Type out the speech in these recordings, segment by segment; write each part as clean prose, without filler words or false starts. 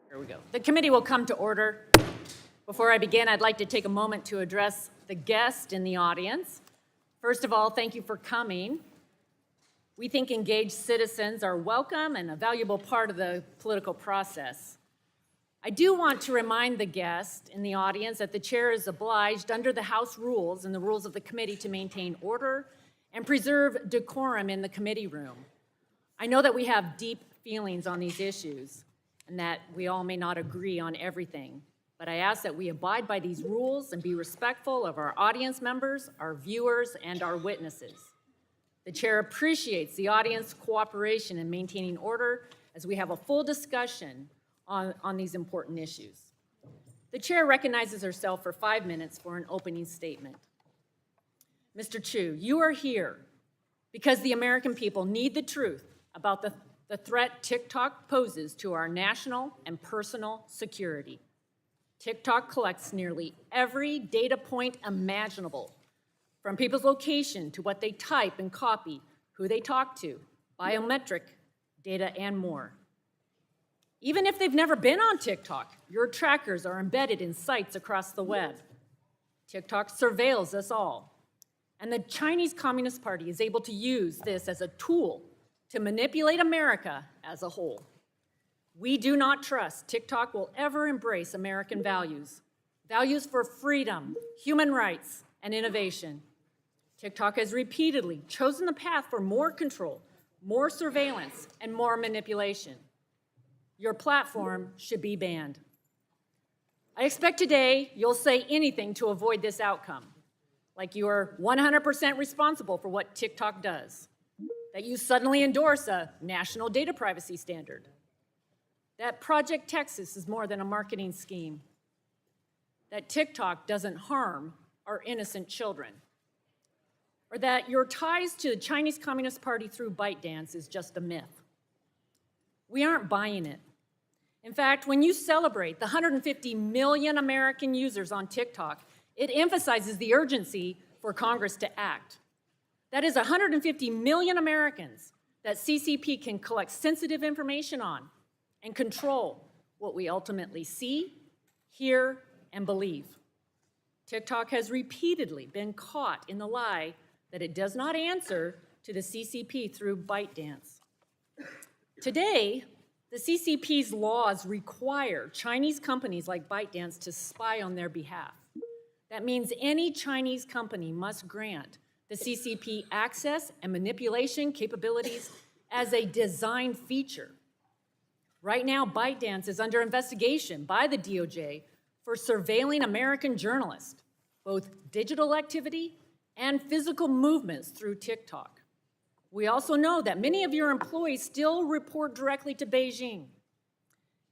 Here we go. The committee will come to order. Before I begin, I'd like to take a moment to address the guest in the audience. First of all, thank you for coming. We think engaged citizens are welcome and a valuable part of the political process. I do want to remind the guest in the audience that the chair is obliged under the House rules and the rules of the committee to maintain order and preserve decorum in the committee room. I know that we have deep feelings on these issues and that we all may not agree on everything, but I ask that we abide by these rules and be respectful of our audience members, our viewers, and our witnesses. The chair appreciates the audience cooperation in maintaining order as we have a full discussion on these important issues. The chair recognizes herself for 5 minutes for an opening statement. Mr. Chu, you are here because the American people need the truth about the threat TikTok poses to our national and personal security. TikTok collects nearly every data point imaginable, from people's location to what they type and copy, who they talk to, biometric data, and more. Even if they've never been on TikTok, your trackers are embedded in sites across the web. TikTok surveils us all. And the Chinese Communist Party is able to use this as a tool to manipulate America as a whole. We do not trust TikTok will ever embrace American values, values for freedom, human rights, and innovation. TikTok has repeatedly chosen the path for more control, more surveillance, and more manipulation. Your platform should be banned. I expect today you'll say anything to avoid this outcome, like you are 100% responsible for what TikTok does, that you suddenly endorse a national data privacy standard, that Project Texas is more than a marketing scheme, that TikTok doesn't harm our innocent children, or that your ties to the Chinese Communist Party through ByteDance is just a myth. We aren't buying it. In fact, when you celebrate the 150 million American users on TikTok, it emphasizes the urgency for Congress to act. That is 150 million Americans that CCP can collect sensitive information on and control what we ultimately see, hear, and believe. TikTok has repeatedly been caught in the lie that it does not answer to the CCP through ByteDance. Today, the CCP's laws require Chinese companies like ByteDance to spy on their behalf. That means any Chinese company must grant the CCP access and manipulation capabilities as a design feature. Right now, ByteDance is under investigation by the DOJ for surveilling American journalists, both digital activity and physical movements through TikTok. We also know that many of your employees still report directly to Beijing.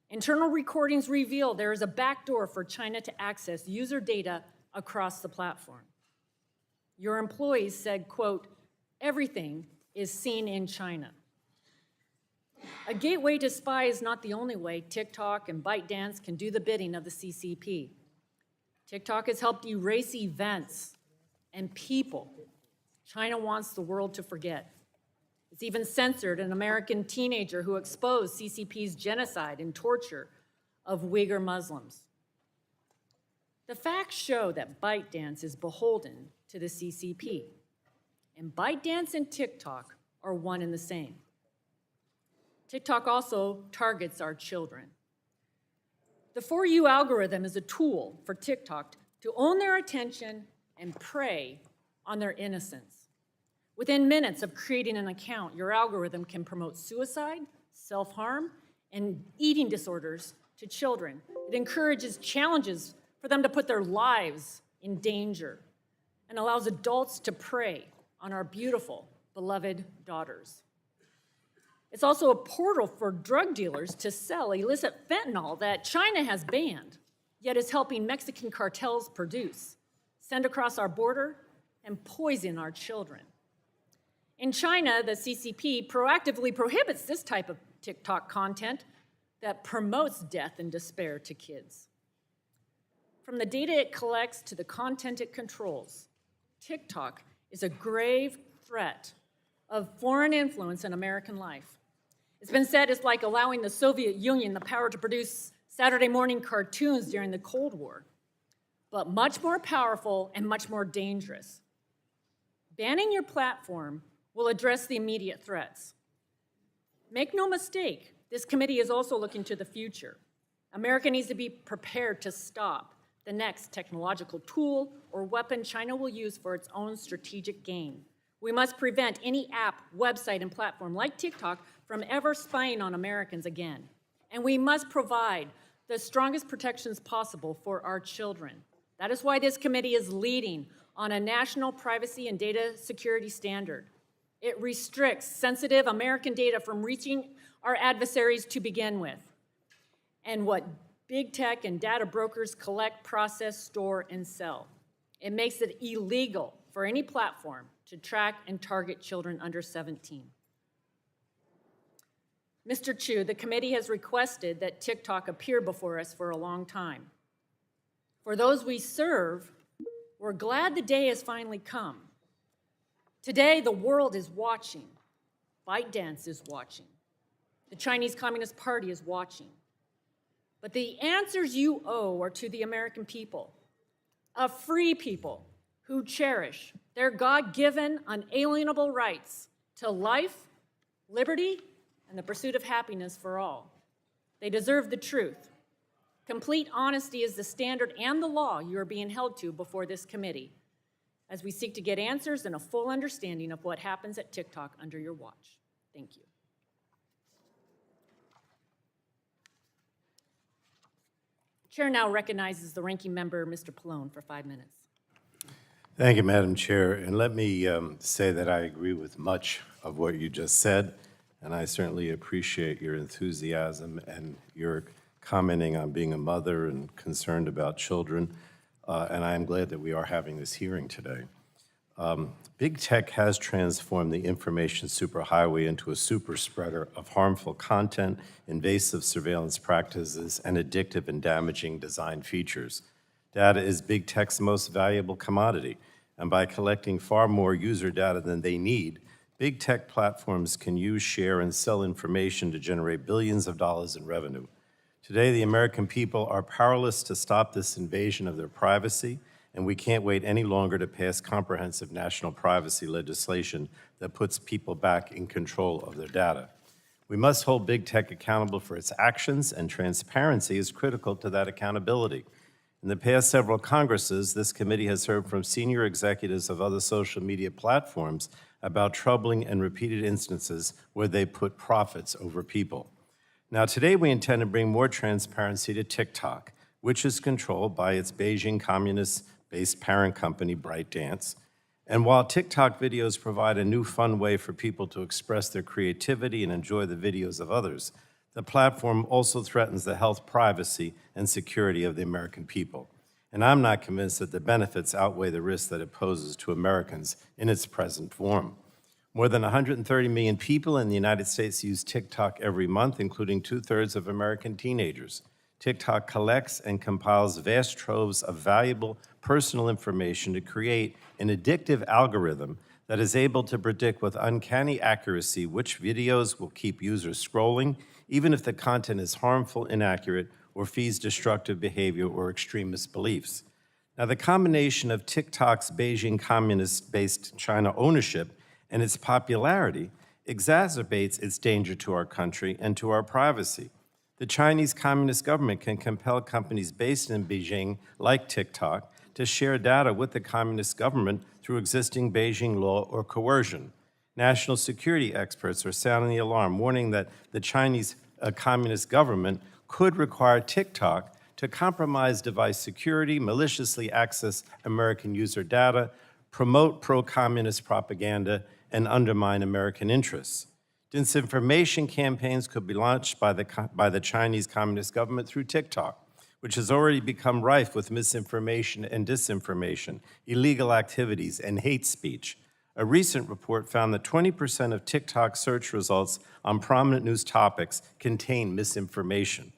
Internal recordings reveal there is a backdoor for China to access user data across the platform. Your employees said, quote, "Everything is seen in China." A gateway to spy is not the only way TikTok and ByteDance can do the bidding of the CCP. TikTok has helped erase events and people China wants the world to forget. It's even censored an American teenager who exposed CCP's genocide and torture of Uyghur Muslims. The facts show that ByteDance is beholden to the CCP, and ByteDance and TikTok are one and the same. TikTok also targets our children. The For You algorithm is a tool for TikTok to own their attention and prey on their innocence. Within minutes of creating an account, your algorithm can promote suicide, self-harm, and eating disorders to children. It encourages challenges for them to put their lives in danger and allows adults to prey on our beautiful, beloved daughters. It's also a portal for drug dealers to sell illicit fentanyl that China has banned, yet is helping Mexican cartels produce, send across our border, and poison our children. In China, the CCP proactively prohibits this type of TikTok content that promotes death and despair to kids. From the data it collects to the content it controls, TikTok is a grave threat of foreign influence in American life. It's been said it's like allowing the Soviet Union the power to produce Saturday morning cartoons during the Cold War, but much more powerful and much more dangerous. Banning your platform will address the immediate threats. Make no mistake, this committee is also looking to the future. America needs to be prepared to stop the next technological tool or weapon China will use for its own strategic gain. We must prevent any app, website, and platform like TikTok from ever spying on Americans again. And we must provide the strongest protections possible for our children. That is why this committee is leading on a national privacy and data security standard. It restricts sensitive American data from reaching our adversaries to begin with, and what big tech and data brokers collect, process, store, and sell. It makes it illegal for any platform to track and target children under 17. Mr. Chu, the committee has requested that TikTok appear before us for a long time. For those we serve, we're glad the day has finally come. Today, the world is watching. ByteDance is watching. The Chinese Communist Party is watching. But the answers you owe are to the American people, a free people who cherish their God-given, unalienable rights to life, liberty, and the pursuit of happiness for all. They deserve the truth. Complete honesty is the standard and the law you are being held to before this committee, as we seek to get answers and a full understanding of what happens at TikTok under your watch. Thank you. Chair now recognizes the ranking member, Mr. Pallone, for 5 minutes. Thank you, Madam Chair. And let me say that I agree with much of what you just said, and I certainly appreciate your enthusiasm and your commenting on being a mother and concerned about children. And I am glad that we are having this hearing today. Big tech has transformed the information superhighway into a super spreader of harmful content, invasive surveillance practices, and addictive and damaging design features. Data is big tech's most valuable commodity, and by collecting far more user data than they need, big tech platforms can use, share, and sell information to generate billions of dollars in revenue. Today, the American people are powerless to stop this invasion of their privacy, and we can't wait any longer to pass comprehensive national privacy legislation that puts people back in control of their data. We must hold big tech accountable for its actions, and transparency is critical to that accountability. In the past several Congresses, this committee has heard from senior executives of other social media platforms about troubling and repeated instances where they put profits over people. Now, today we intend to bring more transparency to TikTok, which is controlled by its Beijing communist-based parent company, ByteDance. And while TikTok videos provide a new fun way for people to express their creativity and enjoy the videos of others, the platform also threatens the health, privacy, and security of the American people. And I'm not convinced that the benefits outweigh the risks that it poses to Americans in its present form. More than 130 million people in the United States use TikTok every month, including 2/3 of American teenagers. TikTok collects and compiles vast troves of valuable personal information to create an addictive algorithm that is able to predict with uncanny accuracy which videos will keep users scrolling, even if the content is harmful, inaccurate, or feeds destructive behavior or extremist beliefs. Now, the combination of TikTok's Beijing communist-based China ownership and its popularity exacerbates its danger to our country and to our privacy. The Chinese Communist government can compel companies based in Beijing, like TikTok, to share data with the Communist government through existing Beijing law or coercion. National security experts are sounding the alarm, warning that the Chinese Communist government could require TikTok to compromise device security, maliciously access American user data, promote pro-communist propaganda, and undermine American interests. Disinformation campaigns could be launched by the Chinese Communist government through TikTok, which has already become rife with misinformation and disinformation, illegal activities, and hate speech. A recent report found that 20% of TikTok search results on prominent news topics contain misinformation.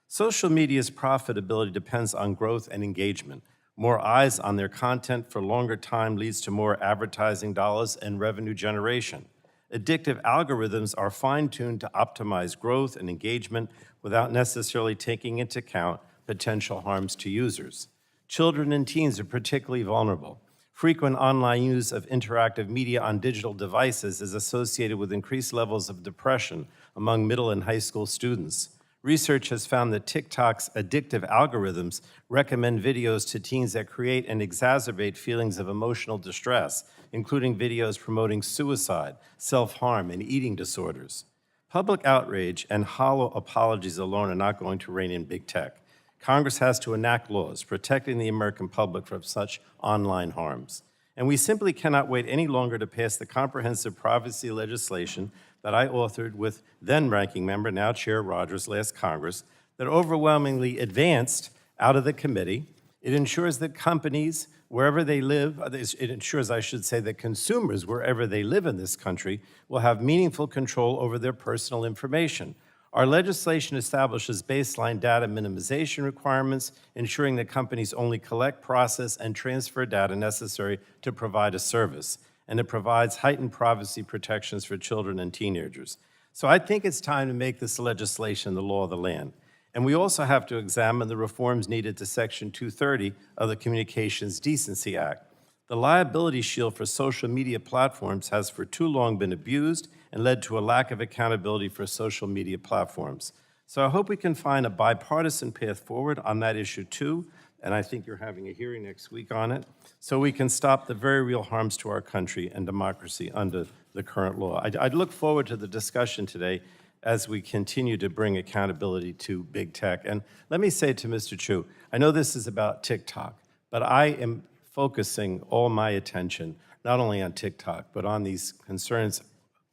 Social media's profitability depends on growth and engagement. More eyes on their content for longer time leads to more advertising dollars and revenue generation. Addictive algorithms are fine-tuned to optimize growth and engagement without necessarily taking into account potential harms to users. Children and teens are particularly vulnerable. Frequent online use of interactive media on digital devices is associated with increased levels of depression among middle and high school students. Research has found that TikTok's addictive algorithms recommend videos to teens that create and exacerbate feelings of emotional distress, including videos promoting suicide, self-harm, and eating disorders. Public outrage and hollow apologies alone are not going to rein in big tech. Congress has to enact laws protecting the American public from such online harms. And we simply cannot wait any longer to pass the comprehensive privacy legislation that I authored with then-ranking member, now Chair Rodgers, last Congress, that overwhelmingly advanced out of the committee. It ensures that companies, wherever they live, it ensures, I should say, that consumers, wherever they live in this country, will have meaningful control over their personal information. Our legislation establishes baseline data minimization requirements, ensuring that companies only collect, process, and transfer data necessary to provide a service. And it provides heightened privacy protections for children and teenagers. So I think it's time to make this legislation the law of the land. And we also have to examine the reforms needed to Section 230 of the Communications Decency Act. The liability shield for social media platforms has for too long been abused and led to a lack of accountability for social media platforms. So I hope we can find a bipartisan path forward on that issue too, and I think you're having a hearing next week on it, so we can stop the very real harms to our country and democracy under the current law. I'd look forward to the discussion today as we continue to bring accountability to big tech. And let me say to Mr. Chu, I know this is about TikTok, but I am focusing all my attention not only on TikTok, but on these concerns,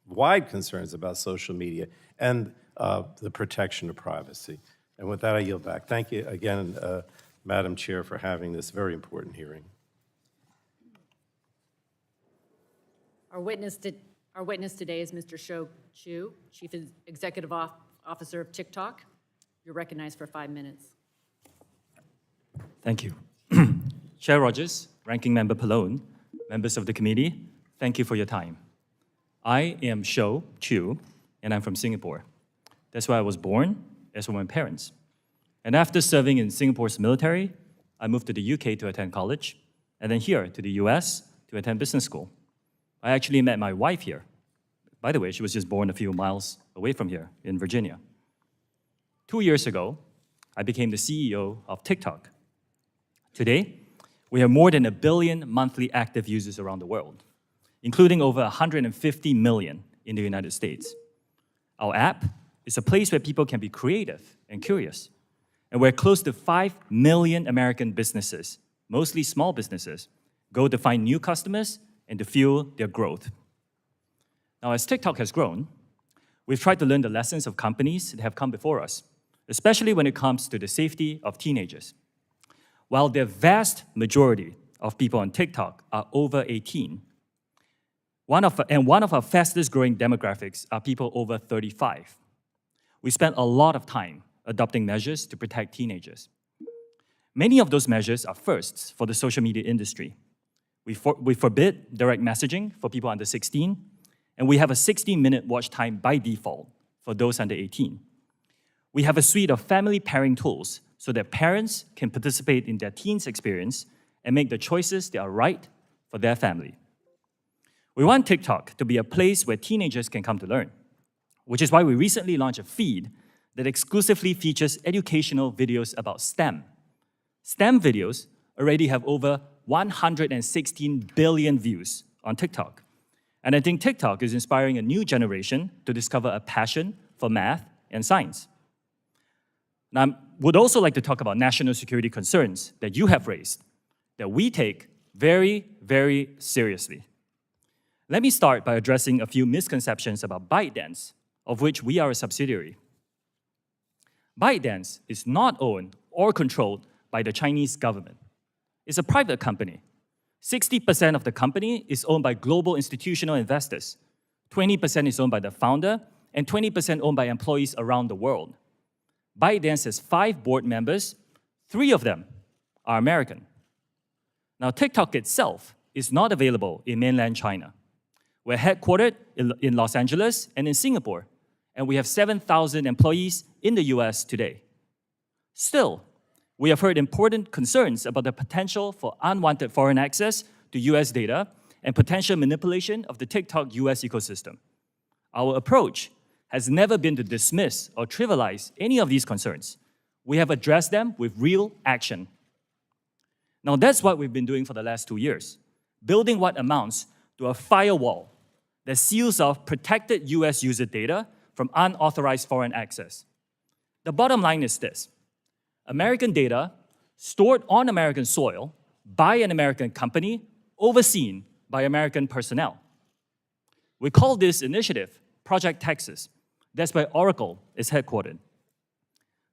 wide concerns about social media and the protection of privacy. And with that, I yield back. Thank you again, Madam Chair, for having this very important hearing. Our witness today is Mr. Shou Chu, Chief Executive Officer of TikTok. You're recognized for 5 minutes. Thank you. Chair Rodgers, Ranking Member Pallone, members of the committee, thank you for your time. I am Shou Chu, and I'm from Singapore. That's where I was born, as were my parents. And after serving in Singapore's military, I moved to the UK to attend college, and then here to the US to attend business school. I actually met my wife here. By the way, she was just born a few miles away from here in Virginia. 2 years ago, I became the CEO of TikTok. Today, we have more than 1 billion monthly active users around the world, including over 150 million in the United States. Our app is a place where people can be creative and curious, and where close to 5 million American businesses, mostly small businesses, go to find new customers and to fuel their growth. Now, as TikTok has grown, we've tried to learn the lessons of companies that have come before us, especially when it comes to the safety of teenagers. While the vast majority of people on TikTok are over 18, one of our fastest growing demographics are people over 35. We spent a lot of time adopting measures to protect teenagers. Many of those measures are firsts for the social media industry. We forbid direct messaging for people under 16, and we have a 60-minute watch time by default for those under 18. We have a suite of family pairing tools so that parents can participate in their teens' experience and make the choices that are right for their family. We want TikTok to be a place where teenagers can come to learn, which is why we recently launched a feed that exclusively features educational videos about STEM. STEM videos already have over 116 billion views on TikTok. And I think TikTok is inspiring a new generation to discover a passion for math and science. Now, I would also like to talk about national security concerns that you have raised, that we take very, very seriously. Let me start by addressing a few misconceptions about ByteDance, of which we are a subsidiary. ByteDance is not owned or controlled by the Chinese government. It's a private company. 60% of the company is owned by global institutional investors. 20% is owned by the founder, and 20% owned by employees around the world. ByteDance has 5 board members. 3 of them are American. Now, TikTok itself is not available in mainland China. We're headquartered in Los Angeles and in Singapore, and we have 7,000 employees in the US today. Still, we have heard important concerns about the potential for unwanted foreign access to US data and potential manipulation of the TikTok US ecosystem. Our approach has never been to dismiss or trivialize any of these concerns. We have addressed them with real action. Now, that's what we've been doing for the last 2 years, building what amounts to a firewall that seals off protected US user data from unauthorized foreign access. The bottom line is this: American data stored on American soil by an American company, overseen by American personnel. We call this initiative Project Texas. That's where Oracle is headquartered.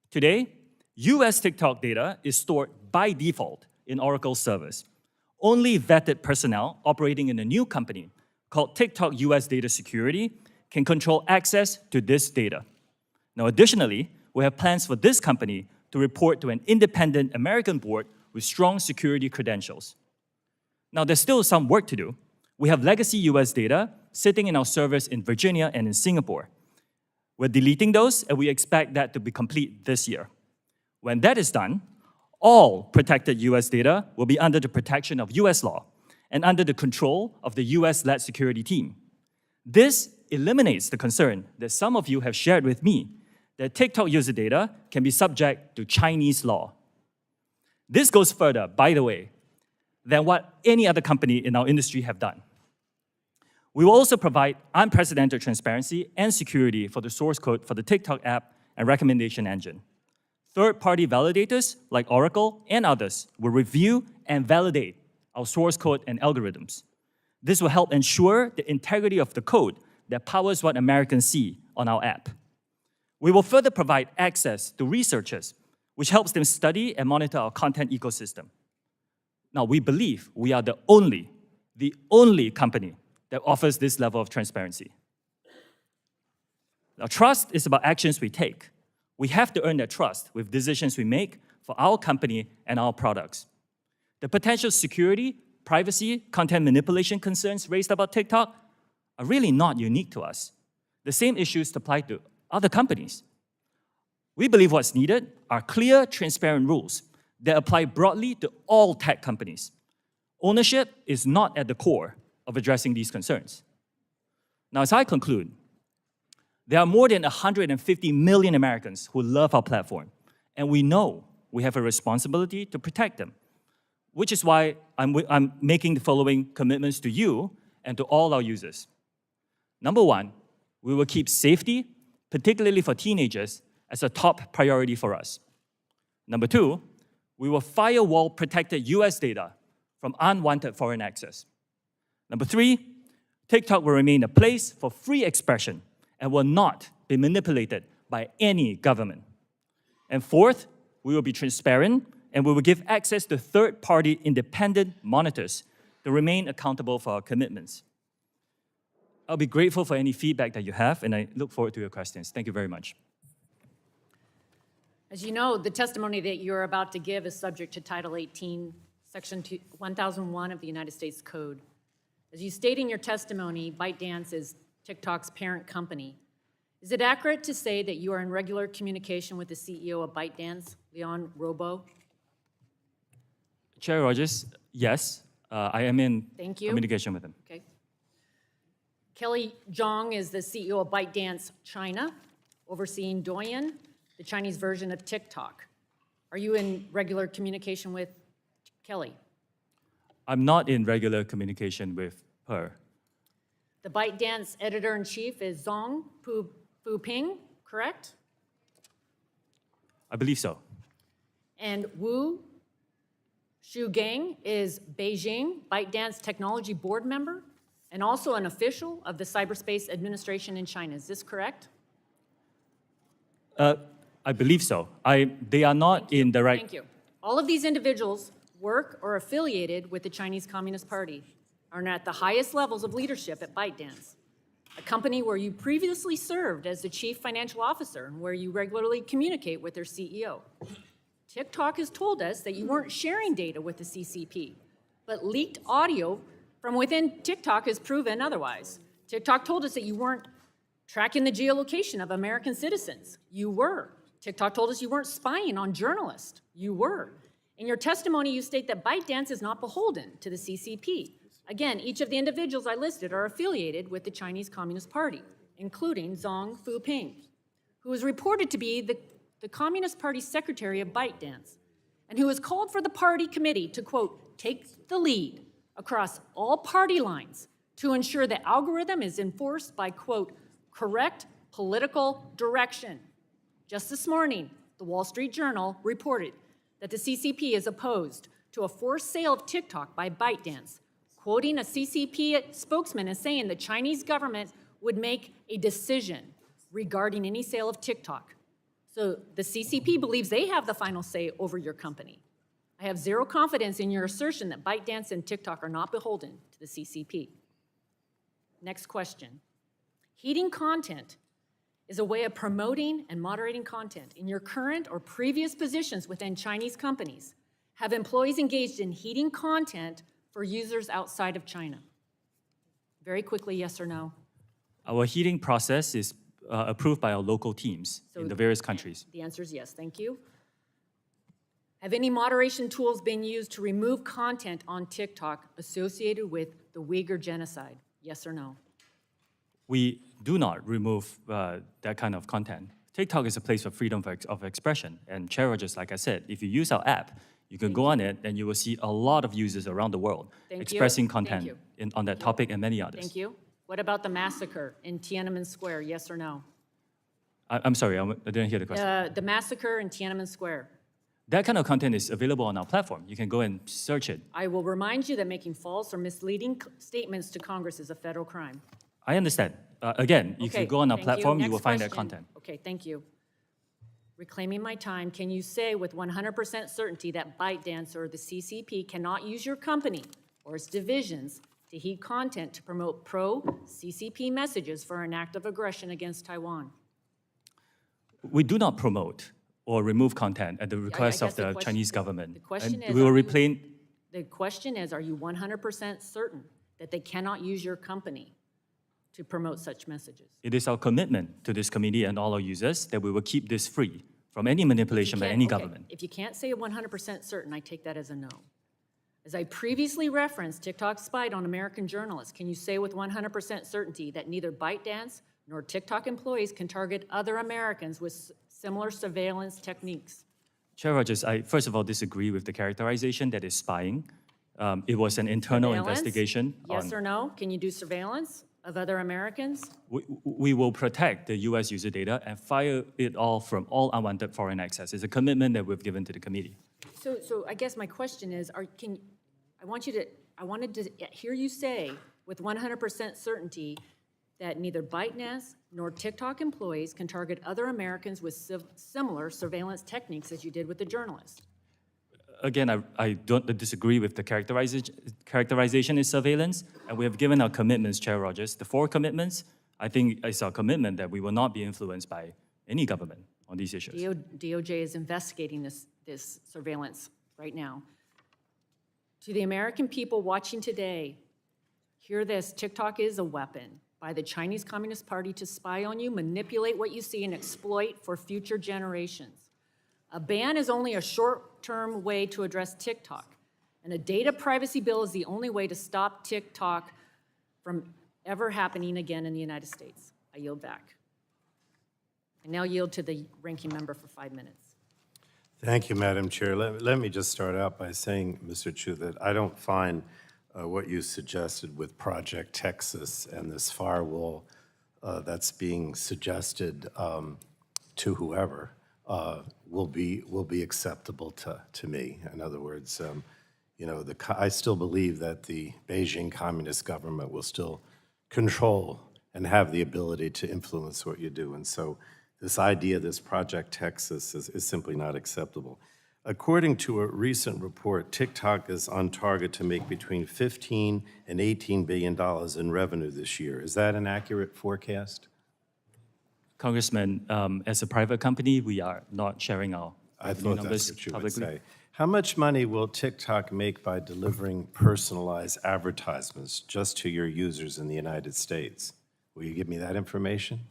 Today, US TikTok data is stored by default in Oracle servers. Only vetted personnel operating in a new company called TikTok US Data Security can control access to this data. Now, additionally, we have plans for this company to report to an independent American board with strong security credentials. Now, there's still some work to do. We have legacy US data sitting in our servers in Virginia and in Singapore. We're deleting those, and we expect that to be complete this year. When that is done, all protected US data will be under the protection of US law and under the control of the US-led security team. This eliminates the concern that some of you have shared with me that TikTok user data can be subject to Chinese law. This goes further, by the way, than what any other company in our industry have done. We will also provide unprecedented transparency and security for the source code for the TikTok app and recommendation engine. Third-party validators like Oracle and others will review and validate our source code and algorithms. This will help ensure the integrity of the code that powers what Americans see on our app. We will further provide access to researchers, which helps them study and monitor our content ecosystem. Now, we believe we are the only company that offers this level of transparency. Now, trust is about actions we take. We have to earn that trust with decisions we make for our company and our products. The potential security, privacy, content manipulation concerns raised about TikTok are really not unique to us. The same issues apply to other companies. We believe what's needed are clear, transparent rules that apply broadly to all tech companies. Ownership is not at the core of addressing these concerns. Now, as I conclude, there are more than 150 million Americans who love our platform, and we know we have a responsibility to protect them, which is why I'm making the following commitments to you and to all our users. Number one, we will keep safety, particularly for teenagers, as a top priority for us. Number two, we will firewall protected US data from unwanted foreign access. Number three, TikTok will remain a place for free expression and will not be manipulated by any government. And fourth, we will be transparent and we will give access to third-party independent monitors to remain accountable for our commitments. I'll be grateful for any feedback that you have, and I look forward to your questions. Thank you very much. As you know, the testimony that you're about to give is subject to Title 18, Section 1001 of the United States Code. As you state in your testimony, ByteDance is TikTok's parent company. Is it accurate to say that you are in regular communication with the CEO of ByteDance, Leon Robo? Chair Rodgers, yes, I am in communication with him. Okay. Kelly Zhang is the CEO of ByteDance China, overseeing Douyin, the Chinese version of TikTok. Are you in regular communication with Kelly? I'm not in regular communication with her. The ByteDance editor-in-chief is Zhong Fuping, correct? I believe so. And Wu Shugang is Beijing ByteDance technology board member and also an official of the Cyberspace Administration in China. Is this correct? I believe so. They are not in direct... Thank you. All of these individuals work or affiliated with the Chinese Communist Party, are at the highest levels of leadership at ByteDance, a company where you previously served as the chief financial officer and where you regularly communicate with their CEO. TikTok has told us that you weren't sharing data with the CCP, but leaked audio from within TikTok has proven otherwise. TikTok told us that you weren't tracking the geolocation of American citizens. You were. TikTok told us you weren't spying on journalists. You were. In your testimony, you state that ByteDance is not beholden to the CCP. Again, each of the individuals I listed are affiliated with the Chinese Communist Party, including Zhang Fuping, who is reported to be the Communist Party secretary of ByteDance, and who has called for the party committee to, quote, take the lead across all party lines to ensure that algorithm is enforced by, quote, correct political direction. Just this morning, the Wall Street Journal reported that the CCP is opposed to a forced sale of TikTok by ByteDance, quoting a CCP spokesman as saying the Chinese government would make a decision regarding any sale of TikTok. So the CCP believes they have the final say over your company. I have zero confidence in your assertion that ByteDance and TikTok are not beholden to the CCP. Next question. Heating content is a way of promoting and moderating content. In your current or previous positions within Chinese companies, have employees engaged in heating content for users outside of China? Very quickly, yes or no? Our heating process is approved by our local teams in the various countries. The answer is yes, thank you. Have any moderation tools been used to remove content on TikTok associated with the Uyghur genocide? Yes or no? We do not remove that kind of content. TikTok is a place for freedom of expression. And Chair Rodgers, like I said, if you use our app, you can go on it and you will see a lot of users around the world expressing content on that topic and many others. Thank you. What about the massacre in Tiananmen Square, yes or no? I'm sorry, I didn't hear the question. The massacre in Tiananmen Square. That kind of content is available on our platform. You can go and search it. I will remind you that making false or misleading statements to Congress is a federal crime. I understand. Again, if you go on our platform, you will find that content. Okay, thank you. Reclaiming my time, can you say with 100% certainty that ByteDance or the CCP cannot use your company or its divisions to heat content to promote pro-CCP messages for an act of aggression against Taiwan? We do not promote or remove content at the request of the Chinese government. The question is, we will replace. The question is, are you 100% certain that they cannot use your company to promote such messages? It is our commitment to this committee and all our users that we will keep this free from any manipulation by any government. If you can't say 100% certain, I take that as a no. As I previously referenced, TikTok spied on American journalists. Can you say with 100% certainty that neither ByteDance nor TikTok employees can target other Americans with similar surveillance techniques? Chair Rodgers, I first of all disagree with the characterization that is spying. It was an internal investigation. Yes or no? Can you do surveillance of other Americans? We will protect the U.S. user data and fire it all from all unwanted foreign access. It's a commitment that we've given to the committee. So I guess my question is, I wanted to hear you say with 100% certainty that neither ByteDance nor TikTok employees can target other Americans with similar surveillance techniques as you did with the journalists. Again, I don't disagree with the characterization is surveillance, and we have given our commitments, Chair Rodgers. The 4 commitments, I think it's our commitment that we will not be influenced by any government on these issues. DOJ is investigating this surveillance right now. To the American people watching today, hear this: TikTok is a weapon by the Chinese Communist Party to spy on you, manipulate what you see, and exploit for future generations. A ban is only a short-term way to address TikTok, and a data privacy bill is the only way to stop TikTok from ever happening again in the United States. I yield back. I now yield to the ranking member for 5 minutes. Thank you, Madam Chair. Let me just start out by saying, Mr. Chu, that I don't find what you suggested with Project Texas and this firewall that's being suggested to whoever will be acceptable to me. In other words, I still believe that the Beijing Communist government will still control and have the ability to influence what you do. And so this idea, this Project Texas, is simply not acceptable. According to a recent report, TikTok is on target to make between $15 and $18 billion in revenue this year. Is that an accurate forecast? Congressman, as a private company, we are not sharing our I revenue thought numbers that's what you would publicly. say. How much money will TikTok make by delivering personalized advertisements just to your users in the United States? Will you give me that information?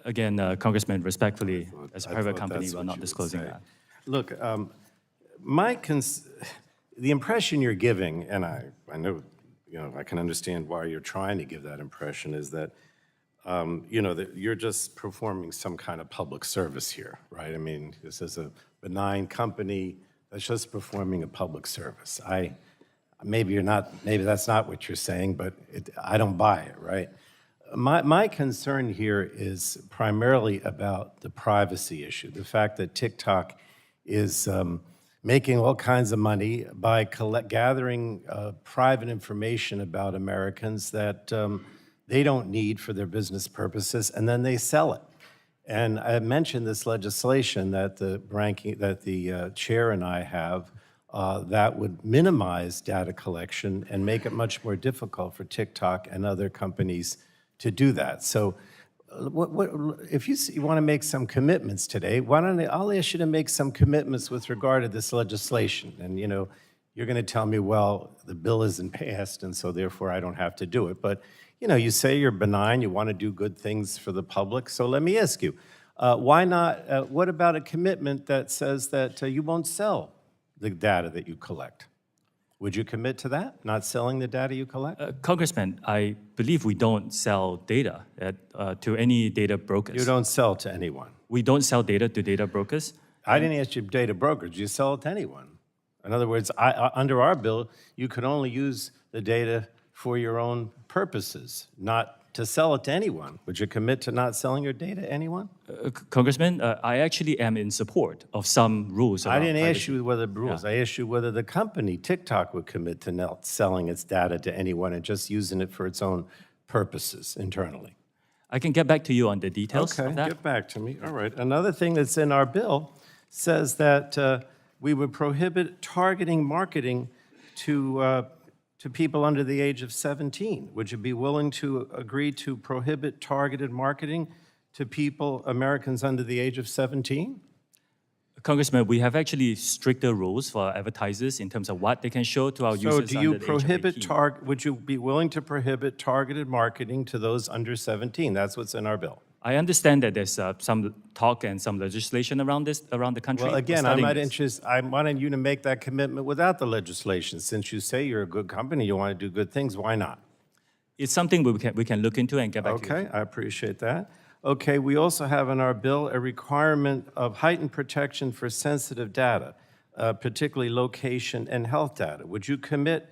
Again, Congressman, respectfully, as a I private thought company, that's we're what not you would disclosing say. that. Look, the impression you're giving, and I know, I can understand why you're trying to give that impression, is that, that you're just performing some kind of public service here, right? I mean, this is a benign company that's just performing a public service. Maybe that's not what you're saying, but I don't buy it, right? My concern here is primarily about the privacy issue, the fact that TikTok is making all kinds of money by gathering private information about Americans that they don't need for their business purposes, and then they sell it. And I mentioned this legislation that the chair and I have that would minimize data collection and make it much more difficult for TikTok and other companies to do that. So if you want to make some commitments today, I'll ask you to make some commitments with regard to this legislation. And, you're going to tell me, well, the bill isn't passed, and so therefore I don't have to do it. But, you say you're benign, you want to do good things for the public. So let me ask you, why not, what about a commitment that says that you won't sell the data that you collect? Would you commit to that, not selling the data you collect? Congressman, I believe we don't sell data to any data brokers. You don't sell to anyone. We don't sell data to data brokers. I didn't ask you data brokers. You sell it to anyone. In other words, under our bill, you could only use the data for your own purposes, not to sell it to anyone. Would you commit to not selling your data to anyone? Congressman, I actually am in support of some rules. I didn't ask privacy. you whether the rules. I asked you whether the company, TikTok, would commit to not selling its data to anyone and just using it for its own purposes internally. I can get back to you on the details Okay, of that. get back to me. All right. Another thing that's in our bill says that we would prohibit targeting marketing to people under the age of 17. Would you be willing to agree to prohibit targeted marketing to people, Americans under the age of 17? Congressman, we have actually stricter rules for advertisers in terms of what they can show to our So users do you under the age of 18. would you be willing to prohibit targeted marketing to those under 17? That's what's in our bill. I understand that there's some talk and some legislation around the country. Well, We're again, I'm studying not this. interested, I wanted you to make that commitment without the legislation. Since you say you're a good company, you want to do good things, why not? It's something we can look into and get back to you. Okay, I appreciate that. Okay, we also have in our bill a requirement of heightened protection for sensitive data, particularly location and health data. Would you commit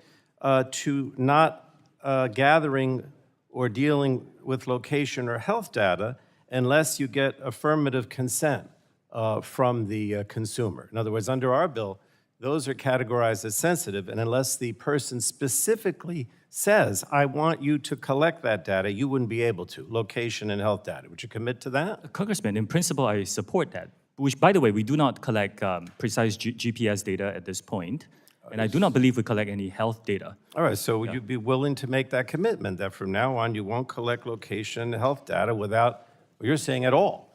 to not gathering or dealing with location or health data unless you get affirmative consent from the consumer? In other words, under our bill, those are categorized as sensitive, and unless the person specifically says, I want you to collect that data, you wouldn't be able to, location and health data. Would you commit to that? Congressman, in principle, I support that. Which, by the way, we do not collect precise GPS data at this point, and I do not believe we collect any health data. All right, so would you be willing to make that commitment that from now on you won't collect location and health data without, well, you're saying at all?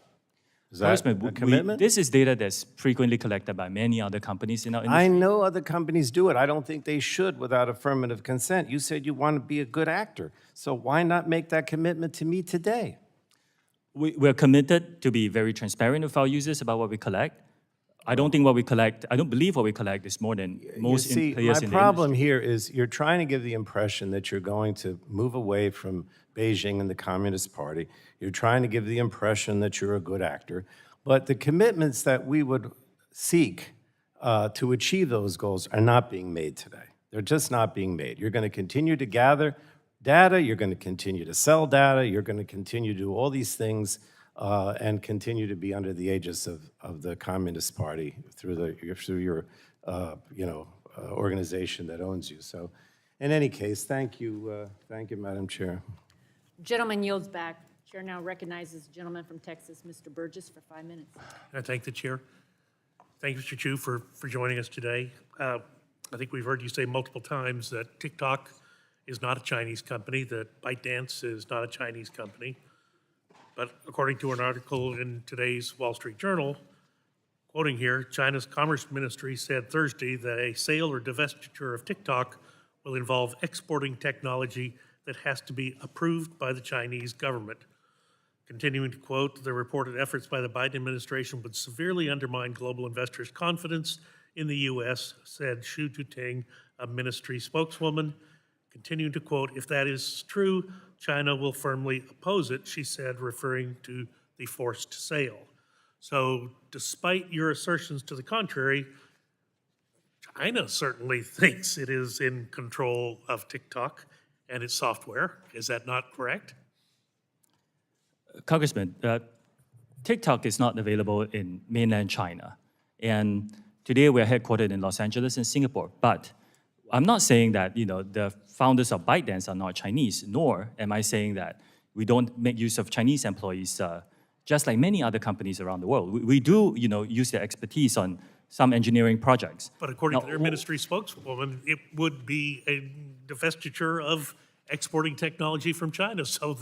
Is that Congressman, a commitment? this is data that's frequently collected by many other companies in our industry. I know other companies do it. I don't think they should without affirmative consent. You said you want to be a good actor, so why not make that commitment to me today? We're committed to be very transparent with our users about what we collect. I don't believe what we collect is more than most You see, players my in problem the industry. here is you're trying to give the impression that you're going to move away from Beijing and the Communist Party. You're trying to give the impression that you're a good actor. But the commitments that we would seek to achieve those goals are not being made today. They're just not being made. You're going to continue to gather data. You're going to continue to sell data. You're going to continue to do all these things and continue to be under the aegis of the Communist Party through your organization that owns you. So, in any case, thank you, Madam Chair. Gentleman yields back. Chair now recognizes the gentleman from Texas, Mr. Burgess, for 5 minutes. I thank the chair. Thank you, Mr. Chu, for joining us today. I think we've heard you say multiple times that TikTok is not a Chinese company, that ByteDance is not a Chinese company. But according to an article in today's Wall Street Journal, quoting here, China's Commerce Ministry said Thursday that a sale or divestiture of TikTok will involve exporting technology that has to be approved by the Chinese government. Continuing to quote, the reported efforts by the Biden administration would severely undermine global investors' confidence in the U.S., said Xu Tuting, a ministry spokeswoman. Continuing to quote, if that is true, China will firmly oppose it, she said, referring to the forced sale. So despite your assertions to the contrary, China certainly thinks it is in control of TikTok and its software. Is that not correct? Congressman, TikTok is not available in mainland China. And today we're headquartered in Los Angeles and Singapore. But I'm not saying that the founders of ByteDance are not Chinese, nor am I saying that we don't make use of Chinese employees, just like many other companies around the world. We do use their expertise on some engineering projects. But according to their ministry spokeswoman, it would be a divestiture of exporting technology from China. So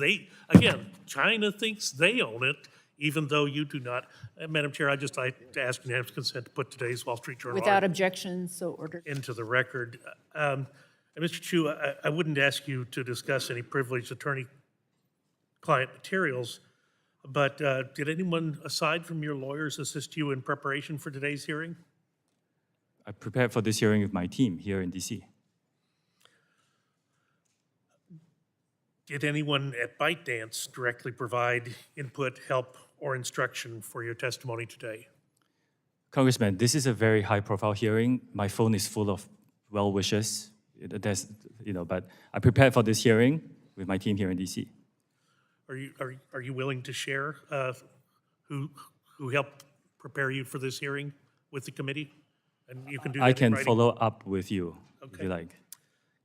again, China thinks they own it, even though you do not. Madam Chair, I'd just like to ask unanimous consent to put today's Wall Street Journal Without objection, so ordered. into the record. And Mr. Chu, I wouldn't ask you to discuss any privileged attorney-client materials, but did anyone aside from your lawyers assist you in preparation for today's hearing? I prepared for this hearing with my team here in DC. Did anyone at ByteDance directly provide input, help, or instruction for your testimony today? Congressman, this is a very high-profile hearing. My phone is full of well wishes. But I prepared for this hearing with my team here in DC. Are you willing to share who helped prepare you for this hearing with the committee? And you can do that I can in writing. follow up with you if Okay. you like.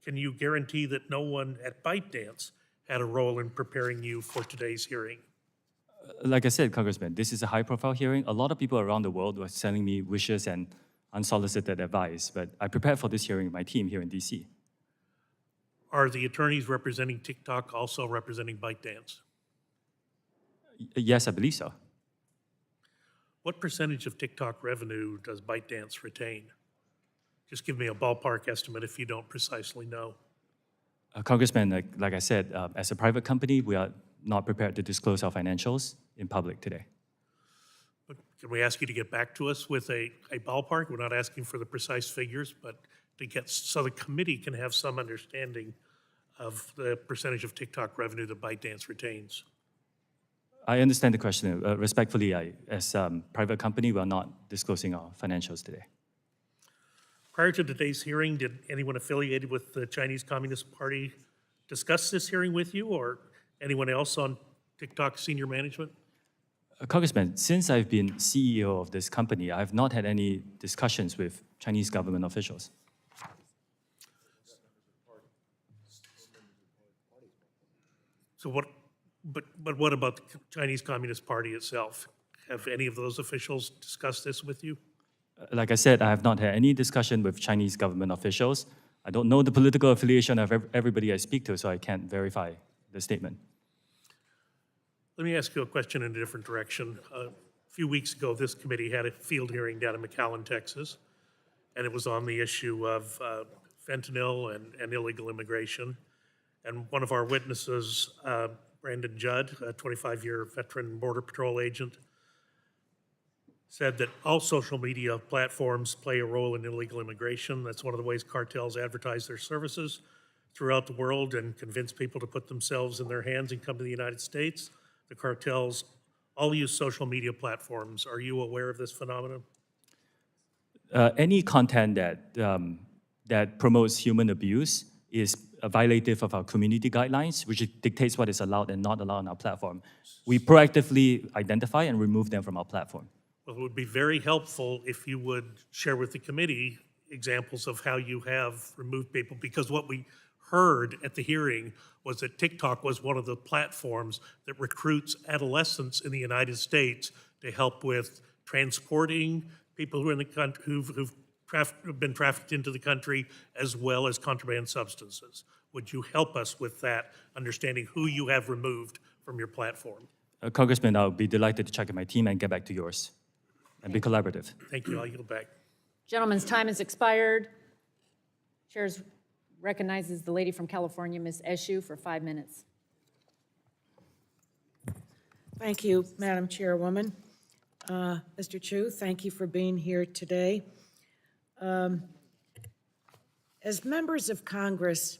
Can you guarantee that no one at ByteDance had a role in preparing you for today's hearing? Like I said, Congressman, this is a high-profile hearing. A lot of people around the world were sending me wishes and unsolicited advice, but I prepared for this hearing with my team here in DC. Are the attorneys representing TikTok also representing ByteDance? Yes, I believe so. What percentage of TikTok revenue does ByteDance retain? Just give me a ballpark estimate if you don't precisely know. Congressman, like I said, as a private company, we are not prepared to disclose our financials in public today. But can we ask you to get back to us with a ballpark? We're not asking for the precise figures, but so the committee can have some understanding of the percentage of TikTok revenue that ByteDance retains. I understand the question. Respectfully, as a private company, we are not disclosing our financials today. Prior to today's hearing, did anyone affiliated with the Chinese Communist Party discuss this hearing with you, or anyone else on TikTok senior management? Congressman, since I've been CEO of this company, I've not had any discussions with Chinese government officials. So but what about the Chinese Communist Party itself? Have any of those officials discussed this with you? Like I said, I have not had any discussion with Chinese government officials. I don't know the political affiliation of everybody I speak to, so I can't verify the statement. Let me ask you a question in a different direction. A few weeks ago, this committee had a field hearing down in McAllen, Texas, and it was on the issue of fentanyl and illegal immigration. And one of our witnesses, Brandon Judd, a 25-year veteran Border Patrol agent, said that all social media platforms play a role in illegal immigration. That's one of the ways cartels advertise their services throughout the world and convince people to put themselves in their hands and come to the United States. The cartels all use social media platforms. Are you aware of this phenomenon? Any content that promotes human abuse is violative of our community guidelines, which dictates what is allowed and not allowed on our platform. We proactively identify and remove them from our platform. Well, it would be very helpful if you would share with the committee examples of how you have removed people, because what we heard at the hearing was that TikTok was one of the platforms that recruits adolescents in the United States to help with transporting people who are in the country who've been trafficked into the country, as well as contraband substances. Would you help us with that, understanding who you have removed from your platform? Congressman, I'll be delighted to check with my team and get back to yours. and be collaborative. Thank you. I'll yield back. Gentleman's time has expired. Chair recognizes the lady from California, Ms. Eshu, for 5 minutes. Thank you, Madam Chairwoman. Mr. Chu, thank you for being here today. As members of Congress,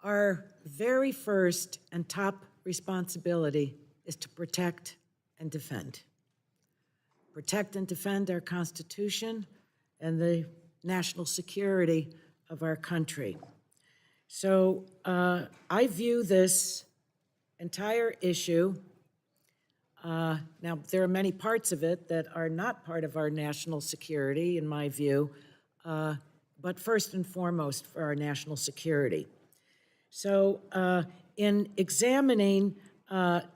our very first and top responsibility is to protect and defend. Protect and defend our Constitution and the national security of our country. So I view this entire issue, now there are many parts of it that are not part of our national security, in my view, but first and foremost for our national security. So in examining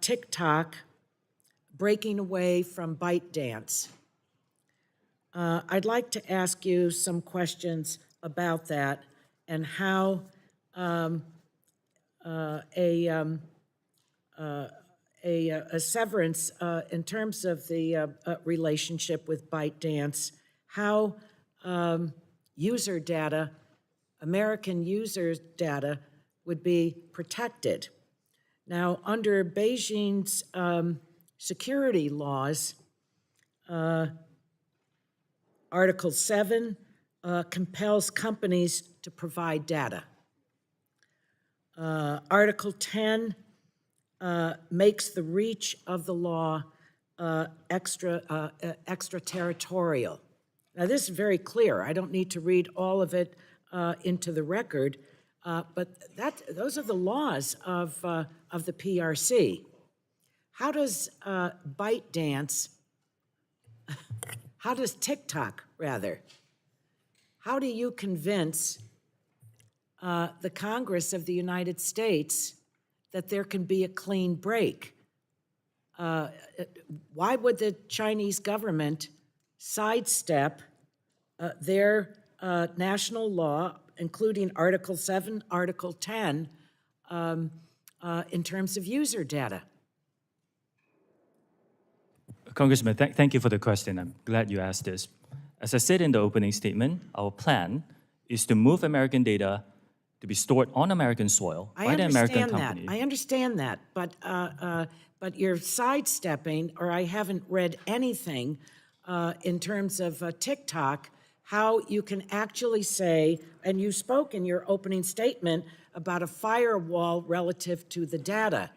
TikTok breaking away from ByteDance, I'd like to ask you some questions about that and how a severance in terms of the relationship with ByteDance, how user data, American user data, would be protected. Now, under Beijing's security laws, Article 7 compels companies to provide data. Article 10 makes the reach of the law extraterritorial. Now, this is very clear. I don't need to read all of it into the record, but those are the laws of the PRC. How does ByteDance, how does TikTok, rather, how do you convince the Congress of the United States that there can be a clean break? Why would the Chinese government sidestep their national law, including Article 7, Article 10, in terms of user data? Congressman, thank you for the question. I'm glad you asked this. As I said in the opening statement, our plan is to move American data to be stored on American soil by the American company. I understand that, but you're sidestepping, or I haven't read anything in terms of TikTok, how you can actually say, and you spoke in your opening statement about a firewall relative to the data,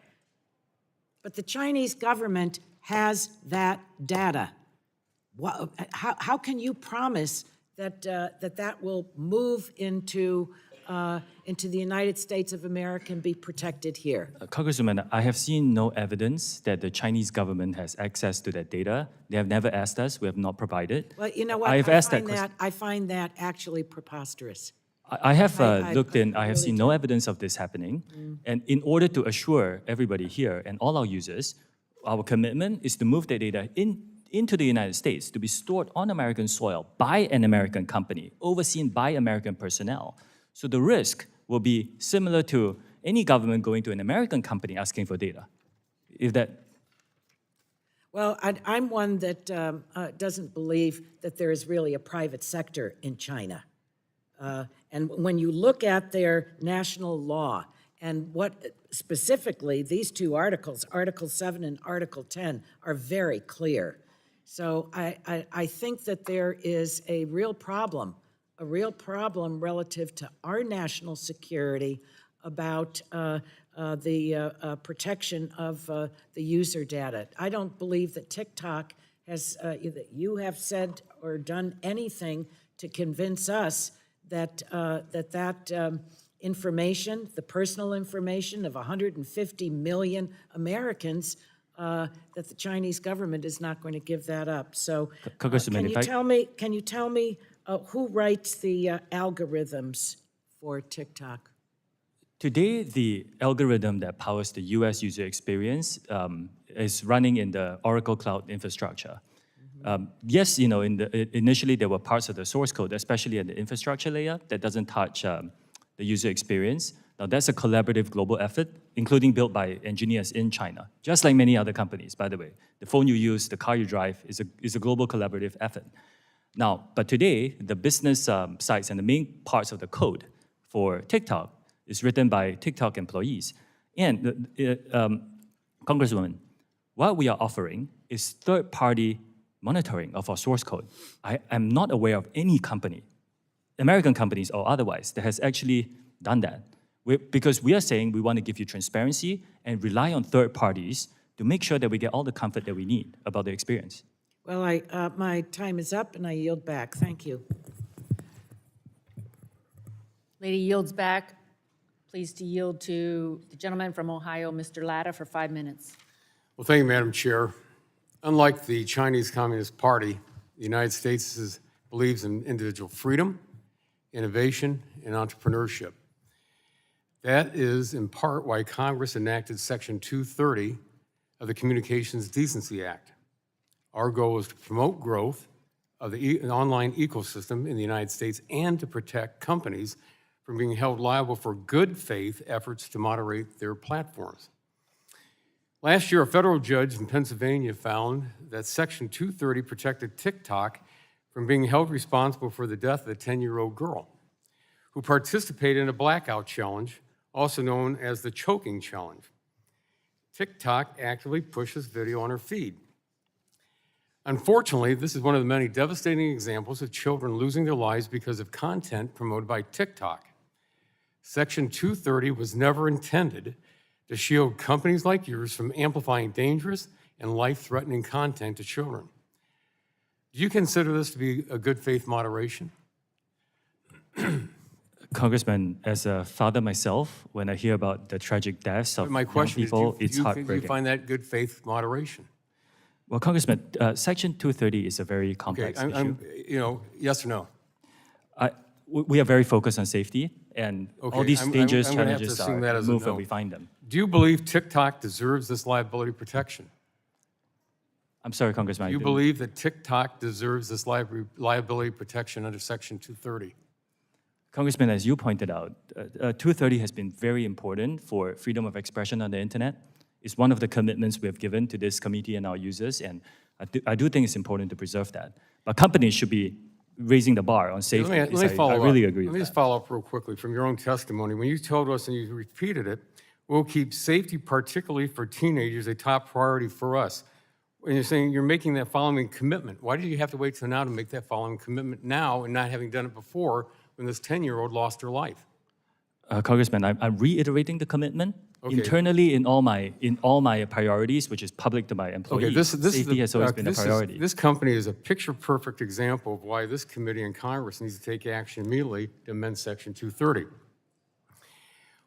but the Chinese government has that data. How can you promise that that will move into the United States of America and be protected here? Congresswoman, I have seen no evidence that the Chinese government has access to that data. They have never asked us. We have not provided. Well, you know what? I find that actually preposterous. I have I have seen no evidence of this happening. And in order to assure everybody here and all our users, our commitment is to move the data into the United States to be stored on American soil by an American company, overseen by American personnel. So the risk will be similar to any government going to an American company asking for data. If that. Well, I'm one that doesn't believe that there is really a private sector in China. And when you look at their national law and what specifically these two articles, Article 7 and Article 10, are very clear. So I think that there is a real problem relative to our national security about the protection of the user data. I don't believe that TikTok has, that you have said or done anything to convince us that information, the personal information of 150 million Americans, that the Chinese government is not going to give that up. So Congressman, can you tell me who writes the algorithms for TikTok? Today, the algorithm that powers the US user experience is running in the Oracle Cloud infrastructure. Yes, initially there were parts of the source code, especially at the infrastructure layer, that doesn't touch the user experience. Now, that's a collaborative global effort, including built by engineers in China, just like many other companies, by the way. The phone you use, the car you drive is a global collaborative effort. Now, but today, the business sites and the main parts of the code for TikTok is written by TikTok employees. And Congresswoman, what we are offering is third-party monitoring of our source code. I am not aware of any company, American companies or otherwise, that has actually done that. Because we are saying we want to give you transparency and rely on third parties to make sure that we get all the comfort that we need about the experience. Well, my time is up, and I yield back. Thank you. Lady yields back. Pleased to yield to the gentleman from Ohio, Mr. Latta, for 5 minutes. Well, thank you, Madam Chair. Unlike the Chinese Communist Party, the United States believes in individual freedom, innovation, and entrepreneurship. That is, in part, why Congress enacted Section 230 of the Communications Decency Act. Our goal is to promote growth of the online ecosystem in the United States and to protect companies from being held liable for good faith efforts to moderate their platforms. Last year, a federal judge in Pennsylvania found that Section 230 protected TikTok from being held responsible for the death of a 10-year-old girl who participated in a blackout challenge, also known as the choking challenge. TikTok actively pushes video on her feed. Unfortunately, this is one of the many devastating examples of children losing their lives because of content promoted by TikTok. Section 230 was never intended to shield companies like yours from amplifying dangerous and life-threatening content to children. Do you consider this to be a good faith moderation? Congressman, as a father myself, when I hear about the tragic deaths of My young question people, is, it's do you heartbreaking. find that good faith moderation? Well, Congressman, Section 230 is a very complex issue. Yes or no? We are very focused on safety, and all these dangerous I'm gonna have to challenges assume are that as a removed no. when we find them. Do you believe TikTok deserves this liability protection? I'm sorry, Congressman. Do you believe that TikTok deserves this liability protection under Section 230? Congressman, as you pointed out, 230 has been very important for freedom of expression on the internet. It's one of the commitments we have given to this committee and our users, and I do think it's important to preserve that. But companies should be raising the bar on safety. Let me follow up. I really agree Let with me that. just follow up real quickly from your own testimony. When you told us and you repeated it, we'll keep safety, particularly for teenagers, a top priority for us. And you're saying you're making that following commitment. Why did you have to wait till now to make that following commitment now and not having done it before when this 10-year-old lost her life? Congressman, I'm reiterating the commitment. Okay. Internally, in all my priorities, which is public to my employees, safety has always been a priority. This company is a picture-perfect example of why this committee and Congress needs to take action immediately to amend Section 230.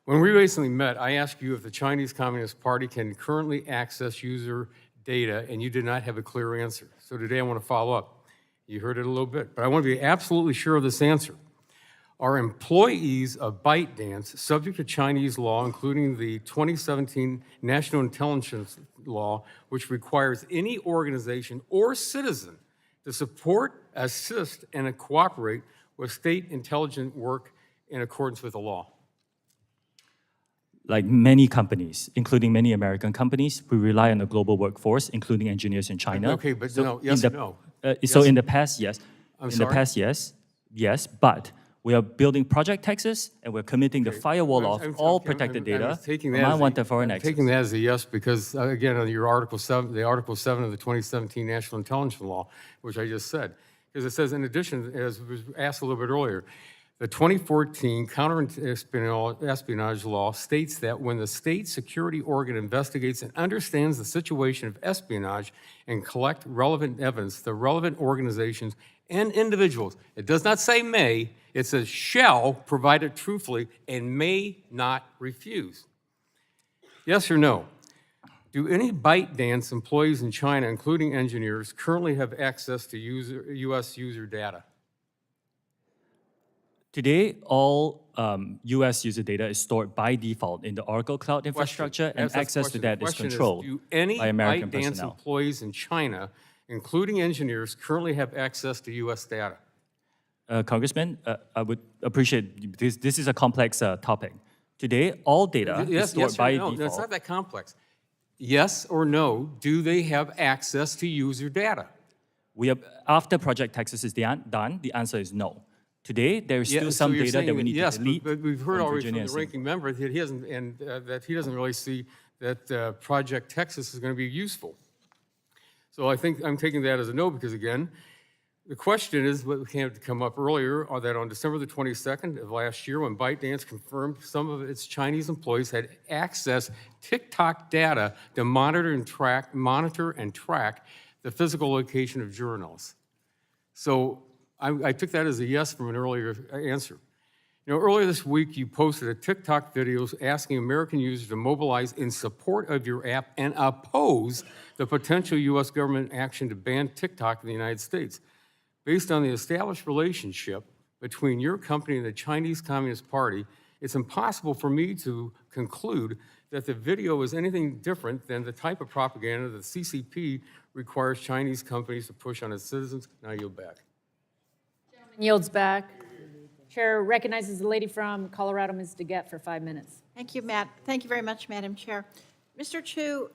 When we recently met, I asked you if the Chinese Communist Party can currently access user data, and you did not have a clear answer. So today I want to follow up. You heard it a little bit, but I want to be absolutely sure of this answer. Are employees of ByteDance subject to Chinese law, including the 2017 National Intelligence Law, which requires any organization or citizen to support, assist, and cooperate with state intelligence work in accordance with the law? Like many companies, including many American companies, we rely on a global workforce, including engineers in China. Okay, but no, yes or no? So in the past, yes. I'm in sorry? the past, yes, but we are building Project Texas, and we're committing the firewall of all protected data. I want the foreign access. Taking that as a yes because, again, on your Article 7, the Article 7 of the 2017 National Intelligence Law, which I just said, because it says, in addition, as was asked a little bit earlier, the 2014 counter-espionage law states that when the state security organ investigates and understands the situation of espionage and collect relevant evidence, the relevant organizations and individuals, it does not say may, it says shall provide it truthfully and may not refuse. Yes or no? Do any ByteDance employees in China, including engineers, currently have access to U.S. user data? Today, all U.S. user data is stored by default in the Oracle Cloud infrastructure, and That's the access to question. that The is question controlled do any by American ByteDance personnel. employees in China, including engineers, currently have access to U.S. data? Congressman, I would appreciate this. This is a complex topic. Today, all data is Yes, stored yes or by no? No, it's default. not that complex. Yes or no, do they have access to user data? We have, after Project Texas is done, the answer is no. Today, there is Yeah, still so some you're data that saying we need yes, to delete. but we've heard from already Virginia from the and ranking member that he hasn't, and that he doesn't really see that Project Texas is going to be useful. So I think I'm taking that as a no because, again, the question is what came to come up earlier, that on December the 22nd of last year, when ByteDance confirmed some of its Chinese employees had accessed TikTok data to monitor and track the physical location of journalists. So I took that as a yes from an earlier answer. You know, earlier this week, you posted a TikTok video asking American users to mobilize in support of your app and oppose the potential U.S. government action to ban TikTok in the United States. Based on the established relationship between your company and the Chinese Communist Party, it's impossible for me to conclude that the video is anything different than the type of propaganda that the CCP requires Chinese companies to push on its citizens. Now yield back. Yields back. Chair recognizes the lady from Colorado, Ms. DeGette, for 5 minutes. Thank you, Matt. Thank you very much, Madam Chair. Mr. Chu,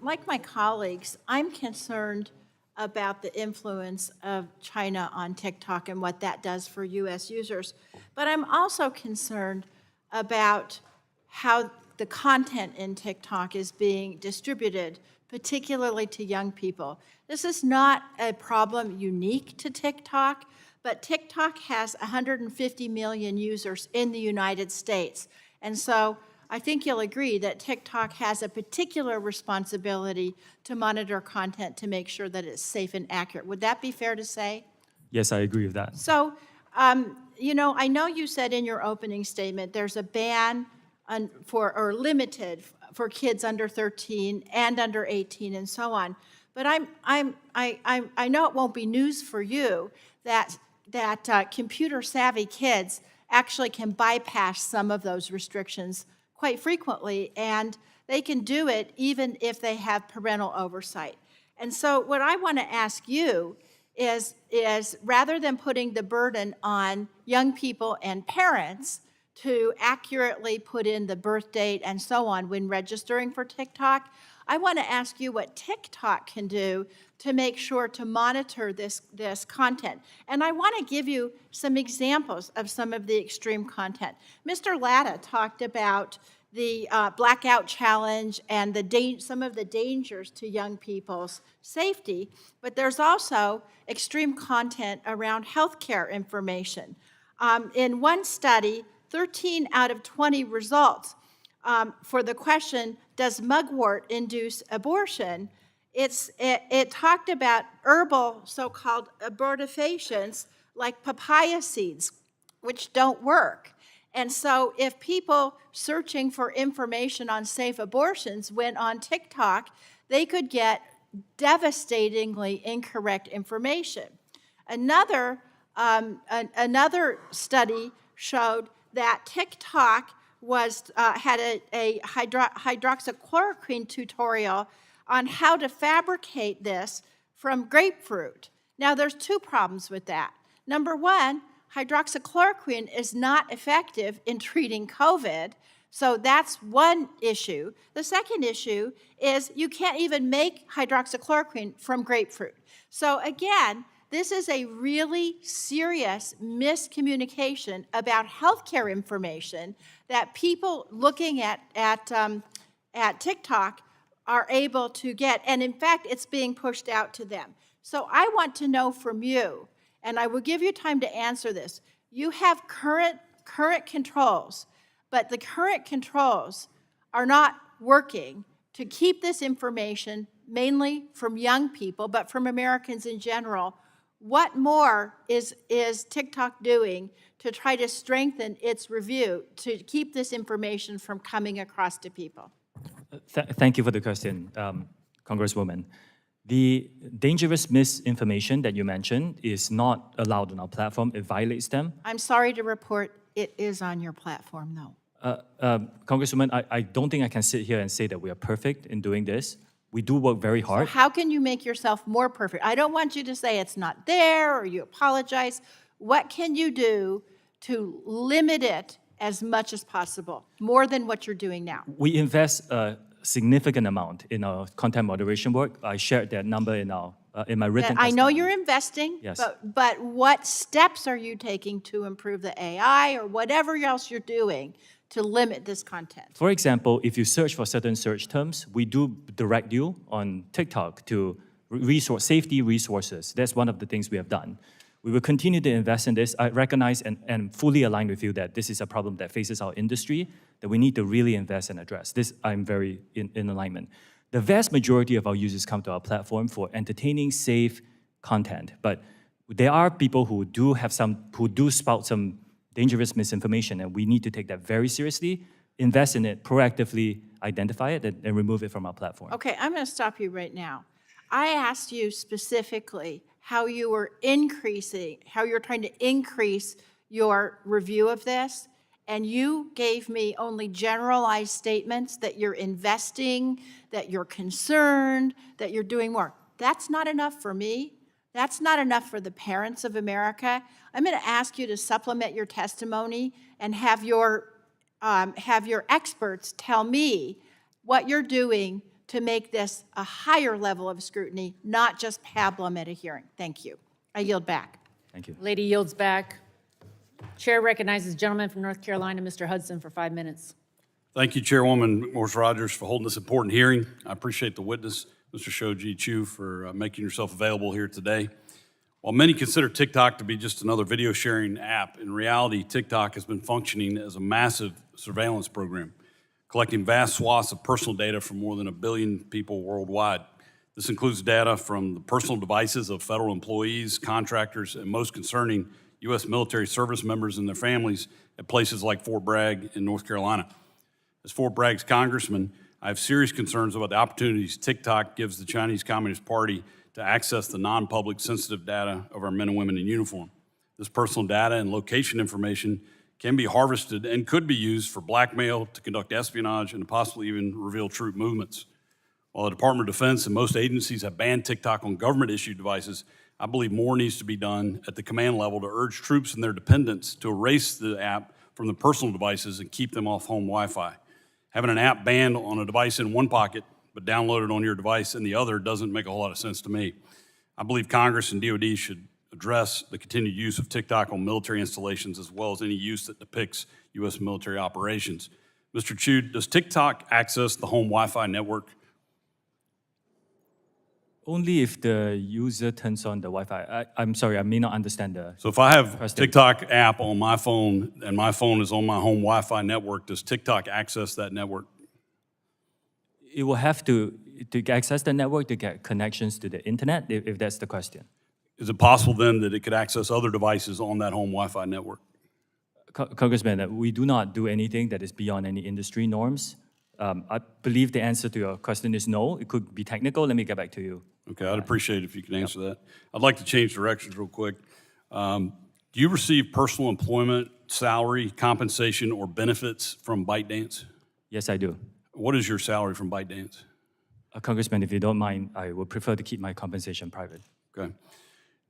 like my colleagues, I'm concerned about the influence of China on TikTok and what that does for U.S. users. But I'm also concerned about how the content in TikTok is being distributed, particularly to young people. This is not a problem unique to TikTok, but TikTok has 150 million users in the United States. And so I think you'll agree that TikTok has a particular responsibility to monitor content to make sure that it's safe and accurate. Would that be fair to say? Yes, I agree with that. So, you know, I know you said in your opening statement there's a ban or limited for kids under 13 and under 18 and so on. But I know it won't be news for you that computer savvy kids actually can bypass some of those restrictions quite frequently, and they can do it even if they have parental oversight. And so what I want to ask you is rather than putting the burden on young people and parents to accurately put in the birth date and so on when registering for TikTok, I want to ask you what TikTok can do to make sure to monitor this content. And I want to give you some examples of some of the extreme content. Mr. Latta talked about the blackout challenge and some of the dangers to young people's safety, but there's also extreme content around healthcare information. In one study, 13 out of 20 results for the question, does mugwort induce abortion? It talked about herbal so-called abortifacients like papaya seeds, which don't work. And so if people searching for information on safe abortions went on TikTok, they could get devastatingly incorrect information. Another study showed that TikTok had a hydroxychloroquine tutorial on how to fabricate this from grapefruit. Now, there's two problems with that. Number one, hydroxychloroquine is not effective in treating COVID, so that's one issue. The second issue is you can't even make hydroxychloroquine from grapefruit. So again, this is a really serious miscommunication about healthcare information that people looking at TikTok are able to get, and in fact, it's being pushed out to them. So I want to know from you, and I will give you time to answer this. You have current controls, but the current controls are not working to keep this information mainly from young people, but from Americans in general. What more is TikTok doing to try to strengthen its review to keep this information from coming across to people? Thank you for the question, Congresswoman. The dangerous misinformation that you mentioned is not allowed on our platform. It violates them. I'm sorry to report it is on your platform, though. Congresswoman, I don't think I can sit here and say that we are perfect in doing this. We do work very hard. So how can you make yourself more perfect? I don't want you to say it's not there or you apologize. What can you do to limit it as much as possible, more than what you're doing now. We invest a significant amount in our content moderation work. I shared that number in my written I know testimony. you're investing, Yes. but what steps are you taking to improve the AI or whatever else you're doing to limit this content? For example, if you search for certain search terms, we do direct you on TikTok to safety resources. That's one of the things we have done. We will continue to invest in this. I recognize and fully align with you that this is a problem that faces our industry, that we need to really invest and address. This, I'm very in alignment. The vast majority of our users come to our platform for entertaining, safe content, but there are people who do spout some dangerous misinformation, and we need to take that very seriously, invest in it, proactively identify it, and remove it from our platform. Okay, I'm going to stop you right now. I asked you specifically how you're trying to increase your review of this, and you gave me only generalized statements that you're investing, that you're concerned, that you're doing more. That's not enough for me. That's not enough for the parents of America. I'm going to ask you to supplement your testimony and have your experts tell me what you're doing to make this a higher level of scrutiny, not just pablum at a hearing. Thank you. I yield back. Thank you. Lady yields back. Chair recognizes gentleman from North Carolina, Mr. Hudson, for 5 minutes. Thank you, Chairwoman McMorris Rodgers, for holding this important hearing. I appreciate the witness, Mr. Shoji Chu, for making yourself available here today. While many consider TikTok to be just another video sharing app, in reality, TikTok has been functioning as a massive surveillance program, collecting vast swaths of personal data from more than 1 billion people worldwide. This includes data from the personal devices of federal employees, contractors, and most concerning, U.S. military service members and their families at places like Fort Bragg in North Carolina. As Fort Bragg's congressman, I have serious concerns about the opportunities TikTok gives the Chinese Communist Party to access the non-public sensitive data of our men and women in uniform. This personal data and location information can be harvested and could be used for blackmail, to conduct espionage, and to possibly even reveal troop movements. While the Department of Defense and most agencies have banned TikTok on government-issued devices, I believe more needs to be done at the command level to urge troops and their dependents to erase the app from the personal devices and keep them off home Wi-Fi. Having an app banned on a device in one pocket but downloaded on your device in the other doesn't make a whole lot of sense to me. I believe Congress and DoD should address the continued use of TikTok on military installations as well as any use that depicts U.S. military operations. Mr. Chu, does TikTok access the home Wi-Fi network? Only if the user turns on the Wi-Fi. I'm sorry, I may not understand the... So if I have Question. TikTok app on my phone and my phone is on my home Wi-Fi network, does TikTok access that network? It will have to access the network to get connections to the internet, if that's the question. Is it possible then that it could access other devices on that home Wi-Fi network? Congressman, we do not do anything that is beyond any industry norms. I believe the answer to your question is no. It could be technical. Let me get back to you. Okay, I'd appreciate it if you could answer that. I'd like to change directions real quick. Do you receive personal employment, salary, compensation, or benefits from ByteDance? Yes, I do. What is your salary from ByteDance? Congressman, if you don't mind, I would prefer to keep my compensation private. Okay.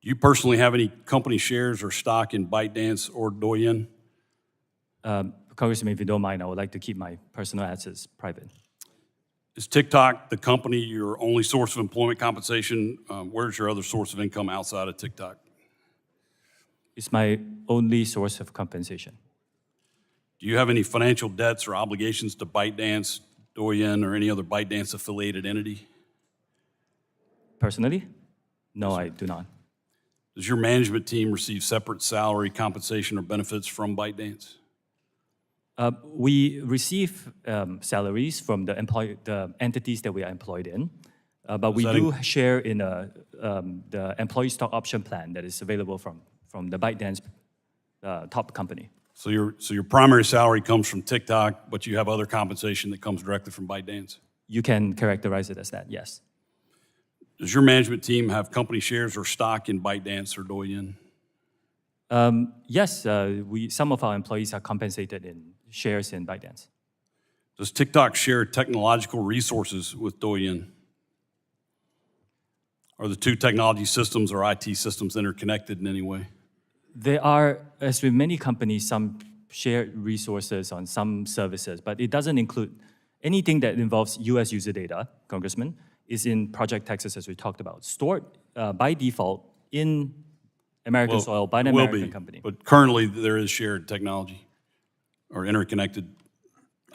Do you personally have any company shares or stock in ByteDance or Douyin? Congressman, if you don't mind, I would like to keep my personal assets private. Is TikTok the company your only source of employment compensation? Where's your other source of income outside of TikTok? It's my only source of compensation. Do you have any financial debts or obligations to ByteDance, Douyin, or any other ByteDance affiliated entity? Personally? No, I do not. Does your management team receive separate salary, compensation, or benefits from ByteDance? We receive salaries from the entities that we are employed in, but we do share in the employee stock option plan that is available from the ByteDance top company. So your primary salary comes from TikTok, but you have other compensation that comes directly from ByteDance? You can characterize it as that, yes. Does your management team have company shares or stock in ByteDance or Douyin? Yes, some of our employees are compensated in shares in ByteDance. Does TikTok share technological resources with Douyin? Are the two technology systems or IT systems interconnected in any way? There are, as with many companies, some shared resources on some services, but it doesn't include anything that involves US user data, Congressman, is in Project Texas, as we talked about, stored by default in American Well, soil by an it will American be, company. but currently there is shared technology or interconnected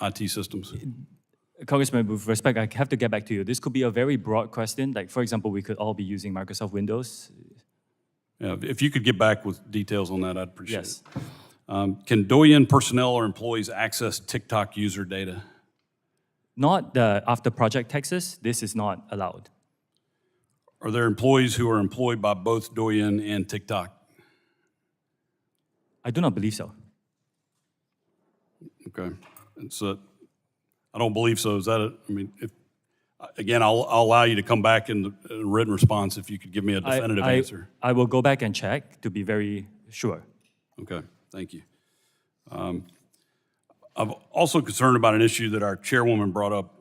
IT systems. Congressman, with respect, I have to get back to you. This could be a very broad question. Like, for example, we could all be using Microsoft Windows. Yeah, if you could get back with details on that, I'd appreciate Yes. it. Can Douyin personnel or employees access TikTok user data? Not after Project Texas, this is not allowed. Are there employees who are employed by both Douyin and TikTok? I do not believe so. Okay, it's I don't believe so. Is that I mean, if again, I'll allow you to come back in the written response if you could give me a definitive answer. I will go back and check to be very sure. Okay, thank you. I'm also concerned about an issue that our chairwoman brought up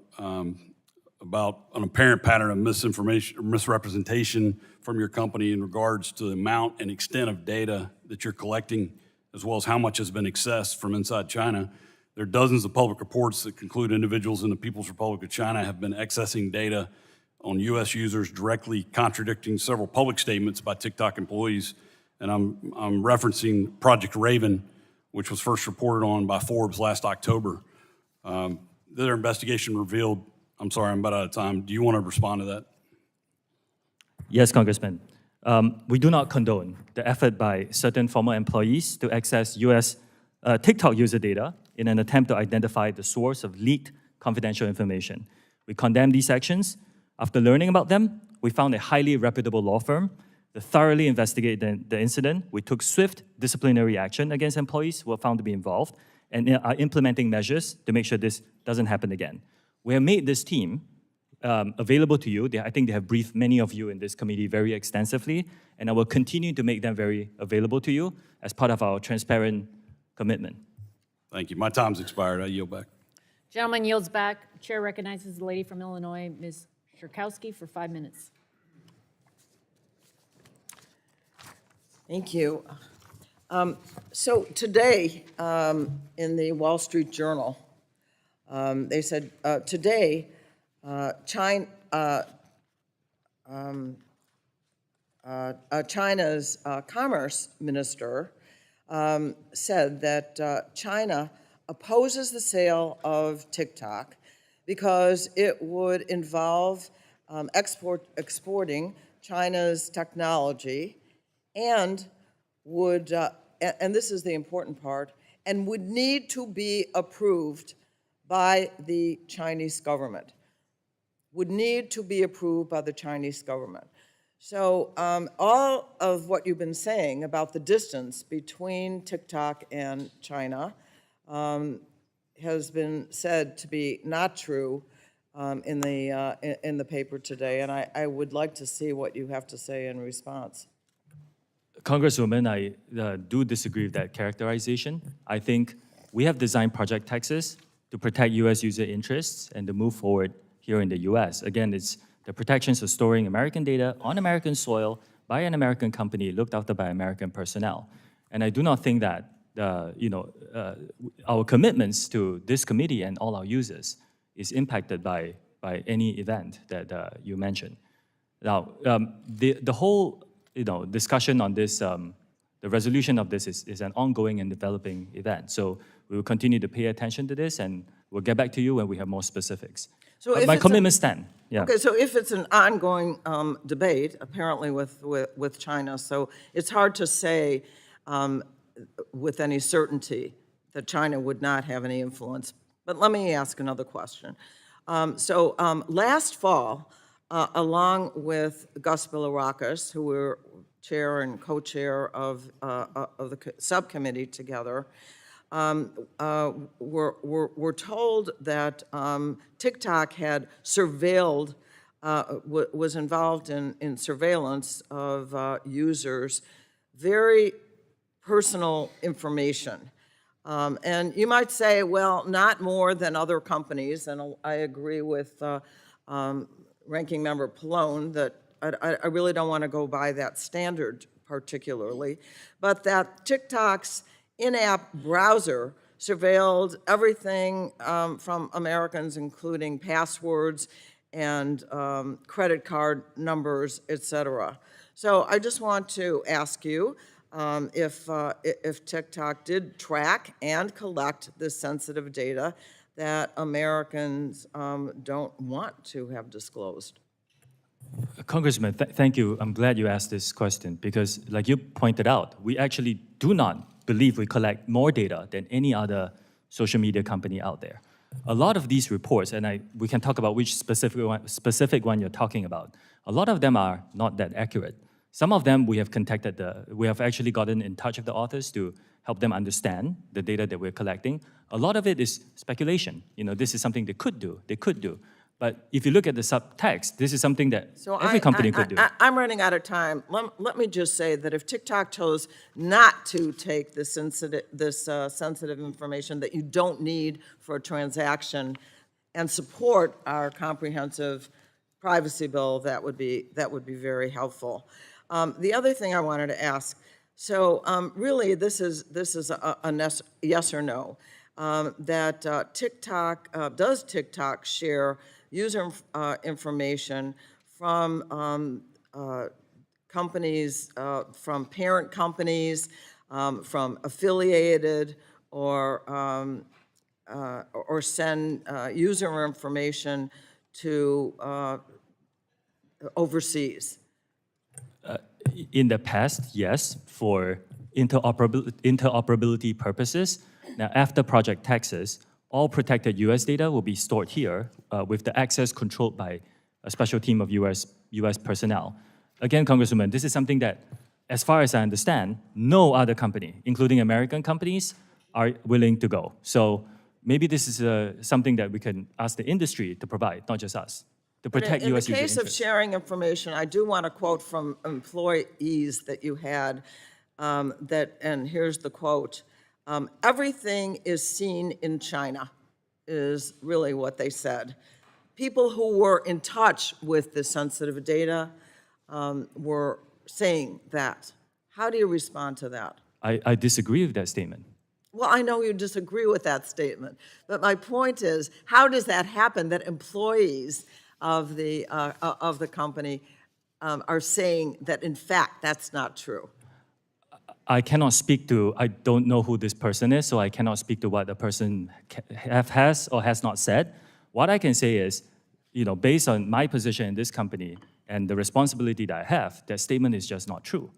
about an apparent pattern of misinformation or misrepresentation from your company in regards to the amount and extent of data that you're collecting, as well as how much has been accessed from inside China. There are dozens of public reports that conclude individuals in the People's Republic of China have been accessing data on U.S. users, directly contradicting several public statements by TikTok employees. And I'm referencing Project Raven, which was first reported on by Forbes last October. Their investigation revealed, I'm sorry, I'm about out of time. Do you want to respond to that? Yes, Congressman. We do not condone the effort by certain former employees to access U.S. TikTok user data in an attempt to identify the source of leaked confidential information. We condemn these actions. After learning about them, we found a highly reputable law firm to thoroughly investigate the incident. We took swift disciplinary action against employees who were found to be involved and are implementing measures to make sure this doesn't happen again. We have made this team available to you. I think they have briefed many of you in this committee very extensively, and I will continue to make them very available to you as part of our transparent commitment. Thank you. My time's expired. I yield back. Gentleman yields back. Chair recognizes the lady from Illinois, Ms. Shirkowski, for 5 minutes. Thank you. So today, in the Wall Street Journal, they said, today, China's commerce minister said that China opposes the sale of TikTok because it would involve exporting China's technology and would, and this is the important part, and would need to be approved by the Chinese government. Would need to be approved by the Chinese government. So all of what you've been saying about the distance between TikTok and China has been said to be not true in the paper today, and I would like to see what you have to say in response. Congresswoman, I do disagree with that characterization. I think we have designed Project Texas to protect U.S. user interests and to move forward here in the U.S. Again, it's the protections of storing American data on American soil by an American company looked after by American personnel. And I do not think that our commitments to this committee and all our users is impacted by any event that you mentioned. Now, the whole discussion on this, the resolution of this is an ongoing and developing event. So we will continue to pay attention to this, and we'll get back to you when we have more specifics. So But my commitments stand. Yeah. Okay, so if it's an ongoing debate, apparently with China, so it's hard to say with any certainty that China would not have any influence. But let me ask another question. Last fall, along with Gus Bilirakis, who were chair and co-chair of the subcommittee together, were told that TikTok had surveilled, was involved in surveillance of users, very personal information. And you might say, well, not more than other companies, and I agree with Ranking Member Pallone that I really don't want to go by that standard particularly, but that TikTok's in-app browser surveilled everything from Americans, including passwords and credit card numbers, et cetera. So I just want to ask you if TikTok did track and collect this sensitive data that Americans don't want to have disclosed. Congressman, thank you. I'm glad you asked this question because, like you pointed out, we actually do not believe we collect more data than any other social media company out there. A lot of these reports, and we can talk about which specific one you're talking about, a lot of them are not that accurate. Some of them we have actually gotten in touch with the authors to help them understand the data that we're collecting. A lot of it is speculation. This is something they could do. But if you look at the subtext, this is something that every company could do. I'm running out of time. Let me just say that if TikTok chose not to take this sensitive information that you don't need for a transaction and support our comprehensive privacy bill, that would be very helpful. The other thing I wanted to ask, so really this is a yes or no, that does TikTok share user information from companies, from parent companies, from affiliated, or send user information to overseas? In the past, yes, for interoperability purposes. Now, after Project Texas, all protected U.S. data will be stored here with the access controlled by a special team of U.S. personnel. Again, Congresswoman, this is something that, as far as I understand, no other company, including American companies, are willing to go. So maybe this is something that we can ask the industry to provide, not just us, to protect in U.S. the user case of interests. sharing information, I do want to quote from employees that you had, and here's the quote. Everything is seen in China, is really what they said. People who were in touch with this sensitive data were saying that. How do you respond to that? I disagree with that statement. Well, I know you disagree with that statement, but my point is, how does that happen that employees of the company are saying that, in fact, that's not true? I don't know who this person is, so I cannot speak to what the person has or has not said. What I can say is, based on my position in this company and the responsibility that I have, that statement is just not true.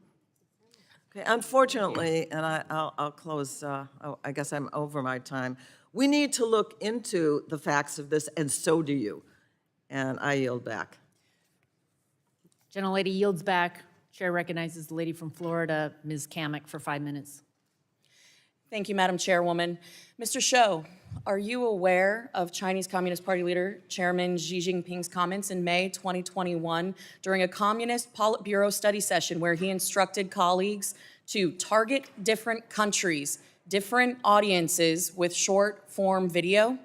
Okay, unfortunately, and I'll close, I guess I'm over my time, we need to look into the facts of this, and so do you. And I yield back. Gentlelady yields back. Chair recognizes the lady from Florida, Ms. Kamek, for 5 minutes. Thank you, Madam Chairwoman. Mr. Shou, are you aware of Chinese Communist Party leader Chairman Xi Jinping's comments in May 2021 during a Communist Politburo study session where he instructed colleagues to target different countries, different audiences with short-form video?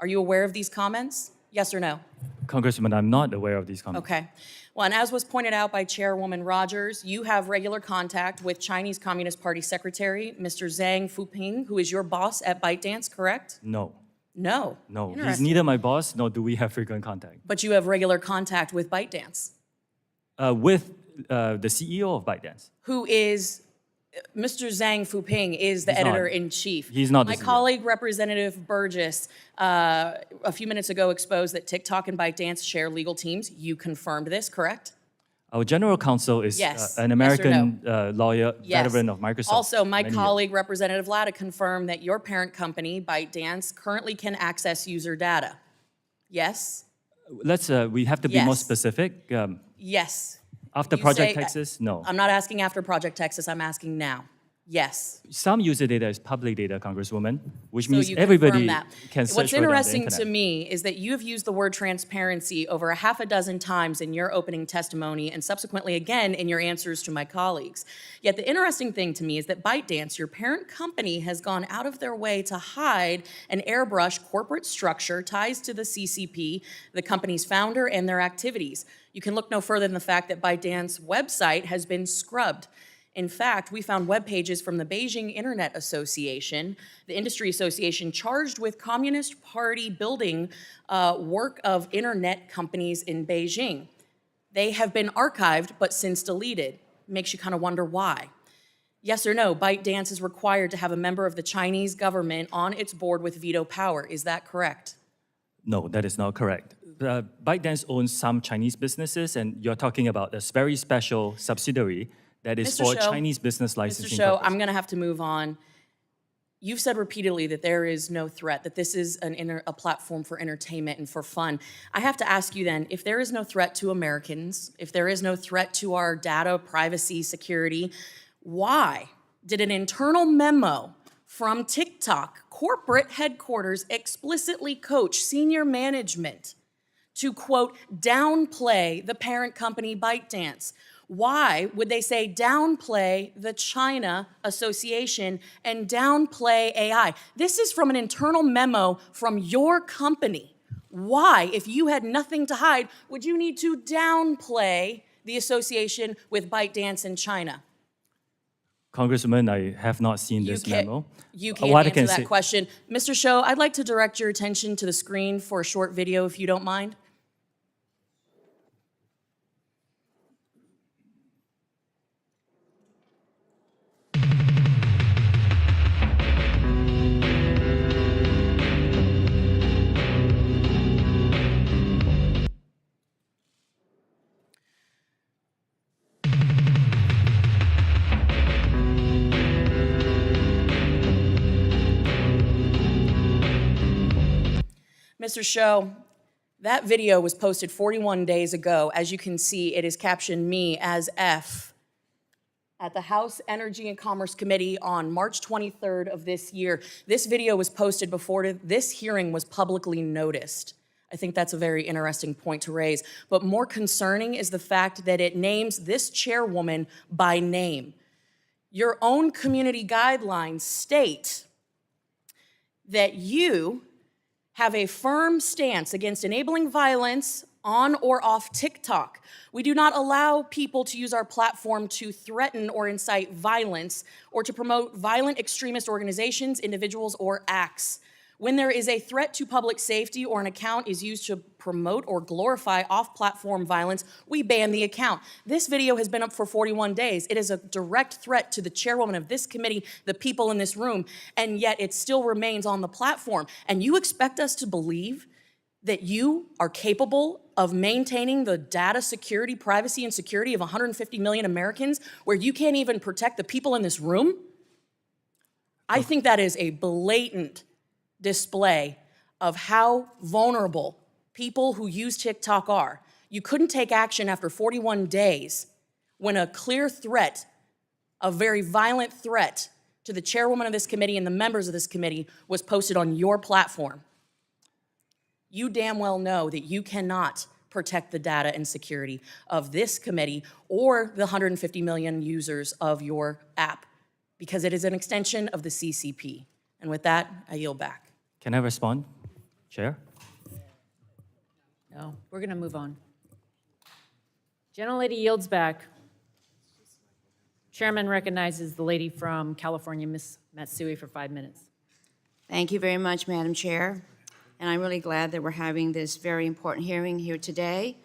Are you aware of these comments? Yes or no? Congressman, I'm not aware of these comments. Okay. Well, and as was pointed out by Chairwoman Rodgers, you have regular contact with Chinese Communist Party Secretary, Mr. Zhang Fuping, who is your boss at ByteDance, correct? No. No. No, he's Interesting. neither my boss, nor do we have frequent contact. But you have regular contact with ByteDance, With the CEO of ByteDance. who is, Mr. Zhang Fuping is the He's not. editor-in-chief. He's not the My CEO. colleague, Representative Burgess, a few minutes ago exposed that TikTok and ByteDance share legal teams. You confirmed this, correct? Our general counsel is Yes. an Yes or American lawyer, Yes. veteran of Microsoft. Also, my many years. colleague, Representative Latta, confirmed that your parent company, ByteDance, currently can access user data. Yes? We have to be more Yes. specific. Yes. After You Project say- Texas, no. I'm not asking after Project Texas, I'm asking now. Yes. Some user data is public data, Congresswoman, which So means you everybody confirm that. can search What's for it on the interesting to internet. me is that you have used the word transparency over a half a dozen times in your opening testimony and subsequently again in your answers to my colleagues. Yet the interesting thing to me is that ByteDance, your parent company, has gone out of their way to hide and airbrush corporate structure, ties to the CCP, the company's founder, and their activities. You can look no further than the fact that ByteDance's website has been scrubbed. In fact, we found web pages from the Beijing Internet Association, the industry association charged with Communist Party building work of internet companies in Beijing. They have been archived, but since deleted. Makes you kind of wonder why. Yes or no, ByteDance is required to have a member of the Chinese government on its board with veto power. Is that correct? No, that is not correct. ByteDance owns some Chinese businesses, and you're talking about a very special subsidiary that is Mr. for Shou, Chinese business Mr. licensing Shou, purposes. I'm going to have to move on. You've said repeatedly that there is no threat, that this is a platform for entertainment and for fun. I have to ask you then, if there is no threat to Americans, if there is no threat to our data, privacy, security, why did an internal memo from TikTok corporate headquarters explicitly coach senior management to, quote, downplay the parent company ByteDance? Why would they say downplay the China Association and downplay AI? This is from an internal memo from your company. Why, if you had nothing to hide, would you need to downplay the association with ByteDance in China? Congresswoman, I have not seen this memo. You can't What I answer can that say- question. Mr. Shou, I'd like to direct your attention to the screen for a short video, if you don't mind. Mr. Shou, that video was posted 41 days ago. As you can see, it is captioned me as F at the House Energy and Commerce Committee on March 23rd of this year. This video was posted before this hearing was publicly noticed. I think that's a very interesting point to raise. But more concerning is the fact that it names this chairwoman by name. Your own community guidelines state that you have a firm stance against enabling violence on or off TikTok. We do not allow people to use our platform to threaten or incite violence or to promote violent extremist organizations, individuals, or acts. When there is a threat to public safety or an account is used to promote or glorify off-platform violence, we ban the account. This video has been up for 41 days. It is a direct threat to the chairwoman of this committee, the people in this room, and yet it still remains on the platform. And you expect us to believe that you are capable of maintaining the data security, privacy, and security of 150 million Americans where you can't even protect the people in this room? I think that is a blatant display of how vulnerable people who use TikTok are. You couldn't take action after 41 days when a clear threat, a very violent threat to the chairwoman of this committee and the members of this committee was posted on your platform. You damn well know that you cannot protect the data and security of this committee or the 150 million users of your app because it is an extension of the CCP. And with that, I yield back. Can I respond, Chair? No, we're going to move on. Gentlelady yields back. Chairman recognizes the lady from California, Ms. Matsui, for 5 minutes. Thank you very much, Madam Chair. And I'm really glad that we're having this very important hearing here today.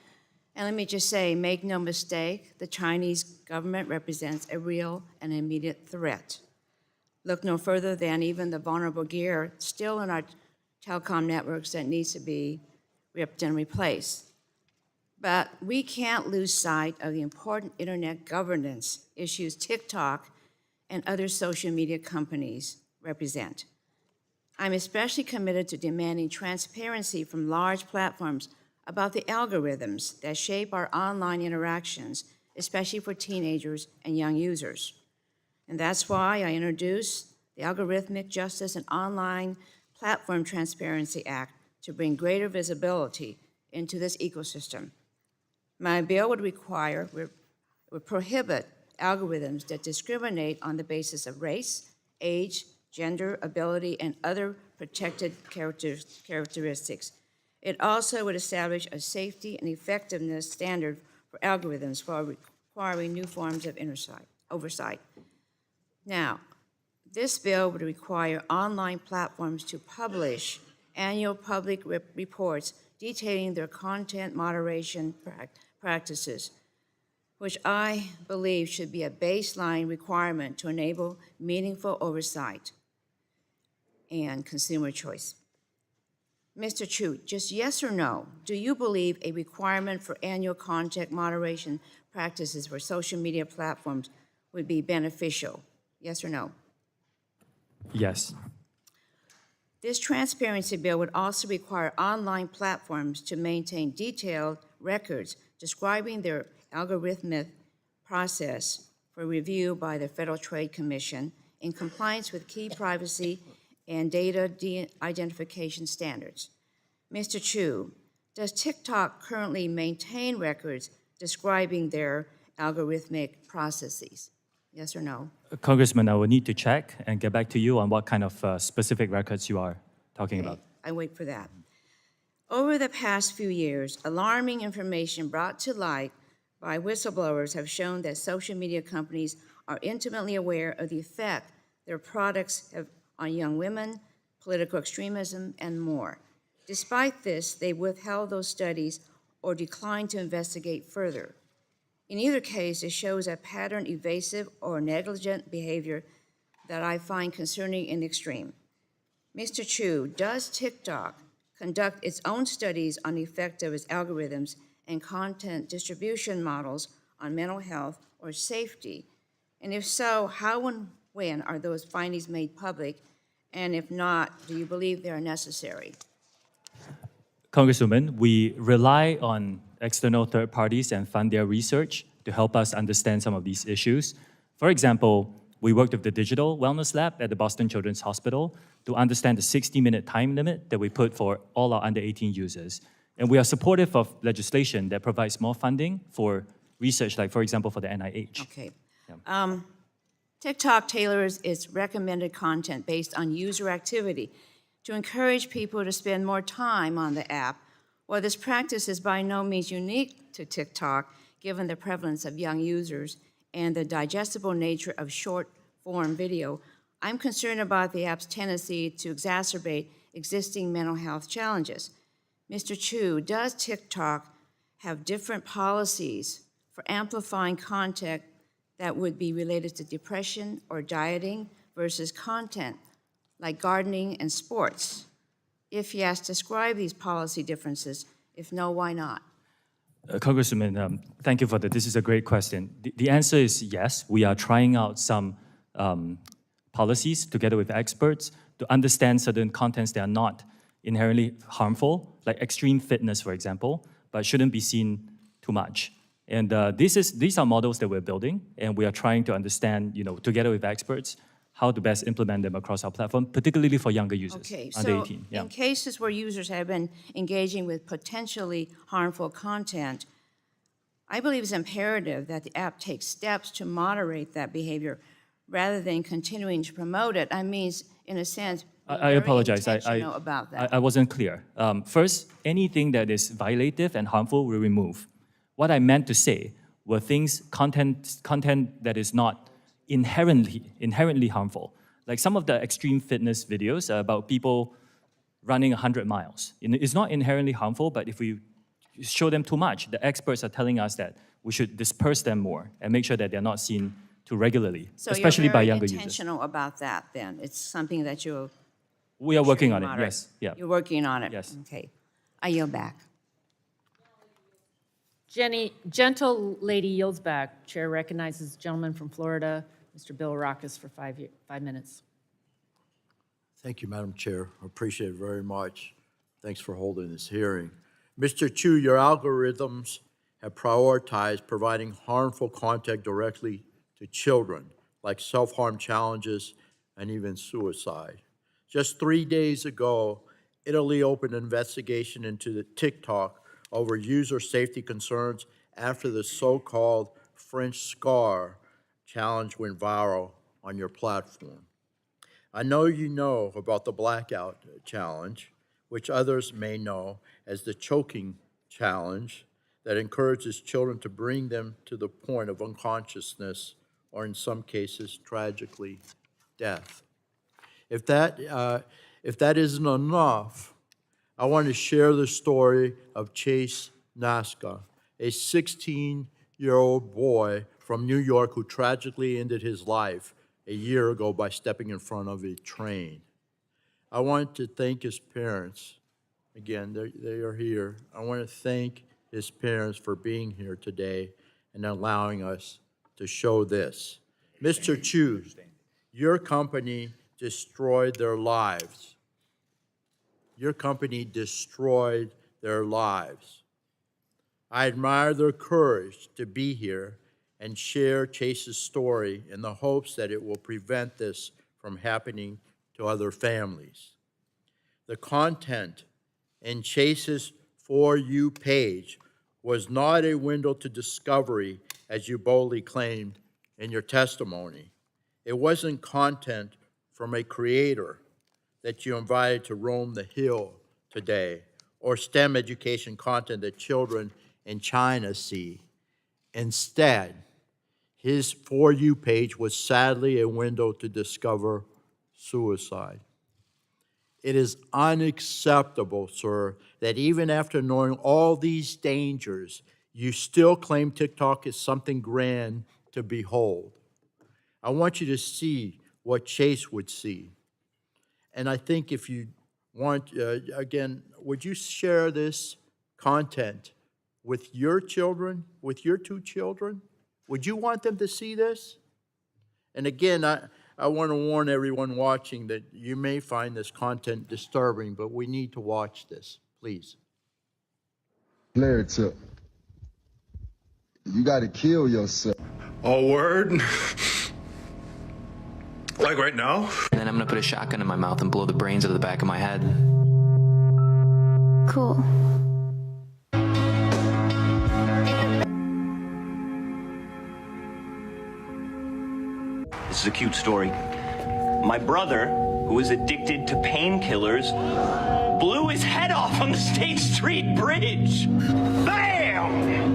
And let me just say, make no mistake, the Chinese government represents a real and immediate threat. Look no further than even the vulnerable gear still in our telecom networks that needs to be ripped and replaced. But we can't lose sight of the important internet governance issues TikTok and other social media companies represent. I'm especially committed to demanding transparency from large platforms about the algorithms that shape our online interactions, especially for teenagers and young users. And that's why I introduced the Algorithmic Justice and Online Platform Transparency Act to bring greater visibility into this ecosystem. My bill would prohibit algorithms that discriminate on the basis of race, age, gender, ability, and other protected characteristics. It also would establish a safety and effectiveness standard for algorithms while requiring new forms of oversight. Now, this bill would require online platforms to publish annual public reports detailing their content moderation practices, which I believe should be a baseline requirement to enable meaningful oversight and consumer choice. Mr. Chu, just yes or no, do you believe a requirement for annual content moderation practices for social media platforms would be beneficial? Yes or no? Yes. This transparency bill would also require online platforms to maintain detailed records describing their algorithmic process for review by the Federal Trade Commission in compliance with key privacy and data identification standards. Mr. Chu, does TikTok currently maintain records describing their algorithmic processes? Yes or no? Congressman, I will need to check and get back to you on what kind of specific records you are talking about. I wait for that. Over the past few years, alarming information brought to light by whistleblowers have shown that social media companies are intimately aware of the effect their products have on young women, political extremism, and more. Despite this, they withheld those studies or declined to investigate further. In either case, it shows a pattern evasive or negligent behavior that I find concerning in the extreme. Mr. Chu, does TikTok conduct its own studies on the effect of its algorithms and content distribution models on mental health or safety? And if so, how and when are those findings made public? And if not, do you believe they are necessary? Congresswoman, we rely on external third parties and fund their research to help us understand some of these issues. For example, we worked with the Digital Wellness Lab at the Boston Children's Hospital to understand the 60-minute time limit that we put for all our under 18 users. And we are supportive of legislation that provides more funding for research, like, for example, for the NIH. Okay. TikTok tailors its recommended content based on user activity to encourage people to spend more time on the app. While this practice is by no means unique to TikTok, given the prevalence of young users and the digestible nature of short-form video, I'm concerned about the app's tendency to exacerbate existing mental health challenges. Mr. Chu, does TikTok have different policies for amplifying content that would be related to depression or dieting versus content like gardening and sports? If yes, describe these policy differences. If no, why not? Congresswoman, thank you for that. This is a great question. The answer is yes. We are trying out some policies together with experts to understand certain contents that are not inherently harmful, like extreme fitness, for example, but shouldn't be seen too much. And these are models that we're building, and we are trying to understand, together with experts, how to best implement them across our platform, particularly for younger users, Okay, under so 18. Yeah. in cases where users have been engaging with potentially harmful content, I believe it's imperative that the app take steps to moderate that behavior rather than continuing to promote it. I mean, in a sense, I very apologize. intentional about that. I wasn't clear. First, anything that is violative and harmful, we remove. What I meant to say were content that is not inherently harmful. Like some of the extreme fitness videos are about people running 100 miles. It's not inherently harmful, but if we show them too much, the experts are telling us that we should disperse them more and make sure that they're not seen too regularly, So especially you're by very younger users. intentional about that then? It's something that you'll We are working on it, moderate. yes. Yeah. You're working on it? Yes. Okay. I yield back. Gentle lady yields back. Chair recognizes the gentleman from Florida, Mr. Bill Rockus, for 5 minutes. Thank you, Madam Chair. I appreciate it very much. Thanks for holding this hearing. Mr. Chu, your algorithms have prioritized providing harmful content directly to children, like self-harm challenges and even suicide. Just 3 days ago, Italy opened an investigation into the TikTok over user safety concerns after the so-called French scar challenge went viral on your platform. I know you know about the blackout challenge, which others may know as the choking challenge that encourages children to bring them to the point of unconsciousness or in some cases, tragically, death. If that isn't enough, I want to share the story of Chase Nasca, a 16-year-old boy from New York who tragically ended his life a year ago by stepping in front of a train. I want to thank his parents. Again, they are here. I want to thank his parents for being here today and allowing us to show this. Mr. Chu, your company destroyed their lives. Your company destroyed their lives. I admire their courage to be here and share Chase's story in the hopes that it will prevent this from happening to other families. The content in Chase's For You page was not a window to discovery, as you boldly claimed in your testimony. It wasn't content from a creator that you invited to roam the hill today, or STEM education content that children in China see. Instead, his For You page was sadly a window to discover suicide. It is unacceptable, sir, that even after knowing all these dangers, you still claim TikTok is something grand to behold. I want you to see what Chase would see. And I think if you want, again, would you share this content with your children, with your two children? Would you want them to see this? And again, I want to warn everyone watching that you may find this content disturbing, but we need to watch this, please. Flare tip. You got to kill yourself. Oh, word? Like right now? And then I'm gonna put a shotgun in my mouth and blow the brains out of the back of my head. Cool. This is a cute story. My brother, who is addicted to painkillers, blew his head off on the State Street Bridge. Bam!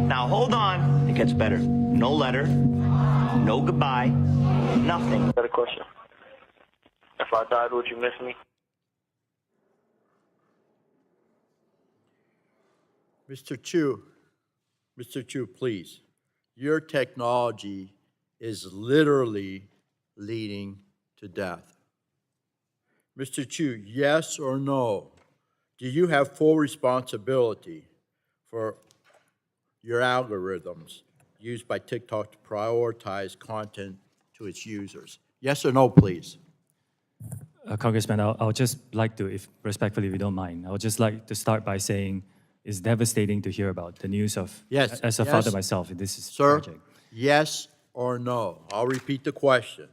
Now hold on, it gets better. No letter, no goodbye, nothing. I got a question. If I died, would you miss me? Mr. Chu, please. Your technology is literally leading to death. Mr. Chu, yes or no? Do you have full responsibility for your algorithms used by TikTok to prioritize content to its users? Yes or no, please? Congressman, I'll just like to, if respectfully, if you don't mind, I would just like to start by saying it's devastating to hear about the news of, yes, as a father myself, this is sir, tragic. Yes or no? I'll repeat the question.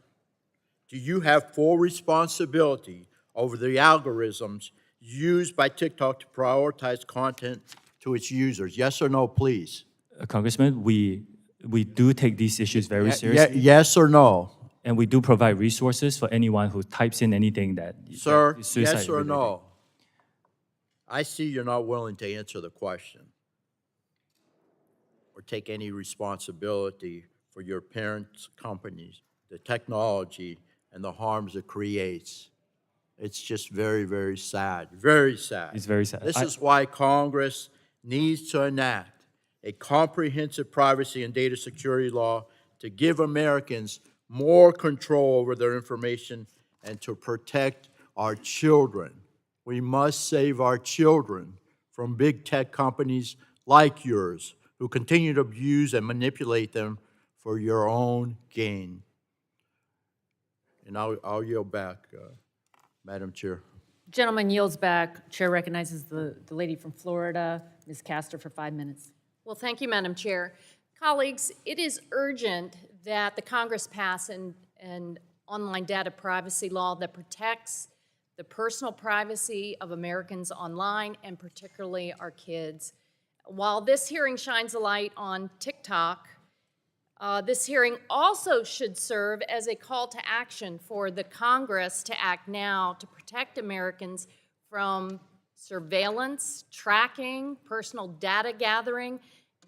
Do you have full responsibility over the algorithms used by TikTok to prioritize content to its users? Yes or no, please? Congressman, we do take these issues very seriously. Yes or no? And we do provide resources for anyone who types in anything that Sir, that is suicide yes or related. no? I see you're not willing to answer the question or take any responsibility for your parents' companies, the technology, and the harms it creates. It's just very, very sad. Very sad. It's very sad. This is why Congress needs to enact a comprehensive privacy and data security law to give Americans more control over their information and to protect our children. We must save our children from big tech companies like yours who continue to abuse and manipulate them for your own gain. And I'll yield back, Madam Chair. Gentleman yields back. Chair recognizes the lady from Florida, Ms. Castor, for 5 minutes. Well, thank you, Madam Chair. Colleagues, it is urgent that the Congress pass an online data privacy law that protects the personal privacy of Americans online, and particularly our kids. While this hearing shines a light on TikTok, this hearing also should serve as a call to action for the Congress to act now to protect Americans from surveillance, tracking, personal data gathering,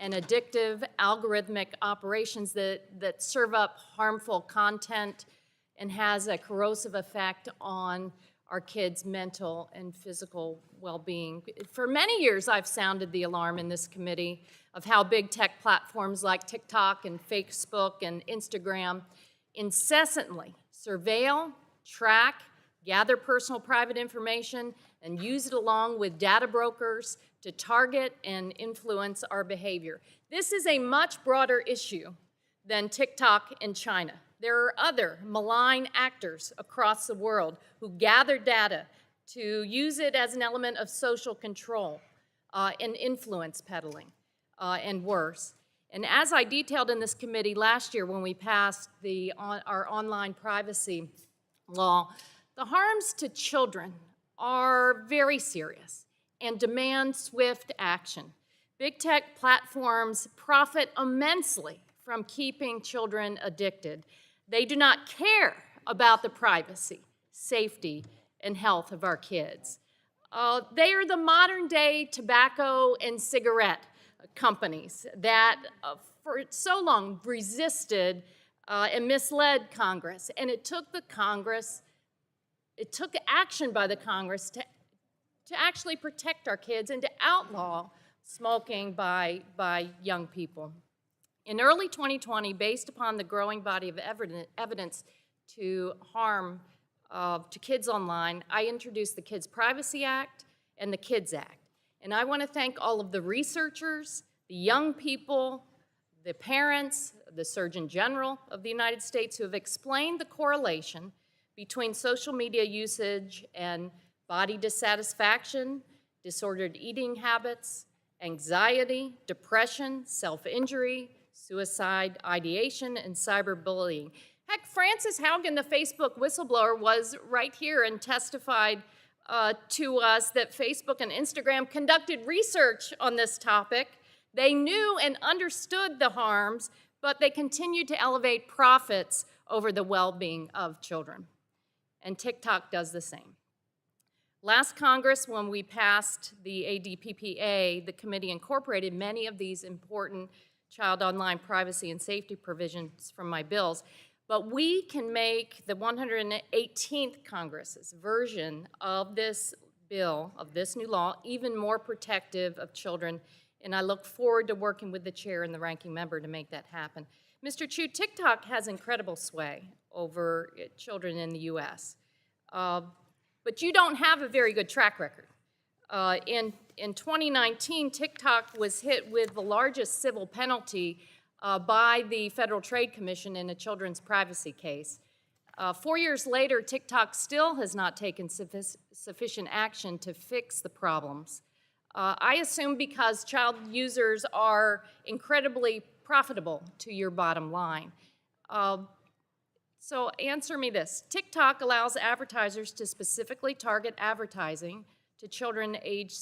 and addictive algorithmic operations that serve up harmful content and has a corrosive effect on our kids' mental and physical well-being. For many years, I've sounded the alarm in this committee of how big tech platforms like TikTok and Facebook and Instagram incessantly surveil, track, gather personal private information, and use it along with data brokers to target and influence our behavior. This is a much broader issue than TikTok in China. There are other malign actors across the world who gather data to use it as an element of social control and influence peddling and worse. And as I detailed in this committee last year when we passed our online privacy law, the harms to children are very serious and demand swift action. Big tech platforms profit immensely from keeping children addicted. They do not care about the privacy, safety, and health of our kids. They are the modern-day tobacco and cigarette companies that for so long resisted and misled Congress. And it took action by the Congress to actually protect our kids and to outlaw smoking by young people. In early 2020, based upon the growing body of evidence to harm to kids online, I introduced the Kids Privacy Act and the Kids Act. And I want to thank all of the researchers, the young people, the parents, the Surgeon General of the United States who have explained the correlation between social media usage and body dissatisfaction, disordered eating habits, anxiety, depression, self-injury, suicide ideation, and cyberbullying. Heck, Frances Haugen, the Facebook whistleblower, was right here and testified to us that Facebook and Instagram conducted research on this topic. They knew and understood the harms, but they continued to elevate profits over the well-being of children. And TikTok does the same. Last Congress, when we passed the ADPPA, the committee incorporated many of these important child online privacy and safety provisions from my bills, but we can make the 118th Congress's version of this bill, of this new law, even more protective of children, and I look forward to working with the chair and the ranking member to make that happen. Mr. Chu, TikTok has incredible sway over children in the U.S., but you don't have a very good track record. In 2019, TikTok was hit with the largest civil penalty by the Federal Trade Commission in a children's privacy case. 4 years later, TikTok still has not taken sufficient action to fix the problems. I assume because child users are incredibly profitable to your bottom line. So answer me this. TikTok allows advertisers to specifically target advertising to children aged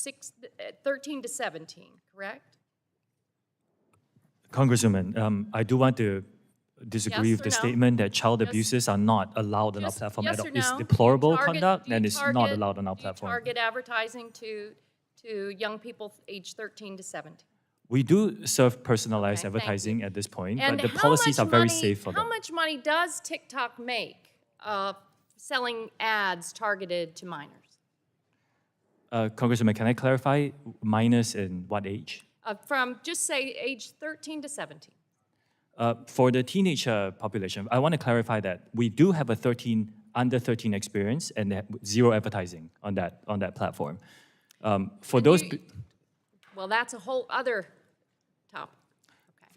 13 to 17, correct? Congresswoman, I do want to disagree Yes with the or no? statement that child abuses are not allowed on our platform at Yes all. or It's no? deplorable Do you target- conduct do you and it's not target- allowed on our do you platform. target advertising to young people aged 13 to 17? We do serve personalized Okay, thank advertising at this point, And but the how policies much are very money- safe for them. How much money does TikTok make selling ads targeted to minors? Congresswoman, can I clarify minors in what age? From just say age 13 to 17. For the teenager population, I want to clarify that we do have a under 13 experience and zero advertising on that platform. For those Well, that's a whole other topic.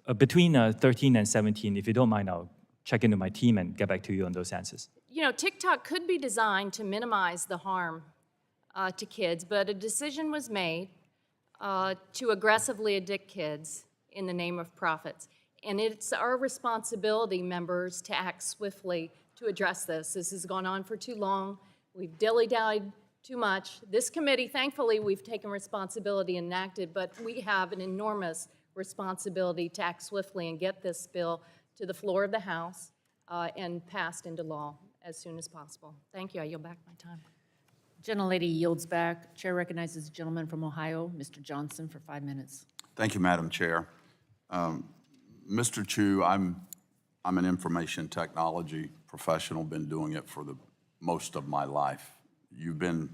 Okay. between 13 and 17, if you don't mind, I'll check into my team and get back to you on those answers. You know, TikTok could be designed to minimize the harm to kids, but a decision was made to aggressively addict kids in the name of profits. And it's our responsibility, members, to act swiftly to address this. This has gone on for too long. We've dilly-dallied too much. This committee, thankfully, we've taken responsibility and acted, but we have an enormous responsibility to act swiftly and get this bill to the floor of the House and passed into law as soon as possible. Thank you. I yield back my time. Gentlelady yields back. Chair recognizes the gentleman from Ohio, Mr. Johnson, for 5 minutes. Thank you, Madam Chair. Mr. Chu, I'm an information technology professional, been doing it for the most of my life. You've been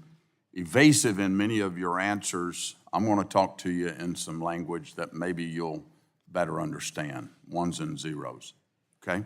evasive in many of your answers. I'm going to talk to you in some language that maybe you'll better understand, ones and zeros, okay?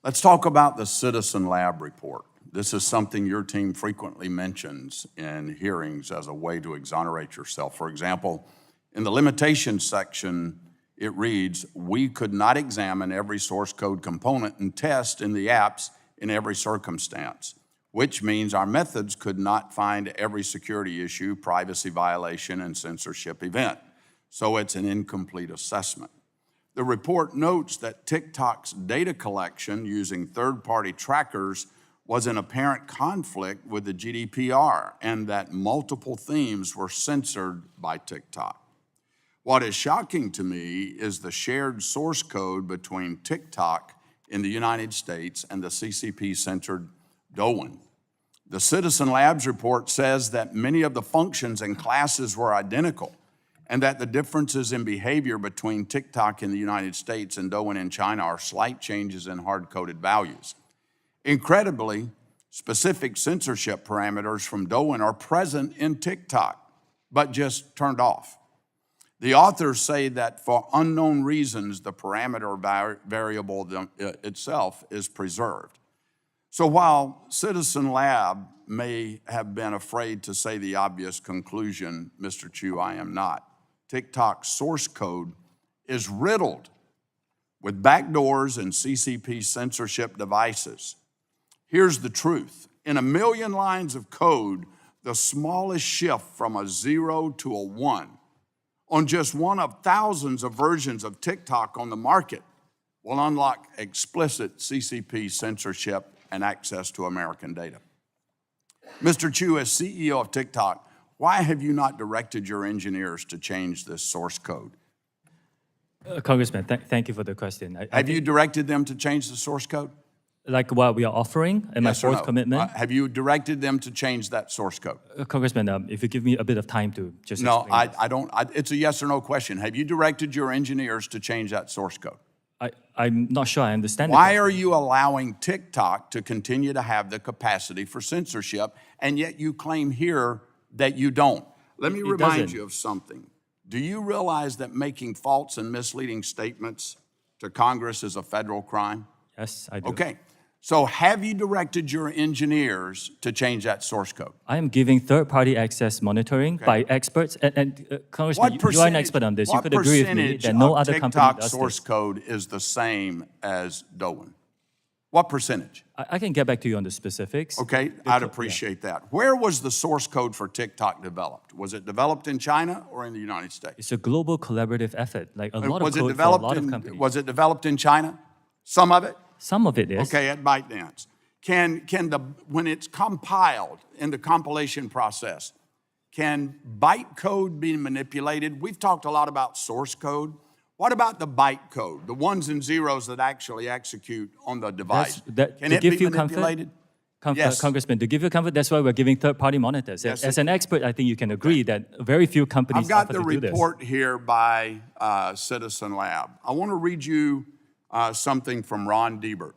Let's talk about the Citizen Lab report. This is something your team frequently mentions in hearings as a way to exonerate yourself. For example, in the limitations section, it reads, we could not examine every source code component and test in the apps in every circumstance, which means our methods could not find every security issue, privacy violation, and censorship event. So it's an incomplete assessment. The report notes that TikTok's data collection using third-party trackers was in apparent conflict with the GDPR and that multiple themes were censored by TikTok. What is shocking to me is the shared source code between TikTok in the United States and the CCP-censored Douyin. The Citizen Labs report says that many of the functions and classes were identical and that the differences in behavior between TikTok in the United States and Douyin in China are slight changes in hard-coded values. Incredibly, specific censorship parameters from Douyin are present in TikTok, but just turned off. The authors say that for unknown reasons, the parameter variable itself is preserved. So while Citizen Lab may have been afraid to say the obvious conclusion, Mr. Chu, I am not. TikTok's source code is riddled with backdoors and CCP censorship devices. Here's the truth. In 1 million lines of code, the smallest shift from a 0 to a 1 on just one of thousands of versions of TikTok on the market will unlock explicit CCP censorship and access to American data. Mr. Chu, as CEO of TikTok, why have you not directed your engineers to change this source code? Congressman, thank you for the question. Have you directed them to change the source code? Like what we are offering and Yes my or fourth no? commitment? Have you directed them to change that source code? Congressman, if you give me a bit of time to just No, explain this. I don't. It's a yes or no question. Have you directed your engineers to change that source code? I'm not sure I understand the Why question. are you allowing TikTok to continue to have the capacity for censorship, and yet you claim here that you don't? Let me remind doesn't. you of something. Do you realize that making false and misleading statements to Congress is a federal crime? Yes, I do. Okay. So have you directed your engineers to change that source code? I am giving third-party access monitoring by experts. And Congressman, you are an expert on this. You could agree with me that no other company TikTok does source this. code is the same as Douyin? What percentage? I can get back to you on the specifics. Okay, I'd appreciate that. Where was the source code for TikTok developed? Was it developed in China or in the United States? It's a global collaborative effort, like a lot of Was it code for a developed lot of in, companies. was it developed in China? Some of it? Some of it is. Okay, at ByteDance. When it's compiled in the compilation process, can bytecode be manipulated? We've talked a lot about source code. What about the bytecode, the ones and zeros that actually execute on the device? Can it be manipulated? Yes. Congressman, to give you comfort, that's why we're giving third-party monitors. Yes, As an expert, I think you can agree that very few companies I've got offer the to do this. report here by Citizen Lab. I want to read you something from Ron Diebert.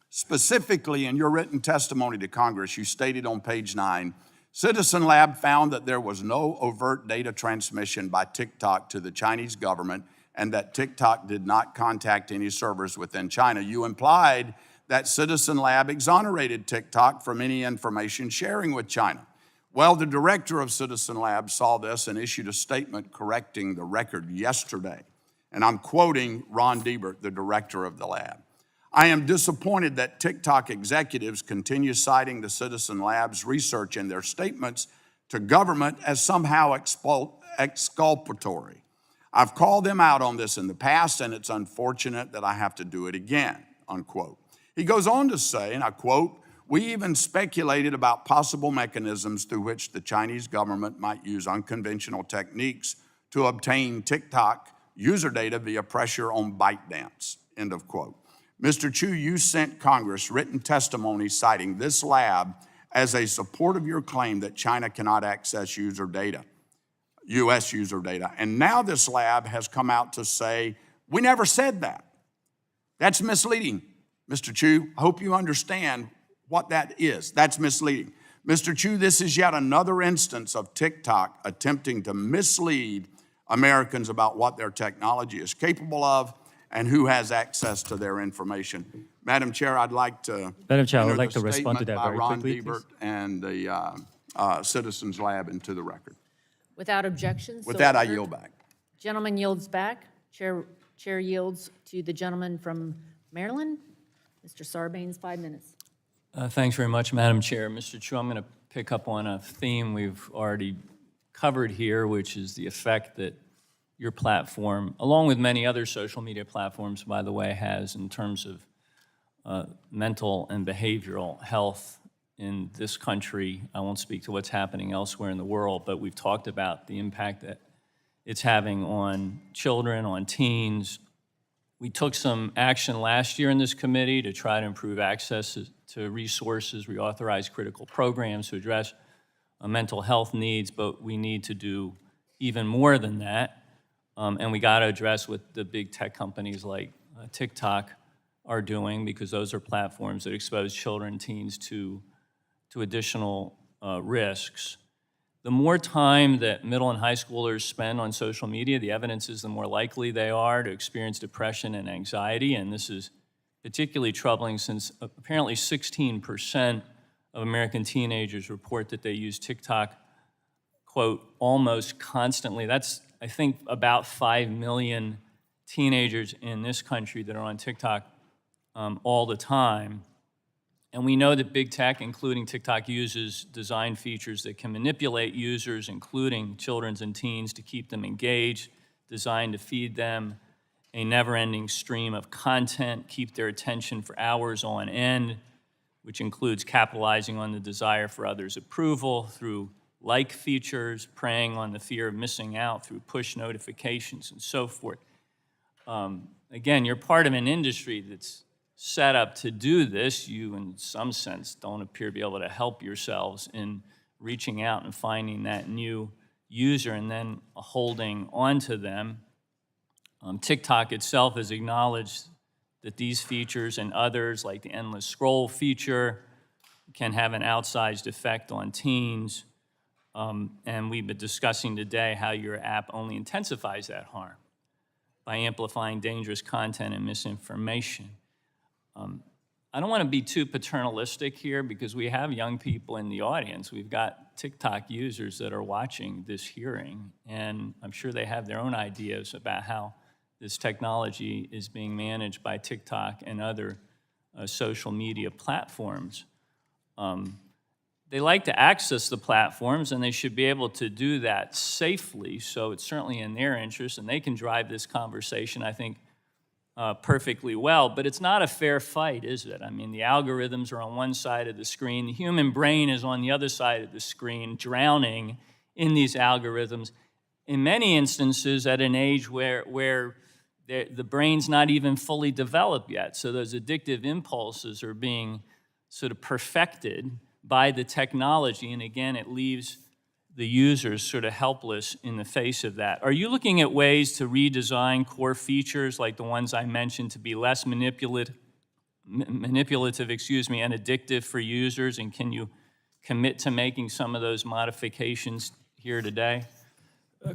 Specifically, in your written testimony to Congress, you stated on page 9, Citizen Lab found that there was no overt data transmission by TikTok to the Chinese government and that TikTok did not contact any servers within China. You implied that Citizen Lab exonerated TikTok from any information sharing with China. Well, the director of Citizen Lab saw this and issued a statement correcting the record yesterday. And I'm quoting Ron Diebert, the director of the lab. I am disappointed that TikTok executives continue citing the Citizen Lab's research in their statements to government as somehow exculpatory. I've called them out on this in the past, and it's unfortunate that I have to do it again, unquote. He goes on to say, and I quote, we even speculated about possible mechanisms through which the Chinese government might use unconventional techniques to obtain TikTok user data via pressure on ByteDance, end of quote. Mr. Chu, you sent Congress written testimony citing this lab as a support of your claim that China cannot access user data. US user data. And now this lab has come out to say, we never said that. That's misleading, Mr. Chu. I hope you understand what that is. That's misleading. Mr. Chu, this is yet another instance of TikTok attempting to mislead Americans about what their technology is capable of and who has access to their information. Madam Chair, I'd like to Madam Chair, I would enter like the to respond to statement that by very Ron quickly, Deibert please. and the Citizens Lab into the record. Without objection, so With that, I ordered. yield back. Gentleman yields back. Chair yields to the gentleman from Maryland. Mr. Sarbanes, 5 minutes. Thanks very much, Madam Chair. Mr. Chu, I'm going to pick up on a theme we've already covered here, which is the effect that your platform, along with many other social media platforms, by the way, has in terms of mental and behavioral health in this country. I won't speak to what's happening elsewhere in the world, but we've talked about the impact that it's having on children, on teens. We took some action last year in this committee to try to improve access to resources, reauthorize critical programs to address mental health needs, but we need to do even more than that. And we got to address what the big tech companies like TikTok are doing, because those are platforms that expose children, teens to additional risks. The more time that middle and high schoolers spend on social media, the evidence is the more likely they are to experience depression and anxiety, and this is particularly troubling since apparently 16% of American teenagers report that they use TikTok, quote, almost constantly. That's, I think, about 5 million teenagers in this country that are on TikTok all the time. And we know that big tech, including TikTok, uses design features that can manipulate users, including children and teens, to keep them engaged, designed to feed them a never-ending stream of content, keep their attention for hours on end, which includes capitalizing on the desire for others' approval through like features, preying on the fear of missing out through push notifications, and so forth. Again, you're part of an industry that's set up to do this. You, in some sense, don't appear to be able to help yourselves in reaching out and finding that new user and then holding on to them. TikTok itself has acknowledged that these features and others, like the endless scroll feature, can have an outsized effect on teens. And we've been discussing today how your app only intensifies that harm by amplifying dangerous content and misinformation. I don't want to be too paternalistic here because we have young people in the audience. We've got TikTok users that are watching this hearing, and I'm sure they have their own ideas about how this technology is being managed by TikTok and other social media platforms. They like to access the platforms, and they should be able to do that safely, so it's certainly in their interest, and they can drive this conversation, I think, perfectly well, but it's not a fair fight, is it? I mean, the algorithms are on one side of the screen, the human brain is on the other side of the screen, drowning in these algorithms, in many instances at an age where the brain's not even fully developed yet, so those addictive impulses are being sort of perfected by the technology, and again, it leaves the users sort of helpless in the face of that. Are you looking at ways to redesign core features like the ones I mentioned to be less manipulative, and addictive for users? And can you commit to making some of those modifications here today?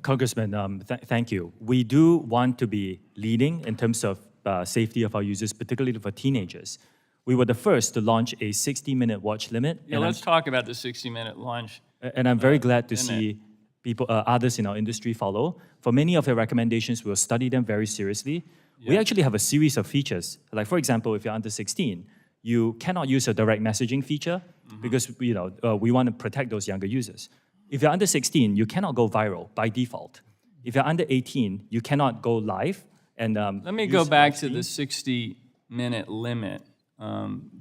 Congressman, thank you. We do want to be leading in terms of safety of our users, particularly for teenagers. We were the first to launch a 60-minute watch limit. Yeah, let's talk about the 60-minute launch. And I'm very glad to see people, others in our industry follow. For many of your recommendations, we'll study them very seriously. Yeah. We actually have a series of features. Like, for example, if you're under 16, you cannot use a direct messaging feature because we want to protect those younger users. If you're under 16, you cannot go viral by default. If you're under 18, you cannot go live. And let me go back to the 60-minute limit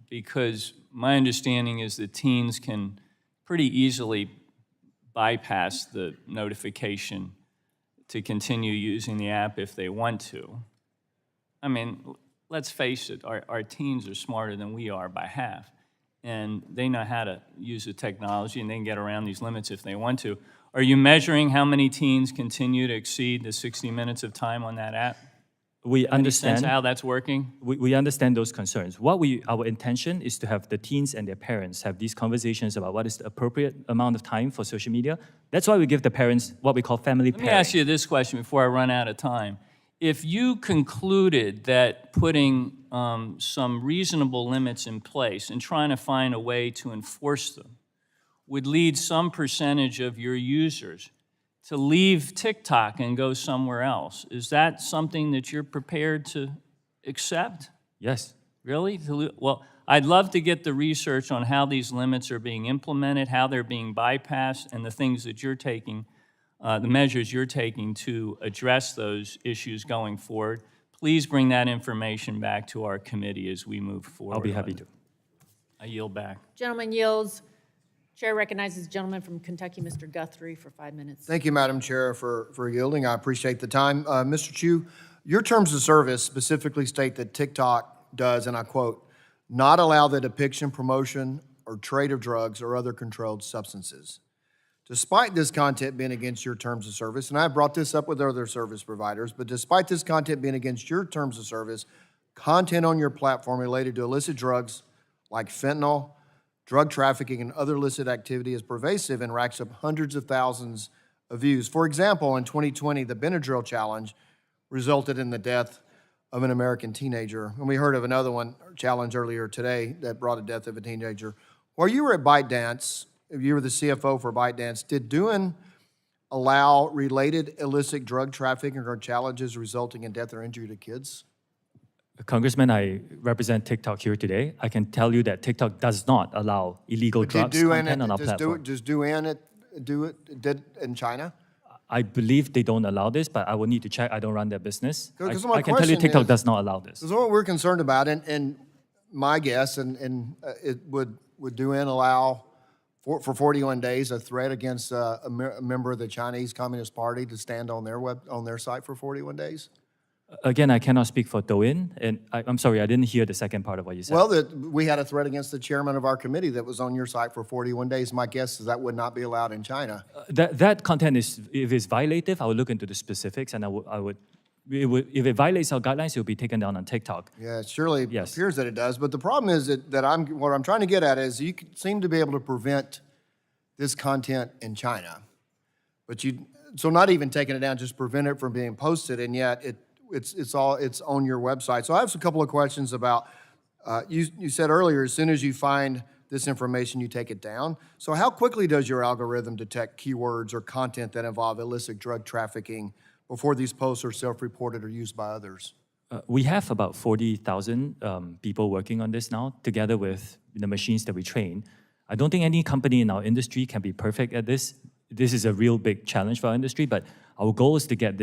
because my understanding is that teens can pretty easily bypass the notification to continue using the app if they want to. I mean, let's face it, our teens are smarter than we are by half, and they know how to use the technology, and they can get around these limits if they want to. Are you measuring how many teens continue to exceed the 60 minutes of time on that app? We Any sense understand how that's working? we understand those concerns. Our intention is to have the teens and their parents have these conversations about what is the appropriate amount of time for social media. That's why we give the parents what we call family Let me ask you this question before I run out of time. If you concluded that putting some reasonable limits in place and trying to find a way to enforce them would lead some percentage of your users to leave TikTok and go somewhere else, is that something that you're prepared to accept? Yes. Really? Well, I'd love to get the research on how these limits are being implemented, how they're being bypassed, and the things that you're taking, the measures you're taking to address those issues going forward. Please bring that information back to our committee as we move forward. I'll be happy to. I yield back. Gentleman yields. Chair recognizes the gentleman from Kentucky, Mr. Guthrie, for 5 minutes. Thank you, Madam Chair, for yielding. I appreciate the time. Mr. Chu, your terms of service specifically state that TikTok does, and I quote, "not allow the depiction, promotion, or trade of drugs or other controlled substances." Despite this content being against your terms of service, and I've brought this up with other service providers, but despite this content being against your terms of service, content on your platform related to illicit drugs like fentanyl, drug trafficking, and other illicit activity is pervasive and racks up hundreds of thousands of views. For example, in 2020, the Benadryl challenge resulted in the death of an American teenager. And we heard of another one, challenge earlier today, that brought a death of a teenager. While you were at ByteDance, if you were the CFO for ByteDance, did doing allow related illicit drug trafficking or challenges resulting in death or injury to kids? Congressman, I represent TikTok here today. I can tell you that TikTok does not allow illegal drugs content on our platform. Did in China? I believe they don't allow this, but I will need to check. I don't run their business. Because I my can tell you question TikTok is- does not allow this. This is what we're concerned about, and my guess, and it would DoIN allow for 41 days a threat against a member of the Chinese Communist Party to stand on their site for 41 days? Again, I cannot speak for DoIN, and I'm sorry, I didn't hear the second part of what you said. Well, we had a threat against the chairman of our committee that was on your site for 41 days. My guess is that would not be allowed in China. That content is, if it's violative, I will look into the specifics, and if it violates our guidelines, it will be taken down on TikTok. Yeah, it surely Yes. appears that it does. But the problem is what I'm trying to get at is you seem to be able to prevent this content in China, but so not even taking it down, just prevent it from being posted, and yet it's on your website. So I have a couple of questions about. You said earlier, as soon as you find this information, you take it down. So how quickly does your algorithm detect keywords or content that involve illicit drug trafficking before these posts are self-reported or used by others? We have about 40,000 people working on this now, together with the machines that we train. I don't think any company in our industry can be perfect at this. This is a real big challenge for our industry, but our goal is to get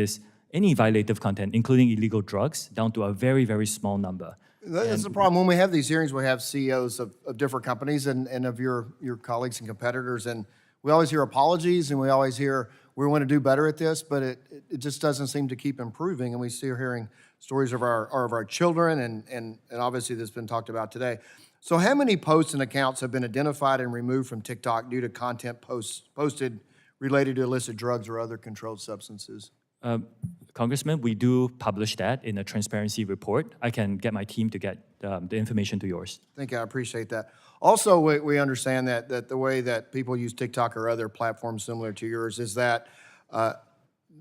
any violative content, including illegal drugs, down to a very, very small number. That's the problem. When we have these hearings, we have CEOs of different companies and of your colleagues and competitors, and we always hear apologies, and we always hear we want to do better at this, but it just doesn't seem to keep improving, and we see hearing stories of our children, and obviously that's been talked about today. So how many posts and accounts have been identified and removed from TikTok due to content posted related to illicit drugs or other controlled substances? Congressman, we do publish that in a transparency report. I can get my team to get the information to yours. Thank you, I appreciate that. Also, we understand that the way that people use TikTok or other platforms similar to yours is that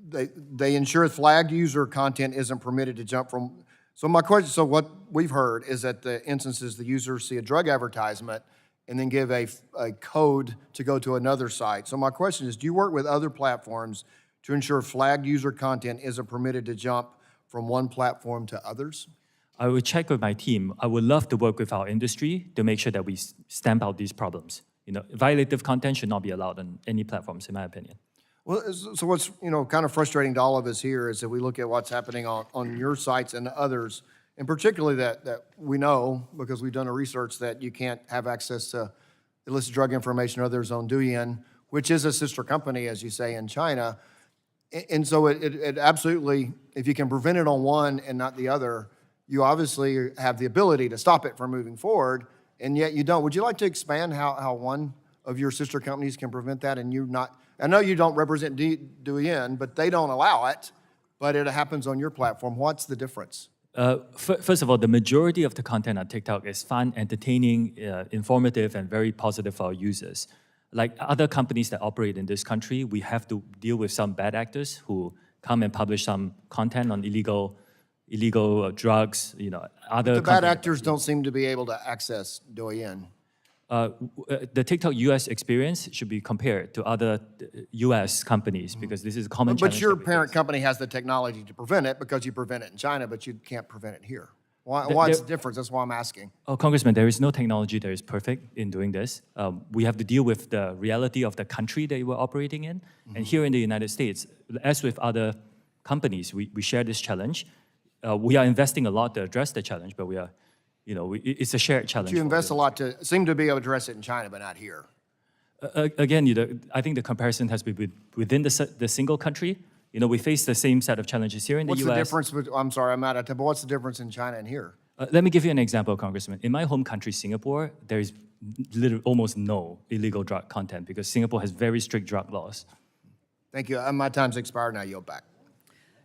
they ensure flagged user content isn't permitted to jump from. So my question, so what we've heard is that the instances the users see a drug advertisement and then give a code to go to another site. So my question is, do you work with other platforms to ensure flagged user content isn't permitted to jump from one platform to others? I will check with my team. I would love to work with our industry to make sure that we stamp out these problems. Violative content should not be allowed on any platforms, in my opinion. Well, so what's kind of frustrating to all of us here is that we look at what's happening on your sites and others, and particularly that we know, because we've done a research, that you can't have access to illicit drug information or others on DoIN, which is a sister company, as you say, in China. And so it absolutely, if you can prevent it on one and not the other, you obviously have the ability to stop it from moving forward, and yet you don't. Would you like to expand how one of your sister companies can prevent that, and you're not, I know you don't represent Douyin, but they don't allow it, but it happens on your platform. What's the difference? First of all, the majority of the content on TikTok is fun, entertaining, informative, and very positive for our users. Like other companies that operate in this country, we have to deal with some bad actors who come and publish some content on illegal drugs, other. The bad actors don't seem to be able to access Douyin. The TikTok US experience should be compared to other US companies because this is a common challenge. But your that we parent face. company has the technology to prevent it because you prevent it in China, but you can't prevent it here. What's the difference? That's why I'm asking. Oh, Congressman, there is no technology that is perfect in doing this. We have to deal with the reality of the country that we're operating in. And here in the United States, as with other companies, we share this challenge. We are investing a lot to address the challenge, but we are, it's a shared challenge. You invest a lot to seem to be able to address it in China, but not here. Again, I think the comparison has to be within the single country. We face the same set of challenges here in the What's US. the difference? I'm sorry, I'm out of time, but what's the difference in China and here? Let me give you an example, Congressman. In my home country, Singapore, there is almost no illegal drug content because Singapore has very strict drug laws. Thank you. My time's expired, now I yield back.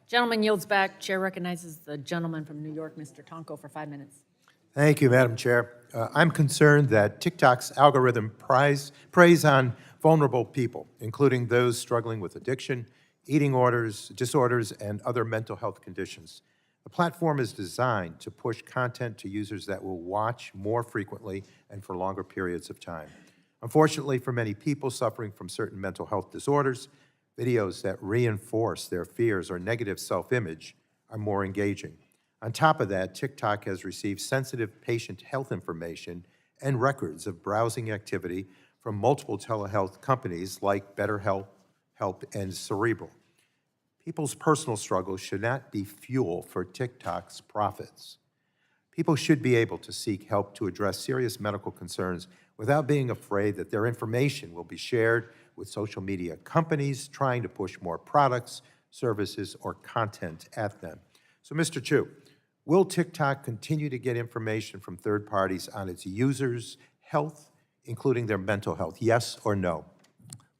Gentleman yields back. Chair recognizes the gentleman from New York, Mr. Tonko, for 5 minutes. Thank you, Madam Chair. I'm concerned that TikTok's algorithm preys on vulnerable people, including those struggling with addiction, eating disorders, and other mental health conditions. The platform is designed to push content to users that will watch more frequently and for longer periods of time. Unfortunately, for many people suffering from certain mental health disorders, videos that reinforce their fears or negative self-image are more engaging. On top of that, TikTok has received sensitive patient health information and records of browsing activity from multiple telehealth companies like BetterHelp, and Cerebral. People's personal struggles should not be fuel for TikTok's profits. People should be able to seek help to address serious medical concerns without being afraid that their information will be shared with social media companies trying to push more products, services, or content at them. So, Mr. Chu, will TikTok continue to get information from third parties on its users' health, including their mental health? Yes or no?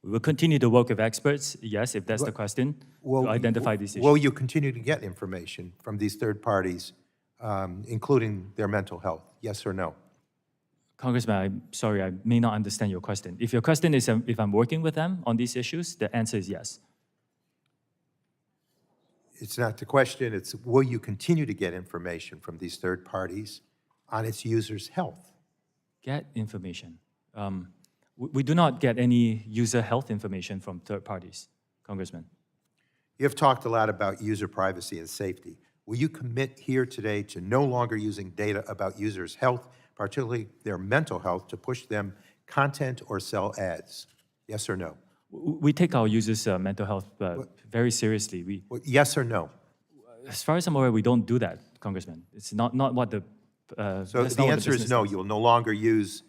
We will continue to work with experts, yes, if that's the question, to identify these issues. Will you continue to get information from these third parties, including their mental health? Yes or no? Congressman, I'm sorry, I may not understand your question. If your question is if I'm working with them on these issues, the answer is yes. It's not the question, it's will you continue to get information from these third parties on its users' health? Get information. We do not get any user health information from third parties, Congressman. You've talked a lot about user privacy and safety. Will you commit here today to no longer using data about users' health, particularly their mental health, to push them content or sell ads? Yes or no? We take our users' mental health very seriously. Yes or no? As far as I'm aware, we don't do that, Congressman. It's not what the... So the answer is no, you will no longer use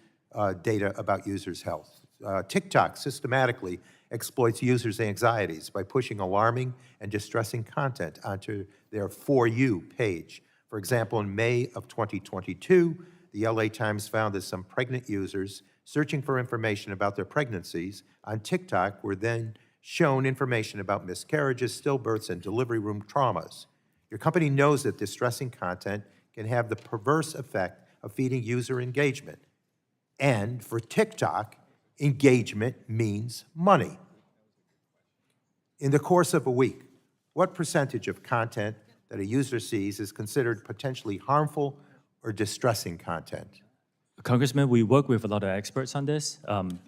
data about users' health. TikTok systematically exploits users' anxieties by pushing alarming and distressing content onto their For You page. For example, in May of 2022, the LA Times found that some pregnant users searching for information about their pregnancies on TikTok were then shown information about miscarriages, stillbirths, and delivery room traumas. Your company knows that distressing content can have the perverse effect of feeding user engagement. And for TikTok, engagement means money. In the course of a week, what percentage of content that a user sees is considered potentially harmful or distressing content? Congressman, we work with a lot of experts on this.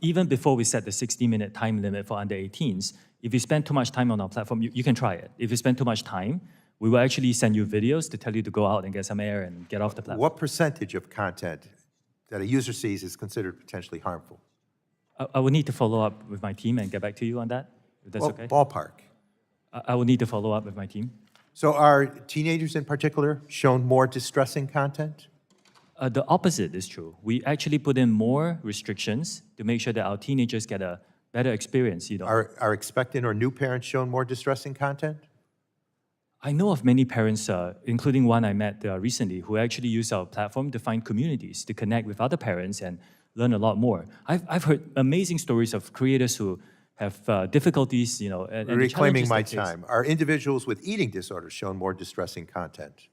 Even before we set the 60-minute time limit for under 18s, if you spend too much time on our platform, you can try it. If you spend too much time, we will actually send you videos to tell you to go out and get some air and get off the platform. What percentage of content that a user sees is considered potentially harmful? I will need to follow up with my team and get back to you on that, if that's okay. Ballpark. I will need to follow up with my team. So are teenagers in particular shown more distressing content? The opposite is true. We actually put in more restrictions to make sure that our teenagers get a better experience. Are expectant or new parents shown more distressing content? I know of many parents, including one I met recently, who actually use our platform to find communities, to connect with other parents and learn a lot more. I've heard amazing stories of creators who have difficulties, and the Reclaiming challenges my they face. time. Are individuals with eating disorders shown more distressing content?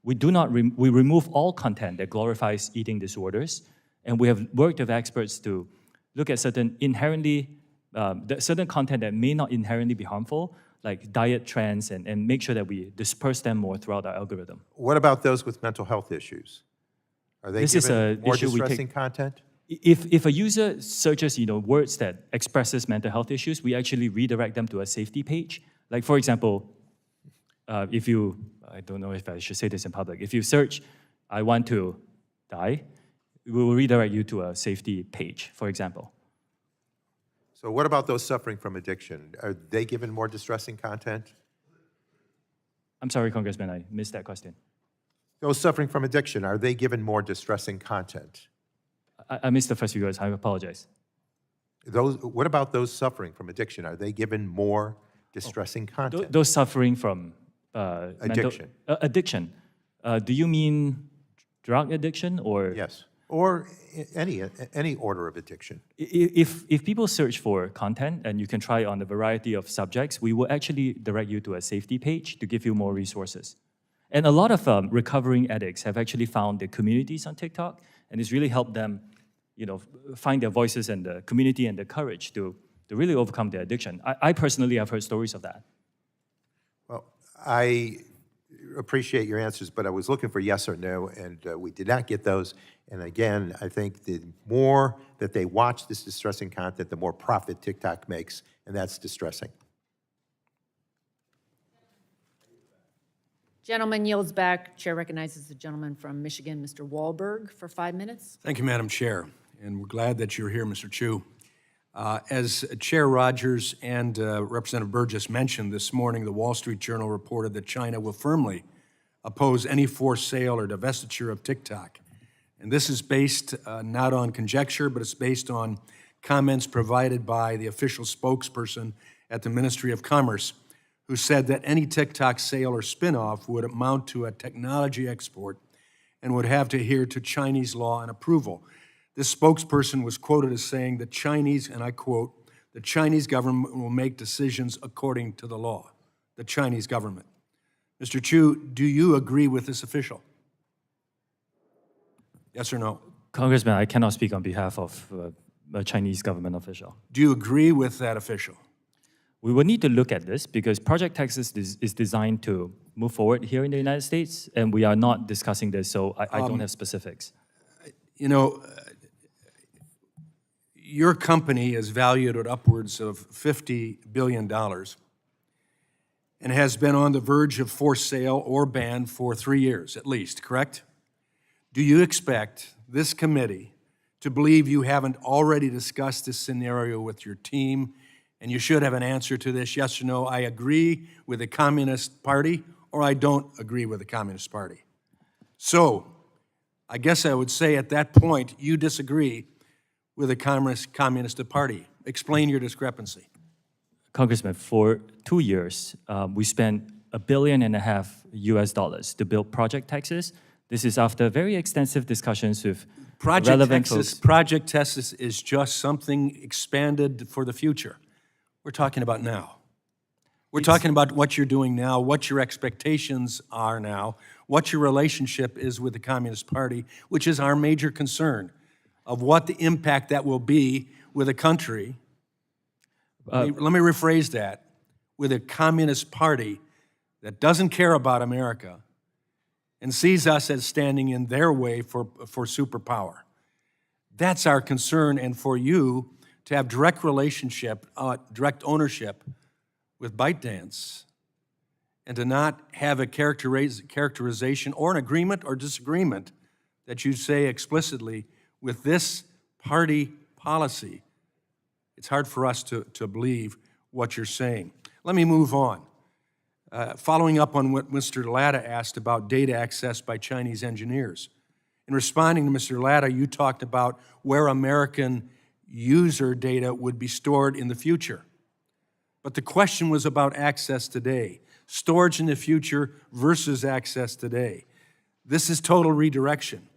We do not, we remove all content that glorifies eating disorders, and we have worked with experts to look at certain certain content that may not inherently be harmful, like diet trends, and make sure that we disperse them more throughout our algorithm. What about those with mental health issues? Are they This is given an more issue we distressing take. content? If a user searches, words that expresses mental health issues, we actually redirect them to a safety page. Like, for example, if you, I don't know if I should say this in public, if you search, "I want to die," we will redirect you to a safety page, for example. So what about those suffering from addiction? Are they given more distressing content? I'm sorry, Congressman, I missed that question. Those suffering from addiction, are they given more distressing content? I missed the first few words, I apologize. What about those suffering from addiction? Are they given more distressing content? Those suffering from Addiction. Addiction. Do you mean drug addiction or? Yes, or any order of addiction. If people search for content, and you can try on a variety of subjects, we will actually direct you to a safety page to give you more resources. And a lot of recovering addicts have actually found the communities on TikTok, and it's really helped them, find their voices and the community and the courage to really overcome their addiction. I personally have heard stories of that. Well, I appreciate your answers, but I was looking for yes or no, and we did not get those. And again, I think the more that they watch this distressing content, the more profit TikTok makes, and that's distressing. Gentleman yields back. Chair recognizes the gentleman from Michigan, Mr. Wahlberg, for 5 minutes. Thank you, Madam Chair, and we're glad that you're here, Mr. Chu. As Chair Rodgers and Representative Burgess mentioned this morning, the Wall Street Journal reported that China will firmly oppose any forced sale or divestiture of TikTok. And this is based not on conjecture, but it's based on comments provided by the official spokesperson at the Ministry of Commerce, who said that any TikTok sale or spinoff would amount to a technology export and would have to adhere to Chinese law and approval. This spokesperson was quoted as saying the Chinese, and I quote, "The Chinese government will make decisions according to the law." The Chinese government. Mr. Chu, do you agree with this official? Yes or no? Congressman, I cannot speak on behalf of a Chinese government official. Do you agree with that official? We will need to look at this because Project Texas is designed to move forward here in the United States, and we are not discussing this, so I don't have specifics. Your company is valued at upwards of $50 billion and has been on the verge of forced sale or ban for 3 years at least, correct? Do you expect this committee to believe you haven't already discussed this scenario with your team? And you should have an answer to this, yes or no, I agree with the Communist Party, or I don't agree with the Communist Party. So, I guess I would say at that point, you disagree with the Communist Party. Explain your discrepancy. Congressman, for 2 years, we spent $1.5 billion US to build Project Texas. This is after very extensive discussions with relevant folks. Project Texas is just something expanded for the future. We're talking about now. We're talking about what you're doing now, what your expectations are now, what your relationship is with the Communist Party, which is our major concern of what the impact that will be with a country. Let me rephrase that. With a Communist Party that doesn't care about America and sees us as standing in their way for superpower. That's our concern, and for you to have direct relationship, direct ownership with ByteDance, and to not have a characterization or an agreement or disagreement that you say explicitly with this party policy, it's hard for us to believe what you're saying. Let me move on. Following up on what Mr. Latta asked about data access by Chinese engineers. In responding to Mr. Latta, you talked about where American user data would be stored in the future. But the question was about access today. Storage in the future versus access today. This is total redirection.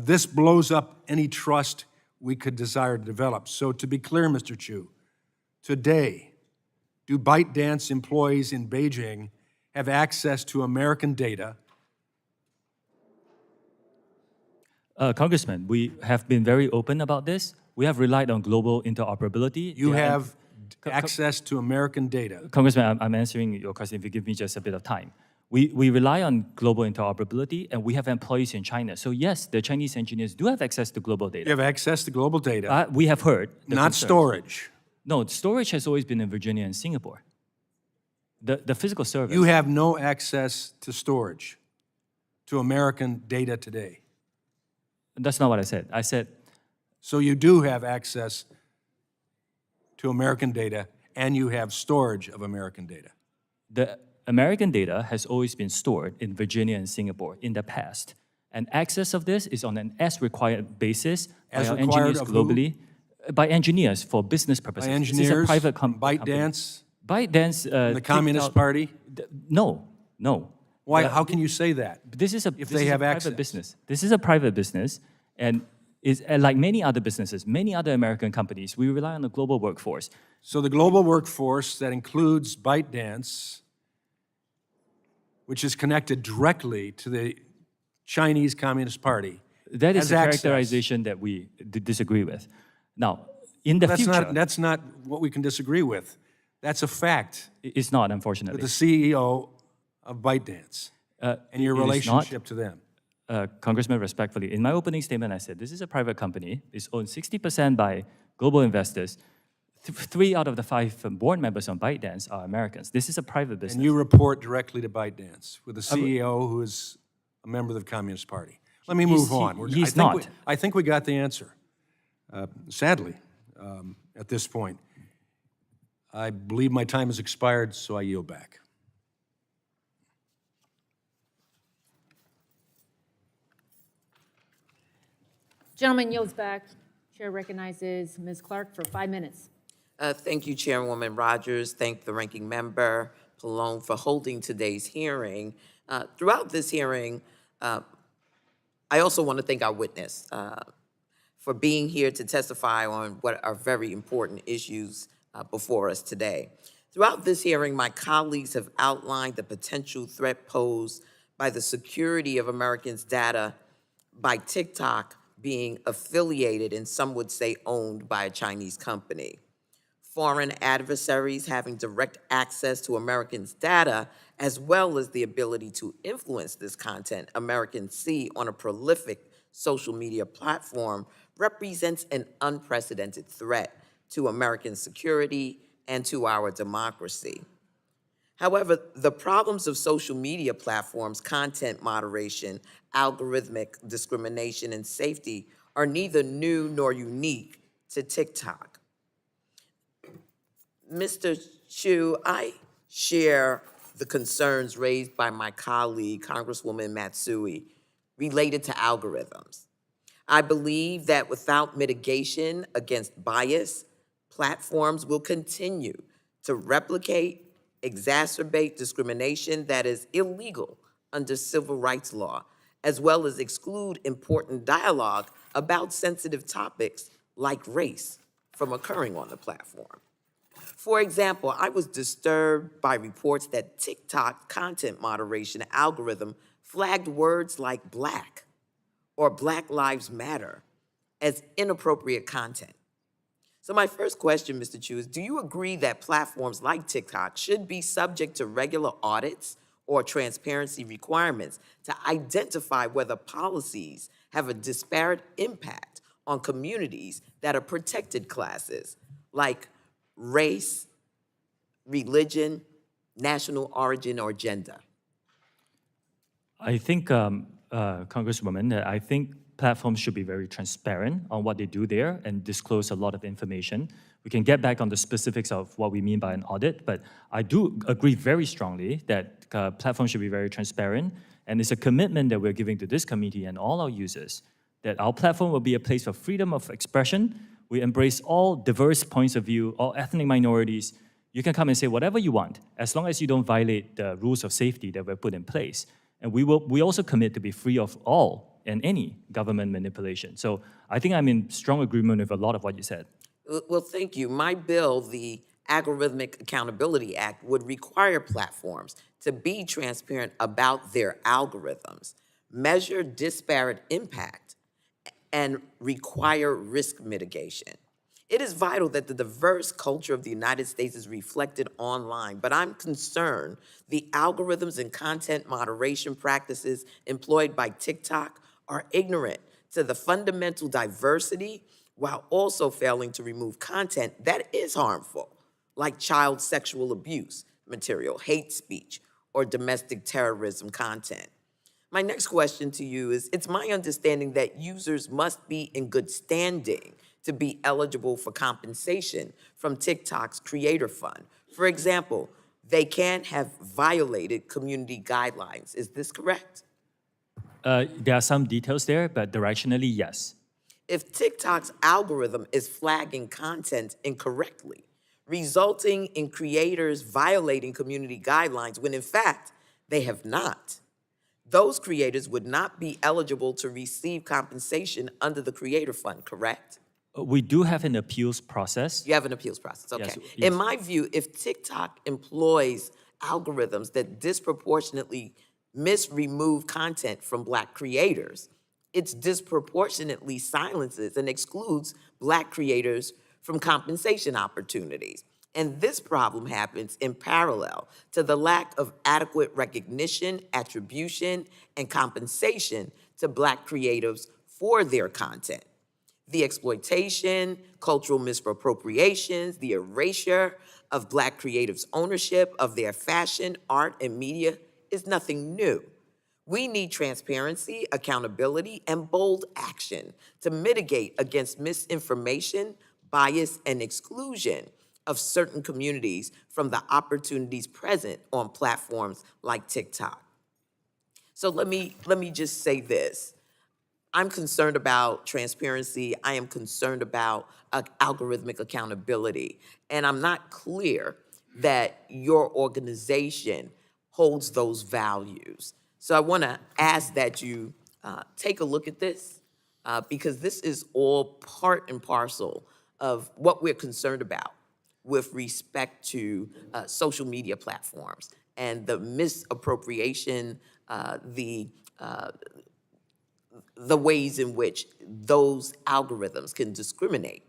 This blows up any trust we could desire to develop. So to be clear, Mr. Chu, today, do ByteDance employees in Beijing have access to American data? Congressman, we have been very open about this. We have relied on global interoperability. You Yeah, have access to American data. Congressman, I'm answering your question if you give me just a bit of time. We rely on global interoperability, and we have employees in China. So yes, the Chinese engineers do have access to global data. You have access to global data, We have heard. the not concerns. storage. No, storage has always been in Virginia and Singapore. The physical service. You have no access to storage, to American data today. That's not what I said. I said, So you do have access to American data, and you have storage of American data. the American data has always been stored in Virginia and Singapore in the past. And access of this is on an as-required basis As by our required engineers of who? globally. By engineers for business purposes. By This is a engineers, private company. ByteDance, ByteDance. the Communist Party? No, no. Why? Yeah, How can you say that? This is a if this they is have a private access? business. This is a private business, and is like many other businesses, many other American companies. We rely on the global workforce. So the global workforce that includes ByteDance, which is connected directly to the Chinese Communist Party, That is has a access. characterization that we disagree with. Now, in the future, That's not what we can disagree with. That's a fact. it's not, unfortunately. With the CEO of ByteDance and your it is not. relationship to them. Congressman, respectfully, in my opening statement, I said this is a private company. It's owned 60% by global investors. 3 out of the 5 board members on ByteDance are Americans. This is a private business. And you report directly to ByteDance with the CEO who is a member of the Communist Party. Let me move on. he's not. I think we got the answer, sadly, at this point. I believe my time has expired, so I yield back. Gentleman yields back. Chair recognizes Ms. Clark for 5 minutes. Thank you, Chairwoman Rodgers. Thank the ranking member, Pallone, for holding today's hearing. Throughout this hearing, I also want to thank our witness for being here to testify on what are very important issues before us today. Throughout this hearing, my colleagues have outlined the potential threat posed by the security of Americans' data by TikTok being affiliated and some would say owned by a Chinese company. Foreign adversaries having direct access to Americans' data, as well as the ability to influence this content Americans see on a prolific social media platform, represents an unprecedented threat to American security and to our democracy. However, the problems of social media platforms, content moderation, algorithmic discrimination, and safety are neither new nor unique to TikTok. Mr. Chu, I share the concerns raised by my colleague, Congresswoman Matsui, related to algorithms. I believe that without mitigation against bias, platforms will continue to replicate, exacerbate discrimination that is illegal under civil rights law, as well as exclude important dialogue about sensitive topics like race from occurring on the platform. For example, I was disturbed by reports that TikTok content moderation algorithm flagged words like Black or Black Lives Matter as inappropriate content. So my first question, Mr. Chu, is do you agree that platforms like TikTok should be subject to regular audits or transparency requirements to identify whether policies have a disparate impact on communities that are protected classes like race, religion, national origin, or gender? I think, Congresswoman, I think platforms should be very transparent on what they do there and disclose a lot of information. We can get back on the specifics of what we mean by an audit, but I do agree very strongly that platforms should be very transparent, and it's a commitment that we're giving to this committee and all our users that our platform will be a place for freedom of expression. We embrace all diverse points of view, all ethnic minorities. You can come and say whatever you want, as long as you don't violate the rules of safety that were put in place. And we also commit to be free of all and any government manipulation. So I think I'm in strong agreement with a lot of what you said. Well, thank you. My bill, the Algorithmic Accountability Act, would require platforms to be transparent about their algorithms, measure disparate impact, and require risk mitigation. It is vital that the diverse culture of the United States is reflected online, but I'm concerned the algorithms and content moderation practices employed by TikTok are ignorant to the fundamental diversity while also failing to remove content that is harmful, like child sexual abuse material, hate speech, or domestic terrorism content. My next question to you is, it's my understanding that users must be in good standing to be eligible for compensation from TikTok's Creator Fund. For example, they can't have violated community guidelines. Is this correct? There are some details there, but directionally, yes. If TikTok's algorithm is flagging content incorrectly, resulting in creators violating community guidelines when in fact they have not, those creators would not be eligible to receive compensation under the Creator Fund, correct? We do have an appeals process. You have an appeals process, okay. Yes, In yes. my view, if TikTok employs algorithms that disproportionately remove content from Black creators, it disproportionately silences and excludes Black creators from compensation opportunities. And this problem happens in parallel to the lack of adequate recognition, attribution, and compensation to Black creatives for their content. The exploitation, cultural misappropriations, the erasure of Black creatives' ownership of their fashion, art, and media is nothing new. We need transparency, accountability, and bold action to mitigate against misinformation, bias, and exclusion of certain communities from the opportunities present on platforms like TikTok. So let me just say this. I'm concerned about transparency. I am concerned about algorithmic accountability. And I'm not clear that your organization holds those values. So I want to ask that you take a look at this because this is all part and parcel of what we're concerned about with respect to social media platforms and the misappropriation, the ways in which those algorithms can discriminate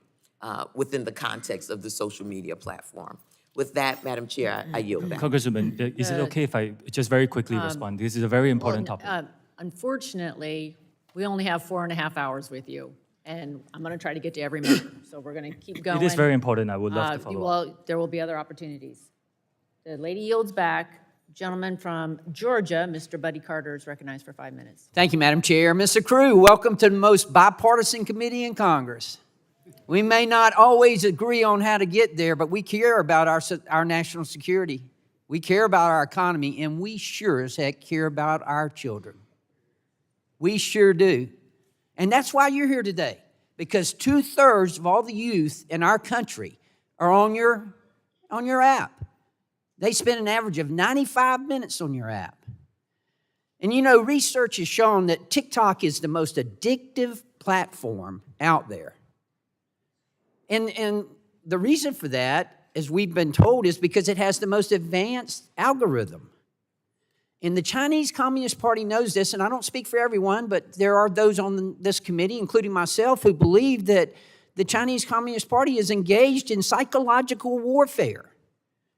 within the context of the social media platform. With that, Madam Chair, I yield back. Congresswoman, is it okay if I just very quickly respond? This is a very important topic. Unfortunately, we only have 4.5 hours with you, and I'm going to try to get to every member, so we're going to keep going. It is very important. I would love to follow up. Well, there will be other opportunities. The lady yields back. Gentleman from Georgia, Mr. Buddy Carter, is recognized for 5 minutes. Thank you, Madam Chair. Mr. Crew, welcome to the most bipartisan committee in Congress. We may not always agree on how to get there, but we care about our national security. We care about our economy, and we sure as heck care about our children. We sure do. And that's why you're here today, because 2/3 of all the youth in our country are on your app. They spend an average of 95 minutes on your app. And you know, research has shown that TikTok is the most addictive platform out there. And the reason for that, as we've been told, is because it has the most advanced algorithm. And the Chinese Communist Party knows this, and I don't speak for everyone, but there are those on this committee, including myself, who believe that the Chinese Communist Party is engaged in psychological warfare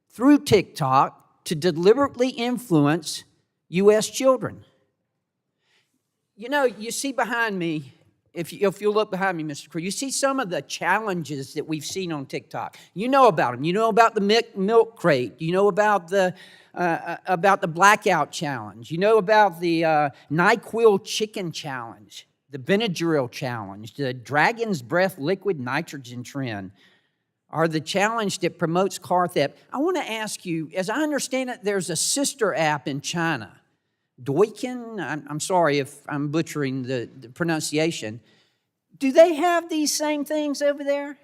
through TikTok to deliberately influence U.S. children. You know, you see behind me, if you look behind me, Mr. Crew, you see some of the challenges that we've seen on TikTok. You know about them. You know about the milk crate. You know about the blackout challenge. You know about the NyQuil chicken challenge, the Benadryl challenge, the dragon's breath liquid nitrogen trend, or the challenge that promotes car theft. I want to ask you, as I understand it, there's a sister app in China, Douyin. I'm sorry if I'm butchering the pronunciation. Do they have these same things over there?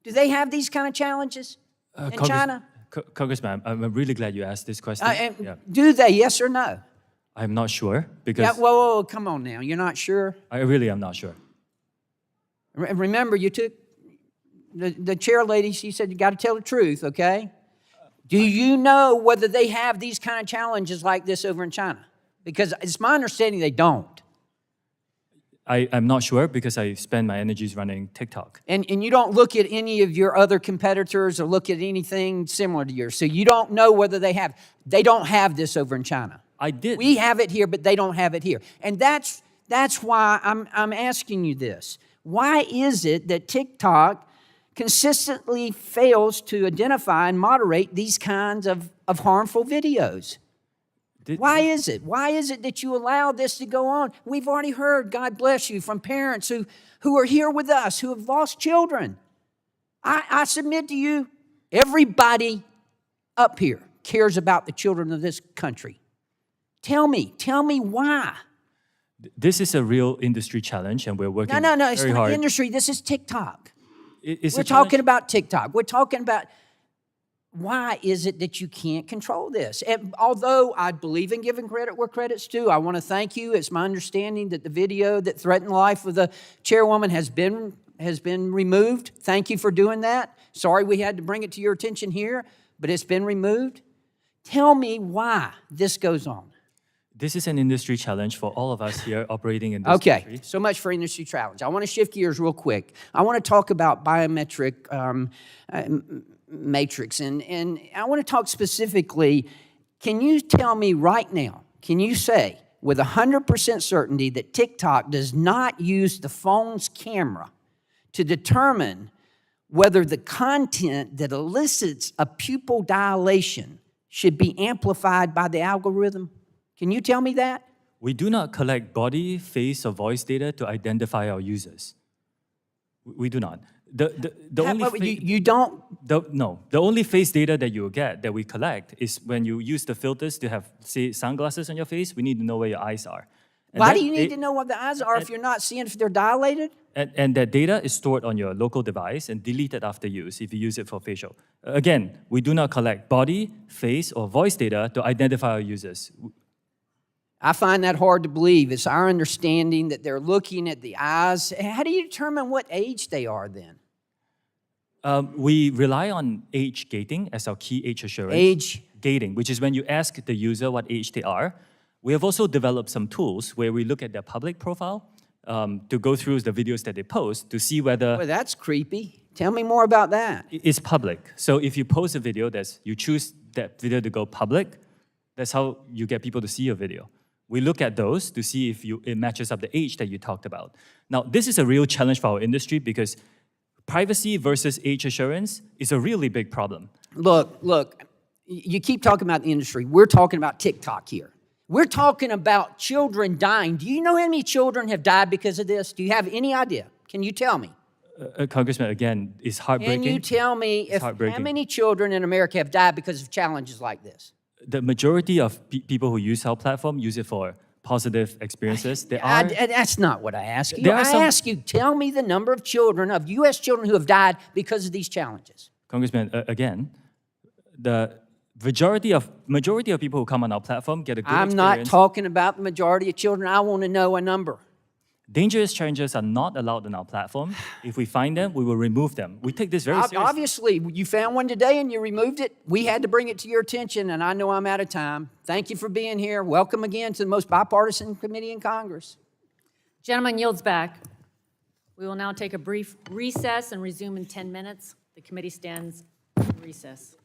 Do they have these kind of challenges in China? Congressman, I'm really glad you asked this question. Yeah. Do they, yes or no? I'm not sure because Yeah, whoa, come on now. You're not sure? I really am not sure. Remember, you took the chair lady, she said you got to tell the truth, okay? Do you know whether they have these kind of challenges like this over in China? Because it's my understanding they don't. I'm not sure because I spend my energies running TikTok. And you don't look at any of your other competitors or look at anything similar to yours. So you don't know whether they don't have this over in China. I did. We have it here, but they don't have it here. And that's why I'm asking you this. Why is it that TikTok consistently fails to identify and moderate these kinds of harmful videos? Why is it? Why is it that you allow this to go on? We've already heard, God bless you, from parents who are here with us, who have lost children. I submit to you, everybody up here cares about the children of this country. Tell me why. This is a real industry challenge, and we're working No, it's very not hard. industry. This is TikTok. We're talking about TikTok. We're talking about why is it that you can't control this? And although I believe in giving credit where credit's due, I want to thank you. It's my understanding that the video that threatened life of the chairwoman has been removed. Thank you for doing that. Sorry we had to bring it to your attention here, but it's been removed. Tell me why this goes on. This is an industry challenge for all of us here operating in this country. Okay, so much for industry challenge. I want to shift gears real quick. I want to talk about biometric matrix, and I want to talk specifically, can you tell me right now, can you say with 100% certainty that TikTok does not use the phone's camera to determine whether the content that elicits a pupil dilation should be amplified by the algorithm? Can you tell me that? We do not collect body, face, or voice data to identify our users. We do not. You don't? No. The only face data that you will get, that we collect, is when you use the filters to have, say, sunglasses on your face, we need to know where your eyes are. Why do you need to know what the eyes are if you're not seeing if they're dilated? And that data is stored on your local device and deleted after use if you use it for facial. Again, we do not collect body, face, or voice data to identify our users. I find that hard to believe. It's our understanding that they're looking at the eyes. How do you determine what age they are then? We rely on age gating as our key age assurance. Age gating, which is when you ask the user what age they are. We have also developed some tools where we look at their public profile to go through the videos that they post to see whether... Well, that's creepy. Tell me more about that. It's public. So if you post a video, you choose that video to go public, that's how you get people to see your video. We look at those to see if it matches up the age that you talked about. Now, this is a real challenge for our industry because privacy versus age assurance is a really big problem. Look, you keep talking about the industry. We're talking about TikTok here. We're talking about children dying. Do you know how many children have died because of this? Do you have any idea? Can you tell me? Congressman, again, it's heartbreaking. Can you tell me how many children in America have died because of challenges like this? The majority of people who use our platform use it for positive experiences. That's not what I ask you. I ask you, tell me the number of children, of U.S. children who have died because of these challenges. Congressman, again, the majority of people who come on our platform get a good experience. I'm not talking about the majority of children. I want to know a number. Dangerous challenges are not allowed on our platform. If we find them, we will remove them. We take this very seriously. Obviously, you found one today and you removed it. We had to bring it to your attention, and I know I'm out of time. Thank you for being here. Welcome again to the most bipartisan committee in Congress. Gentleman yields back. We will now take a brief recess and resume in 10 minutes. The committee stands in recess.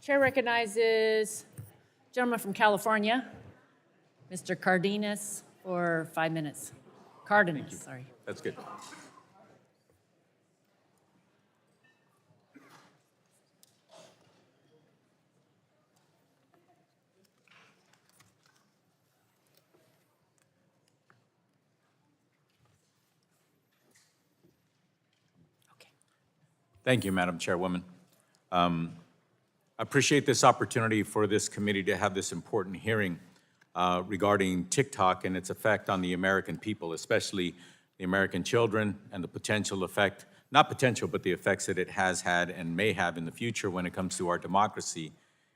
Chair recognizes gentleman from California, Mr. Cardenas, for 5 minutes. Cardenas, sorry. That's good. Thank you, Madam Chairwoman. I appreciate this opportunity for this committee to have this important hearing regarding TikTok and its effect on the American people, especially the American children, and the potential effect, not potential, but the effects that it has had and may have in the future when it comes to our democracy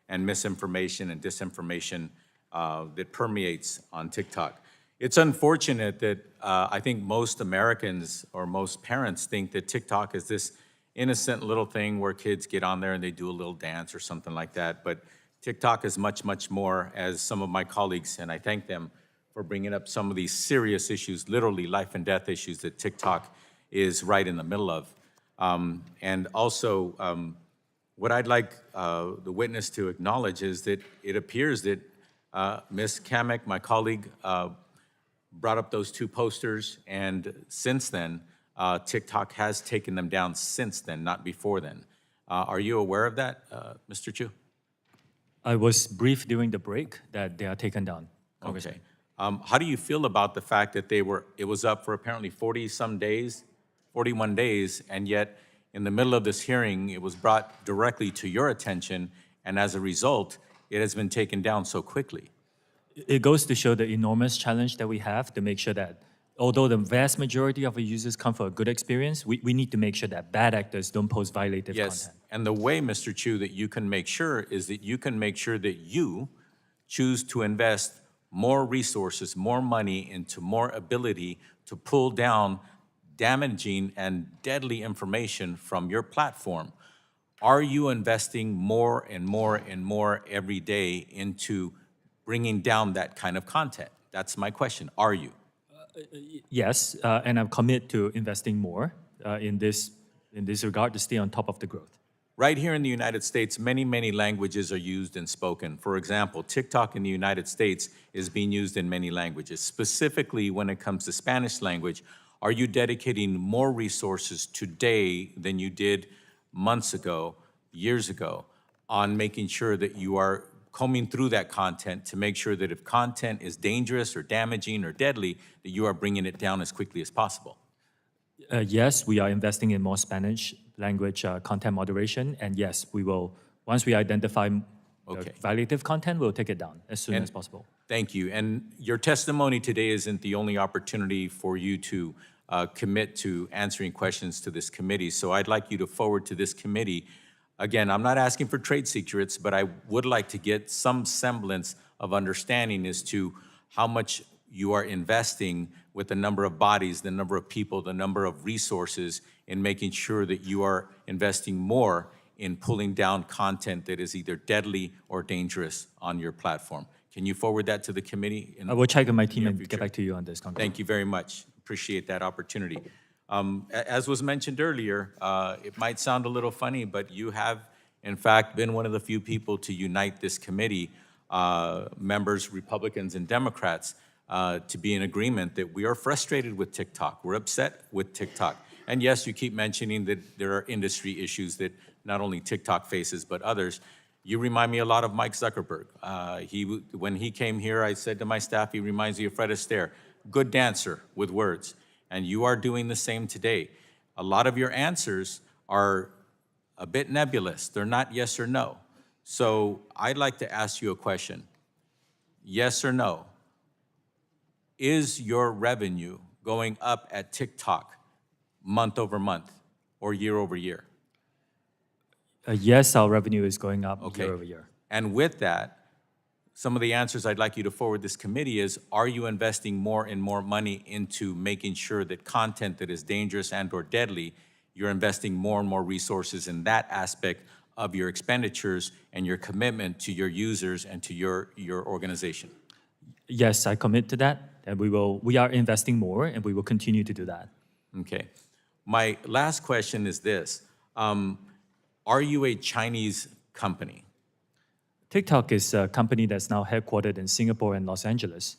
and misinformation and disinformation that permeates on TikTok. It's unfortunate that I think most Americans or most parents think that TikTok is this innocent little thing where kids get on there and they do a little dance or something like that. But TikTok is much, much more, as some of my colleagues, and I thank them for bringing up some of these serious issues, literally life and death issues that TikTok is right in the middle of. And also, what I'd like the witness to acknowledge is that it appears that Ms. Kamek, my colleague, brought up those two posters, and since then, TikTok has taken them down since then, not before then. Are you aware of that, Mr. Chu? I was briefed during the break that they are taken down, Congressman. Okay. How do you feel about the fact that it was up for apparently 40-some days, 41 days, and yet in the middle of this hearing, it was brought directly to your attention, and as a result, it has been taken down so quickly? It goes to show the enormous challenge that we have to make sure that although the vast majority of our users come for a good experience, we need to make sure that bad actors don't post violative Yes, content. and the way, Mr. Chu, that you can make sure is that you can make sure that you choose to invest more resources, more money into more ability to pull down damaging and deadly information from your platform. Are you investing more and more and more every day into bringing down that kind of content? That's my question. Are you? Yes, and I'm committed to investing more in this regard to stay on top of the growth. Right here in the United States, many, many languages are used and spoken. For example, TikTok in the United States is being used in many languages. Specifically, when it comes to Spanish language, are you dedicating more resources today than you did months ago, years ago, on making sure that you are combing through that content to make sure that if content is dangerous or damaging or deadly, that you are bringing it down as quickly as possible? Yes, we are investing in more Spanish language content moderation, and yes, we will, once we identify violative content, we'll take it down as soon as possible. Thank you. And your testimony today isn't the only opportunity for you to commit to answering questions to this committee, so I'd like you to forward to this committee. Again, I'm not asking for trade secrets, but I would like to get some semblance of understanding as to how much you are investing with the number of bodies, the number of people, the number of resources in making sure that you are investing more in pulling down content that is either deadly or dangerous on your platform. Can you forward that to the committee? I will check with my team and get back to you on this, Congressman. Thank you very much. Appreciate that opportunity. As was mentioned earlier, it might sound a little funny, but you have, in fact, been one of the few people to unite this committee, members, Republicans and Democrats, to be in agreement that we are frustrated with TikTok. We're upset with TikTok. And yes, you keep mentioning that there are industry issues that not only TikTok faces, but others. You remind me a lot of Mike Zuckerberg. When he came here, I said to my staff, he reminds me of Fred Astaire, good dancer with words. And you are doing the same today. A lot of your answers are a bit nebulous. They're not yes or no. So I'd like to ask you a question. Yes or no? Is your revenue going up at TikTok month over month or year over year? Yes, our revenue is going up year over year. And with that, some of the answers I'd like you to forward this committee is, are you investing more and more money into making sure that content that is dangerous and or deadly, you're investing more and more resources in that aspect of your expenditures and your commitment to your users and to your organization? Yes, I commit to that, and we are investing more, and we will continue to do that. Okay. My last question is this. Are you a Chinese company? TikTok is a company that's now headquartered in Singapore and Los Angeles.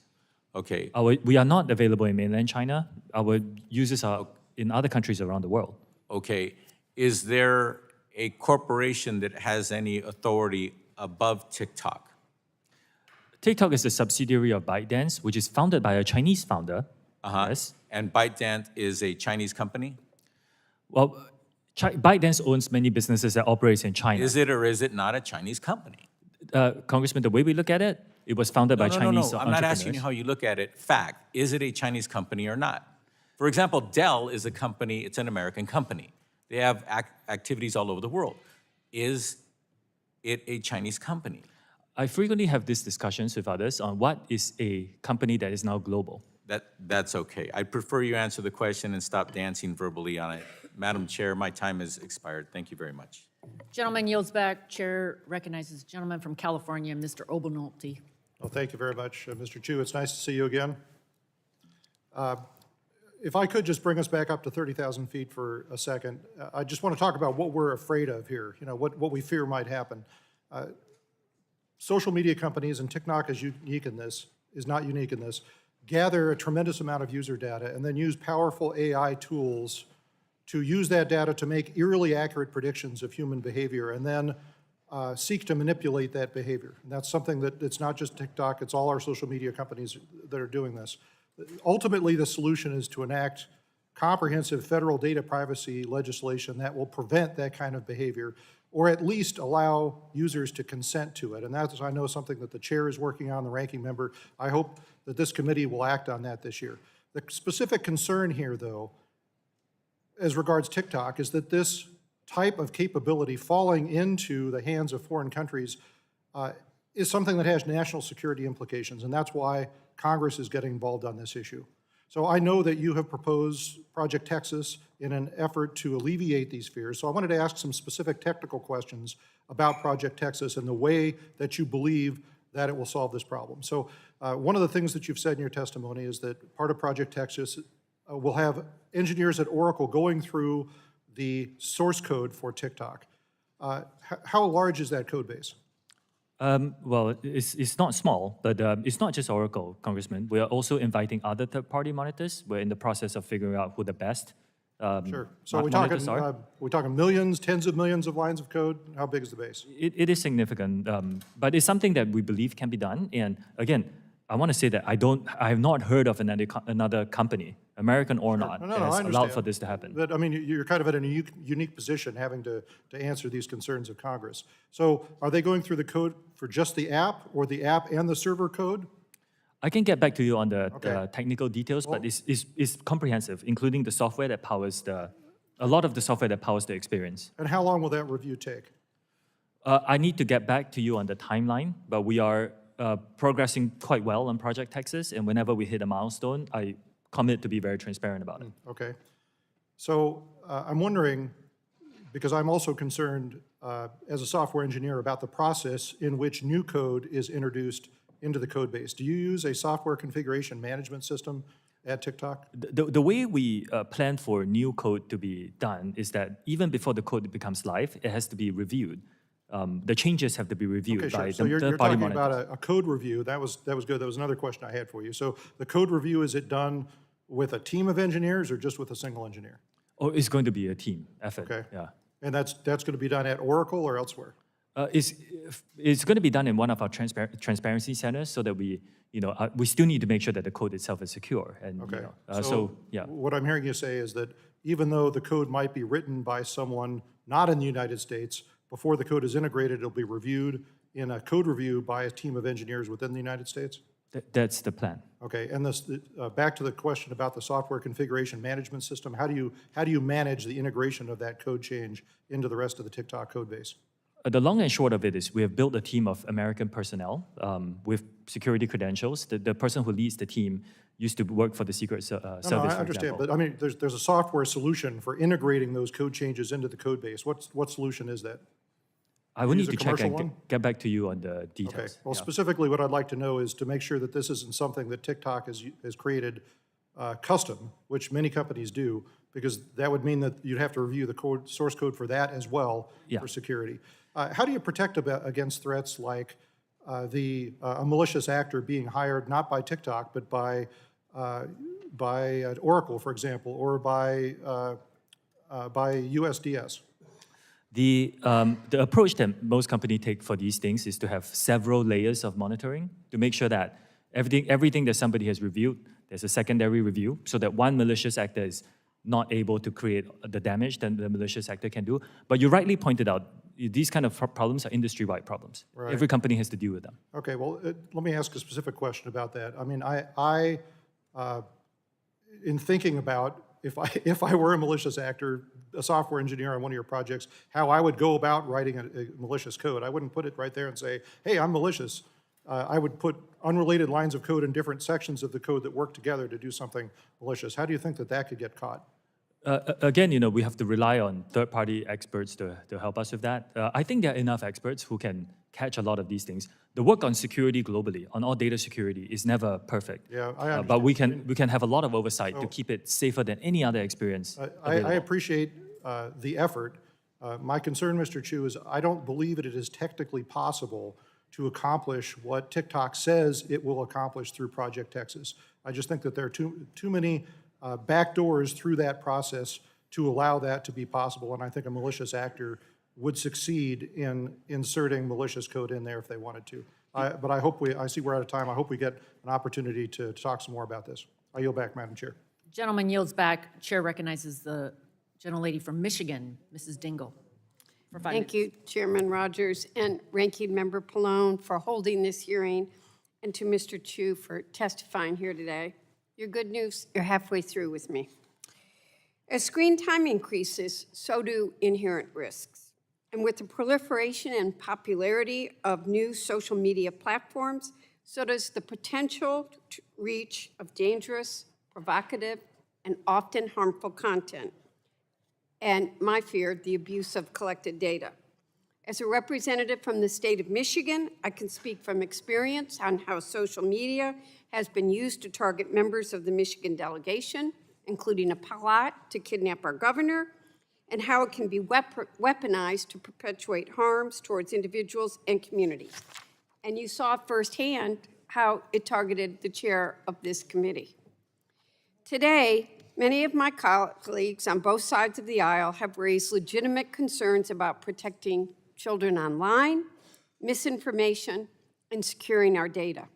Okay, We are not available in mainland China. Our users are in other countries around the world. okay. Is there a corporation that has any authority above TikTok? TikTok is a subsidiary of ByteDance, which is founded by a Chinese founder. Uh-huh. Yes. And ByteDance is a Chinese company? Well, ByteDance owns many businesses that operate in China. Is it or is it not a Chinese company? Congressman, the way we look at it, it was founded by Chinese No. I'm not asking you entrepreneurs. how you look at it. Fact, is it a Chinese company or not? For example, Dell is a company, it's an American company. They have activities all over the world. Is it a Chinese company? I frequently have these discussions with others on what is a company that is now global. That's okay. I'd prefer you answer the question and stop dancing verbally on it. Madam Chair, my time has expired. Thank you very much. Gentleman yields back. Chair recognizes the gentleman from California, Mr. Obernolte. Well, thank you very much, Mr. Chu. It's nice to see you again. If I could just bring us back up to 30,000 feet for a second, I just want to talk about what we're afraid of here, what we fear might happen. Social media companies, and TikTok is not unique in this, gather a tremendous amount of user data and then use powerful AI tools to use that data to make eerily accurate predictions of human behavior and then seek to manipulate that behavior. And that's something that it's not just TikTok, it's all our social media companies that are doing this. Ultimately, the solution is to enact comprehensive federal data privacy legislation that will prevent that kind of behavior, or at least allow users to consent to it. And that's, I know, something that the chair is working on, the ranking member. I hope that this committee will act on that this year. The specific concern here, though, as regards TikTok, is that this type of capability falling into the hands of foreign countries is something that has national security implications, and that's why Congress is getting involved on this issue. So I know that you have proposed Project Texas in an effort to alleviate these fears, so I wanted to ask some specific technical questions about Project Texas and the way that you believe that it will solve this problem. So one of the things that you've said in your testimony is that part of Project Texas will have engineers at Oracle going through the source code for TikTok. How large is that code base? Well, it's not small, but it's not just Oracle, Congressman. We are also inviting other third-party monitors. We're in the process of figuring out who the best Sure. So monitors are. we're talking millions, tens of millions of lines of code? How big is the base? It is significant, but it's something that we believe can be done. And again, I want to say that I have not heard of another company, American or not, No, that I has understand. allowed for this to happen. But I mean, you're kind of in a unique position having to answer these concerns of Congress. So are they going through the code for just the app or the app and the server code? I can get back to you on the Okay. technical details, but it's comprehensive, including the software that powers a lot of the software that powers the experience. And how long will that review take? I need to get back to you on the timeline, but we are progressing quite well on Project Texas, and whenever we hit a milestone, I commit to be very transparent about it. Okay. So I'm wondering, because I'm also concerned as a software engineer about the process in which new code is introduced into the code base. Do you use a software configuration management system at TikTok? The way we plan for new code to be done is that even before the code becomes live, it has to be reviewed. The changes have to be reviewed Okay, by sure. So the you're third-party talking monitors. about a code review. That was good. That was another question I had for you. So the code review, is it done with a team of engineers or just with a single engineer? Oh, it's going to be a team effort. Okay. Yeah. And that's going to be done at Oracle or elsewhere? It's going to be done in one of our transparency centers, so that we still need to make sure that the code itself is secure. And Okay. so yeah. What I'm hearing you say is that even though the code might be written by someone not in the United States, before the code is integrated, it'll be reviewed in a code review by a team of engineers within the United States? That's the plan. Okay, and this, back to the question about the software configuration management system, how do you manage the integration of that code change into the rest of the TikTok code base? The long and short of it is we have built a team of American personnel with security credentials. The person who leads the team used to work for the Secret Service, No, I for understand, example. but I mean, there's a software solution for integrating those code changes into the code base. What solution is that? I will use need a to check commercial and one? get back to you on the Okay, details. well, Yeah. specifically what I'd like to know is to make sure that this isn't something that TikTok has created custom, which many companies do, because that would mean that you'd have to review the source code for that as well Yeah. for security. How do you protect against threats like a malicious actor being hired not by TikTok, but by Oracle, for example, or by USDS? The approach that most companies take for these things is to have several layers of monitoring to make sure that everything that somebody has reviewed, there's a secondary review, so that one malicious actor is not able to create the damage that the malicious actor can do. But you rightly pointed out, these kind of problems are industry-wide problems. Right. Every company has to deal with them. Okay, well, let me ask a specific question about that. I mean, in thinking about if I were a malicious actor, a software engineer on one of your projects, how I would go about writing a malicious code. I wouldn't put it right there and say, hey, I'm malicious. I would put unrelated lines of code in different sections of the code that work together to do something malicious. How do you think that could get caught? Again, we have to rely on third-party experts to help us with that. I think there are enough experts who can catch a lot of these things. The work on security globally, on all data security, is never perfect. Yeah, I understand. But we can have a lot of oversight to keep it safer than any other experience. I appreciate the effort. My concern, Mr. Chu, is I don't believe that it is technically possible to accomplish what TikTok says it will accomplish through Project Texas. I just think that there are too many back doors through that process to allow that to be possible, and I think a malicious actor would succeed in inserting malicious code in there if they wanted to. But I see we're out of time. I hope we get an opportunity to talk some more about this. I yield back, Madam Chair. Gentleman yields back. Chair recognizes the gentlelady from Michigan, Mrs. Dingle, for 5 minutes. Thank you, Chairman Rodgers and Ranking Member Pallone for holding this hearing, and to Mr. Chu for testifying here today. Your good news, you're halfway through with me. As screen time increases, so do inherent risks. And with the proliferation and popularity of new social media platforms, so does the potential reach of dangerous, provocative, and often harmful content. And my fear, the abuse of collected data. As a representative from the state of Michigan, I can speak from experience on how social media has been used to target members of the Michigan delegation, including a plot to kidnap our governor, and how it can be weaponized to perpetuate harms towards individuals and communities. And you saw firsthand how it targeted the chair of this committee. Today, many of my colleagues on both sides of the aisle have raised legitimate concerns about protecting children online, misinformation, and securing our data.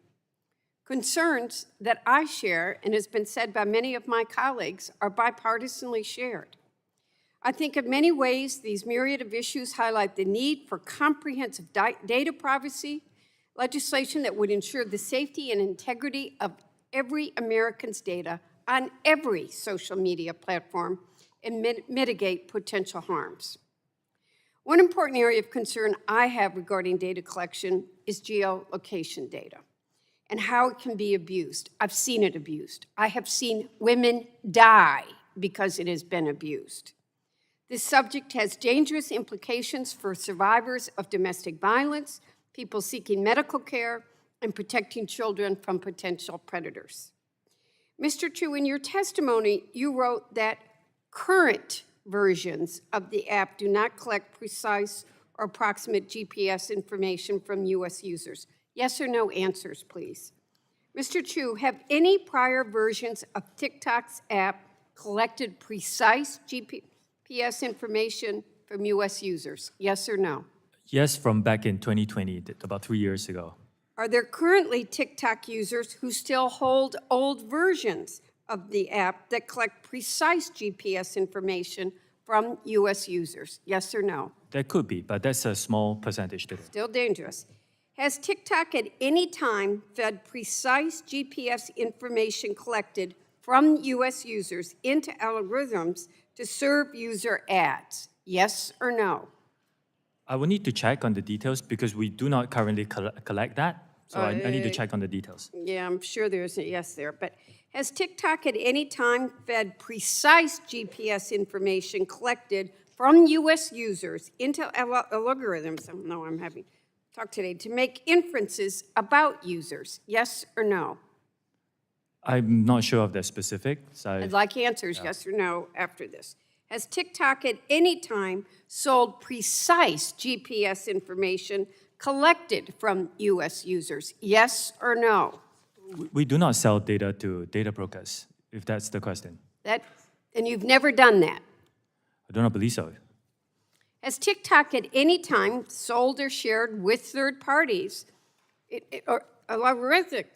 Concerns that I share, and has been said by many of my colleagues, are bipartisanly shared. I think in many ways, these myriad of issues highlight the need for comprehensive data privacy legislation that would ensure the safety and integrity of every American's data on every social media platform and mitigate potential harms. One important area of concern I have regarding data collection is geolocation data and how it can be abused. I've seen it abused. I have seen women die because it has been abused. This subject has dangerous implications for survivors of domestic violence, people seeking medical care, and protecting children from potential predators. Mr. Chu, in your testimony, you wrote that current versions of the app do not collect precise or approximate GPS information from U.S. users. Yes or no answers, please. Mr. Chu, have any prior versions of TikTok's app collected precise GPS information from U.S. users? Yes or no? Yes, from back in 2020, about 3 years ago. Are there currently TikTok users who still hold old versions of the app that collect precise GPS information from U.S. users? Yes or no? There could be, but that's a small percentage today. Still dangerous. Has TikTok at any time fed precise GPS information collected from U.S. users into algorithms to serve user ads? Yes or no? I will need to check on the details because we do not currently collect that. So I need to check on the details. Yeah, I'm sure there's a yes there. But has TikTok at any time fed precise GPS information collected from U.S. users into algorithms? I know I'm having talk today to make inferences about users? Yes or no? I'm not sure of the specifics. I'd like answers, yes or no, after this. Has TikTok at any time sold precise GPS information collected from U.S. users? Yes or no? We do not sell data to data brokers, if that's the question. And you've never done that. I do not believe so. Has TikTok at any time sold or shared with third parties or algorithmic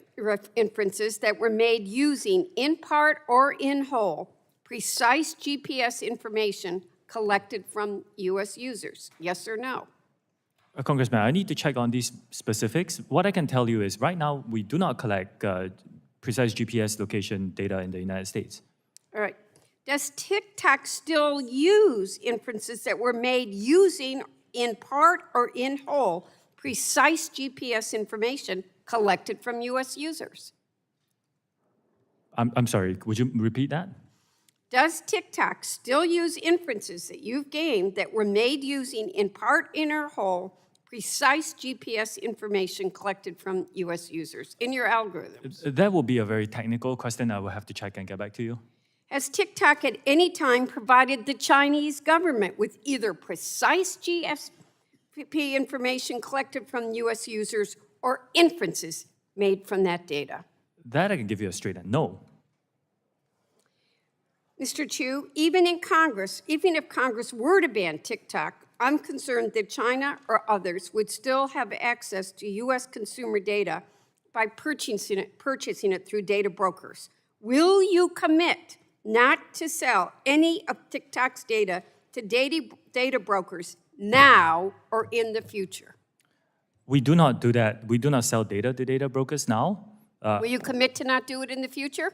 inferences that were made using, in part or in whole, precise GPS information collected from U.S. users? Yes or no? Congressman, I need to check on these specifics. What I can tell you is right now we do not collect precise GPS location data in the United States. All right. Does TikTok still use inferences that were made using, in part or in whole, precise GPS information collected from U.S. users? I'm sorry, would you repeat that? Does TikTok still use inferences that you've gained that were made using, in part or whole, precise GPS information collected from U.S. users in your algorithms? That will be a very technical question. I will have to check and get back to you. Has TikTok at any time provided the Chinese government with either precise GSP information collected from U.S. users or inferences made from that data? That I can give you a straight and no. Mr. Chu, even if Congress were to ban TikTok, I'm concerned that China or others would still have access to U.S. consumer data by purchasing it through data brokers. Will you commit not to sell any of TikTok's data to data brokers now or in the future? We do not do that. We do not sell data to data brokers now. Will you commit to not do it in the future?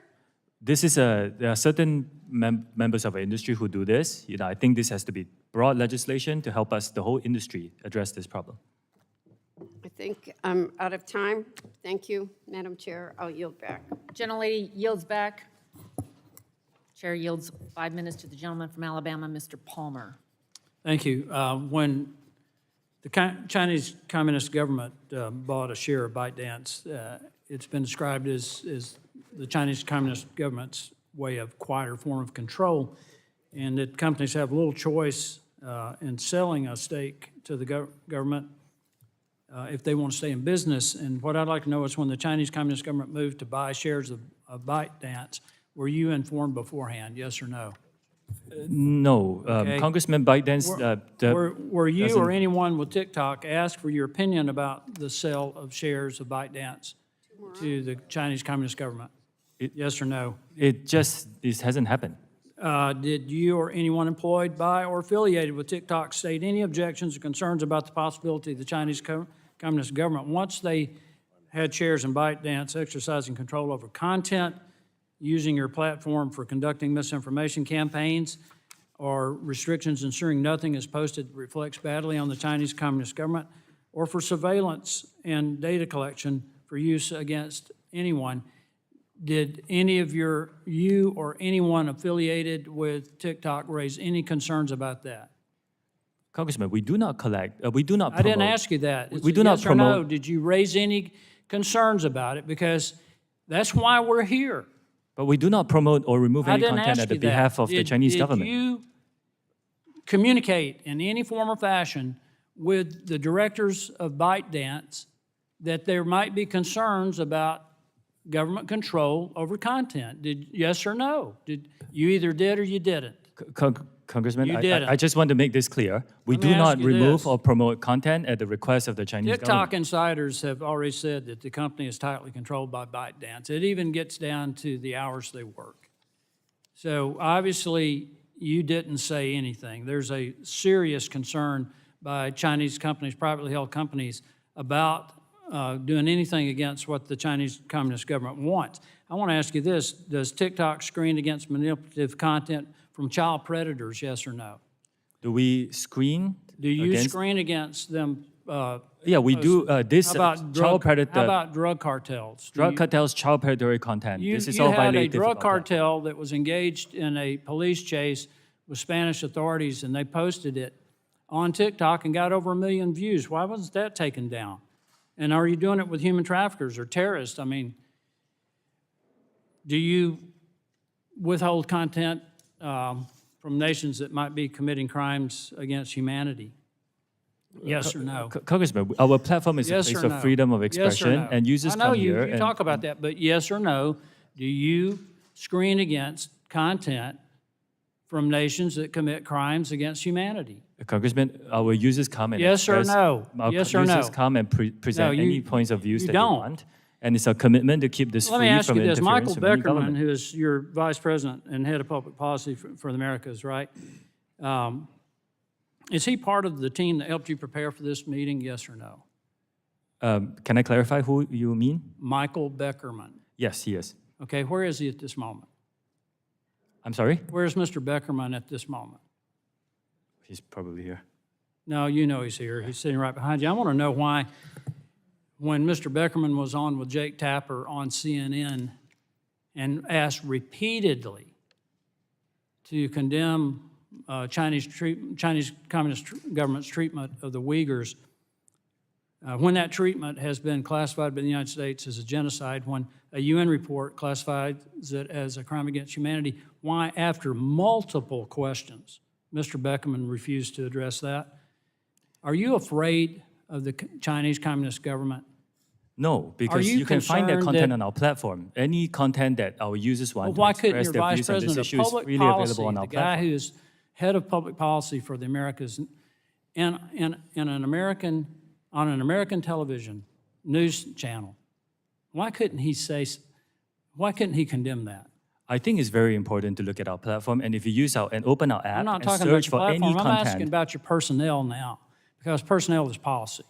There are certain members of our industry who do this. I think this has to be broad legislation to help us, the whole industry, address this problem. I think I'm out of time. Thank you, Madam Chair. I'll yield back. Gentlelady yields back. Chair yields 5 minutes to the gentleman from Alabama, Mr. Palmer. Thank you. When the Chinese Communist government bought a share of ByteDance, it's been described as the Chinese Communist government's way of quieter form of control, and that companies have little choice in selling a stake to the government if they want to stay in business. And what I'd like to know is when the Chinese Communist government moved to buy shares of ByteDance, were you informed beforehand, yes or no? No. Okay. Congressman ByteDance... Were you or anyone with TikTok asked for your opinion about the sale of shares of ByteDance to the Chinese Communist government? Yes or no? It hasn't happened. Did you or anyone employed by or affiliated with TikTok state any objections or concerns about the possibility of the Chinese Communist government, once they had shares in ByteDance, exercising control over content, using your platform for conducting misinformation campaigns, or restrictions ensuring nothing is posted that reflects badly on the Chinese Communist government, or for surveillance and data collection for use against anyone? Did any of you or anyone affiliated with TikTok raise any concerns about that? Congressman, we do not collect, we do not promote. I didn't ask you that. We do not promote. Yes or no, did you raise any concerns about it? Because that's why we're here. But we do not promote or remove any content at the behalf of the Chinese government. Did you communicate in any form or fashion with the directors of ByteDance that there might be concerns about government control over content? Yes or no? You either did or you didn't? Congressman, You didn't. I just want to make this clear. We Let me do not ask you remove this. or promote content at the request of the Chinese TikTok government. insiders have already said that the company is tightly controlled by ByteDance. It even gets down to the hours they work. So obviously, you didn't say anything. There's a serious concern by Chinese companies, privately held companies, about doing anything against what the Chinese Communist government wants. I want to ask you this. Does TikTok screen against manipulative content from child predators, yes or no? Do we screen? Do you screen against them? Yeah, we do. This How about child predator. How about drug cartels? Drug cartels, child predatory content. This is all You had a violative drug of that. cartel that was engaged in a police chase with Spanish authorities, and they posted it on TikTok and got over 1 million views. Why wasn't that taken down? And are you doing it with human traffickers or terrorists? I mean, do you withhold content from from nations that might be committing crimes against humanity? Yes or no? Congressman, our platform is a Yes place or of no? freedom of Yes or expression, no? and users I know come you, here you and, talk about that, but yes or no, do you screen against content from nations that commit crimes against humanity? Congressman, our users come and Yes or express, no? our Yes or users no? come and present No, any points of views you that don't. they want, and it's a commitment to keep this Let me free ask from you this. interference Michael from any Beckerman, government. who is your vice president and head of public policy for the Americas, right? Is he part of the team that helped you prepare for this meeting, yes or no? Can I clarify who you mean? Michael Beckerman. Yes, he is. Okay, where is he at this moment? I'm sorry? Where's Mr. Beckerman at this moment? He's probably here. No, you know he's here. He's sitting right behind you. I want to know why, when Mr. Beckerman was on with Jake Tapper on CNN and asked repeatedly to condemn Chinese Communist government's treatment of the Uyghurs, when that treatment has been classified by the United States as a genocide, when a UN report classifies it as a crime against humanity, why, after multiple questions, Mr. Beckerman refused to address that? Are you afraid of the Chinese Communist government? No, because you you can find that concerned content that- on our platform. Any content that our users want Well, why to couldn't express your their vice views on this president of issue is public freely policy, available on the our guy platform. who is head of public policy for the Americas, and an American on an American television news channel, why couldn't he condemn that? I think it's very important to look at our platform, and if you use and open our app I'm not and talking about search your for any platform. I'm asking content, about your personnel now, because personnel is policy.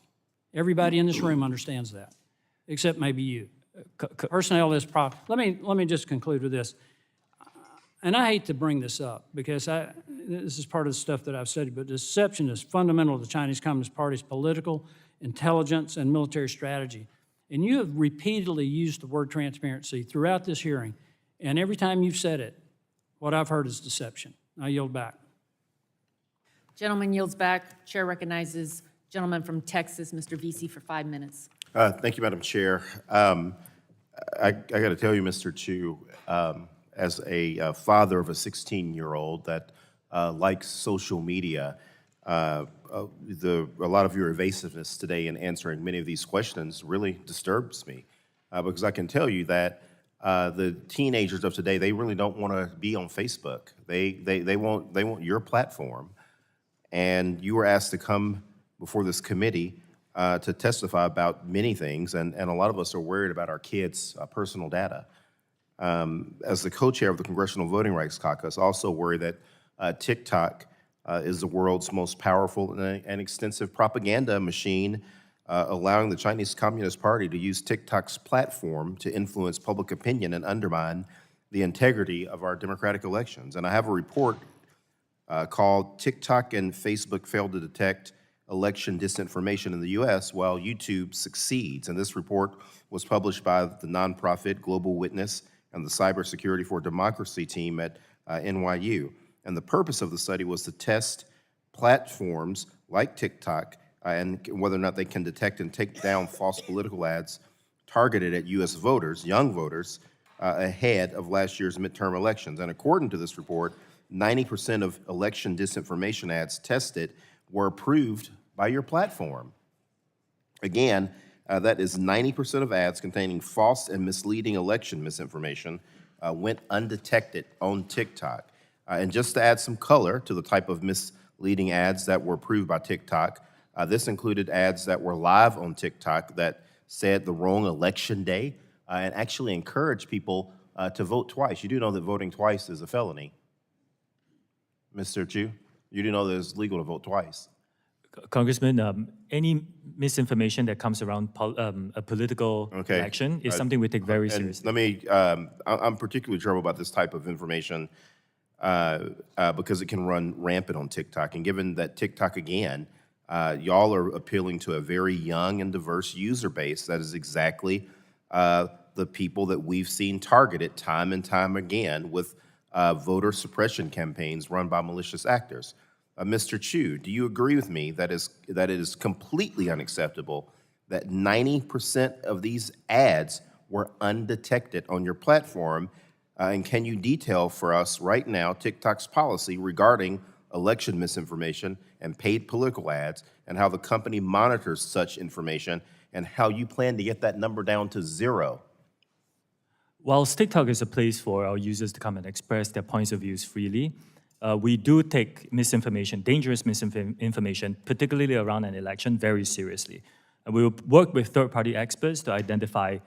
Everybody in this room understands that, except maybe you. Personnel is let me just conclude with this. And I hate to bring this up because this is part of the stuff that I've studied, but deception is fundamental to the Chinese Communist Party's political, intelligence, and military strategy. And you have repeatedly used the word transparency throughout this hearing, and every time you've said it, what I've heard is deception. I yield back. Gentleman yields back. Chair recognizes gentleman from Texas, Mr. Vesey, for 5 minutes. Thank you, Madam Chair. I got to tell you, Mr. Chu, as a father of a 16-year-old that likes social media, a lot of your evasiveness today in answering many of these questions really disturbs me, because I can tell you that the teenagers of today, they really don't want to be on Facebook. They want your platform, and you were asked to come before this committee to testify about many things, and a lot of us are worried about our kids' personal data. As the co-chair of the Congressional Voting Rights Caucus, I also worry that TikTok is the world's most powerful and extensive propaganda machine, allowing the Chinese Communist Party to use TikTok's platform to influence public opinion and undermine the integrity of our democratic elections. And I have a report called TikTok and Facebook Failed to Detect Election Disinformation in the U.S. While YouTube Succeeds. And this report was published by the nonprofit Global Witness and the Cybersecurity for Democracy team at NYU. And the purpose of the study was to test platforms like TikTok and whether or not they can detect and take down false political ads targeted at U.S. voters, young voters, ahead of last year's midterm elections. And according to this report, 90% of election disinformation ads tested were approved by your platform. Again, that is 90% of ads containing false and misleading election misinformation went undetected on TikTok. And just to add some color to the type of misleading ads that were approved by TikTok, this included ads that were live on TikTok that said the wrong election day and actually encouraged people to vote twice. You do know that voting twice is a felony. Mr. Chu, you do know that it's legal to vote twice. Congressman, any misinformation that comes around a political election is something we take very seriously. Let me, I'm particularly troubled about this type of information because it can run rampant on TikTok. And given that TikTok, again, y'all are appealing to a very young and diverse user base, that is exactly the people that we've seen targeted time and time again with voter suppression campaigns run by malicious actors. Mr. Chu, do you agree with me that it is completely unacceptable that 90% of these ads were undetected on your platform, And can you detail for us right now TikTok's policy regarding election misinformation and paid political ads, and how the company monitors such information, and how you plan to get that number down to zero? Whilst TikTok is a place for our users to come and express their points of views freely, we do take misinformation, dangerous misinformation, particularly around an election, very seriously. And we will work with third-party experts to identify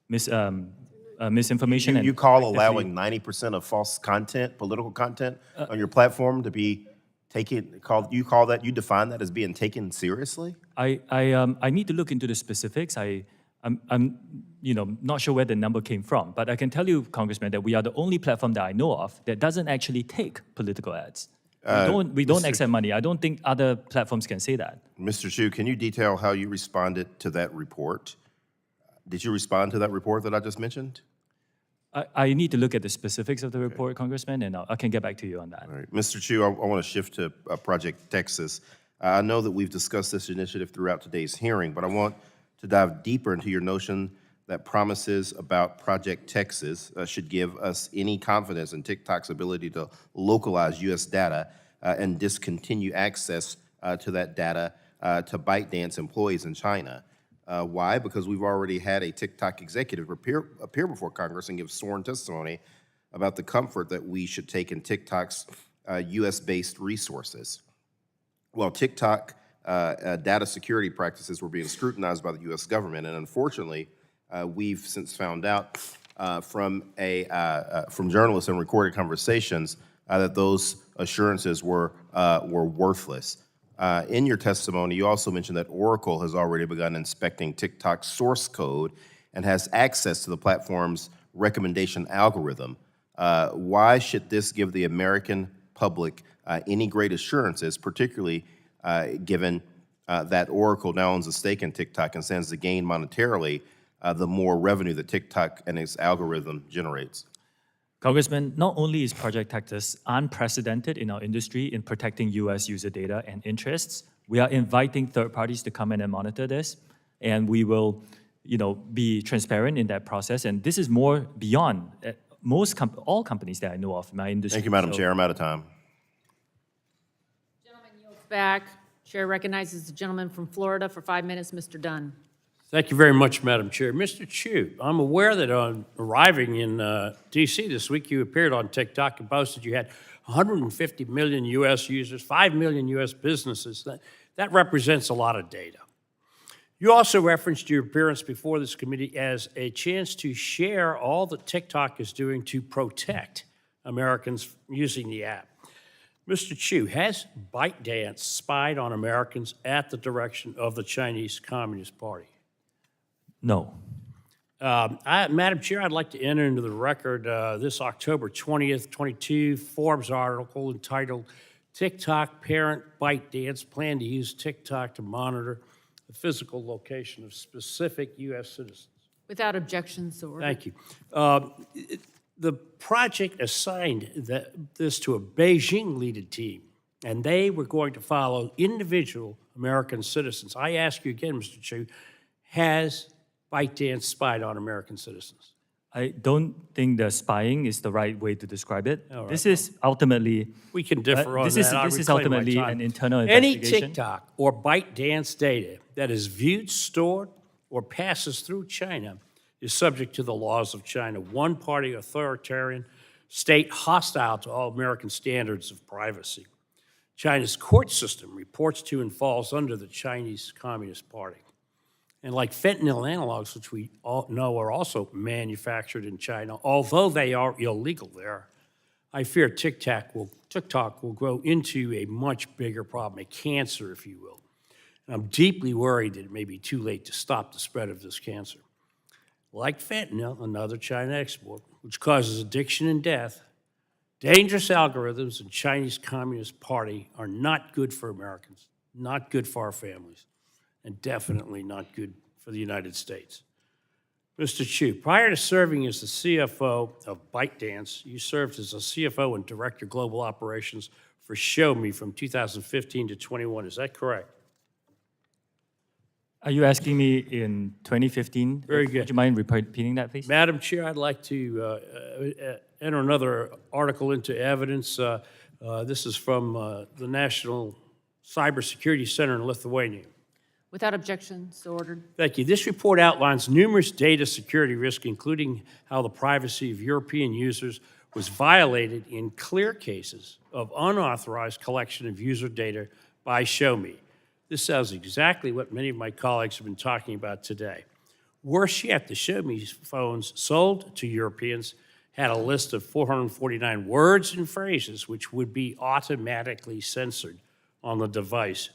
misinformation. You call allowing 90% of false content, political content, on your platform to be taken, you define that as being taken seriously? I need to look into the specifics. I'm not sure where the number came from, but I can tell you, Congressman, that we are the only platform that I know of that doesn't actually take political ads. We don't accept money. I don't think other platforms can say that. Mr. Chu, can you detail how you responded to that report? Did you respond to that report that I just mentioned? I need to look at the specifics of the report, Congressman, and I can get back to you on that. All right. Mr. Chu, I want to shift to Project Texas. I know that we've discussed this initiative throughout today's hearing, but I want to dive deeper into your notion that promises about Project Texas should give us any confidence in TikTok's ability to localize U.S. data and discontinue access to that data to ByteDance employees in China. Why? Because we've already had a TikTok executive appear before Congress and give sworn testimony about the comfort that we should take in TikTok's U.S.-based resources. Well, TikTok data security practices were being scrutinized by the U.S. government, and unfortunately, we've since found out from journalists and recorded conversations that those assurances were worthless. In your testimony, you also mentioned that Oracle has already begun inspecting TikTok's source code and has access to the platform's recommendation algorithm. Why should this give the American public any great assurances, particularly given that Oracle now owns a stake in TikTok and stands to gain monetarily the more revenue that TikTok and its algorithm generates? Congressman, not only is Project Texas unprecedented in our industry in protecting U.S. user data and interests, we are inviting third parties to come in and monitor this, and we will, be transparent in that process. And this is more beyond all companies that I know of in my industry. Thank you, Madam Chair. I'm out of time. Gentleman yields back. Chair recognizes the gentleman from Florida for 5 minutes, Mr. Dunn. Thank you very much, Madam Chair. Mr. Chu, I'm aware that on arriving in D.C. this week, you appeared on TikTok and posted you had 150 million U.S. users, 5 million U.S. businesses. That represents a lot of data. You also referenced your appearance before this committee as a chance to share all that TikTok is doing to protect Americans using the app. Mr. Chu, has ByteDance spied on Americans at the direction of the Chinese Communist Party? No. Madam Chair, I'd like to enter into the record this October 20th, 22 Forbes article entitled TikTok Parent ByteDance Plan to Use TikTok to Monitor the Physical Location of Specific U.S. Citizens. Without objections, so ordered. Thank you. The project assigned this to a Beijing-led team, and they were going to follow individual American citizens. I ask you again, Mr. Chu, has ByteDance spied on American citizens? I don't think the spying is the right way to describe it. All right. This is ultimately... We can differ on that. This is ultimately an internal Any investigation. TikTok or ByteDance data that is viewed, stored, or passes through China is subject to the laws of China, one-party authoritarian state hostile to all American standards of privacy. China's court system reports to and falls under the Chinese Communist Party. And like fentanyl analogs, which we all know are also manufactured in China, although they are illegal there, I fear TikTok will grow into a much bigger problem, a cancer, if you will. And I'm deeply worried that it may be too late to stop the spread of this cancer. Like fentanyl, another China export, which causes addiction and death, dangerous algorithms in Chinese Communist Party are not good for Americans, not good for our families, and definitely not good for the United States. Mr. Chu, prior to serving as the CFO of ByteDance, you served as a CFO and Director Global Operations for ShowMe from 2015 to 21. Is that correct? Are you asking me in 2015? Very good. Would you mind repeating that, please? Madam Chair, I'd like to enter another article into evidence. This is from the National Cybersecurity Center in Lithuania. Without objection, so ordered. Thank you. This report outlines numerous data security risks, including how the privacy of European users was violated in clear cases of unauthorized collection of user data by ShowMe. This sounds exactly what many of my colleagues have been talking about today. Worse yet, the ShowMe phones sold to Europeans had a list of 449 words and phrases which would be automatically censored on the device.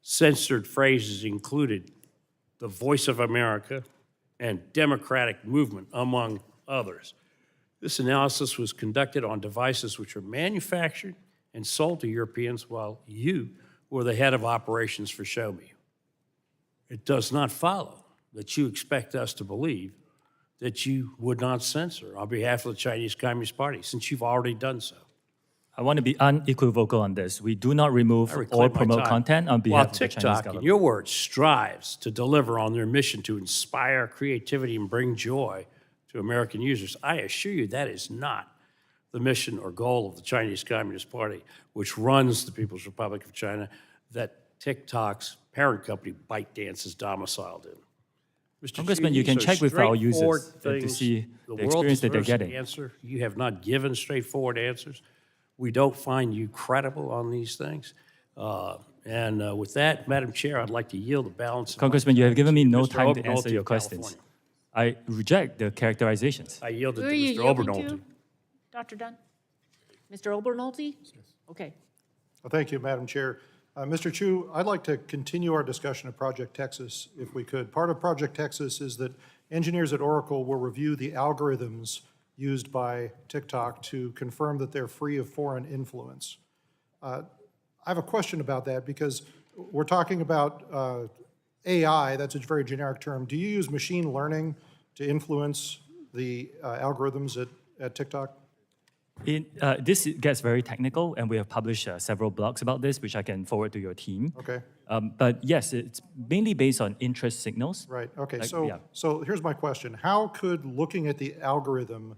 Censored phrases included the Voice of America and Democratic Movement, among others. This analysis was conducted on devices which were manufactured and sold to Europeans while you were the head of operations for ShowMe. It does not follow that you expect us to believe that you would not censor on behalf of the Chinese Communist Party, since you've already done so. I want to be unequivocal on this. We do not remove or promote content on behalf of the Chinese While government. TikTok, in your words, strives to deliver on their mission to inspire creativity and bring joy to American users, I assure you that is not the mission or goal of the Chinese Communist Party, which runs the People's Republic of China, that TikTok's parent company, ByteDance, is domiciled in. Mr. Congressman, Chu, you can these are check with our straightforward users to things. see The the world experience that they're deserves an getting. answer. You have not given straightforward answers. We don't find you credible on these things. With that, Madam Chair, I'd like to yield the balance. of my Congressman, you have given me no Mr. time to Obernolte answer your of questions. California. I reject the characterizations. I yield it Who to are you Mr. yielding Obernolte. to, Dr. Dunn? Mr. Obernolte? Okay. Well, thank you, Madam Chair. Mr. Chu, I'd like to continue our discussion of Project Texas, if we could. Part of Project Texas is that engineers at Oracle will review the algorithms used by TikTok to confirm that they're free of foreign influence. I have a question about that because we're talking about AI, that's a very generic term. Do you use machine learning to influence the algorithms at TikTok? This gets very technical, and we have published several blogs about this, which I can forward to your team. Okay. But yes, it's mainly based on interest signals. Right, okay, Like, so, yeah. so here's my question. How could looking at the algorithm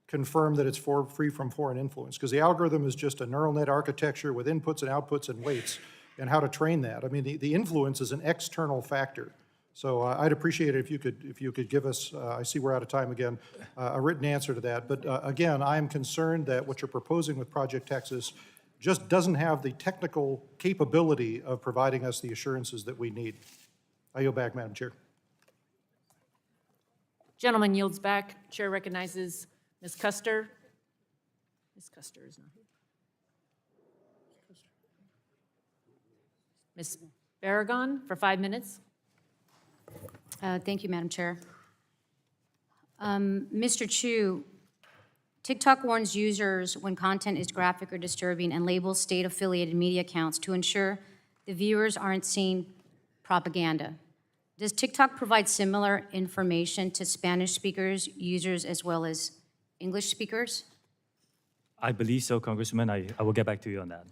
confirm that it's free from foreign influence? Because the algorithm is just a neural net architecture with inputs and outputs and weights, and how to train that. I mean, the influence is an external factor. So I'd appreciate it if you could give us, I see we're out of time again, a written answer to that. But again, I am concerned that what you're proposing with Project Texas just doesn't have the technical capability of providing us the assurances that we need. I yield back, Madam Chair. Gentleman yields back. Chair recognizes Ms. Custer. Ms. Custer is not here. Ms. Barragon for 5 minutes. Thank you, Madam Chair. Mr. Chu, TikTok warns users when content is graphic or disturbing and labels state-affiliated media accounts to ensure the viewers aren't seeing propaganda. Does TikTok provide similar information to Spanish speakers, users, as well as English speakers? I believe so, Congressman. I will get back to you on that.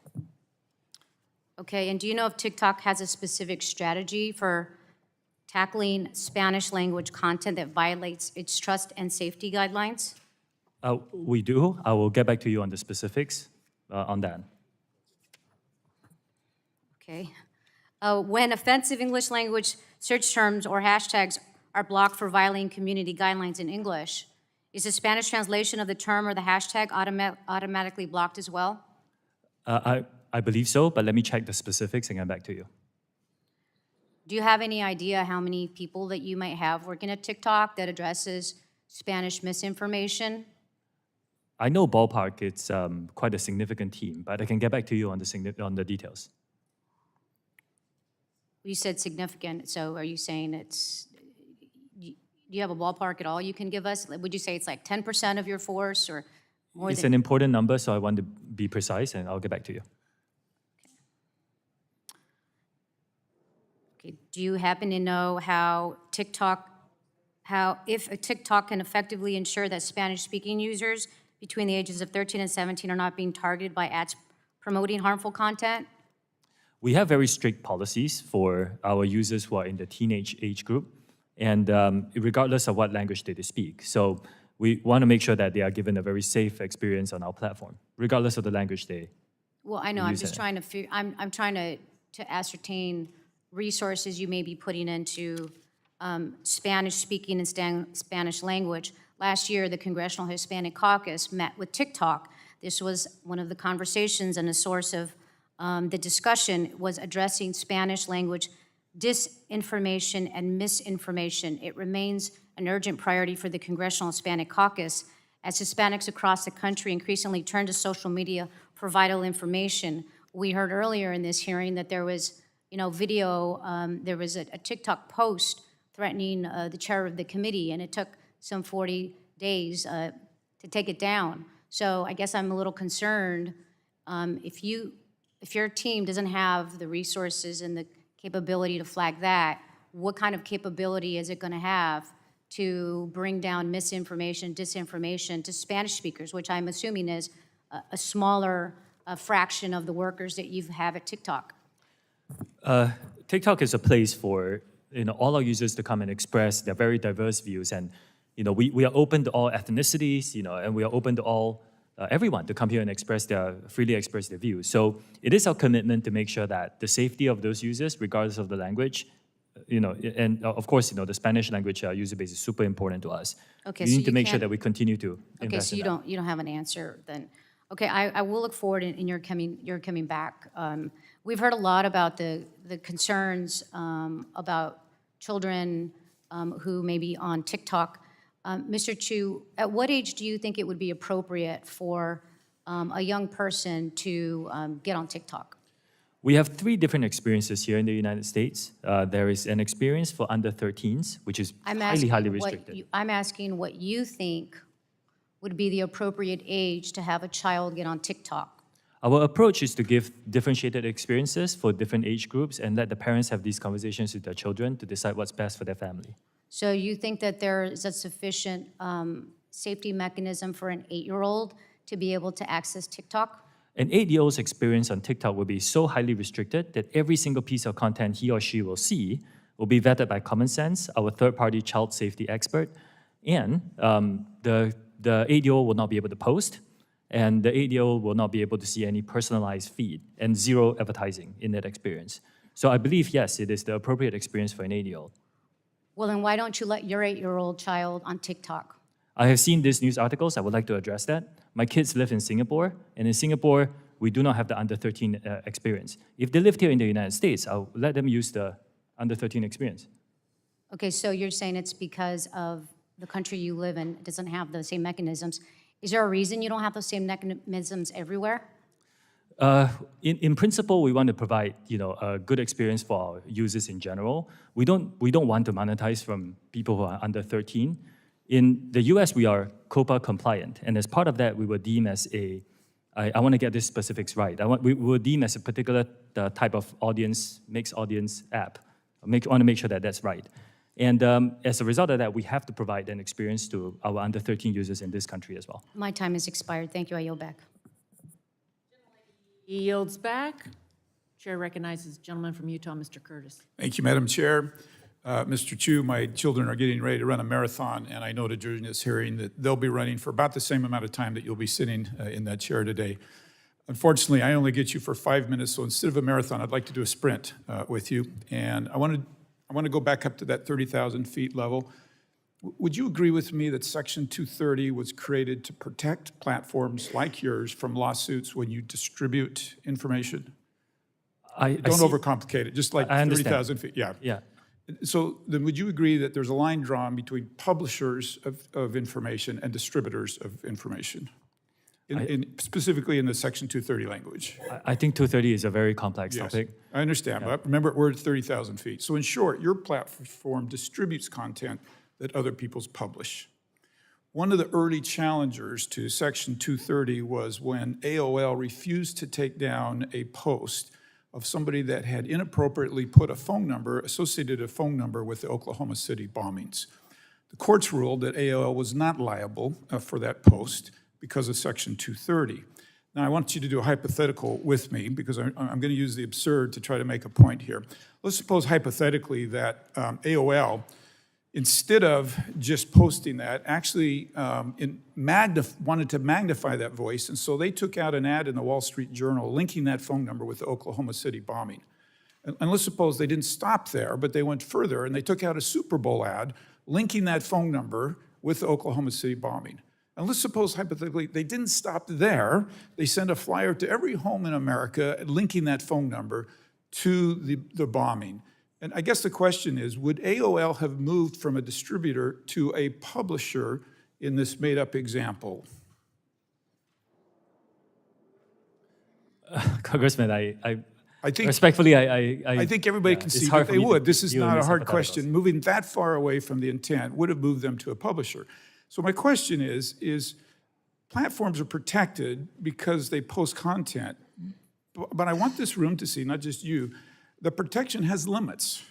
Okay, and do you know if TikTok has a specific strategy for tackling Spanish language content that violates its trust and safety guidelines? We do. I will get back to you on the specifics on that. Okay. When offensive English language search terms or hashtags are blocked for violating community guidelines in English, is the Spanish translation of the term or the hashtag automatically blocked as well? I believe so, but let me check the specifics and get back to you. Do you have any idea how many people that you might have working at TikTok that addresses Spanish misinformation? I know ballpark it's quite a significant team, but I can get back to you on the details. You said significant, so are you saying it's, do you have a ballpark at all you can give us? Would you say it's like 10% of your force or more It's than? an important number, so I want to be precise, and I'll get back to you. Okay. Do you happen to know if a TikTok can effectively ensure that Spanish-speaking users between the ages of 13 and 17 are not being targeted by ads promoting harmful content? we have very strict policies for our users who are in the teenage age group, and regardless of what language they speak. So we want to make sure that they are given a very safe experience on our platform, regardless of the language they. Well, I know, I'm use just it. trying to, I'm trying to ascertain resources you may be putting into Spanish speaking and Spanish language. Last year, the Congressional Hispanic Caucus met with TikTok. This was one of the conversations, and a source of the discussion was addressing Spanish language disinformation and misinformation. It remains an urgent priority for the Congressional Hispanic Caucus as Hispanics across the country increasingly turn to social media for vital information. We heard earlier in this hearing that there was, video, there was a TikTok post threatening the chair of the committee, and it took some 40 days to take it down. So I guess I'm a little concerned if your team doesn't have the resources and the capability to flag that, what kind of capability is it going to have to bring down misinformation, disinformation to Spanish speakers, which I'm assuming is a smaller fraction of the workers that you have at TikTok? TikTok is a place for all our users to come and express their very diverse views, and we are open to all ethnicities, and we are open to all everyone to come here and freely express their views. So it is our commitment to make sure that the safety of those users, regardless of the language, and of course, the Spanish language user base is super important to us. Okay, we so need to you make sure can't- that we continue to Okay, invest so in that. you don't have an answer then. Okay, I will look forward in your coming back. We've heard a lot about the concerns about children who may be on TikTok. Mr. Chu, at what age do you think it would be appropriate for a young person to get on TikTok? We have 3 different experiences here in the United States. There is an experience for under 13s, which is highly restricted. I'm asking what you think would be the appropriate age to have a child get on TikTok. Our approach is to give differentiated experiences for different age groups and let the parents have these conversations with their children to decide what's best for their family. So you think that there is a sufficient safety mechanism for an 8-year-old to be able to access TikTok? An 8-year-old's experience on TikTok will be so highly restricted that every single piece of content he or she will see will be vetted by Common Sense, our third-party child safety expert, and the 8-year-old will not be able to post, and the 8-year-old will not be able to see any personalized feed and 0 advertising in that experience. So I believe, yes, it is the appropriate experience for an 8-year-old. Well, then why don't you let your 8-year-old child on TikTok? I have seen these news articles. I would like to address that. My kids live in Singapore, and in Singapore, we do not have the under 13 experience. If they lived here in the United States, I'll let them use the under 13 experience. Okay, so you're saying it's because of the country you live in doesn't have the same mechanisms. Is there a reason you don't have those same mechanisms everywhere? In principle, we want to provide a good experience for our users in general. We don't want to monetize from people who are under 13. In the US, we are COPPA compliant, and as part of that, we were deemed as I want to get these specifics right. We were deemed as a particular type of audience, mixed audience app. I want to make sure that that's right. And as a result of that, we have to provide an experience to our under 13 users in this country as well. My time has expired. Thank you. I yield back. He yields back. Chair recognizes the gentleman from Utah, Mr. Curtis. Thank you, Madam Chair. Mr. Chu, my children are getting ready to run a marathon, and I noted during this hearing that they'll be running for about the same amount of time that you'll be sitting in that chair today. Unfortunately, I only get you for 5 minutes, so instead of a marathon, I'd like to do a sprint with you. And I want to go back up to that 30,000 feet level. Would you agree with me that Section 230 was created to protect platforms like yours from lawsuits when you distribute information? Don't overcomplicate it, just like 30,000 feet. Yeah. So then would you agree that there's a line drawn between publishers of information and distributors of information, specifically in the Section 230 language? I think 230 is a very complex topic. I understand, but remember, we're at 30,000 feet. So in short, your platform distributes content that other people's publish. One of the early challengers to Section 230 was when AOL refused to take down a post of somebody that had inappropriately put associated a phone number with the Oklahoma City bombings. The courts ruled that AOL was not liable for that post because of Section 230. Now, I want you to do a hypothetical with me because I'm going to use the absurd to try to make a point here. Let's suppose hypothetically that AOL, instead of just posting that, actually wanted to magnify that voice, and so they took out an ad in the Wall Street Journal linking that phone number with the Oklahoma City bombing. And let's suppose they didn't stop there, but they went further, and they took out a Super Bowl ad linking that phone number with the Oklahoma City bombing. And let's suppose, hypothetically, they didn't stop there. They sent a flyer to every home in America linking that phone number to the bombing. And I guess the question is, would AOL have moved from a distributor to a publisher in this made-up example? Congressman, I think, respectfully, I think everybody can see that they would. This is not a hard question. Moving that far away from the intent would have moved them to a publisher. So my question is platforms are protected because they post content, but I want this room to see, not just you, the protection has limits.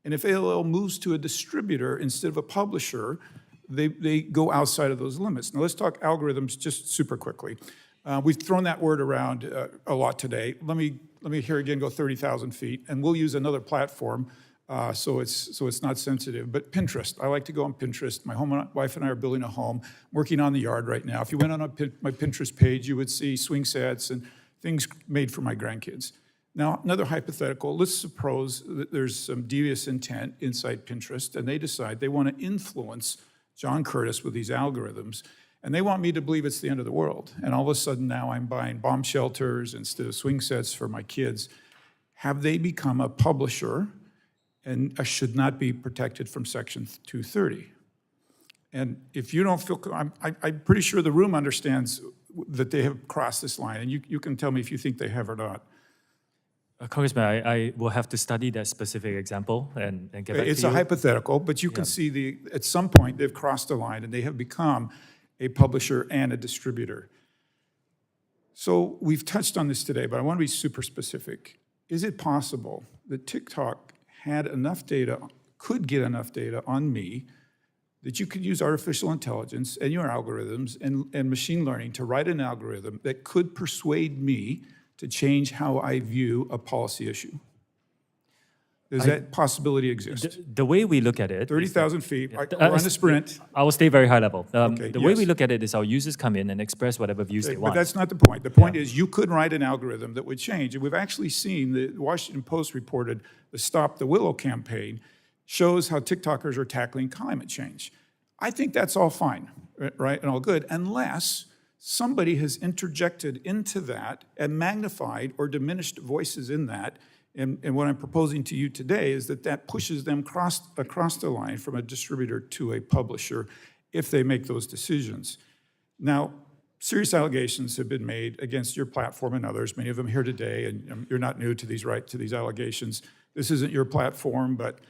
And if AOL moves to a distributor instead of a publisher, they go outside of those limits. Now let's talk algorithms just super quickly. We've thrown that word around a lot today. Let me here again go 30,000 feet, and we'll use another platform so it's not sensitive. But Pinterest, I like to go on Pinterest. My wife and I are building a home, working on the yard right now. If you went on my Pinterest page, you would see swing sets and things made for my grandkids. Now, another hypothetical, let's suppose that there's some devious intent inside Pinterest, and they decide they want to influence John Curtis with these algorithms, and they want me to believe it's the end of the world. And all of a sudden now I'm buying bomb shelters instead of swing sets for my kids. Have they become a publisher and should not be protected from Section 230? And if you don't feel, I'm pretty sure the room understands that they have crossed this line, and you can tell me if you think they have or not. Congressman, I will have to study that specific example and get back to you. It's a hypothetical, but you can see at some point they've crossed the line and they have become a publisher and a distributor. So we've touched on this today, but I want to be super specific. Is it possible that TikTok had enough data, could get enough data on me, that you could use artificial intelligence and your algorithms and machine learning to write an algorithm that could persuade me to change how I view a policy issue? Does that possibility exist? The way we look at it... 30,000 feet, we're on a sprint. I will stay very high level. Okay, the way we look at it is our users come in and express whatever views they But want. that's not the point. The point is you could write an algorithm that would change. And we've actually seen, the Washington Post reported the Stop the Willow campaign shows how TikTokers are tackling climate change. I think that's all fine, right, and all good, unless somebody has interjected into that and magnified or diminished voices in that. And what I'm proposing to you today is that pushes them across the line from a distributor to a publisher if they make those decisions. Now, serious allegations have been made against your platform and others, many of them here today, and you're not new to these allegations. This isn't your platform, but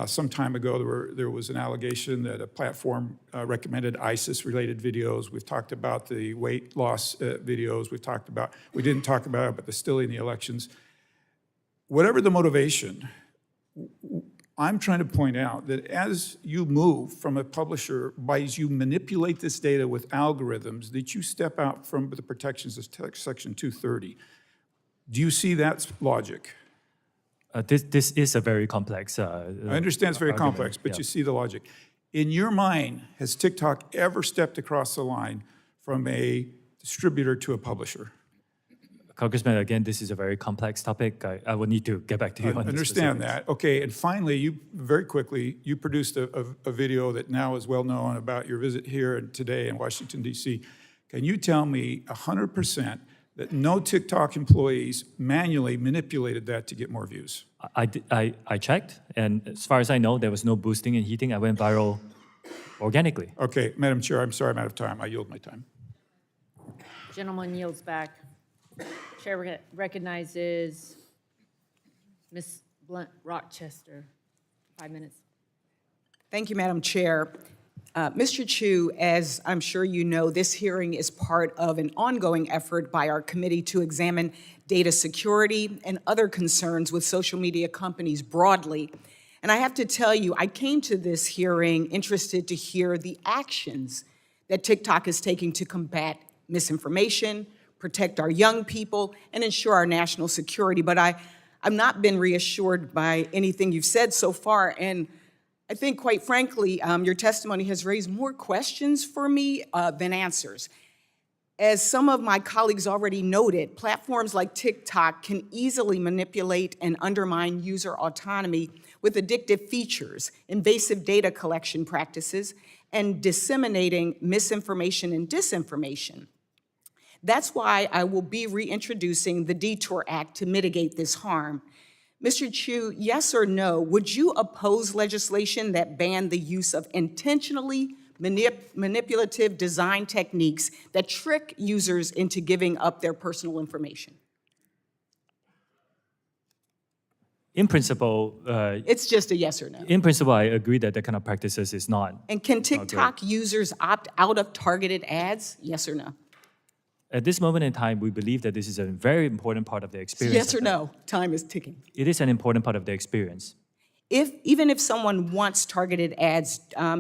some time ago there was an allegation that a platform recommended ISIS-related videos. We've talked about the weight loss videos. We didn't talk about it, but the stealing the elections. Whatever the motivation, I'm trying to point out that as you move from a publisher, as you manipulate this data with algorithms, that you step out from the protections of Section 230. Do you see that logic? This is a very complex I understand it's very complex, but you see the logic. In your mind, has TikTok ever stepped across the line from a distributor to a publisher? Congressman, again, this is a very complex topic. I will need to get back to you on this. I understand that. Okay, and finally, very quickly, you produced a video that now is well known about your visit here today in Washington, D.C. Can you tell me 100% that no TikTok employees manually manipulated that to get more views? I checked, and as far as I know, there was no boosting and heating. I went viral organically. Okay, Madam Chair, I'm sorry I'm out of time. I yield my time. Gentleman yields back. Chair recognizes Ms. Blunt Rochester. 5 minutes. Thank you, Madam Chair. Mr. Chu, as I'm sure you know, this hearing is part of an ongoing effort by our committee to examine data security and other concerns with social media companies broadly. And I have to tell you, I came to this hearing interested to hear the actions that TikTok is taking to combat misinformation, protect our young people, and ensure our national security. But I've not been reassured by anything you've said so far, and I think, quite frankly, your testimony has raised more questions for me than answers. As some of my colleagues already noted, platforms like TikTok can easily manipulate and undermine user autonomy with addictive features, invasive data collection practices, and disseminating misinformation and disinformation. That's why I will be reintroducing the Detour Act to mitigate this harm. Mr. Chu, yes or no, would you oppose legislation that banned the use of intentionally manipulative design techniques that trick users into giving up their personal information? In principle, It's just a yes or no. in principle, I agree that that kind of practices is not. And can great. TikTok users opt out of targeted ads? Yes or no? At this moment in time, we believe that this is a very important part of the experience. Yes or no? Time is ticking. It is an important part of the experience. Even if someone wants targeted ads,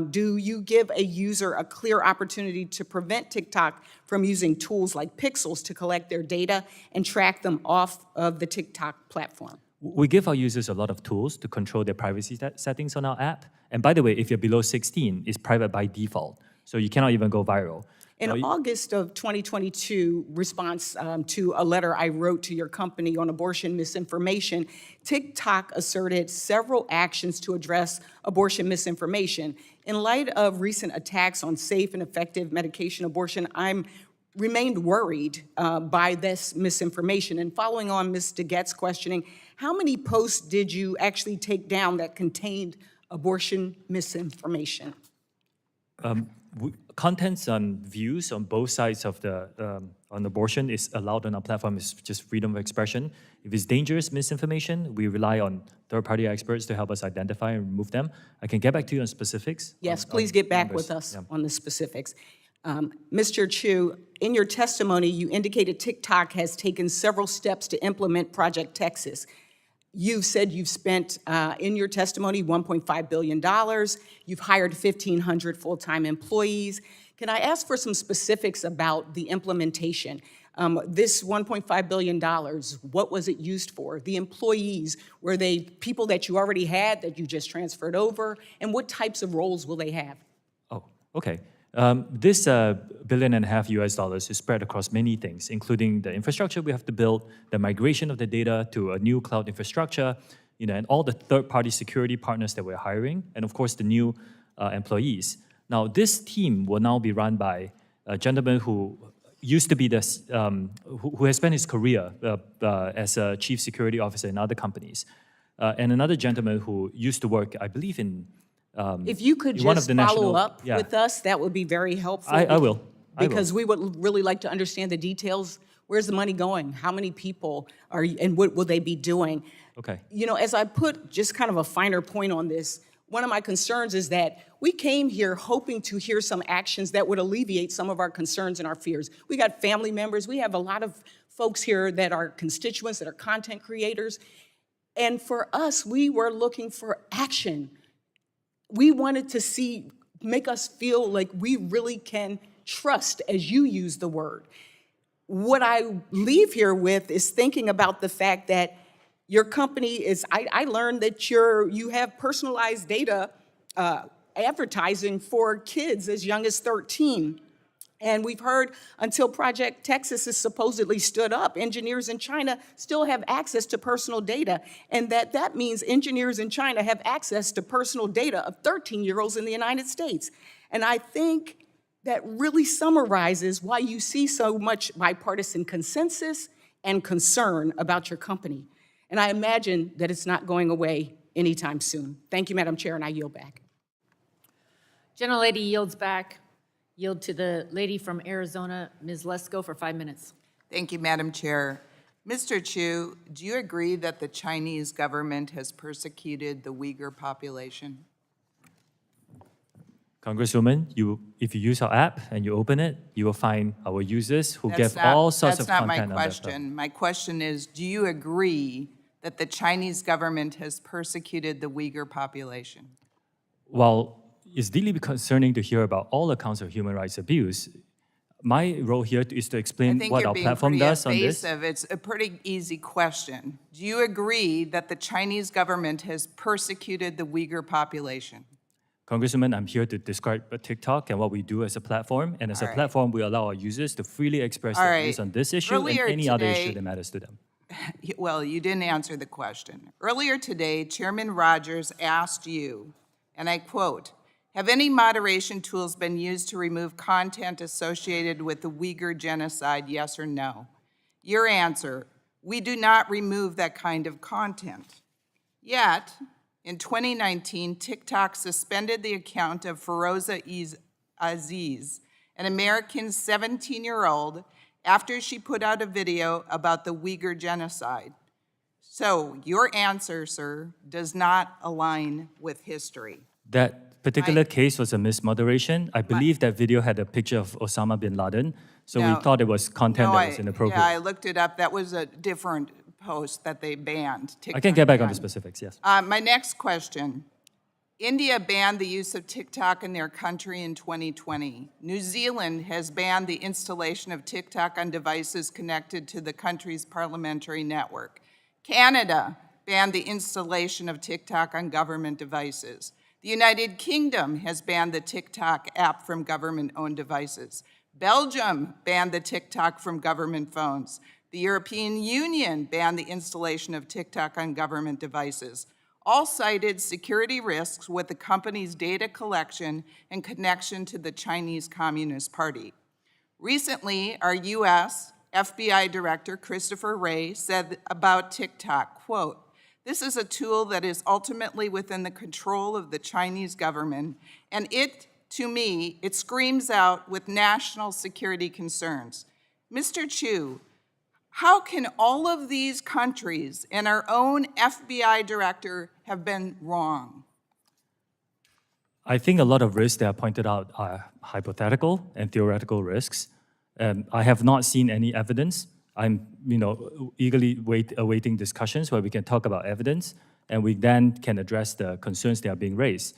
do you give a user a clear opportunity to prevent TikTok from using tools like pixels to collect their data and track them off of the TikTok platform? We give our users a lot of tools to control their privacy settings on our app. And by the way, if you're below 16, it's private by default. So you cannot even go viral. In August of 2022, response to a letter I wrote to your company on abortion misinformation, TikTok asserted several actions to address abortion misinformation. In light of recent attacks on safe and effective medication abortion, I'm remained worried by this misinformation. And following on Ms. DeGette's questioning, how many posts did you actually take down that contained abortion misinformation? Contents and views on both sides of the on abortion is allowed on our platform. It's just freedom of expression. If it's dangerous misinformation, we rely on third-party experts to help us identify and remove them. I can get back to you on specifics. Yes, please get back with us on the specifics. Mr. Chu, in your testimony, you indicated TikTok has taken several steps to implement Project Texas. You've said you've spent, in your testimony, $1.5 billion. You've hired 1,500 full-time employees. Can I ask for some specifics about the implementation? This $1.5 billion, what was it used for? The employees, were they people that you already had that you just transferred over? And what types of roles will they have? Oh, okay. This $1.5 billion US is spread across many things, including the infrastructure we have to build, the migration of the data to a new cloud infrastructure, and all the third-party security partners that we're hiring, and of course the new employees. Now, this team will now be run by a gentleman who used to be this, who has spent his career as a chief security officer in other companies, and another gentleman who used to work, I believe, in if you could just follow up with us, that would be very helpful. I will. Because we would really like to understand the details. Where's the money going? How many people are, and what will they be doing? Okay. As I put just kind of a finer point on this, one of my concerns is that we came here hoping to hear some actions that would alleviate some of our concerns and our fears. We got family members. We have a lot of folks here that are constituents, that are content creators. And for us, we were looking for action. We wanted to make us feel like we really can trust, as you use the word. What I leave here with is thinking about the fact that your company is, I learned that you have personalized data advertising for kids as young as 13. And we've heard until Project Texas is supposedly stood up, engineers in China still have access to personal data. And that means engineers in China have access to personal data of 13-year-olds in the United States. And I think that really summarizes why you see so much bipartisan consensus and concern about your company. And I imagine that it's not going away anytime soon. Thank you, Madam Chair, and I yield back. Gentlelady yields back. Yield to the lady from Arizona, Ms. Lesko, for 5 minutes. Thank you, Madam Chair. Mr. Chu, do you agree that the Chinese government has persecuted the Uyghur population? Congresswoman, if you use our app and you open it, you will find our users who give all sorts of content. That's not my question. My question is, do you agree that the Chinese government has persecuted the Uyghur population? While it's deeply concerning to hear about all accounts of human rights abuse, My role here is to I explain think what you're our being platform pretty does on this. evasive. It's a pretty easy question. Do you agree that the Chinese government has persecuted the Uyghur population? Congresswoman, I'm here to describe TikTok and what we do as a platform. And as All a right. platform, we allow our users to freely express All their right. views on this issue Earlier and any other issue today- that matters to them. Well, you didn't answer the question. Earlier today, Chairman Rodgers asked you, and I quote, "Have any moderation tools been used to remove content associated with the Uyghur genocide, yes or no?" Your answer, "We do not remove that kind of content." Yet, in 2019, TikTok suspended the account of Feroza Aziz, an American 17-year-old, after she put out a video about the Uyghur genocide. So your answer, sir, does not align with history. That particular case was a mismoderation. I believe that video had a picture of Osama bin Laden, so we thought it was content that was inappropriate. Yeah, I looked it up. That was a different post that they banned. I can get back on the banned. specifics, yes. My next question. India banned the use of TikTok in their country in 2020. New Zealand has banned the installation of TikTok on devices connected to the country's parliamentary network. Canada banned the installation of TikTok on government devices. The United Kingdom has banned the TikTok app from government-owned devices. Belgium banned the TikTok from government phones. The European Union banned the installation of TikTok on government devices. All cited security risks with the company's data collection and connection to the Chinese Communist Party. Recently, our U.S. FBI Director Christopher Wray said about TikTok, quote, "This is a tool that is ultimately within the control of the Chinese government, and to me, it screams out with national security concerns." Mr. Chu, how can all of these countries and our own FBI director have been wrong? I think a lot of risks that are pointed out are hypothetical and theoretical risks. I have not seen any evidence. I'm, eagerly awaiting discussions where we can talk about evidence, and we then can address the concerns that are being raised.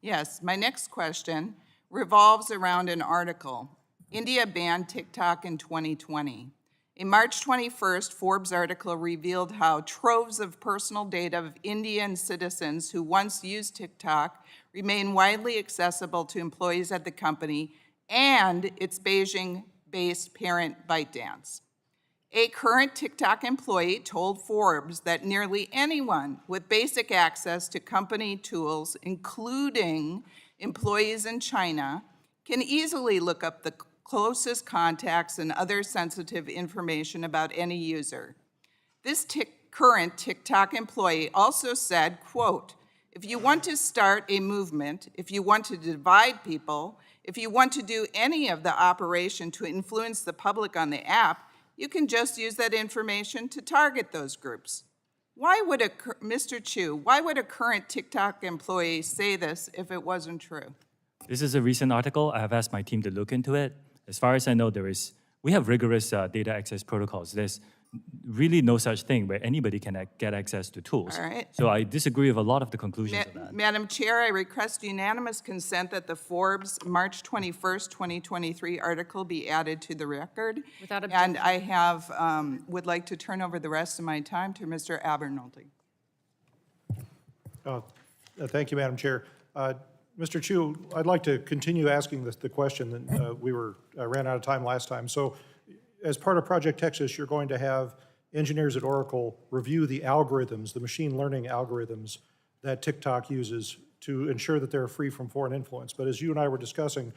Yes, my next question revolves around an article. India banned TikTok in 2020. A March 21st Forbes article revealed how troves of personal data of Indian citizens who once used TikTok remain widely accessible to employees at the company and its Beijing-based parent ByteDance. A current TikTok employee told Forbes that nearly anyone with basic access to company tools, including employees in China, can easily look up the closest contacts and other sensitive information about any user. This current TikTok employee also said, quote, "If you want to start a movement, if you want to divide people, if you want to do any of the operation to influence the public on the app, you can just use that information to target those groups." Why would Mr. Chu, why would a current TikTok employee say this if it wasn't true? This is a recent article. I have asked my team to look into it. As far as I know, we have rigorous data access protocols. There's really no such thing where anybody can get access to tools. All right. So I disagree with a lot of the conclusions of that. Madam Chair, I request unanimous consent that the Forbes March 21st, 2023 article be added to the record. Without objection. And I would like to turn over the rest of my time to Mr. Abernoldi. Thank you, Madam Chair. Mr. Chu, I'd like to continue asking the question that we ran out of time last time. So as part of Project Texas, you're going to have engineers at Oracle review the algorithms, the machine learning algorithms that TikTok uses to ensure that they're free from foreign influence. But as you and I were discussing,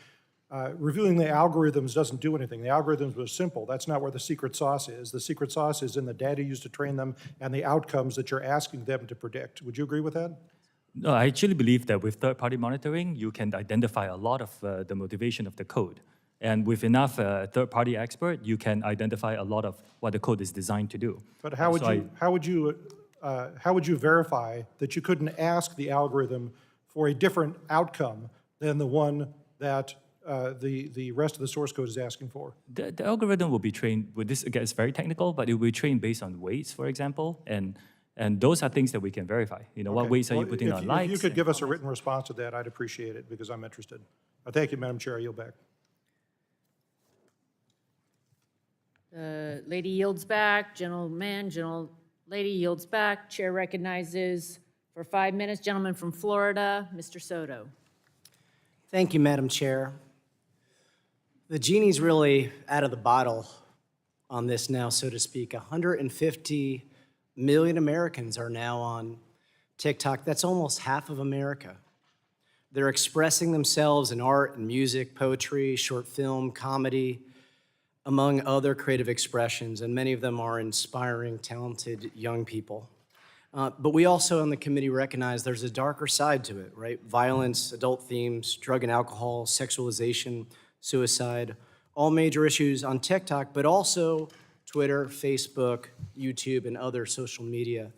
reviewing the algorithms doesn't do anything. The algorithms were simple. That's not where the secret sauce is. The secret sauce is in the data used to train them and the outcomes that you're asking them to predict. Would you agree with that? No, I actually believe that with third-party monitoring, you can identify a lot of the motivation of the code. And with enough third-party expert, you can identify a lot of what the code is designed to do. But how would you verify that you couldn't ask the algorithm for a different outcome than the one that the rest of the source code is asking for? The algorithm will be trained with this. Again, it's very technical, but it will be trained based on weights, for example, and those are things that we can verify. What weights are you putting on likes? If you could give us a written response to that, I'd appreciate it because I'm interested. Thank you, Madam Chair. I yield back. Lady yields back, gentleman, lady yields back. Chair recognizes for 5 minutes, gentleman from Florida, Mr. Soto. Thank you, Madam Chair. The genie's really out of the bottle on this now, so to speak. 150 million Americans are now on TikTok. That's almost half of America. They're expressing themselves in art and music, poetry, short film, comedy, among other creative expressions, and many of them are inspiring, talented young people. But we also on the committee recognize there's a darker side to it, right? Violence, adult themes, drug and alcohol, sexualization, suicide, all major issues on TikTok, but also Twitter, Facebook, YouTube, and other social media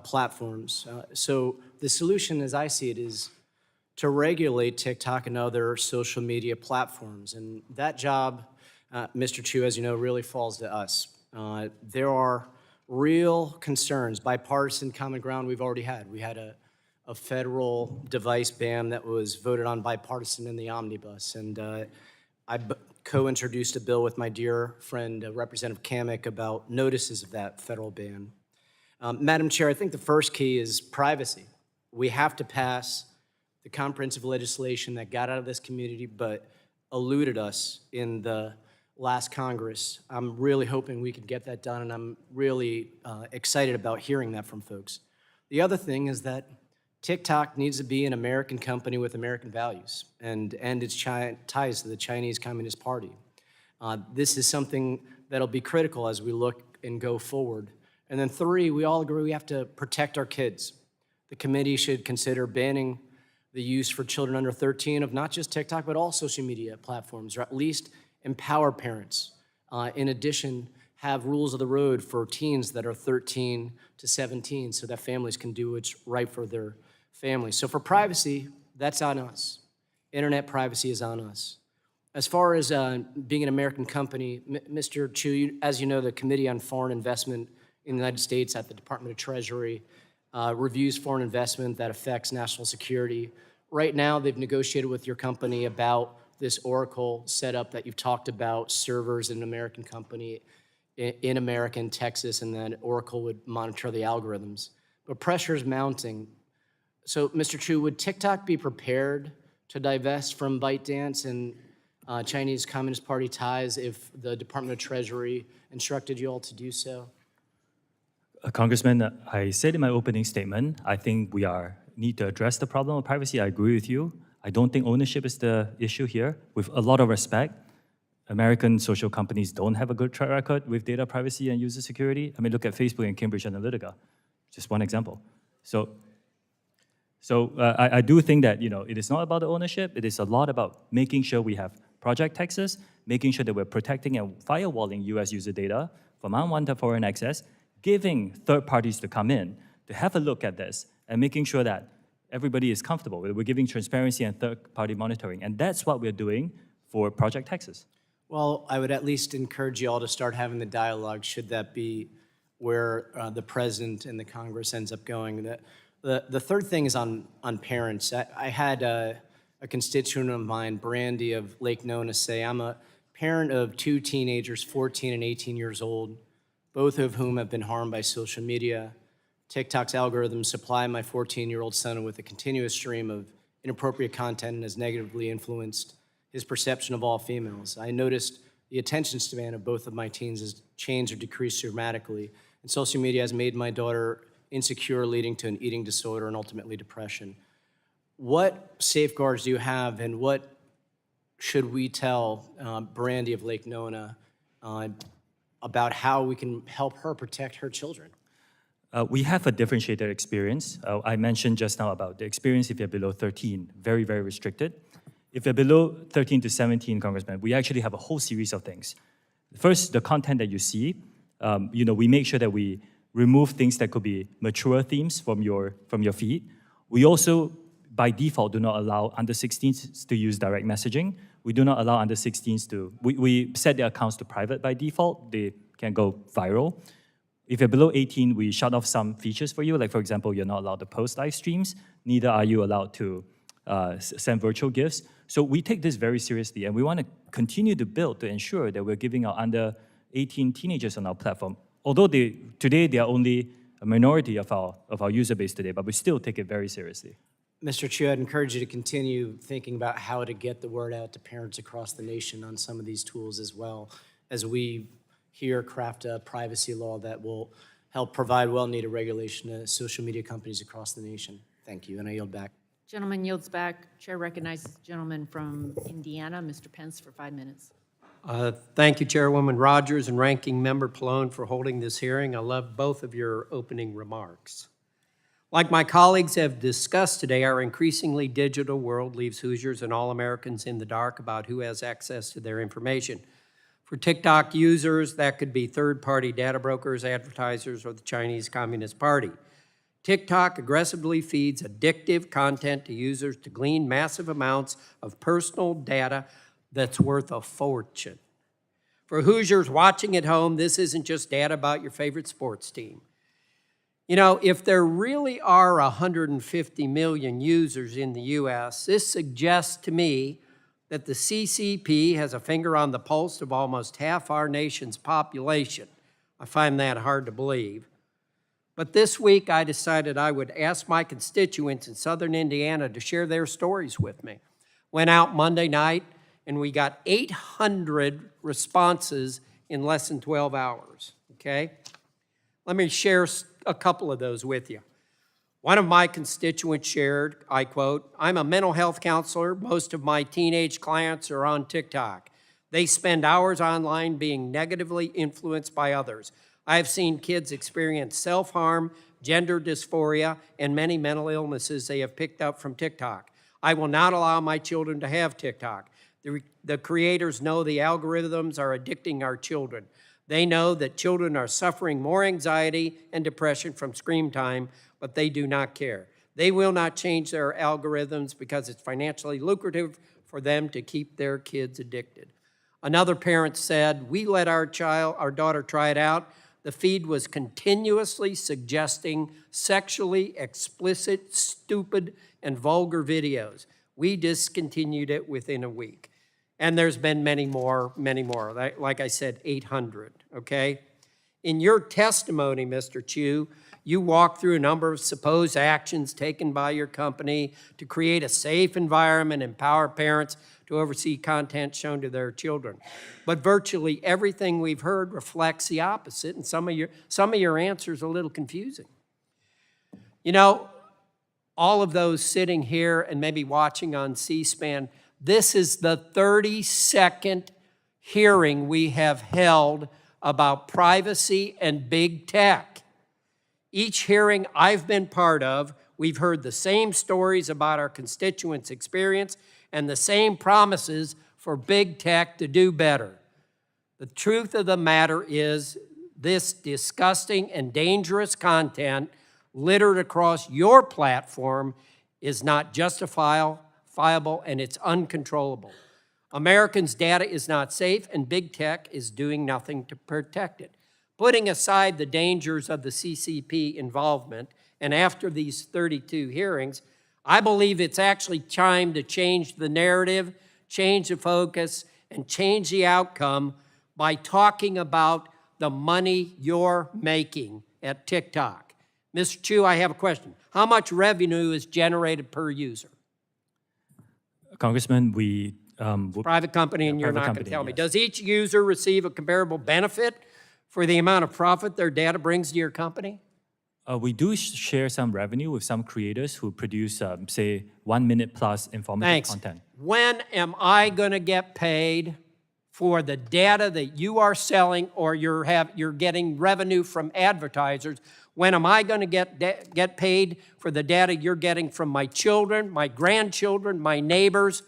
platforms. So the solution, as I see it, is to regulate TikTok and other social media platforms. And that job, Mr. Chu, as you know, really falls to us. There are real concerns, bipartisan common ground we've already had. We had a federal device ban that was voted on bipartisan in the omnibus. And I co-introduced a bill with my dear friend, Representative Kamek, about notices of that federal ban. Madam Chair, I think the first key is privacy. We have to pass the comprehensive legislation that got out of this community but eluded us in the last Congress. I'm really hoping we can get that done, and I'm really excited about hearing that from folks. The other thing is that TikTok needs to be an American company with American values and end its ties to the Chinese Communist Party. This is something that'll be critical as we look and go forward. And then 3, we all agree we have to protect our kids. The committee should consider banning the use for children under 13 of not just TikTok, but all social media platforms, or at least empower parents. In addition, have rules of the road for teens that are 13 to 17 so that families can do what's right for their families. So for privacy, that's on us. Internet privacy is on us. As far as being an American company, Mr. Chu, as you know, the Committee on Foreign Investment in the United States at the Department of Treasury reviews foreign investment that affects national security. Right now, they've negotiated with your company about this Oracle setup that you've talked about, servers in an American company in America and Texas, and then Oracle would monitor the algorithms. But pressure is mounting. So, Mr. Chu, would TikTok be prepared to divest from ByteDance and Chinese Communist Party ties if the Department of Treasury instructed you all to do so? Congressman, I said in my opening statement, I think we need to address the problem of privacy. I agree with you. I don't think ownership is the issue here. With a lot of respect, American social companies don't have a good track record with data privacy and user security. I mean, look at Facebook and Cambridge Analytica, just one example. So I do think that it is not about the ownership. It is a lot about making sure we have Project Texas, making sure that we're protecting and firewalling U.S. user data from unwanted foreign access, giving third parties to come in to have a look at this, and making sure that everybody is comfortable. We're giving transparency and third-party monitoring, and that's what we're doing for Project Texas. Well, I would at least encourage you all to start having the dialogue, should that be where the president and the Congress ends up going. The third thing is on parents. I had a constituent of mine, Brandy of Lake Nona, say, I'm a parent of 2 teenagers, 14 and 18 years old, both of whom have been harmed by social media. TikTok's algorithms supply my 14-year-old son with a continuous stream of inappropriate content and has negatively influenced his perception of all females. I noticed the attention span of both of my teens has changed or decreased dramatically, and social media has made my daughter insecure, leading to an eating disorder and ultimately depression. What safeguards do you have, and what should we tell Brandy of Lake Nona about how we can help her protect her children? We have a differentiated experience. I mentioned just now about the experience if you're below 13, very, very restricted. If you're below 13 to 17, Congressman, we actually have a whole series of things. First, the content that you see, we make sure that we remove things that could be mature themes from your feed. We also, by default, do not allow under 16s to use direct messaging. We do not allow under 16s to, we set their accounts to private by default. They can go viral. If you're below 18, we shut off some features for you. Like, for example, you're not allowed to post live streams. Neither are you allowed to send virtual gifts. So we take this very seriously, and we want to continue to build to ensure that we're giving our under 18 teenagers on our platform. Although today they are only a minority of our user base today, but we still take it very seriously. Mr. Chu, I'd encourage you to continue thinking about how to get the word out to parents across the nation on some of these tools as well, as we here craft a privacy law that will help provide well-needed regulation to social media companies across the nation. Thank you, and I yield back. Gentleman yields back. Chair recognizes the gentleman from Indiana, Mr. Pence, for 5 minutes. Thank you, Chairwoman Rodgers and Ranking Member Pallone, for holding this hearing. I love both of your opening remarks. Like my colleagues have discussed today, our increasingly digital world leaves Hoosiers and all Americans in the dark about who has access to their information. For TikTok users, that could be third-party data brokers, advertisers, or the Chinese Communist Party. TikTok aggressively feeds addictive content to users to glean massive amounts of personal data that's worth a fortune. For Hoosiers watching at home, this isn't just data about your favorite sports team. You know, if there really are 150 million users in the U.S., this suggests to me that the CCP has a finger on the pulse of almost half our nation's population. I find that hard to believe. But this week, I decided I would ask my constituents in southern Indiana to share their stories with me. Went out Monday night, and we got 800 responses in less than 12 hours, okay? Let me share a couple of those with you. One of my constituents shared, I quote, "I'm a mental health counselor. Most of my teenage clients are on TikTok. They spend hours online being negatively influenced by others. I've seen kids experience self-harm, gender dysphoria, and many mental illnesses they have picked up from TikTok. I will not allow my children to have TikTok. The creators know the algorithms are addicting our children. They know that children are suffering more anxiety and depression from screen time, but they do not care. They will not change their algorithms because it's financially lucrative for them to keep their kids addicted." Another parent said, "We let our daughter try it out. The feed was continuously suggesting sexually explicit, stupid, and vulgar videos. We discontinued it within a week." And there's been many more. Like I said, 800, okay? In your testimony, Mr. Chu, you walked through a number of supposed actions taken by your company to create a safe environment and empower parents to oversee content shown to their children. But virtually everything we've heard reflects the opposite, and some of your answers are a little confusing. You know, all of those sitting here and maybe watching on C-SPAN, this is the 32nd hearing we have held about privacy and big tech. Each hearing I've been part of, we've heard the same stories about our constituents' experience and the same promises for big tech to do better. The truth of the matter is this disgusting and dangerous content littered across your platform is not justifiable, and it's uncontrollable. Americans' data is not safe, and big tech is doing nothing to protect it. Putting aside the dangers of the CCP involvement, and after these 32 hearings, I believe it's actually time to change the narrative, change the focus, and change the outcome by talking about the money you're making at TikTok. Mr. Chu, I have a question. How much revenue is generated per user? Congressman, Private company, and you're not going to tell me. Yes. Does each user receive a comparable benefit for the amount of profit their data brings to your company? We do share some revenue with some creators who produce, say, 1 minute plus informative content. When am I going to get paid for the data that you are selling, or you're getting revenue from advertisers? When am I going to get paid for the data you're getting from my children, my grandchildren, my neighbors?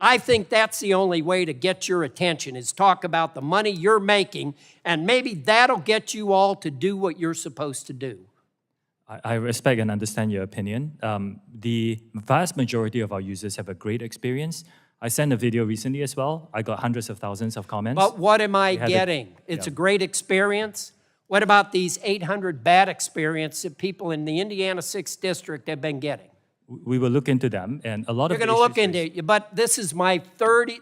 I think that's the only way to get your attention, is talk about the money you're making, and maybe that'll get you all to do what you're supposed to do. I respect and understand your opinion. The vast majority of our users have a great experience. I sent a video recently as well. I got hundreds of thousands of comments. But what am I getting? It's a great experience. What about these 800 bad experiences that people in the Indiana 6th District have been getting? We will look into them, and a lot You're of the going to look issues into it, but this is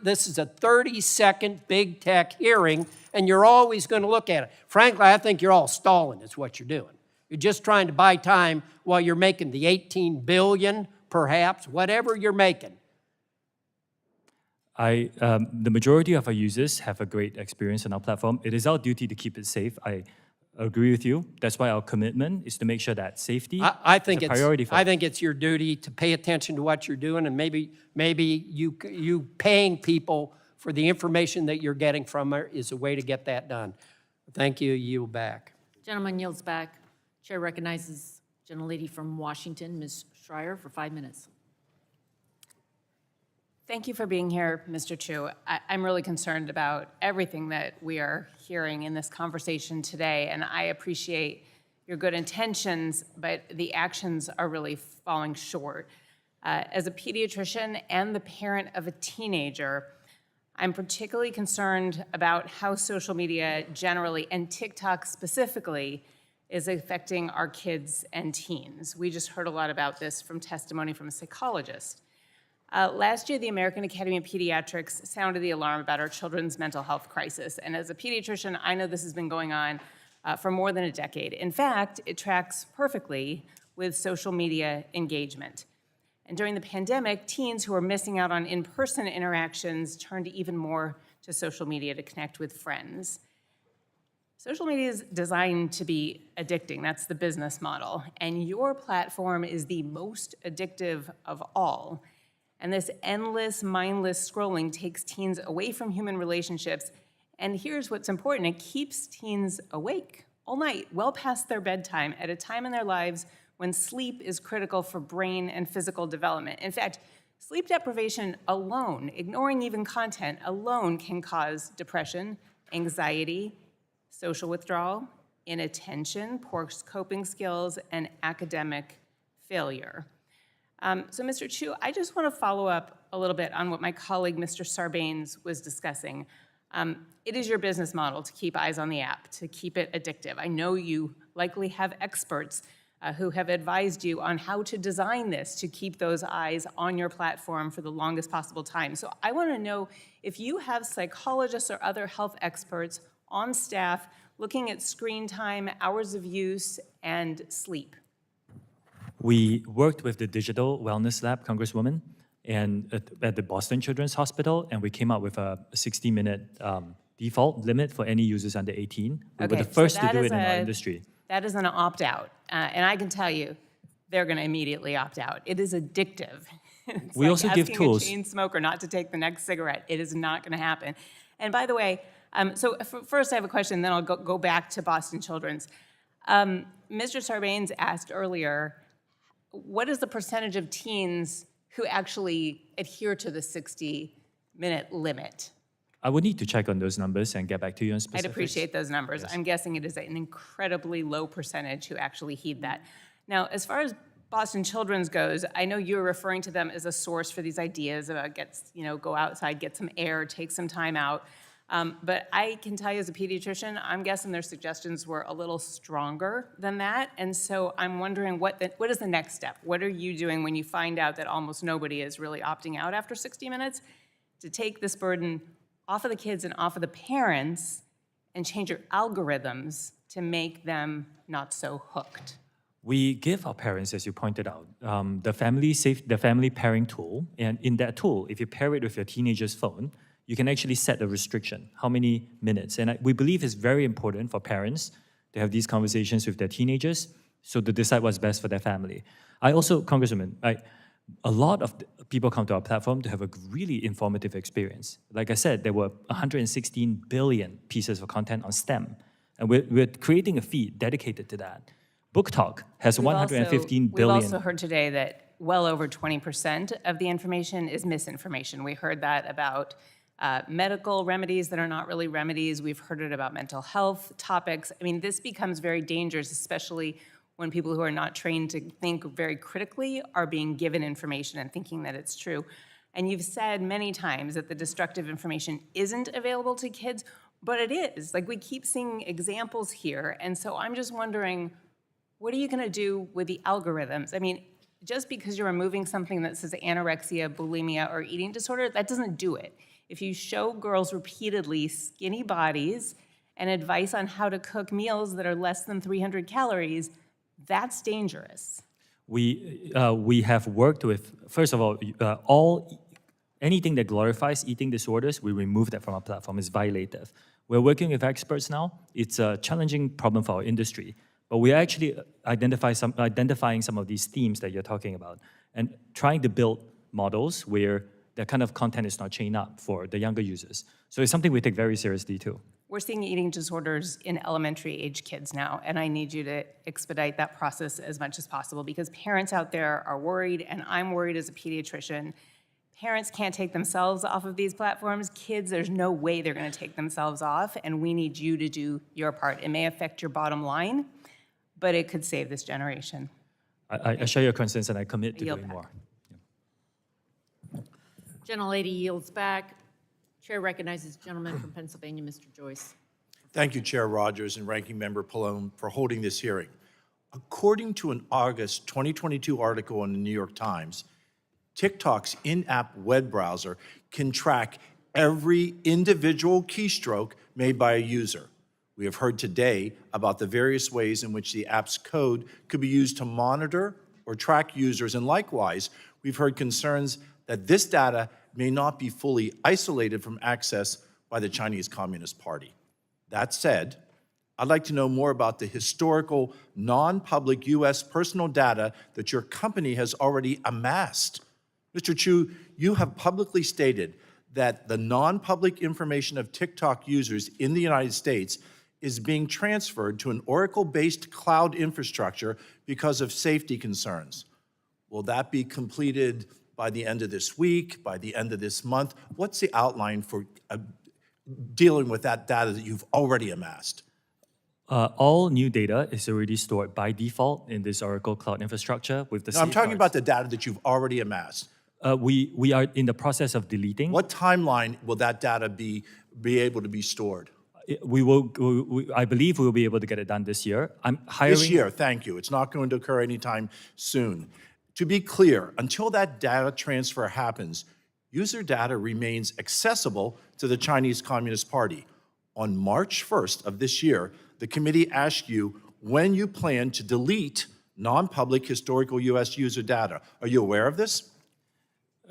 this is a 30-second big tech hearing, and you're always going to look at it. Frankly, I think you're all stalling is what you're doing. You're just trying to buy time while you're making the 18 billion, perhaps, whatever you're making. The majority of our users have a great experience on our platform. It is our duty to keep it safe. I agree with you. That's why our commitment is to make sure that safety I think is a priority for us. I think it's your duty to pay attention to what you're doing, and maybe you paying people for the information that you're getting from her is a way to get that done. Thank you. Yield back. Gentleman yields back. Chair recognizes gentlelady from Washington, Ms. Schreier, for 5 minutes. Thank you for being here, Mr. Chu. I'm really concerned about everything that we are hearing in this conversation today, and I appreciate your good intentions, but the actions are really falling short. As a pediatrician and the parent of a teenager, I'm particularly concerned about how social media generally, and TikTok specifically, is affecting our kids and teens. We just heard a lot about this from testimony from a psychologist. Last year, the American Academy of Pediatrics sounded the alarm about our children's mental health crisis. And as a pediatrician, I know this has been going on for more than a decade. In fact, it tracks perfectly with social media engagement. And during the pandemic, teens who are missing out on in-person interactions turned even more to social media to connect with friends. Social media is designed to be addicting. That's the business model. And your platform is the most addictive of all. And this endless, mindless scrolling takes teens away from human relationships. And here's what's important. It keeps teens awake all night, well past their bedtime, at a time in their lives when sleep is critical for brain and physical development. In fact, sleep deprivation alone, ignoring even content alone, can cause depression, anxiety, social withdrawal, inattention, poor coping skills, and academic failure. So, Mr. Chu, I just want to follow up a little bit on what my colleague, Mr. Sarbanes, was discussing. It is your business model to keep eyes on the app, to keep it addictive. I know you likely have experts who have advised you on how to design this to keep those eyes on your platform for the longest possible time. So I want to know if you have psychologists or other health experts on staff looking at screen time, hours of use, and sleep. We worked with the Digital Wellness Lab, Congresswoman, and at the Boston Children's Hospital, and we came up with a 60-minute default limit for any users under 18. We were the first to do it in our industry. That is an opt-out, and I can tell you, they're going to immediately opt out. It is addictive. It's We like also give asking tools. a chain smoker not to take the next cigarette. It is not going to happen. And by the way, first I have a question, then I'll go back to Boston Children's. Mr. Sarbanes asked earlier, what is the percentage of teens who actually adhere to the 60-minute limit? I would need to check on those numbers and get back to you on specifics. I'd appreciate those numbers. I'm guessing it is an incredibly low percentage who actually heed that. Now, as far as Boston Children's goes, I know you're referring to them as a source for these ideas about go outside, get some air, take some time out. But I can tell you as a pediatrician, I'm guessing their suggestions were a little stronger than that. And so I'm wondering what is the next step? What are you doing when you find out that almost nobody is really opting out after 60 minutes to take this burden off of the kids and off of the parents and change your algorithms to make them not so hooked? We give our parents, as you pointed out, the family pairing tool. And in that tool, if you pair it with your teenager's phone, you can actually set a restriction, how many minutes. And we believe it's very important for parents to have these conversations with their teenagers so to decide what's best for their family. I also, Congresswoman, a lot of people come to our platform to have a really informative experience. Like I said, there were 116 billion pieces of content on STEM, and we're creating a feed dedicated to that. Book Talk has 115 billion. We've also heard today that well over 20% of the information is misinformation. We heard that about medical remedies that are not really remedies. We've heard it about mental health topics. I mean, this becomes very dangerous, especially when people who are not trained to think very critically are being given information and thinking that it's true. And you've said many times that the destructive information isn't available to kids, but it is. Like, we keep seeing examples here. And so I'm just wondering, what are you going to do with the algorithms? I mean, just because you're removing something that says anorexia, bulimia, or eating disorder, that doesn't do it. If you show girls repeatedly skinny bodies and advice on how to cook meals that are less than 300 calories, that's dangerous. We have worked with, first of all, anything that glorifies eating disorders, we remove that from our platform. It's violative. We're working with experts now. It's a challenging problem for our industry, but we're actually identifying some of these themes that you're talking about and trying to build models where that kind of content is not chained up for the younger users. So it's something we take very seriously too. We're seeing eating disorders in elementary age kids now, and I need you to expedite that process as much as possible because parents out there are worried, and I'm worried as a pediatrician. Parents can't take themselves off of these platforms. Kids, there's no way they're going to take themselves off, and we need you to do your part. It may affect your bottom line, but it could save this generation. I share your concerns, and I commit to Yield doing back. more. Gentlelady yields back. Chair recognizes the gentleman from Pennsylvania, Mr. Joyce. Thank you, Chair Rodgers and Ranking Member Pallone, for holding this hearing. According to an August 2022 article in the New York Times, TikTok's in-app web browser can track every individual keystroke made by a user. We have heard today about the various ways in which the app's code could be used to monitor or track users, and likewise, we've heard concerns that this data may not be fully isolated from access by the Chinese Communist Party. That said, I'd like to know more about the historical, non-public U.S. personal data that your company has already amassed. Mr. Chu, you have publicly stated that the non-public information of TikTok users in the United States is being transferred to an Oracle-based cloud infrastructure because of safety concerns. Will that be completed by the end of this week, by the end of this month? What's the outline for dealing with that data that you've already amassed? All new data is already stored by default in this Oracle Cloud infrastructure with the No, I'm talking safeguards. about the data that you've already amassed. We are in the process of deleting. What timeline will that data be able to be stored? I believe we will be able to get it done this year. I'm hiring. This year, thank you. It's not going to occur anytime soon. To be clear, until that data transfer happens, user data remains accessible to the Chinese Communist Party. On March 1st of this year, the committee asked you when you plan to delete non-public historical U.S. user data. Are you aware of this?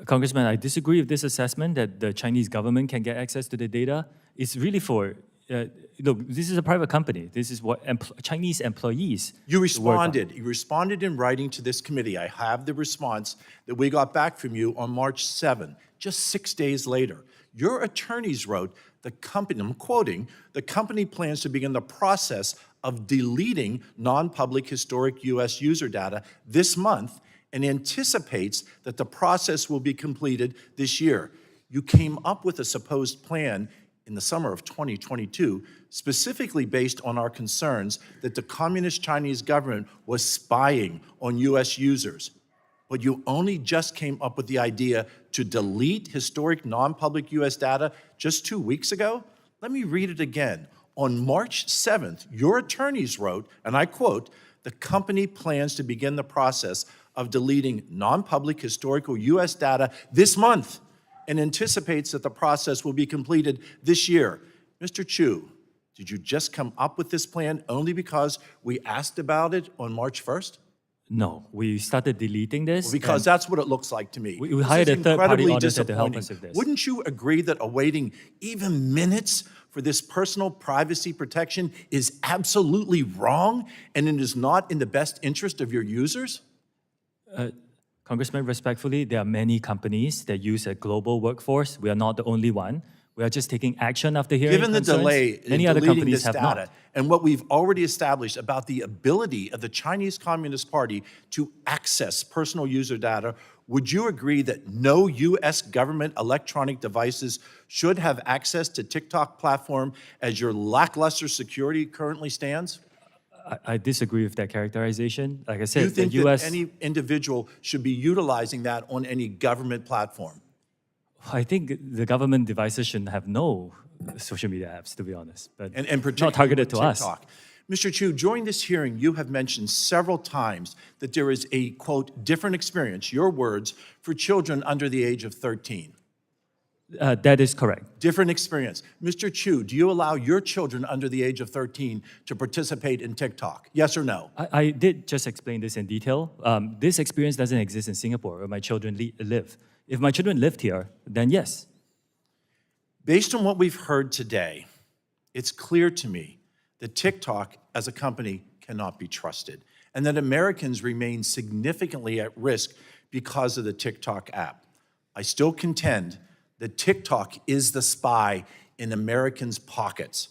Congressman, I disagree with this assessment that the Chinese government can get access to the data. It's really for, look, this is a private company. This is what Chinese employees You work on. responded. You responded in writing to this committee. I have the response that we got back from you on March 7, just 6 days later. Your attorneys wrote, the company, I'm quoting, the company plans to begin the process of deleting non-public historic U.S. user data this month and anticipates that the process will be completed this year. You came up with a supposed plan in the summer of 2022, specifically based on our concerns that the Communist Chinese government was spying on U.S. users. But you only just came up with the idea to delete historic non-public U.S. data just 2 weeks ago? Let me read it again. On March 7th, your attorneys wrote, and I quote, the company plans to begin the process of deleting non-public historical U.S. data this month and anticipates that the process will be completed this year. Mr. Chu, did you just come up with this plan only because we asked about it on March 1st? No, we started deleting this. Well, because that's what it looks like to me. We hired a third-party Incredibly auditor to help disappointing. us with this. Wouldn't you agree that awaiting even minutes for this personal privacy protection is absolutely wrong and it is not in the best interest of your users? Congressman, respectfully, there are many companies that use a global workforce. We are not the only one. We are just taking action after hearing Given the concerns. delay in Many other deleting companies this have data not. and what we've already established about the ability of the Chinese Communist Party to access personal user data, would you agree that no U.S. government electronic devices should have access to TikTok platform as your lackluster security currently stands? I disagree with that characterization. Like I Do said, you think the U.S. that any individual should be utilizing that on any government platform? I think the government devices shouldn't have no social media apps, to be honest, but and not particularly targeted with to us. TikTok. Mr. Chu, during this hearing, you have mentioned several times that there is a, quote, different experience, your words, for children under the age of 13. That is correct. Different experience. Mr. Chu, do you allow your children under the age of 13 to participate in TikTok? Yes or no? I did just explain this in detail. This experience doesn't exist in Singapore where my children live. If my children lived here, then yes. Based on what we've heard today, it's clear to me that TikTok as a company cannot be trusted and that Americans remain significantly at risk because of the TikTok app. I still contend that TikTok is the spy in Americans' pockets.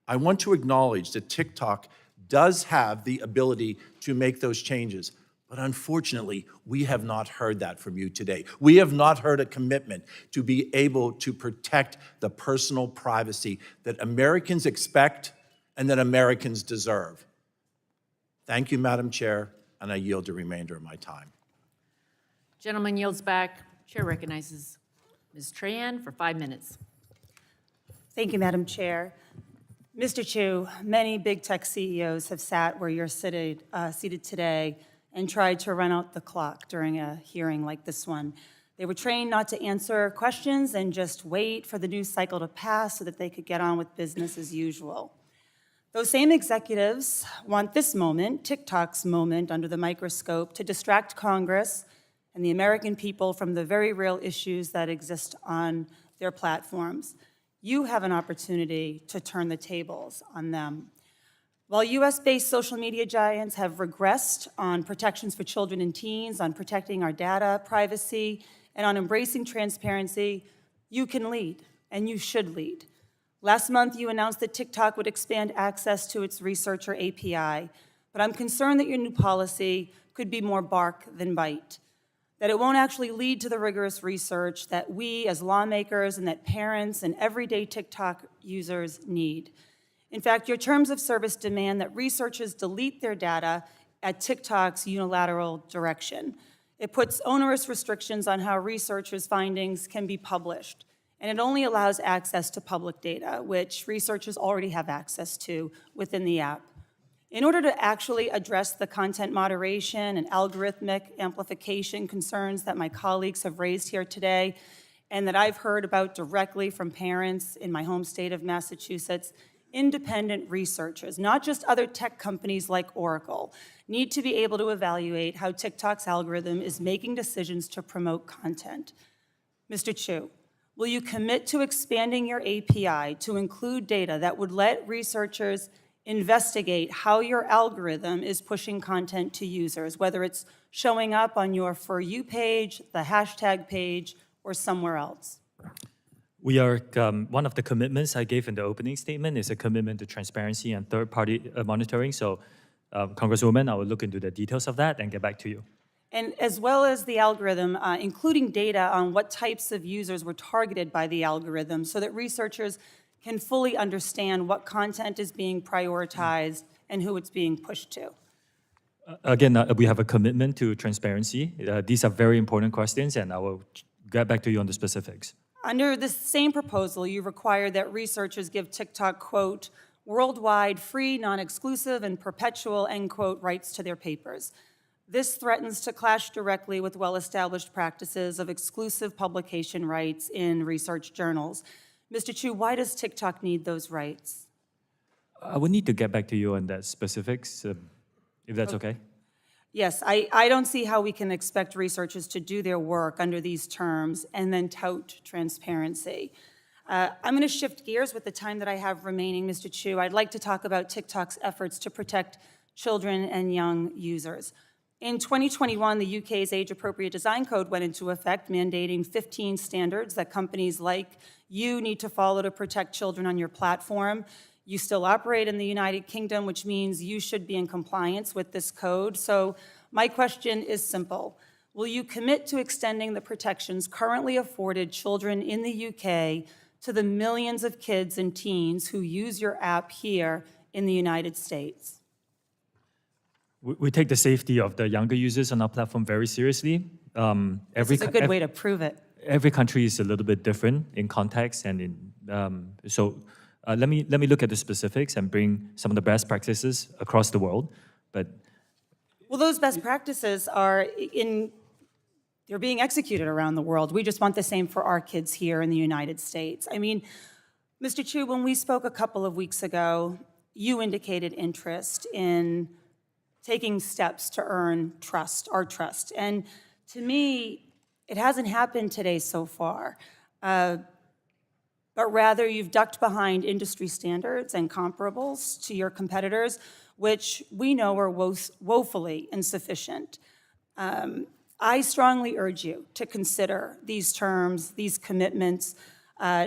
I want to acknowledge that TikTok does have the ability to make those changes, but unfortunately, we have not heard that from you today. We have not heard a commitment to be able to protect the personal privacy that Americans expect and that Americans deserve. Thank you, Madam Chair, and I yield the remainder of my time. Gentleman yields back. Chair recognizes Ms. Tran for 5 minutes. Thank you, Madam Chair. Mr. Chu, many big tech CEOs have sat where you're seated today and tried to run out the clock during a hearing like this one. They were trained not to answer questions and just wait for the news cycle to pass so that they could get on with business as usual. Those same executives want this moment, TikTok's moment under the microscope, to distract Congress and the American people from the very real issues that exist on their platforms. You have an opportunity to turn the tables on them. While US-based social media giants have regressed on protections for children and teens, on protecting our data privacy, and on embracing transparency, you can lead, and you should lead. Last month, you announced that TikTok would expand access to its researcher API, but I'm concerned that your new policy could be more bark than bite, that it won't actually lead to the rigorous research that we as lawmakers and that parents and everyday TikTok users need. In fact, your terms of service demand that researchers delete their data at TikTok's unilateral direction. It puts onerous restrictions on how researchers' findings can be published, and it only allows access to public data, which researchers already have access to within the app. In order to actually address the content moderation and algorithmic amplification concerns that my colleagues have raised here today, and that I've heard about directly from parents in my home state of Massachusetts, independent researchers, not just other tech companies like Oracle, need to be able to evaluate how TikTok's algorithm is making decisions to promote content. Mr. Chu, will you commit to expanding your API to include data that would let researchers investigate how your algorithm is pushing content to users, whether it's showing up on your For You page, the hashtag page, or somewhere else? We are, one of the commitments I gave in the opening statement is a commitment to transparency and third-party monitoring. So, Congresswoman, I will look into the details of that and get back to you. And as well as the algorithm, including data on what types of users were targeted by the algorithm so that researchers can fully understand what content is being prioritized and who it's being pushed to. Again, we have a commitment to transparency. These are very important questions, and I will get back to you on the specifics. Under this same proposal, you require that researchers give TikTok, quote, worldwide, free, non-exclusive, and perpetual, end quote, rights to their papers. This threatens to clash directly with well-established practices of exclusive publication rights in research journals. Mr. Chu, why does TikTok need those rights? I will need to get back to you on that specifics, if that's okay. Yes, I don't see how we can expect researchers to do their work under these terms and then tout transparency. I'm going to shift gears with the time that I have remaining, Mr. Chu. I'd like to talk about TikTok's efforts to protect children and young users. In 2021, the UK's Age-Appropriate Design Code went into effect, mandating 15 standards that companies like you need to follow to protect children on your platform. You still operate in the United Kingdom, which means you should be in compliance with this code. So my question is simple. Will you commit to extending the protections currently afforded children in the UK to the millions of kids and teens who use your app here in the United States? We take the safety of the younger users on our platform very seriously. It's a good way to prove it. Every country is a little bit different in context and in Let me look at the specifics and bring some of the best practices across the world. But Well, those best practices are they're being executed around the world. We just want the same for our kids here in the United States. I mean, Mr. Chu, when we spoke a couple of weeks ago, you indicated interest in taking steps to earn trust, our trust. And to me, it hasn't happened today so far. But rather, you've ducked behind industry standards and comparables to your competitors, which we know are woefully insufficient. I strongly urge you to consider these terms, these commitments,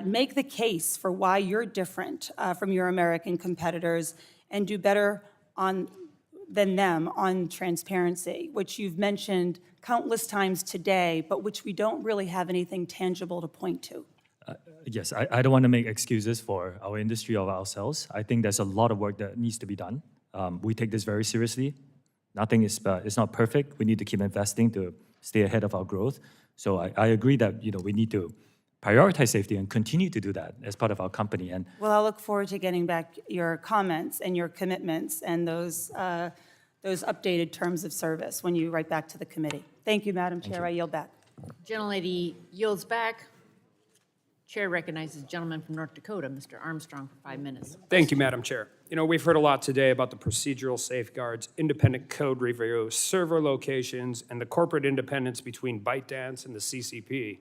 make the case for why you're different from your American competitors, and do better than them on transparency, which you've mentioned countless times today, but which we don't really have anything tangible to point to. yes, I don't want to make excuses for our industry or ourselves. I think there's a lot of work that needs to be done. We take this very seriously. Nothing is it's not perfect. We need to keep investing to stay ahead of our growth. So I agree that we need to prioritize safety and continue to do that as part of our company. And Well, I'll look forward to getting back your comments and your commitments and those updated terms of service when you write back to the committee. Thank you, Madam Chair. I yield back. Gentlelady yields back. Chair recognizes the gentleman from North Dakota, Mr. Armstrong, for 5 minutes. Thank you, Madam Chair. We've heard a lot today about the procedural safeguards, independent code review, server locations, and the corporate independence between ByteDance and the CCP.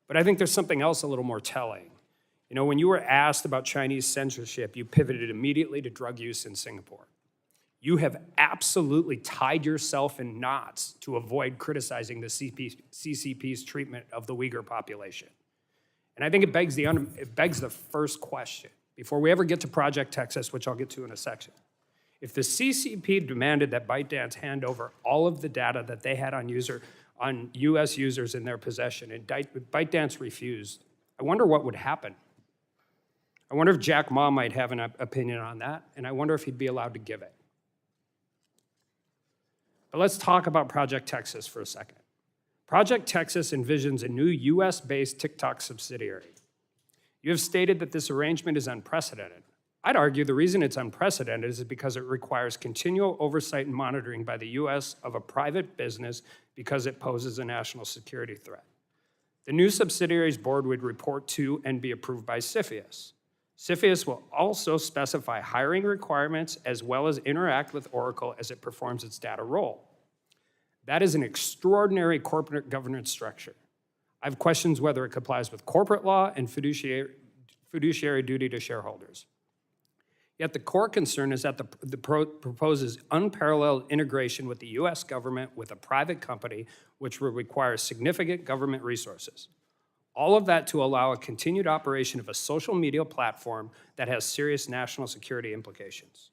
But I think there's something else a little more telling. When you were asked about Chinese censorship, you pivoted immediately to drug use in Singapore. You have absolutely tied yourself in knots to avoid criticizing the CCP's treatment of the Uyghur population. And I think it begs the first question, before we ever get to Project Texas, which I'll get to in a section. If the CCP demanded that ByteDance hand over all of the data that they had on U.S. users in their possession, and ByteDance refused, I wonder what would happen. I wonder if Jack Ma might have an opinion on that, and I wonder if he'd be allowed to give it. But let's talk about Project Texas for a second. Project Texas envisions a new US-based TikTok subsidiary. You have stated that this arrangement is unprecedented. I'd argue the reason it's unprecedented is because it requires continual oversight and monitoring by the US of a private business because it poses a national security threat. The new subsidiary's board would report to and be approved by CFIUS. CFIUS will also specify hiring requirements as well as interact with Oracle as it performs its data role. That is an extraordinary corporate governance structure. I have questions whether it complies with corporate law and fiduciary duty to shareholders. Yet the core concern is that the proposes unparalleled integration with the US government with a private company, which will require significant government resources. All of that to allow a continued operation of a social media platform that has serious national security implications.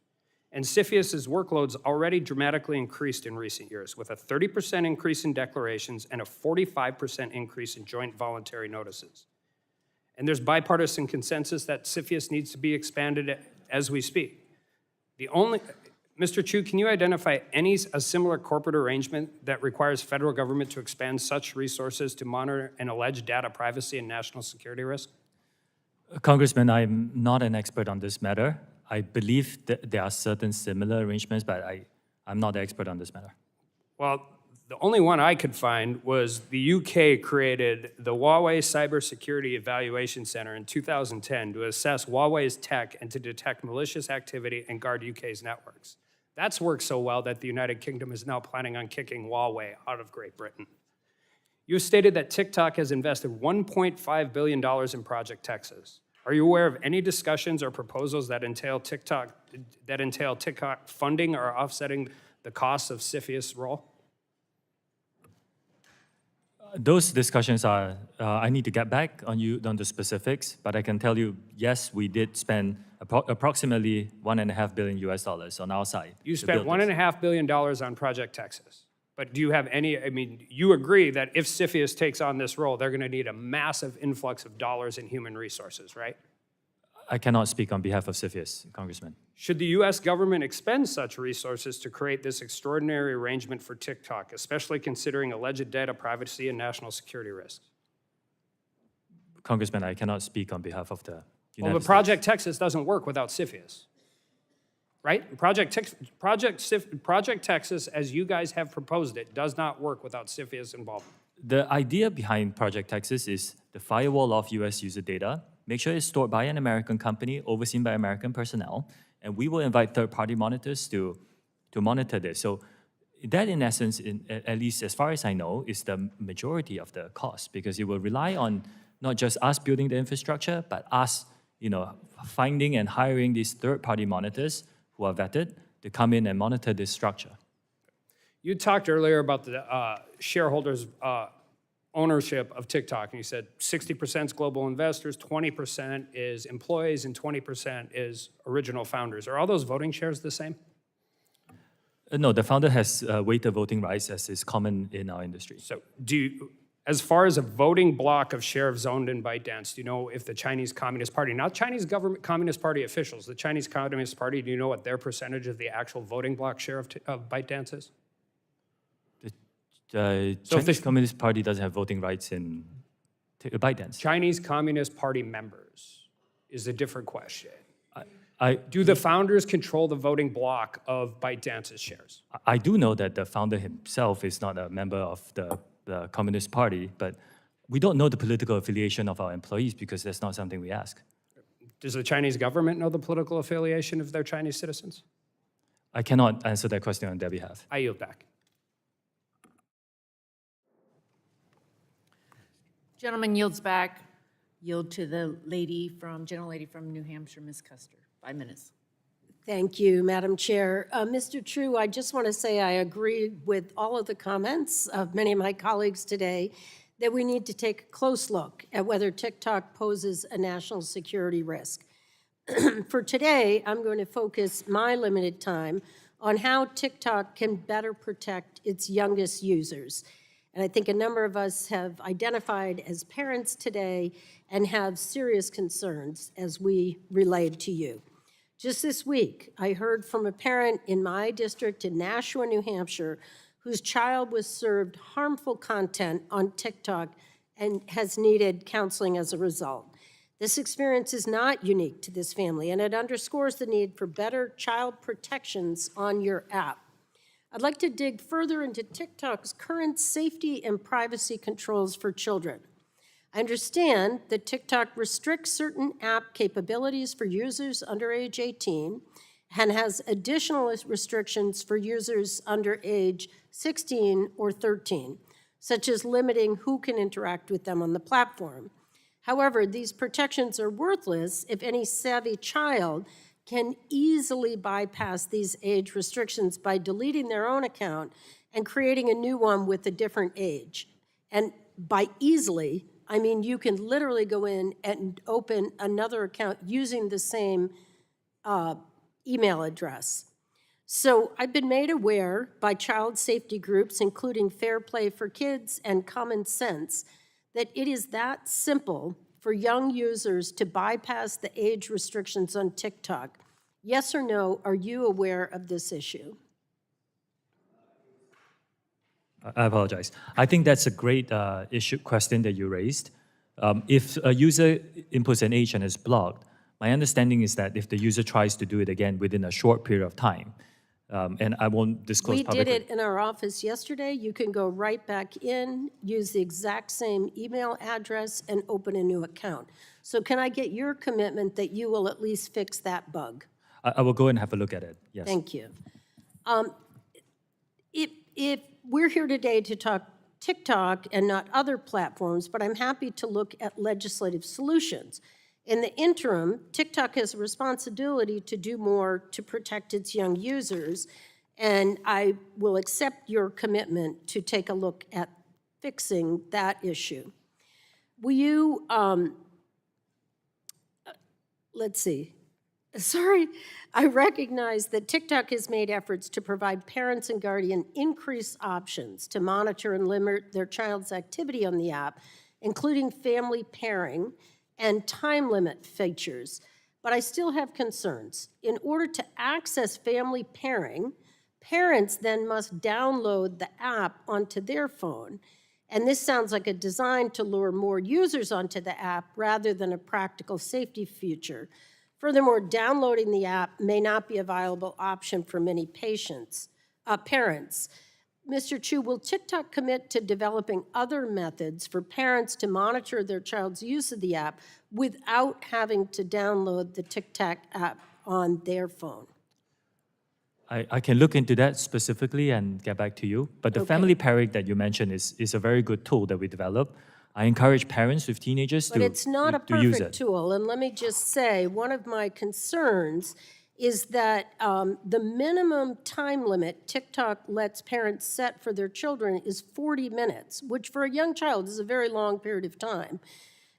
And CFIUS's workloads already dramatically increased in recent years, with a 30% increase in declarations and a 45% increase in joint voluntary notices. And there's bipartisan consensus that CFIUS needs to be expanded as we speak. Mr. Chu, can you identify a similar corporate arrangement that requires federal government to expand such resources to monitor an alleged data privacy and national security risk? Congressman, I'm not an expert on this matter. I believe that there are certain similar arrangements, but I'm not the expert on this matter. Well, the only one I could find was the UK created the Huawei Cybersecurity Evaluation Center in 2010 to assess Huawei's tech and to detect malicious activity and guard UK's networks. That's worked so well that the United Kingdom is now planning on kicking Huawei out of Great Britain. You stated that TikTok has invested $1.5 billion in Project Texas. Are you aware of any discussions or proposals that entail TikTok funding or offsetting the costs of CFIUS' role? Those discussions are, I need to get back on the specifics, but I can tell you, yes, we did spend approximately $1.5 billion US on our side. You spent $1.5 billion on Project Texas. But do you have you agree that if CFIUS takes on this role, they're going to need a massive influx of dollars in human resources, right? I cannot speak on behalf of CFIUS, Congressman. Should the US government expend such resources to create this extraordinary arrangement for TikTok, especially considering alleged data privacy and national security risks? Congressman, I cannot speak on behalf of the Well, United but Project Texas doesn't work without CFIUS, right? Project Texas, as you guys have proposed it, does not work without CFIUS involvement. The idea behind Project Texas is the firewall of US user data, make sure it's stored by an American company, overseen by American personnel, and we will invite third-party monitors to monitor this. So that, in essence, at least as far as I know, is the majority of the cost, because it will rely on not just us building the infrastructure, but us, finding and hiring these third-party monitors who are vetted to come in and monitor this structure. You talked earlier about the shareholders' ownership of TikTok, and you said 60% is global investors, 20% is employees, and 20% is original founders. Are all those voting shares the same? No, the founder has weighted voting rights, as is common in our industry. So as far as a voting block of shares owned in ByteDance, do you know if the Chinese Communist Party, not Chinese government Communist Party officials, the Chinese Communist Party, do you know what their percentage of the actual voting block share of ByteDance is? The Chinese Communist Party doesn't have voting rights in ByteDance. Chinese Communist Party members is a different question. Do the founders control the voting block of ByteDance's shares? I do know that the founder himself is not a member of the Communist Party, but we don't know the political affiliation of our employees because that's not something we ask. Does the Chinese government know the political affiliation of their Chinese citizens? I cannot answer that question on their behalf. I yield back. Gentleman yields back. Yield to the gentle lady from New Hampshire, Ms. Custer. 5 minutes. Thank you, Madam Chair. Mr. True, I just want to say I agree with all of the comments of many of my colleagues today that we need to take a close look at whether TikTok poses a national security risk. For today, I'm going to focus my limited time on how TikTok can better protect its youngest users. And I think a number of us have identified as parents today and have serious concerns as we relayed to you. Just this week, I heard from a parent in my district in Nashua, New Hampshire, whose child was served harmful content on TikTok and has needed counseling as a result. This experience is not unique to this family, and it underscores the need for better child protections on your app. I'd like to dig further into TikTok's current safety and privacy controls for children. I understand that TikTok restricts certain app capabilities for users under age 18 and has additional restrictions for users under age 16 or 13, such as limiting who can interact with them on the platform. However, these protections are worthless if any savvy child can easily bypass these age restrictions by deleting their own account and creating a new one with a different age. And by easily, I mean you can literally go in and open another account using the same email address. So I've been made aware by child safety groups, including Fair Play for Kids and Common Sense, that it is that simple for young users to bypass the age restrictions on TikTok. Yes or no, are you aware of this issue? I apologize. I think that's a great question that you raised. If a user inputs an age and is blocked, my understanding is that if the user tries to do it again within a short period of time, and I won't disclose publicly. We did it in our office yesterday. You can go right back in, use the exact same email address, and open a new account. So can I get your commitment that you will at least fix that bug? I will go and have a look at it, yes. Thank you. If we're here today to talk TikTok and not other platforms, but I'm happy to look at legislative solutions. In the interim, TikTok has a responsibility to do more to protect its young users, and I will accept your commitment to take a look at fixing that issue. Will you, let's see. Sorry, I recognize that TikTok has made efforts to provide parents and guardians increased options to monitor and limit their child's activity on the app, including family pairing and time limit features. But I still have concerns. In order to access family pairing, parents then must download the app onto their phone. And this sounds like a design to lure more users onto the app rather than a practical safety feature. Furthermore, downloading the app may not be a viable option for many parents. Mr. Chu, will TikTok commit to developing other methods for parents to monitor their child's use of the app without having to download the TikTok app on their phone? I can look into that specifically and get back to you. But the Okay. family pairing that you mentioned is a very good tool that we develop. I encourage parents with teenagers But it's not a to use perfect it. tool, and let me just say, one of my concerns is that the minimum time limit TikTok lets parents set for their children is 40 minutes, which for a young child is a very long period of time.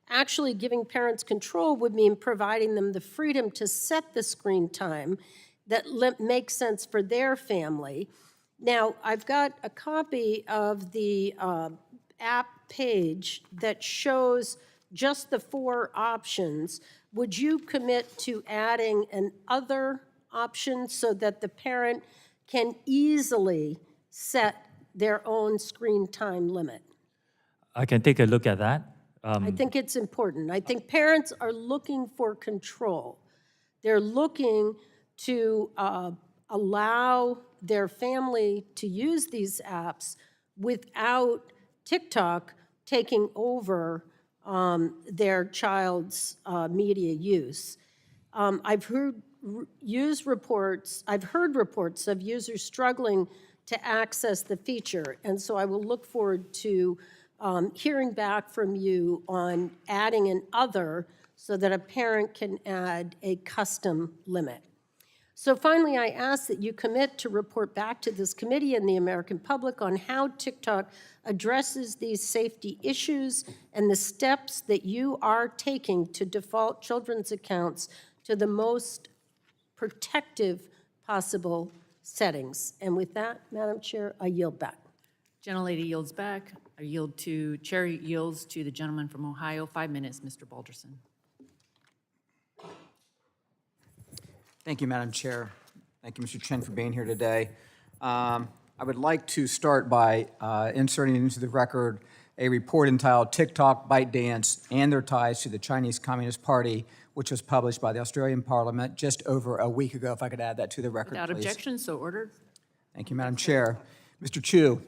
Actually, giving parents control would mean providing them the freedom to set the screen time that makes sense for their family. Now, I've got a copy of the app page that shows just the 4 options. Would you commit to adding an other option so that the parent can easily set their own screen time limit? I can take a look at that. I think it's important. I think parents are looking for control. They're looking to allow their family to use these apps without TikTok taking over their child's media use. I've heard reports of users struggling to access the feature, and so I will look forward to hearing back from you on adding an other so that a parent can add a custom limit. So finally, I ask that you commit to report back to this committee and the American public on how TikTok addresses these safety issues and the steps that you are taking to default children's accounts to the most protective possible settings. And with that, Madam Chair, I yield back. Gentlelady yields back. Chair yields to the gentleman from Ohio. 5 minutes, Mr. Balderson. Thank you, Madam Chair. Thank you, Mr. Chen, for being here today. I would like to start by inserting into the record a report entitled TikTok, ByteDance, and Their Ties to the Chinese Communist Party, which was published by the Australian Parliament just over a week ago. If I could add that to the record, Without please. objection, so ordered. Thank you, Madam Chair. Mr. Chu,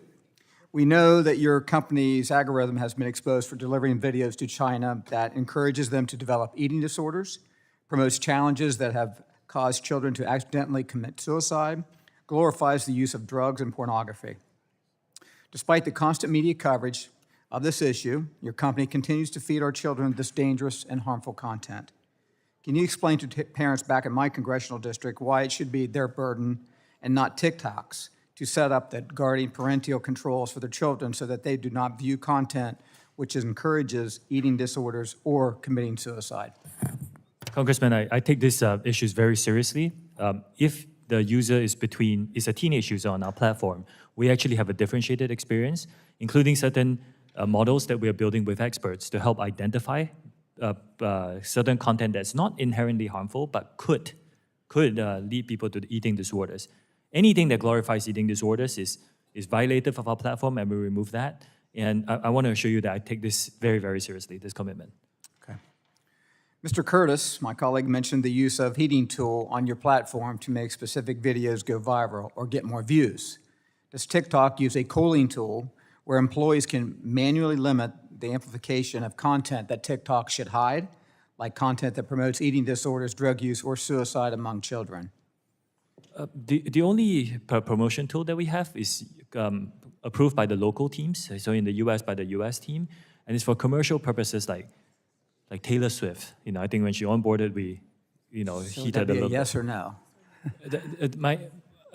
we know that your company's algorithm has been exposed for delivering videos to China that encourages them to develop eating disorders, promotes challenges that have caused children to accidentally commit suicide, glorifies the use of drugs and pornography. Despite the constant media coverage of this issue, your company continues to feed our children this dangerous and harmful content. Can you explain to parents back in my congressional district why it should be their burden and not TikTok's to set up the guardian parental controls for their children so that they do not view content which encourages eating disorders or committing suicide? Congressman, I take these issues very seriously. If the user is a teenage user on our platform, we actually have a differentiated experience, including certain models that we are building with experts to help identify certain content that's not inherently harmful, but could lead people to eating disorders. Anything that glorifies eating disorders is violative of our platform, and we remove that. And I want to assure you that I take this very, very seriously, this commitment. Mr. Curtis, my colleague, mentioned the use of heating tool on your platform to make specific videos go viral or get more views. Does TikTok use a cooling tool where employees can manually limit the amplification of content that TikTok should hide, like content that promotes eating disorders, drug use, or suicide among children? The only promotion tool that we have is approved by the local teams, so in the US by the US team, and it's for commercial purposes like Taylor Swift. I think when she onboarded, we, So heated that'd a be little yes bit. or no?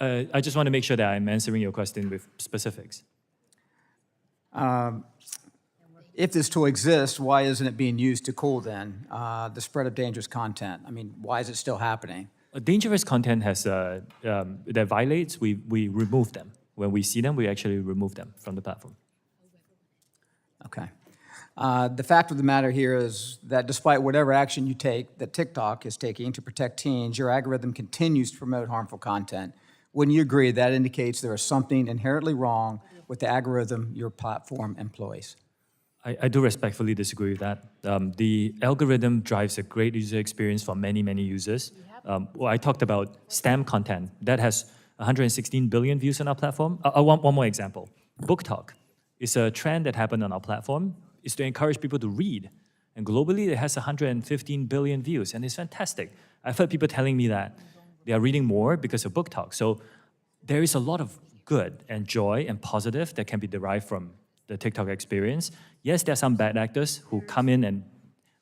I just want to make sure that I'm answering your question with specifics. If this tool exists, why isn't it being used to cool then the spread of dangerous content? I mean, why is it still happening? Dangerous content that violates, we remove them. When we see them, we actually remove them from the platform. Okay. The fact of the matter here is that despite whatever action you take, that TikTok is taking to protect teens, your algorithm continues to promote harmful content, Wouldn't you agree that indicates there is something inherently wrong with the algorithm your platform employs? I do respectfully disagree with that. The algorithm drives a great user experience for many, many users. Well, I talked about STEM content. That has 116 billion views on our platform. I want one more example. Book Talk is a trend that happened on our platform. It's to encourage people to read. And globally, it has 115 billion views, and it's fantastic. I've heard people telling me that they are reading more because of Book Talk. So there is a lot of good and joy and positive that can be derived from the TikTok experience. Yes, there are some bad actors who come in and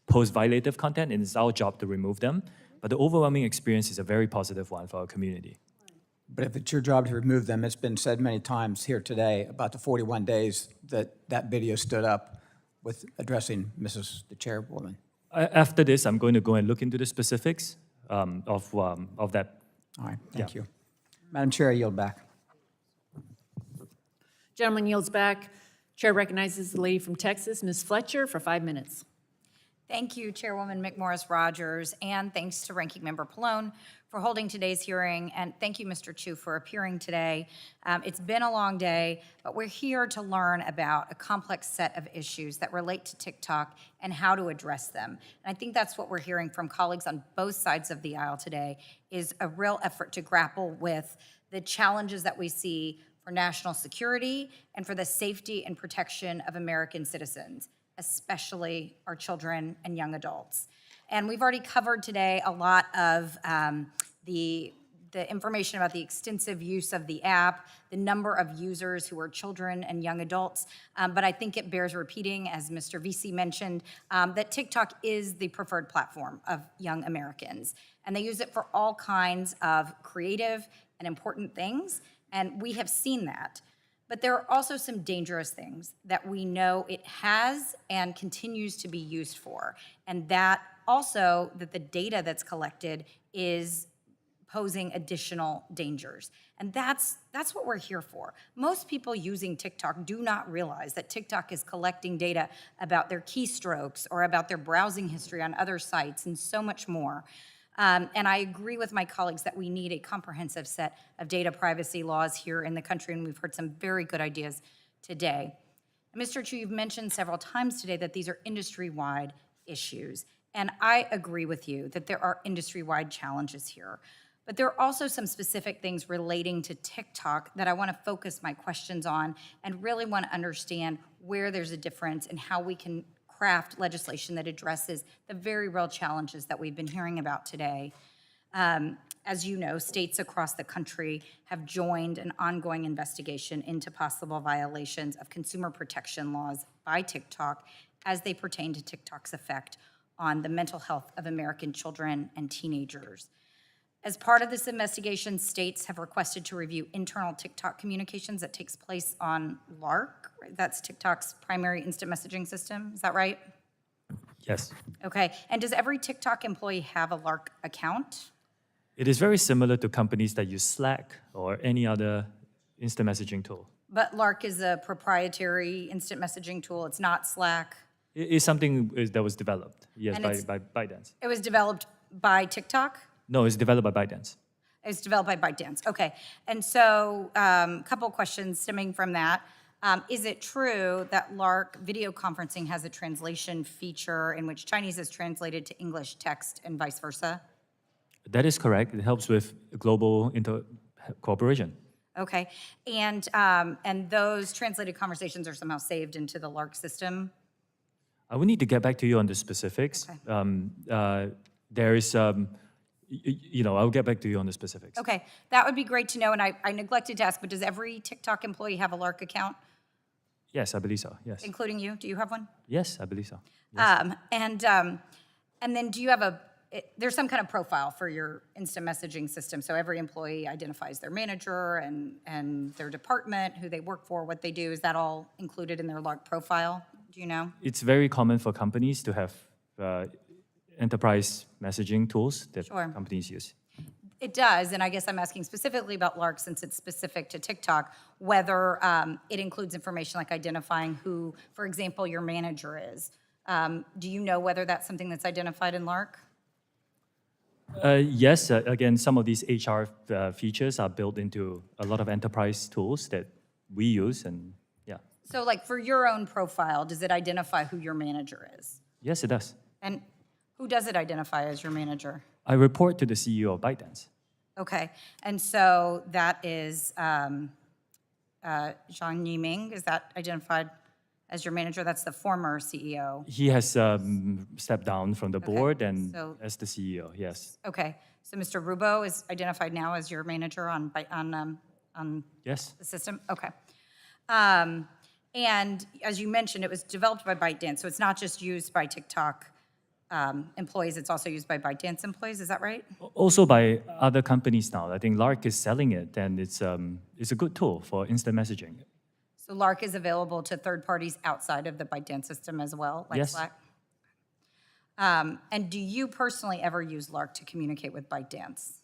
post violative content, and it's our job to remove them. But the overwhelming experience is a very positive one for our community. But if it's your job to remove them, it's been said many times here today about the 41 days that that video stood up with addressing the chairwoman. After this, I'm going to go and look into the specifics of that. All right, thank you. Madam Chair, I yield back. Gentleman yields back. Chair recognizes the lady from Texas, Ms. Fletcher, for 5 minutes. Thank you, Chairwoman McMorris Rodgers, and thanks to Ranking Member Pallone for holding today's hearing, and thank you, Mr. Chu, for appearing today. It's been a long day, but we're here to learn about a complex set of issues that relate to TikTok and how to address them. And I think that's what we're hearing from colleagues on both sides of the aisle today, is a real effort to grapple with the challenges that we see for national security and for the safety and protection of American citizens, especially our children and young adults. And we've already covered today a lot of the information about the extensive use of the app, the number of users who are children and young adults. But I think it bears repeating, as Mr. VC mentioned, that TikTok is the preferred platform of young Americans. And they use it for all kinds of creative and important things. And we have seen that. But there are also some dangerous things that we know it has and continues to be used for. And that also, that the data that's collected is posing additional dangers. And that's what we're here for. Most people using TikTok do not realize that TikTok is collecting data about their keystrokes or about their browsing history on other sites and so much more. And I agree with my colleagues that we need a comprehensive set of data privacy laws here in the country, and we've heard some very good ideas today. Mr. Chu, you've mentioned several times today that these are industry-wide issues, and I agree with you that there are industry-wide challenges here. But there are also some specific things relating to TikTok that I want to focus my questions on and really want to understand where there's a difference and how we can craft legislation that addresses the very real challenges that we've been hearing about today. As you know, states across the country have joined an ongoing investigation into possible violations of consumer protection laws by TikTok as they pertain to TikTok's effect on the mental health of American children and teenagers. As part of this investigation, states have requested to review internal TikTok communications that takes place on LARC. That's TikTok's primary instant messaging system. Is that right? Yes. Okay. And does every TikTok employee have a LARC account? It is very similar to companies that use Slack or any other instant messaging tool. But LARC is a proprietary instant messaging tool. It's not Slack. It's something that was developed, yes, by ByteDance. It was developed by TikTok? No, it's developed by ByteDance. It's developed by ByteDance. Okay. And so a couple of questions stemming from that. Is it true that LARC video conferencing has a translation feature in which Chinese is translated to English text and vice versa? That is correct. It helps with global cooperation. Okay. And those translated conversations are somehow saved into the LARC system? I will need to get back to you on the specifics. Okay. There is, I'll get back to you on the specifics. Okay, that would be great to know. And I neglected to ask, but does every TikTok employee have a LARC account? Yes, I believe so, yes. Including you? Do you have one? Yes, I believe so. Yes. And then do you have there's some kind of profile for your instant messaging system. So every employee identifies their manager and their department, who they work for, what they do. Is that all included in their LARC profile? Do you know? It's very common for companies to have enterprise messaging tools that companies use. It does, and I guess I'm asking specifically about LARC since it's specific to TikTok, whether it includes information like identifying who, for example, your manager is. Do you know whether that's something that's identified in LARC? Yes, again, some of these HR features are built into a lot of enterprise tools that we use, and yeah. So like for your own profile, does it identify who your manager is? Yes, it does. And who does it identify as your manager? I report to the CEO of ByteDance. Okay, and so that is Zhang Yiming, is that identified as your manager? That's the former CEO. He has stepped down from the board and so- as the CEO, yes. Okay, so Mr. Rubo is identified now as your manager on Yes. the system? Okay. And as you mentioned, it was developed by ByteDance, so it's not just used by TikTok employees, it's also used by ByteDance employees, is that right? Also by other companies now. I think Lark is selling it, and it's a good tool for instant messaging. So Lark is available to third parties outside of the ByteDance system as well, like Yes. Slack? And do you personally ever use Lark to communicate with ByteDance?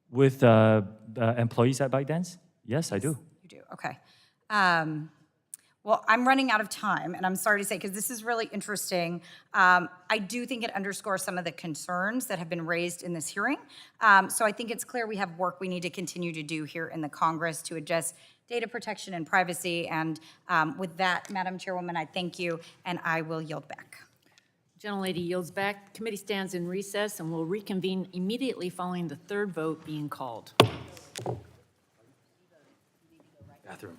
With employees at ByteDance? Yes, I do. You do, okay. Well, I'm running out of time, and I'm sorry to say, because this is really interesting. I do think it underscores some of the concerns that have been raised in this hearing. So I think it's clear we have work we need to continue to do here in the Congress to address data protection and privacy. And with that, Madam Chairwoman, I thank you, and I will yield back. Gentlelady yields back. Committee stands in recess and will reconvene immediately following the third vote being called. Bathroom.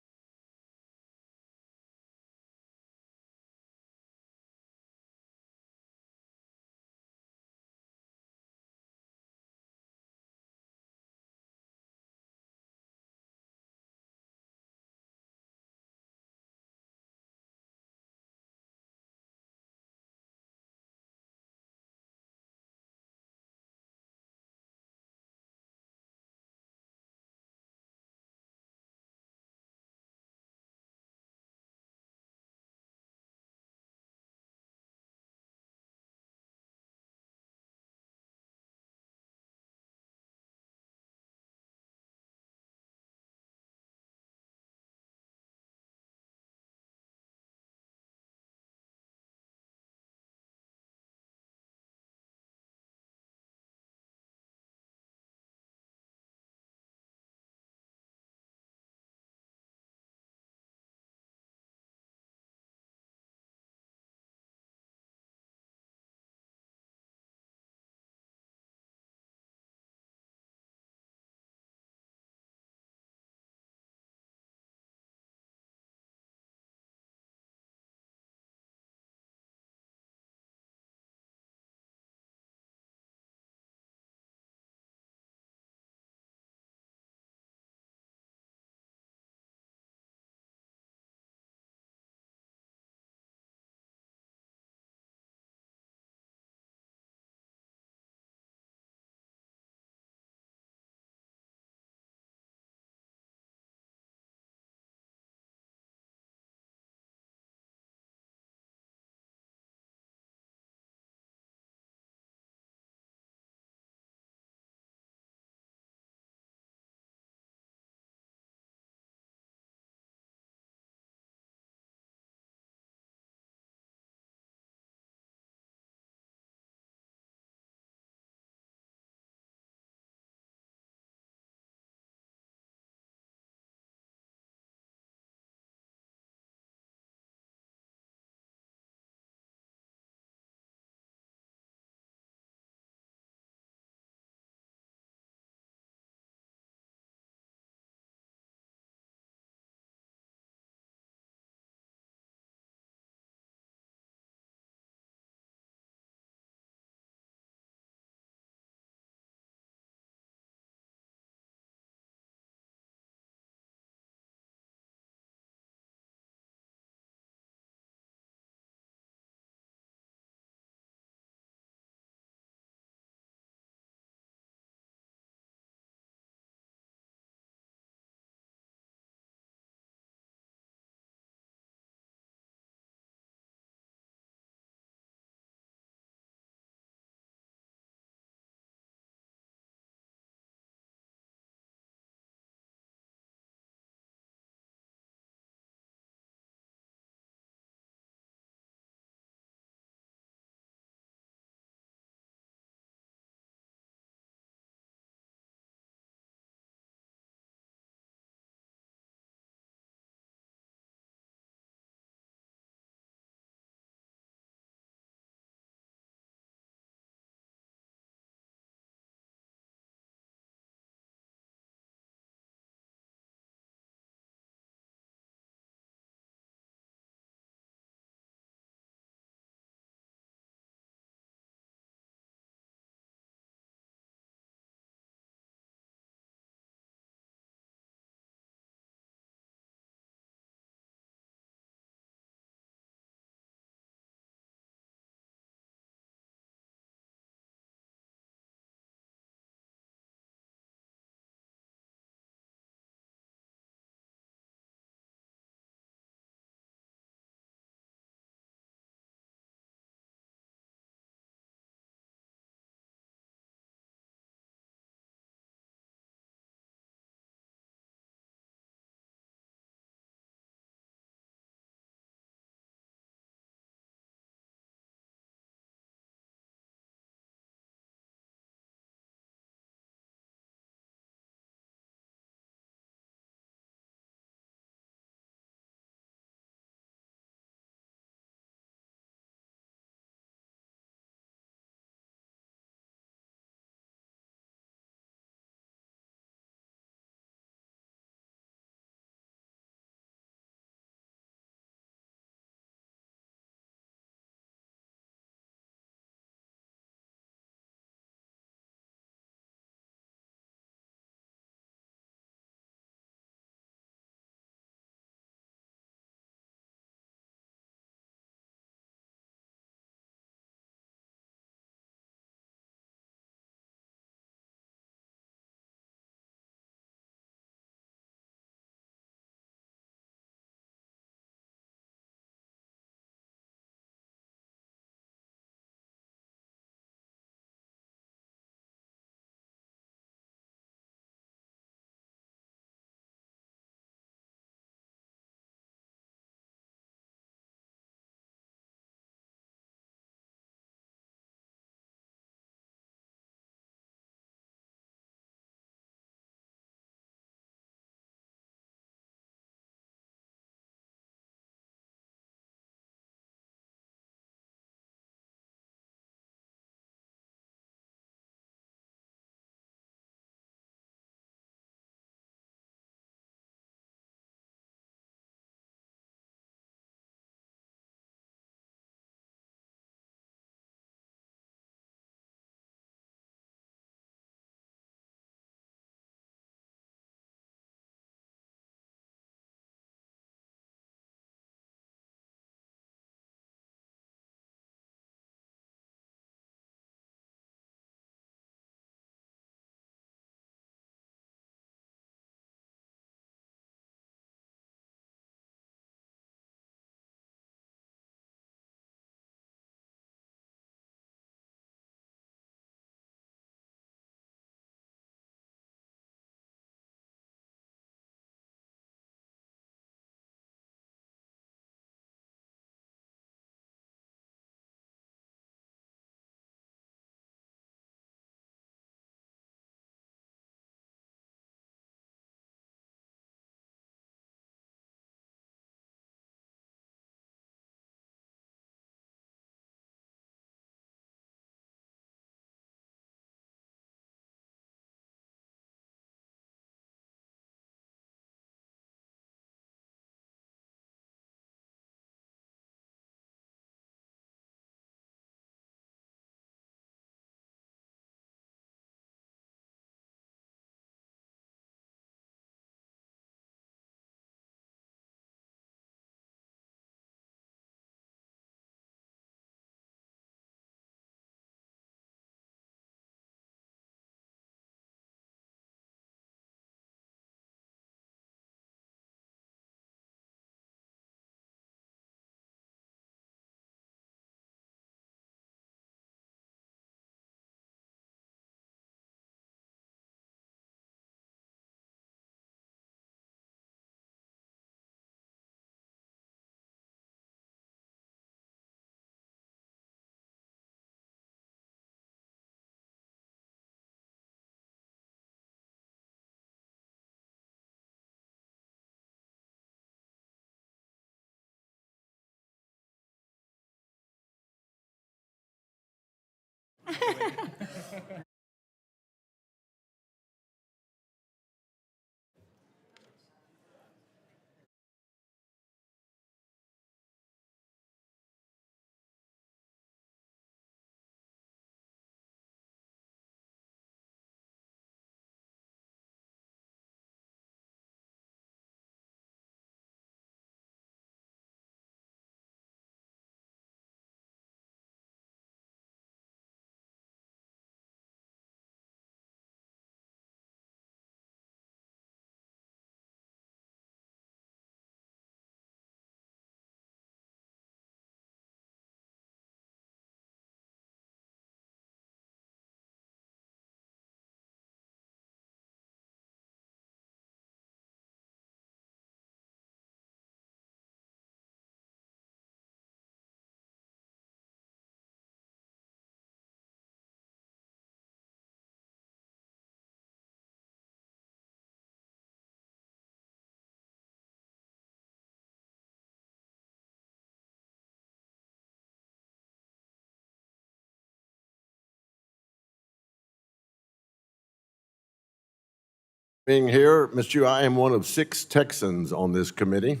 Being here, Ms. Chu, I am one of 6 Texans on this committee.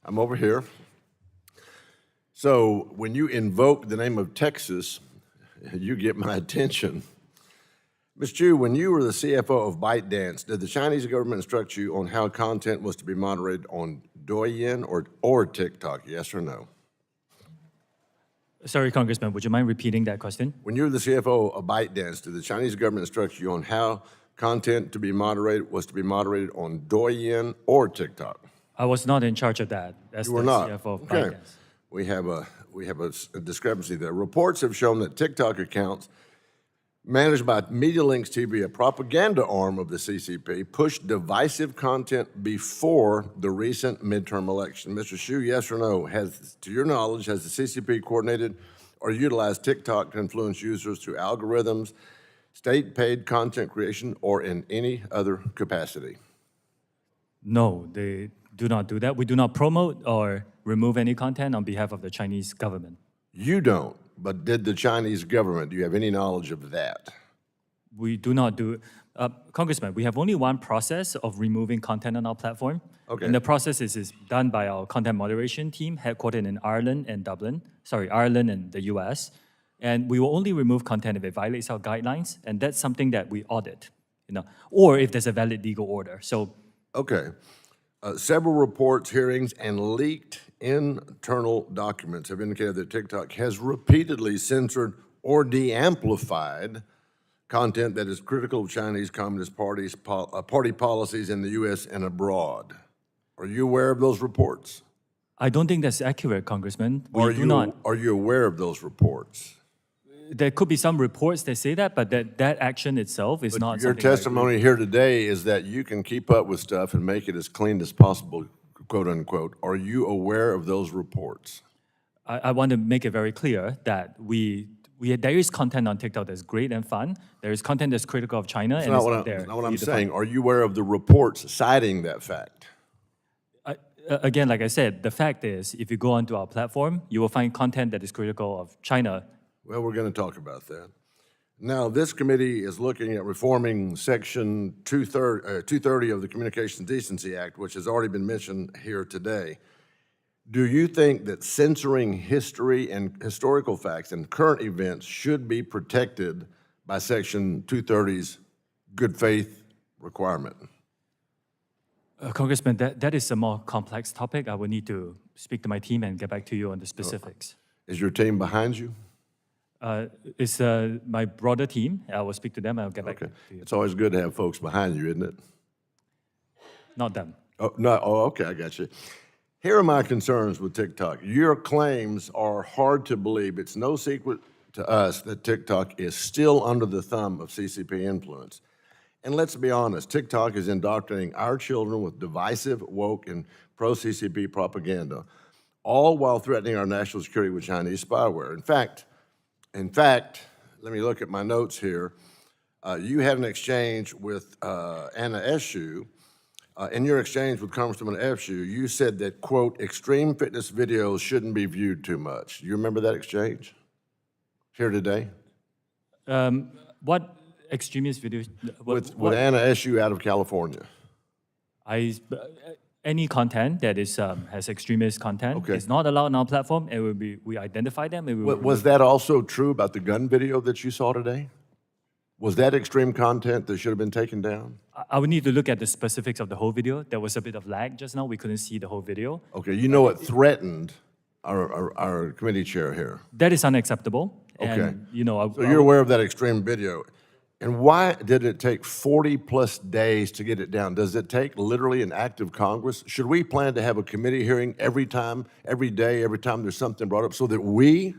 I'm over here. So when you invoke the name of Texas, you get my attention. Ms. Chu, when you were the CFO of ByteDance, did the Chinese government instruct you on how content was to be moderated on Douyin or TikTok, yes or no? Sorry, Congressman, would you mind repeating that question? When you were the CFO of ByteDance, did the Chinese government instruct you on how content to be moderated was to be moderated on Douyin or TikTok? I was not in charge of that. That's You were the not. CFO of Okay. ByteDance. We have a discrepancy there. Reports have shown that TikTok accounts managed by Media Links TV, a propaganda arm of the CCP, pushed divisive content before the recent midterm election. Mr. Hsu, yes or no? To your knowledge, has the CCP coordinated or utilized TikTok to influence users through algorithms, state-paid content creation, or in any other capacity? No, they do not do that. We do not promote or remove any content on behalf of the Chinese government. You don't, but did the Chinese government? Do you have any knowledge of that? We do not do, Congressman, we have only one process of removing content on our platform. Okay. And the process is done by our content moderation team headquartered in Ireland and Ireland and the US. And we will only remove content if it violates our guidelines, and that's something that we audit, or if there's a valid legal order. So, okay. Several reports, hearings, and leaked internal documents have indicated that TikTok has repeatedly censored or de-amplified content that is critical of Chinese Communist Party policies in the U.S. and abroad. Are you aware of those reports? I don't think that's accurate, Congressman. We do not. Are you aware of those reports? There could be some reports that say that, but that action itself is not Your something that testimony here today is that you can keep up with stuff and make it as clean as possible, quote unquote. Are you aware of those reports? I want to make it very clear that there is content on TikTok that's great and fun. There is content that's critical of China, and it's not there. That's not what I'm either saying. fun. Are you aware of the reports citing that fact? Again, like I said, the fact is, if you go onto our platform, you will find content that is critical of China. Well, we're going to talk about that. Now, this committee is looking at reforming Section 230 of the Communications Decency Act, which has already been mentioned here today. Do you think that censoring history and historical facts and current events should be protected by Section 230's good faith requirement? Congressman, that is a more complex topic. I will need to speak to my team and get back to you on the specifics. Is your team behind you? It's my broader team. I will speak to them and I'll get back to you. It's always good to have folks behind you, isn't it? Not them. Oh, no. Oh, okay, I got you. Here are my concerns with TikTok. Your claims are hard to believe. It's no secret to us that TikTok is still under the thumb of CCP influence. And let's be honest, TikTok is indoctrinating our children with divisive, woke, and pro-CCP propaganda, all while threatening our national security with Chinese spyware. In fact, let me look at my notes here. You had an exchange with Anna Eshoo. In your exchange with Congresswoman Eshoo, you said that, quote, extreme fitness videos shouldn't be viewed too much. You remember that exchange here today? What extremist videos? With Anna issue out of California. Any content that is has extremist content is not allowed on our platform, and we identify them. And Was that also true about the gun video that you saw today? Was that extreme content that should have been taken down? I would need to look at the specifics of the whole video. There was a bit of lag just now. We couldn't see the whole video. Okay, you know it threatened our committee chair here. That is unacceptable. Okay. And, you know, So you're aware of that extreme video. And why did it take 40 plus days to get it down? Does it take literally an act of Congress? Should we plan to have a committee hearing every time, every day, every time there's something brought up so that we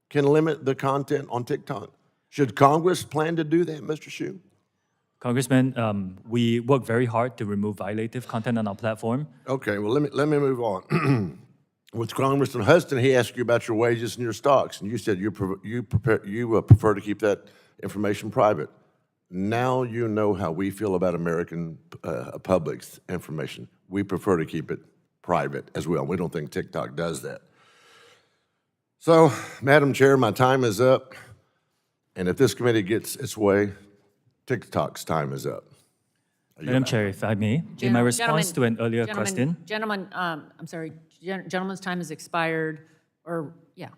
can limit the content on TikTok? Should Congress plan to do that, Mr. Hsu? Congressman, we work very hard to remove violative content on our platform. Okay, well, let me move on. With Congressman Huston, he asked you about your wages and your stocks, and you said you prefer to keep that information private. Now you know how we feel about American public's information. We prefer to keep it private as well. We don't think TikTok does that. So, Madam Chair, my time is up. And if this committee gets its way, TikTok's time is up. Madam Chair, if I may, in my response to an earlier question. Gentlemen, I'm sorry, gentleman's time has expired, or, yeah.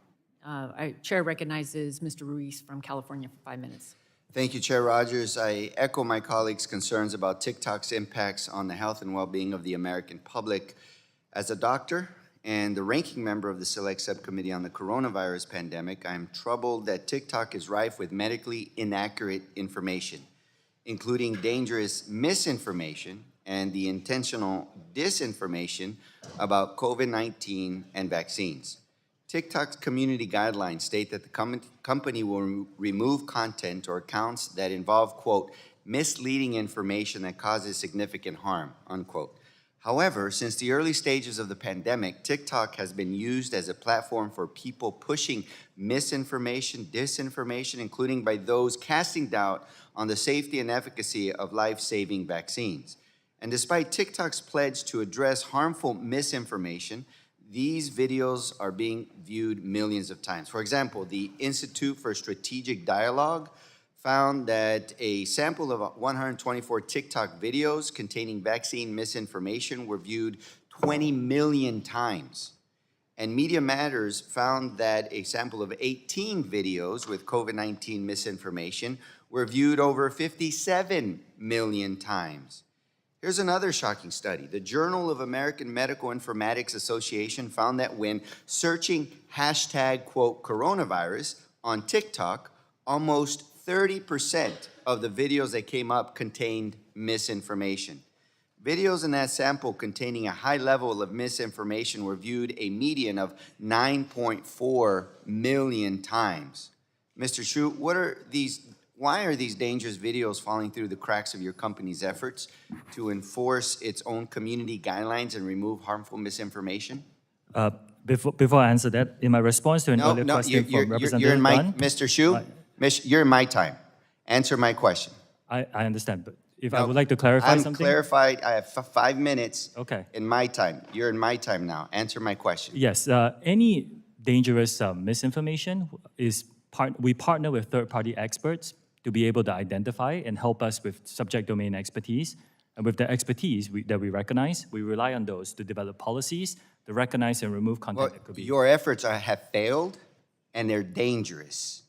Chair recognizes Mr. Ruiz from California for 5 minutes. Thank you, Chair Rodgers. I echo my colleagues' concerns about TikTok's impacts on the health and well-being of the American public. As a doctor and the ranking member of the Select Subcommittee on the Coronavirus Pandemic, I am troubled that TikTok is rife with medically inaccurate information, including dangerous misinformation and the intentional disinformation about COVID-19 and vaccines. TikTok's community guidelines state that the company will remove content or accounts that involve, quote, misleading information that causes significant harm, unquote. However, since the early stages of the pandemic, TikTok has been used as a platform for people pushing misinformation, disinformation, including by those casting doubt on the safety and efficacy of life-saving vaccines. And despite TikTok's pledge to address harmful misinformation, these videos are being viewed millions of times. For example, the Institute for Strategic Dialogue found that a sample of 124 TikTok videos containing vaccine misinformation were viewed 20 million times. And Media Matters found that a sample of 18 videos with COVID-19 misinformation were viewed over 57 million times. Here's another shocking study. The Journal of American Medical Informatics Association found that when searching hashtag, quote, coronavirus on TikTok, almost 30% of the videos that came up contained misinformation. Videos in that sample containing a high level of misinformation were viewed a median of 9.4 million times. Mr. Hsu, why are these dangerous videos falling through the cracks of your company's efforts to enforce its own community guidelines and remove harmful misinformation? Before I answer that, in my response to an earlier question from Representative Dunn, Mr. Hsu, you're in my time. Answer my question. I understand, but if I would like to clarify something. I'm clarified. I have 5 minutes. Okay. In my time. You're in my time now. Answer my question. Yes, any dangerous misinformation we partner with third-party experts to be able to identify and help us with subject domain expertise. And with the expertise that we recognize, we rely on those to develop policies to recognize and remove content that could be. Your efforts have failed, and they're dangerous,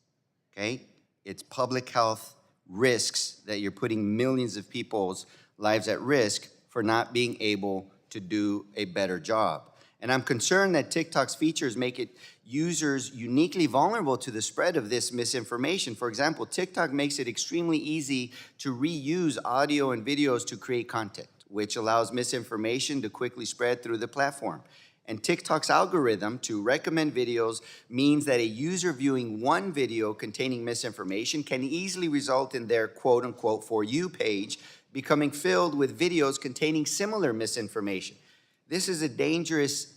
okay? It's public health risks that you're putting millions of people's lives at risk for not being able to do a better job. And I'm concerned that TikTok's features make it users uniquely vulnerable to the spread of this misinformation. For example, TikTok makes it extremely easy to reuse audio and videos to create content, which allows misinformation to quickly spread through the platform. And TikTok's algorithm to recommend videos means that a user viewing one video containing misinformation can easily result in their quote-unquote For You page becoming filled with videos containing similar misinformation. This is a dangerous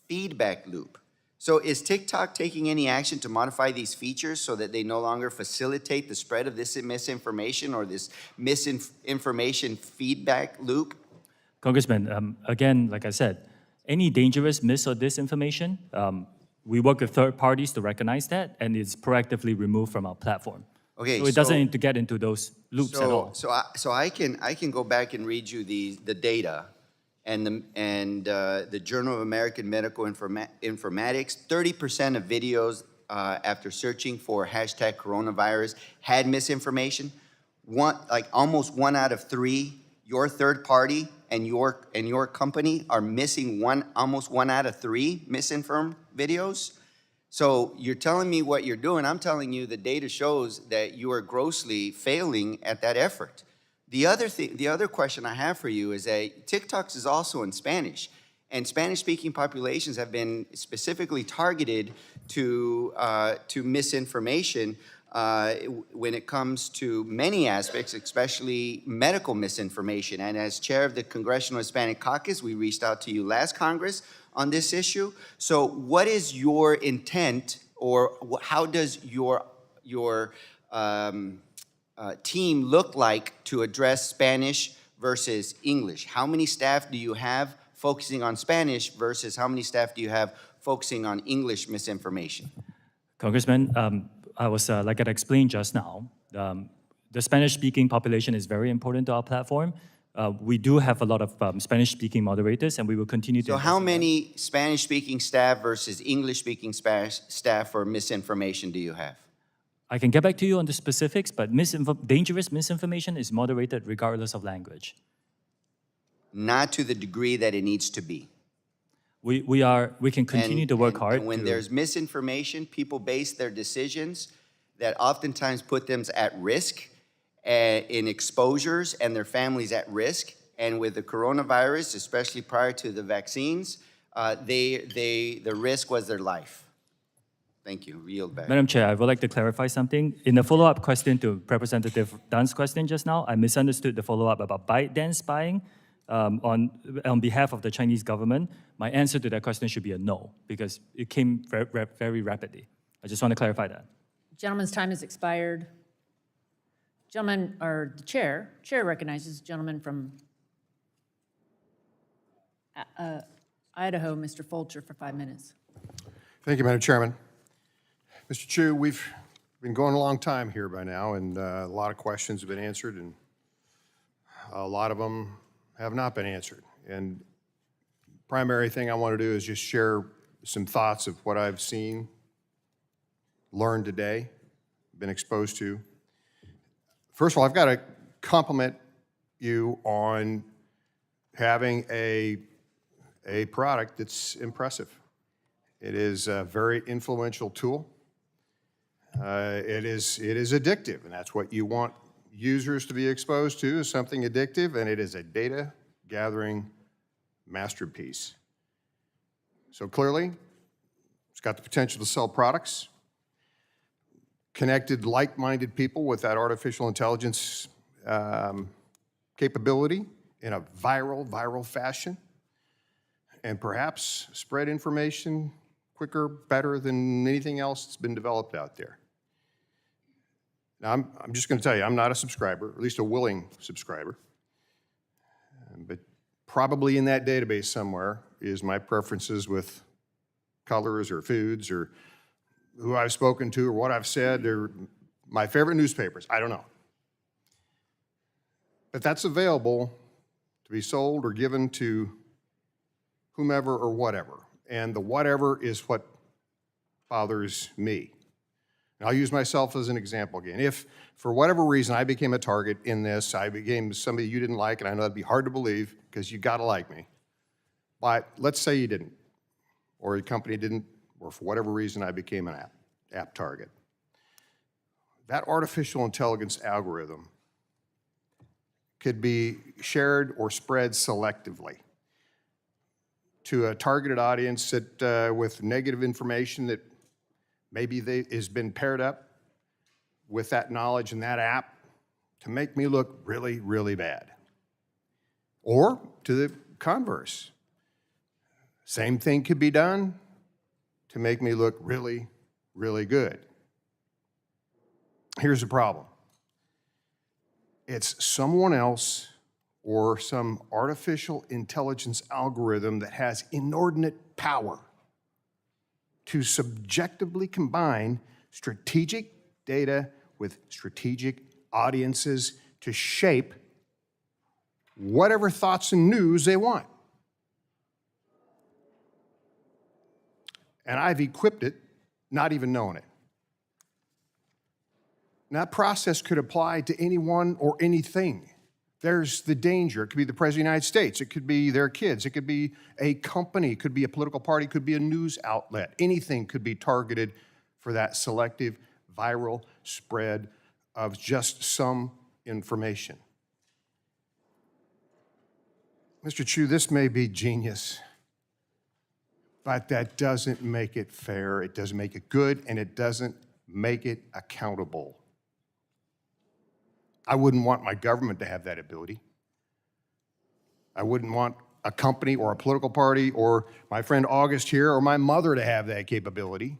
feedback loop. So is TikTok taking any action to modify these features so that they no longer facilitate the spread of this misinformation or this misinformation feedback loop? Congressman, again, like I said, any dangerous mis or disinformation, we work with third parties to recognize that, and it's proactively removed from our platform. Okay, So it doesn't need to get into those loops at all. So I can go back and read you the data and the Journal of American Medical Informatics. 30% of videos after searching for hashtag coronavirus had misinformation. Almost 1 out of 3, your third party and your company are missing almost 1 out of 3 misinformed videos. So you're telling me what you're doing. I'm telling you the data shows that you are grossly failing at that effort. The other question I have for you is that TikTok is also in Spanish, and Spanish-speaking populations have been specifically targeted to misinformation when it comes to many aspects, especially medical misinformation. And as chair of the Congressional Hispanic Caucus, we reached out to you last Congress on this issue. So what is your intent, or how does your team look like to address Spanish versus English? How many staff do you have focusing on Spanish versus how many staff do you have focusing on English misinformation? Congressman, I was, like I explained just now, the Spanish-speaking population is very important to our platform. We do have a lot of Spanish-speaking moderators, and we will continue to. So how many Spanish-speaking staff versus English-speaking staff for misinformation do you have? I can get back to you on the specifics, but dangerous misinformation is moderated regardless of language. Not to the degree that it needs to be. We can continue to work hard. And when there's misinformation, people base their decisions that oftentimes put them at risk in exposures and their families at risk. And with the coronavirus, especially prior to the vaccines, the risk was their life. Thank you. Yield back. Madam Chair, I would like to clarify something. In the follow-up question to Representative Dunn's question just now, I misunderstood the follow-up about ByteDance spying on behalf of the Chinese government. My answer to that question should be a no, because it came very rapidly. I just want to clarify that. Gentleman's time has expired. Gentleman, or the chair recognizes the gentleman from Idaho, Mr. Fulcher, for 5 minutes. Thank you, Madam Chairman. Mr. Chu, we've been going a long time here by now, and a lot of questions have been answered, and a lot of them have not been answered. And primary thing I want to do is just share some thoughts of what I've seen, learned today, been exposed to. First of all, I've got to compliment you on having a product that's impressive. It is a very influential tool. It is addictive, and that's what you want users to be exposed to, is something addictive, and it is a data gathering masterpiece. So clearly, it's got the potential to sell products, connected like-minded people with that artificial intelligence capability in a viral fashion, and perhaps spread information quicker, better than anything else that's been developed out there. Now, I'm just going to tell you, I'm not a subscriber, at least a willing subscriber. But probably in that database somewhere is my preferences with colors or foods or who I've spoken to or what I've said or my favorite newspapers. I don't know. But that's available to be sold or given to whomever or whatever. And the whatever is what bothers me. And I'll use myself as an example again. If, for whatever reason, I became a target in this, I became somebody you didn't like, and I know that'd be hard to believe because you gotta like me. But let's say you didn't, or your company didn't, or for whatever reason I became an app target. That artificial intelligence algorithm could be shared or spread selectively to a targeted audience that, with negative information that maybe has been paired up with that knowledge and that app to make me look really, really bad. Or to the converse. Same thing could be done to make me look really, really good. Here's the problem. It's someone else or some artificial intelligence algorithm that has inordinate power to subjectively combine strategic data with strategic audiences to shape whatever thoughts and news they want. And I've equipped it, not even knowing it. And that process could apply to anyone or anything. There's the danger. It could be the President of the United States. It could be their kids. It could be a company. It could be a political party. It could be a news outlet. Anything could be targeted for that selective viral spread of just some information. Mr. Chu, this may be genius, but that doesn't make it fair. It doesn't make it good, and it doesn't make it accountable. I wouldn't want my government to have that ability. I wouldn't want a company or a political party or my friend August here or my mother to have that capability.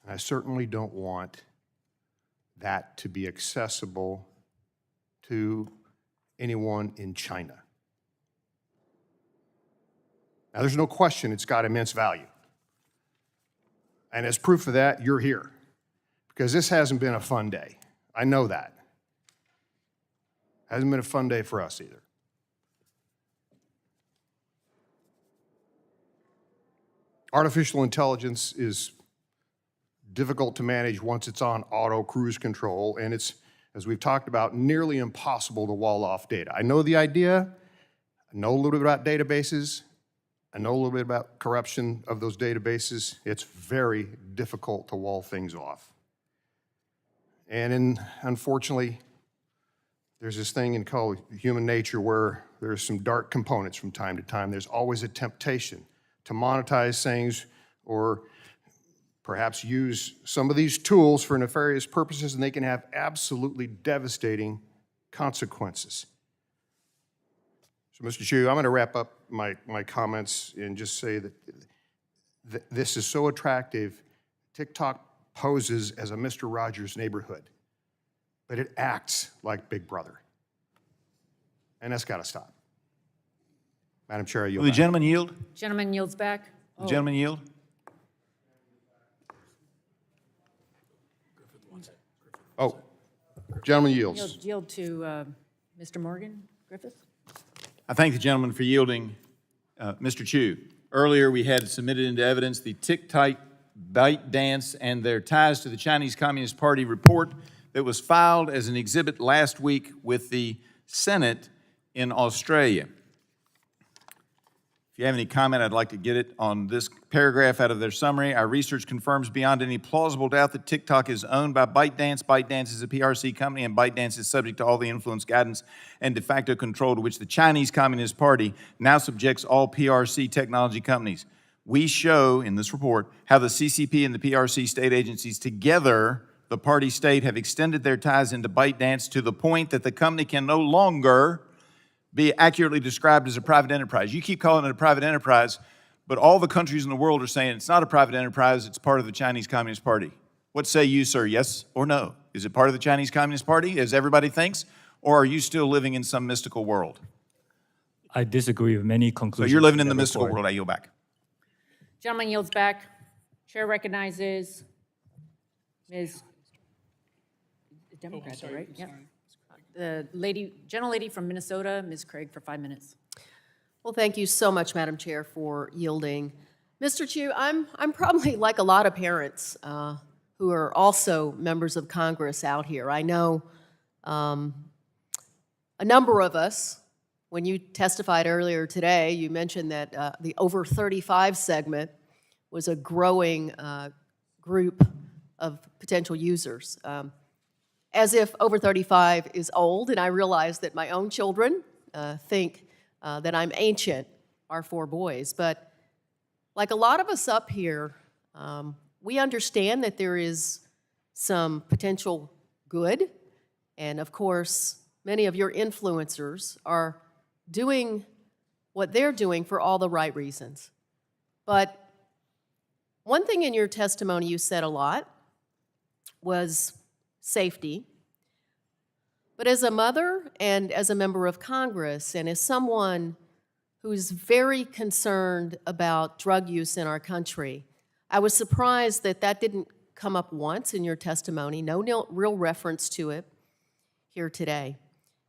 I certainly don't want that to be accessible to anyone in China. Now, there's no question it's got immense value. And as proof of that, you're here. Because this hasn't been a fun day. I know that. Hasn't been a fun day for us either. Artificial intelligence is difficult to manage once it's on auto cruise control, and it's, as we've talked about, nearly impossible to wall off data. I know the idea, I know a little bit about databases, I know a little bit about corruption of those databases. It's very difficult to wall things off. And unfortunately, there's this thing called human nature where there's some dark components from time to time. There's always a temptation to monetize things or perhaps use some of these tools for nefarious purposes, and they can have absolutely devastating consequences. So, Mr. Chu, I'm going to wrap up my comments and just say that this is so attractive. TikTok poses as a Mr. Rogers neighborhood, but it acts like Big Brother. And that's got to stop. Madam Chair, I yield Will the back. gentleman yield? Gentleman yields back. The gentleman yield? Oh, gentleman yields. Yield to Mr. Morgan Griffith. I thank the gentleman for yielding. Mr. Chu, earlier we had submitted into evidence the TikTok ByteDance and their ties to the Chinese Communist Party report that was filed as an exhibit last week with the Senate in Australia. If you have any comment, I'd like to get it on this paragraph out of their summary. Our research confirms beyond any plausible doubt that TikTok is owned by ByteDance. ByteDance is a PRC company, and ByteDance is subject to all the influence, guidance, and de facto control to which the Chinese Communist Party now subjects all PRC technology companies. We show in this report how the CCP and the PRC state agencies together, the party state, have extended their ties into ByteDance to the point that the company can no longer be accurately described as a private enterprise. You keep calling it a private enterprise, but all the countries in the world are saying it's not a private enterprise, it's part of the Chinese Communist Party. What say you, sir, yes or no? Is it part of the Chinese Communist Party, as everybody thinks, or are you still living in some mystical world? I disagree with many So conclusions. you're living in the report. mystical world, I yield back. Gentleman yields back. Chair recognizes Ms. Democrat, right? Yeah. The gentlelady from Minnesota, Ms. Craig, for 5 minutes. Well, thank you so much, Madam Chair, for yielding. Mr. Chu, I'm probably like a lot of parents who are also members of Congress out here. I know a number of us, when you testified earlier today, you mentioned that the over 35 segment was a growing group of potential users. As if over 35 is old, and I realize that my own children think that I'm ancient, our 4 boys. But like a lot of us up here, we understand that there is some potential good, and of course, many of your influencers are doing what they're doing for all the right reasons. But one thing in your testimony you said a lot was safety. But as a mother and as a member of Congress and as someone who's very concerned about drug use in our country, I was surprised that that didn't come up once in your testimony, no real reference to it here today.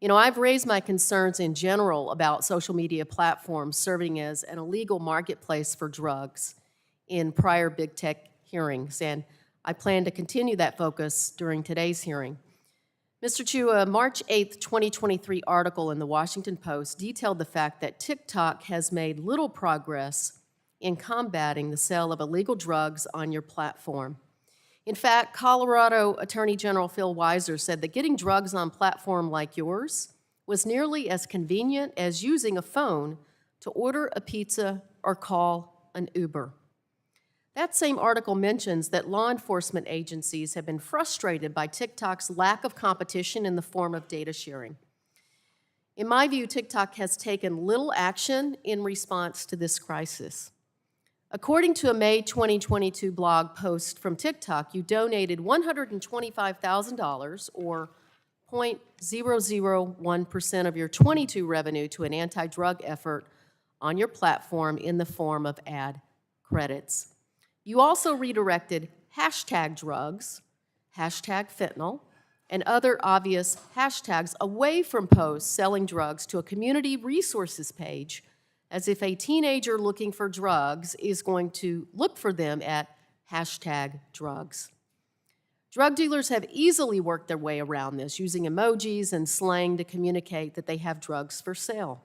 You know, I've raised my concerns in general about social media platforms serving as an illegal marketplace for drugs in prior big tech hearings, and I plan to continue that focus during today's hearing. Mr. Chu, a March 8th, 2023 article in the Washington Post detailed the fact that TikTok has made little progress in combating the sale of illegal drugs on your platform. In fact, Colorado Attorney General Phil Weiser said that getting drugs on a platform like yours was nearly as convenient as using a phone to order a pizza or call an Uber. That same article mentions that law enforcement agencies have been frustrated by TikTok's lack of competition in the form of data sharing. In my view, TikTok has taken little action in response to this crisis. According to a May 2022 blog post from TikTok, you donated $125,000, or 0.001% of your 22 revenue, to an anti-drug effort on your platform in the form of ad credits. You also redirected hashtag drugs, hashtag fentanyl, and other obvious hashtags away from posts selling drugs to a community resources page, as if a teenager looking for drugs is going to look for them at hashtag drugs. Drug dealers have easily worked their way around this, using emojis and slang to communicate that they have drugs for sale.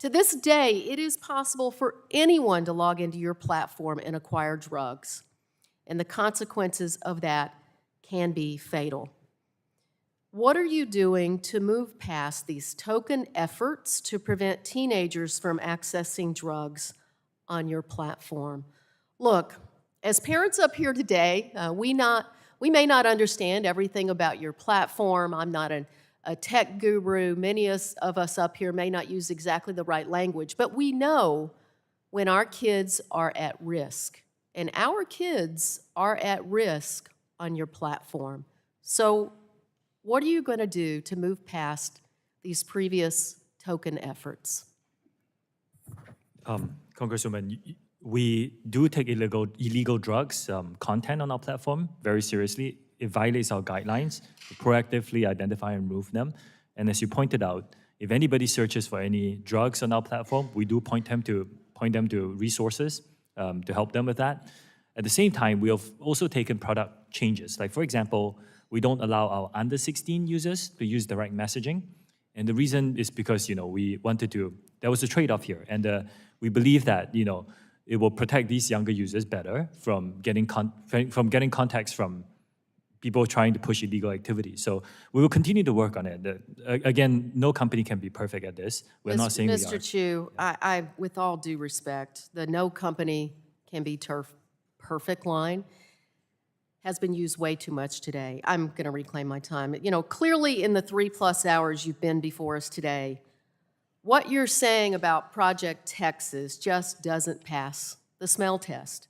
To this day, it is possible for anyone to log into your platform and acquire drugs, and the consequences of that can be fatal. What are you doing to move past these token efforts to prevent teenagers from accessing drugs on your platform? Look, as parents up here today, we may not understand everything about your platform. I'm not a tech guru. Many of us up here may not use exactly the right language, but we know when our kids are at risk, and our kids are at risk on your platform. So what are you going to do to move past these previous token efforts? Congresswoman, we do take illegal drugs content on our platform very seriously. It violates our guidelines to proactively identify and remove them. And as you pointed out, if anybody searches for any drugs on our platform, we do point them to resources to help them with that. At the same time, we have also taken product changes. Like, for example, we don't allow our under 16 users to use direct messaging. And the reason is because, we wanted to, there was a trade-off here. And we believe that, it will protect these younger users better from getting contacts from people trying to push illegal activity. So we will continue to work on it. Again, no company can be perfect at this. We're not saying we are. Mr. Chu, I, with all due respect, the no company can be perfect line has been used way too much today. I'm going to reclaim my time. Clearly in the 3+ hours you've been before us today, what you're saying about Project Texas just doesn't pass the smell test.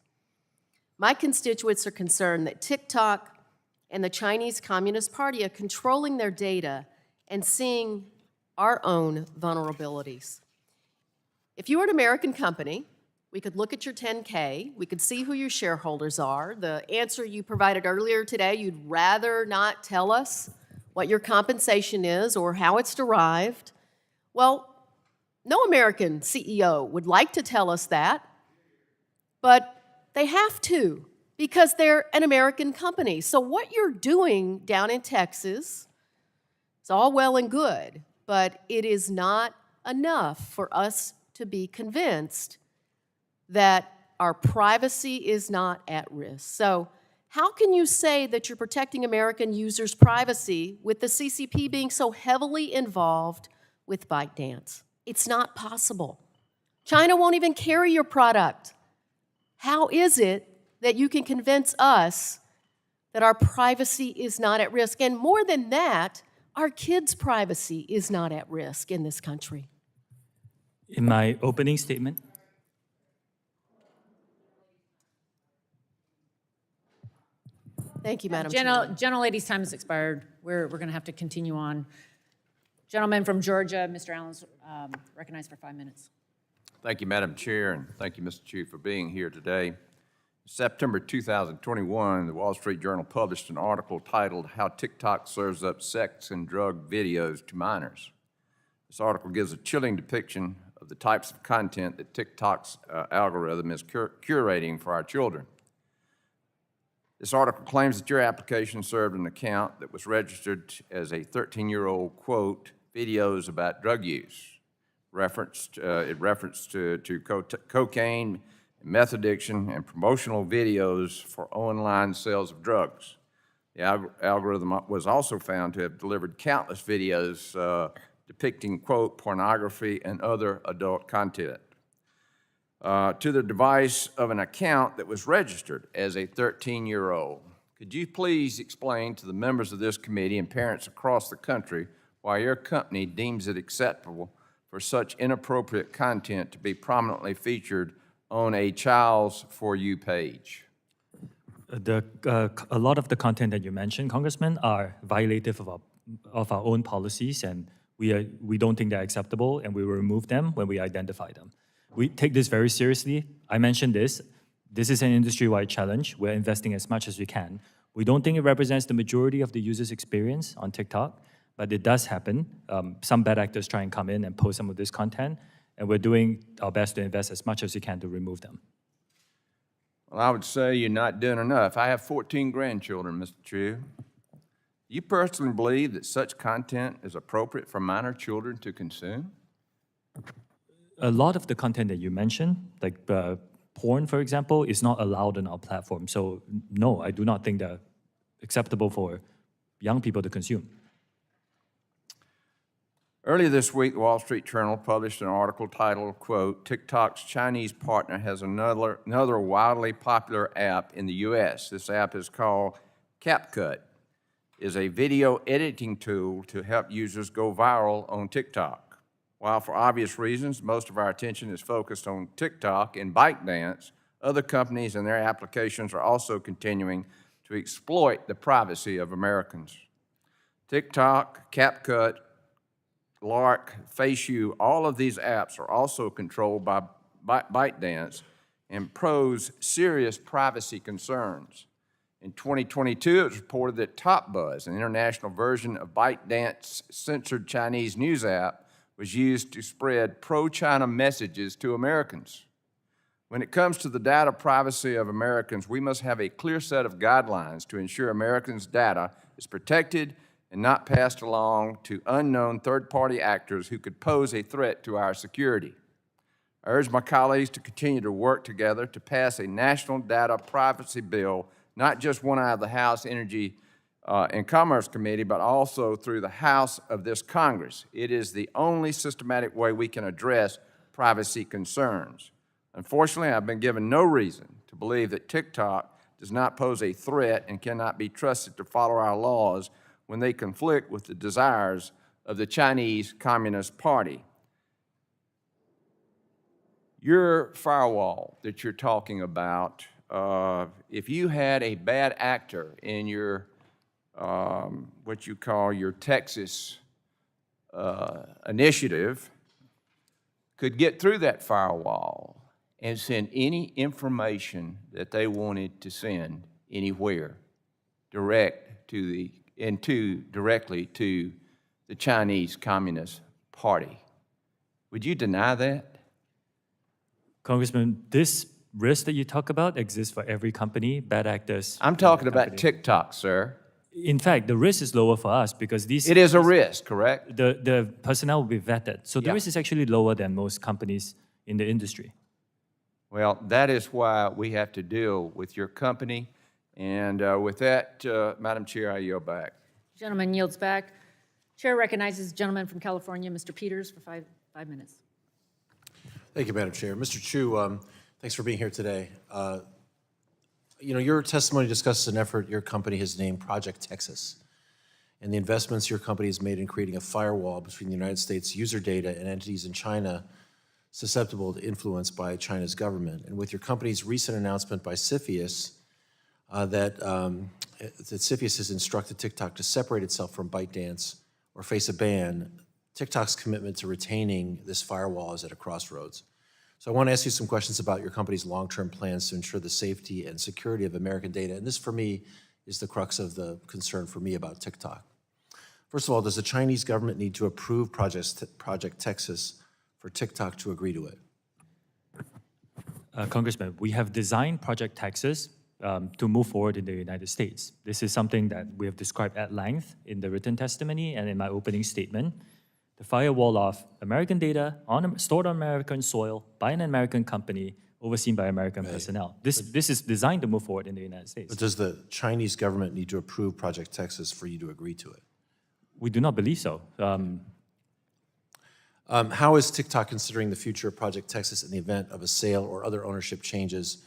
My constituents are concerned that TikTok and the Chinese Communist Party are controlling their data and seeing our own vulnerabilities. If you were an American company, we could look at your 10K, we could see who your shareholders are. The answer you provided earlier today, you'd rather not tell us what your compensation is or how it's derived. Well, no American CEO would like to tell us that, but they have to because they're an American company. So what you're doing down in Texas is all well and good, but it is not enough for us to be convinced that our privacy is not at risk. So how can you say that you're protecting American users' privacy with the CCP being so heavily involved with ByteDance? It's not possible. China won't even carry your product. How is it that you can convince us that our privacy is not at risk? And more than that, our kids' privacy is not at risk in this country. In my opening statement, thank you, Madam Chair. Gentlelady's time has expired. We're going to have to continue on. Gentleman from Georgia, Mr. Allen's recognized for 5 minutes. Thank you, Madam Chair, and thank you, Mr. Chief, for being here today. September 2021, the Wall Street Journal published an article titled "How TikTok Serves Up Sex and Drug Videos to Minors." This article gives a chilling depiction of the types of content that TikTok's algorithm is curating for our children. This article claims that your application served an account that was registered as a 13-year-old, quote, videos about drug use. It referenced to cocaine, meth addiction, and promotional videos for online sales of drugs. The algorithm was also found to have delivered countless videos depicting, quote, pornography and other adult content to the device of an account that was registered as a 13-year-old. Could you please explain to the members of this committee and parents across the country why your company deems it acceptable for such inappropriate content to be prominently featured on a child's For You page? A lot of the content that you mentioned, Congressman, are violative of our own policies, and we don't think they're acceptable, and we will remove them when we identify them. We take this very seriously. I mentioned this. This is an industry-wide challenge. We're investing as much as we can. We don't think it represents the majority of the user's experience on TikTok, but it does happen. Some bad actors try and come in and post some of this content, and we're doing our best to invest as much as we can to remove them. Well, I would say you're not doing enough. I have 14 grandchildren, Mr. Chu. Do you personally believe that such content is appropriate for minor children to consume? A lot of the content that you mentioned, like porn, for example, is not allowed on our platform. So no, I do not think they're acceptable for young people to consume. Earlier this week, the Wall Street Journal published an article titled, quote, TikTok's Chinese partner has another wildly popular app in the U.S. This app is called CapCut. It is a video editing tool to help users go viral on TikTok. While for obvious reasons, most of our attention is focused on TikTok and ByteDance, other companies and their applications are also continuing to exploit the privacy of Americans. TikTok, CapCut, Lark, FaceU, all of these apps are also controlled by ByteDance and pose serious privacy concerns. In 2022, it was reported that TopBuzz, an international version of ByteDance's censored Chinese news app, was used to spread pro-China messages to Americans. When it comes to the data privacy of Americans, we must have a clear set of guidelines to ensure Americans' data is protected and not passed along to unknown third-party actors who could pose a threat to our security. I urge my colleagues to continue to work together to pass a national data privacy bill, not just one out of the House Energy and Commerce Committee, but also through the House of this Congress. It is the only systematic way we can address privacy concerns. Unfortunately, I've been given no reason to believe that TikTok does not pose a threat and cannot be trusted to follow our laws when they conflict with the desires of the Chinese Communist Party. Your firewall that you're talking about, if you had a bad actor in your what you call your Texas initiative, could get through that firewall and send any information that they wanted to send anywhere directly to the Chinese Communist Party. Would you deny that? Congressman, this risk that you talk about exists for every company, bad actors. I'm talking about TikTok, sir. In fact, the risk is lower for us because these... It is a risk, correct? The personnel will be vetted. So the risk is actually lower than most companies in the industry. Well, that is why we have to deal with your company. And with that, Madam Chair, I yield back. Gentleman yields back. Chair recognizes the gentleman from California, Mr. Peters, for five minutes. Thank you, Madam Chair. Mr. Chu, thanks for being here today. Your testimony discusses an effort your company has named Project Texas and the investments your company has made in creating a firewall between the United States user data and entities in China susceptible to influence by China's government. And with your company's recent announcement by CFIUS that CFIUS has instructed TikTok to separate itself from ByteDance or face a ban, TikTok's commitment to retaining this firewall is at a crossroads. So I want to ask you some questions about your company's long-term plans to ensure the safety and security of American data. And this, for me, is the crux of the concern for me about TikTok. First of all, does the Chinese government need to approve Project Texas for TikTok to agree to it? Congressman, we have designed Project Texas to move forward in the United States. This is something that we have described at length in the written testimony and in my opening statement. The firewall of American data stored on American soil by an American company overseen by American personnel. This is designed to move forward in the United States. But does the Chinese government need to approve Project Texas for you to agree to it? We do not believe so. How is TikTok considering the future of Project Texas in the event of a sale or other ownership changes?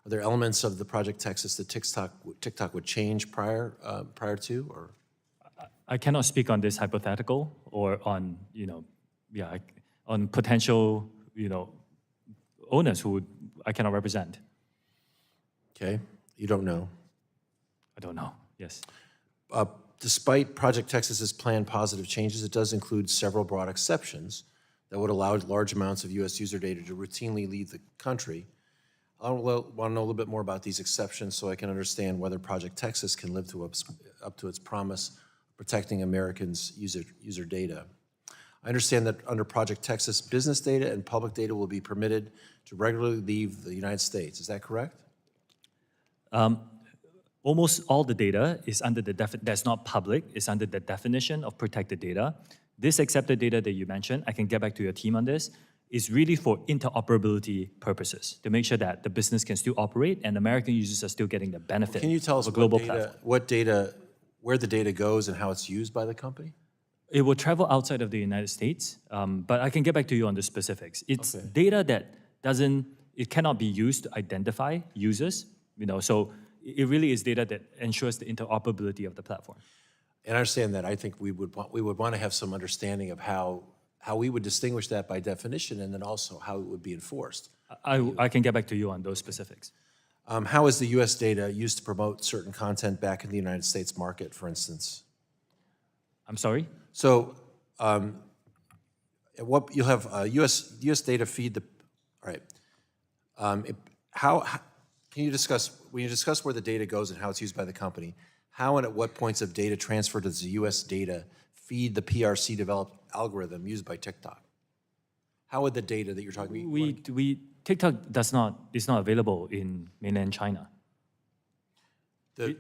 Are there elements of the Project Texas that TikTok would change prior to, or? I cannot speak on this hypothetical or on, on potential, owners who I cannot represent. Okay, you don't know. I don't know, yes. Despite Project Texas's planned positive changes, it does include several broad exceptions that would allow large amounts of U.S. user data to routinely leave the country. I want to know a little bit more about these exceptions so I can understand whether Project Texas can live up to its promise of protecting Americans' user data. I understand that under Project Texas, business data and public data will be permitted to regularly leave the United States. Is that correct? Almost all the data is under the that's not public, is under the definition of protected data. This accepted data that you mentioned, I can get back to your team on this, is really for interoperability purposes, to make sure that the business can still operate and American users are still getting the benefit Can you tell us of a global what data, platform. where the data goes and how it's used by the company? It will travel outside of the United States, but I can get back to you on the specifics. It's data that it cannot be used to identify users, so it really is data that ensures the interoperability of the platform. And I understand that. I think we would want to have some understanding of how we would distinguish that by definition, and then also how it would be enforced. I can get back to you on those specifics. How is the U.S. data used to promote certain content back in the United States market, for instance? I'm sorry? So, what you'll have U.S. data feed the. All right. How can you discuss when you discuss where the data goes and how it's used by the company? How and at what points of data transfer does the U.S. data feed the PRC developed algorithm used by TikTok? How would the data that you're talking about? TikTok is not available in mainland China. The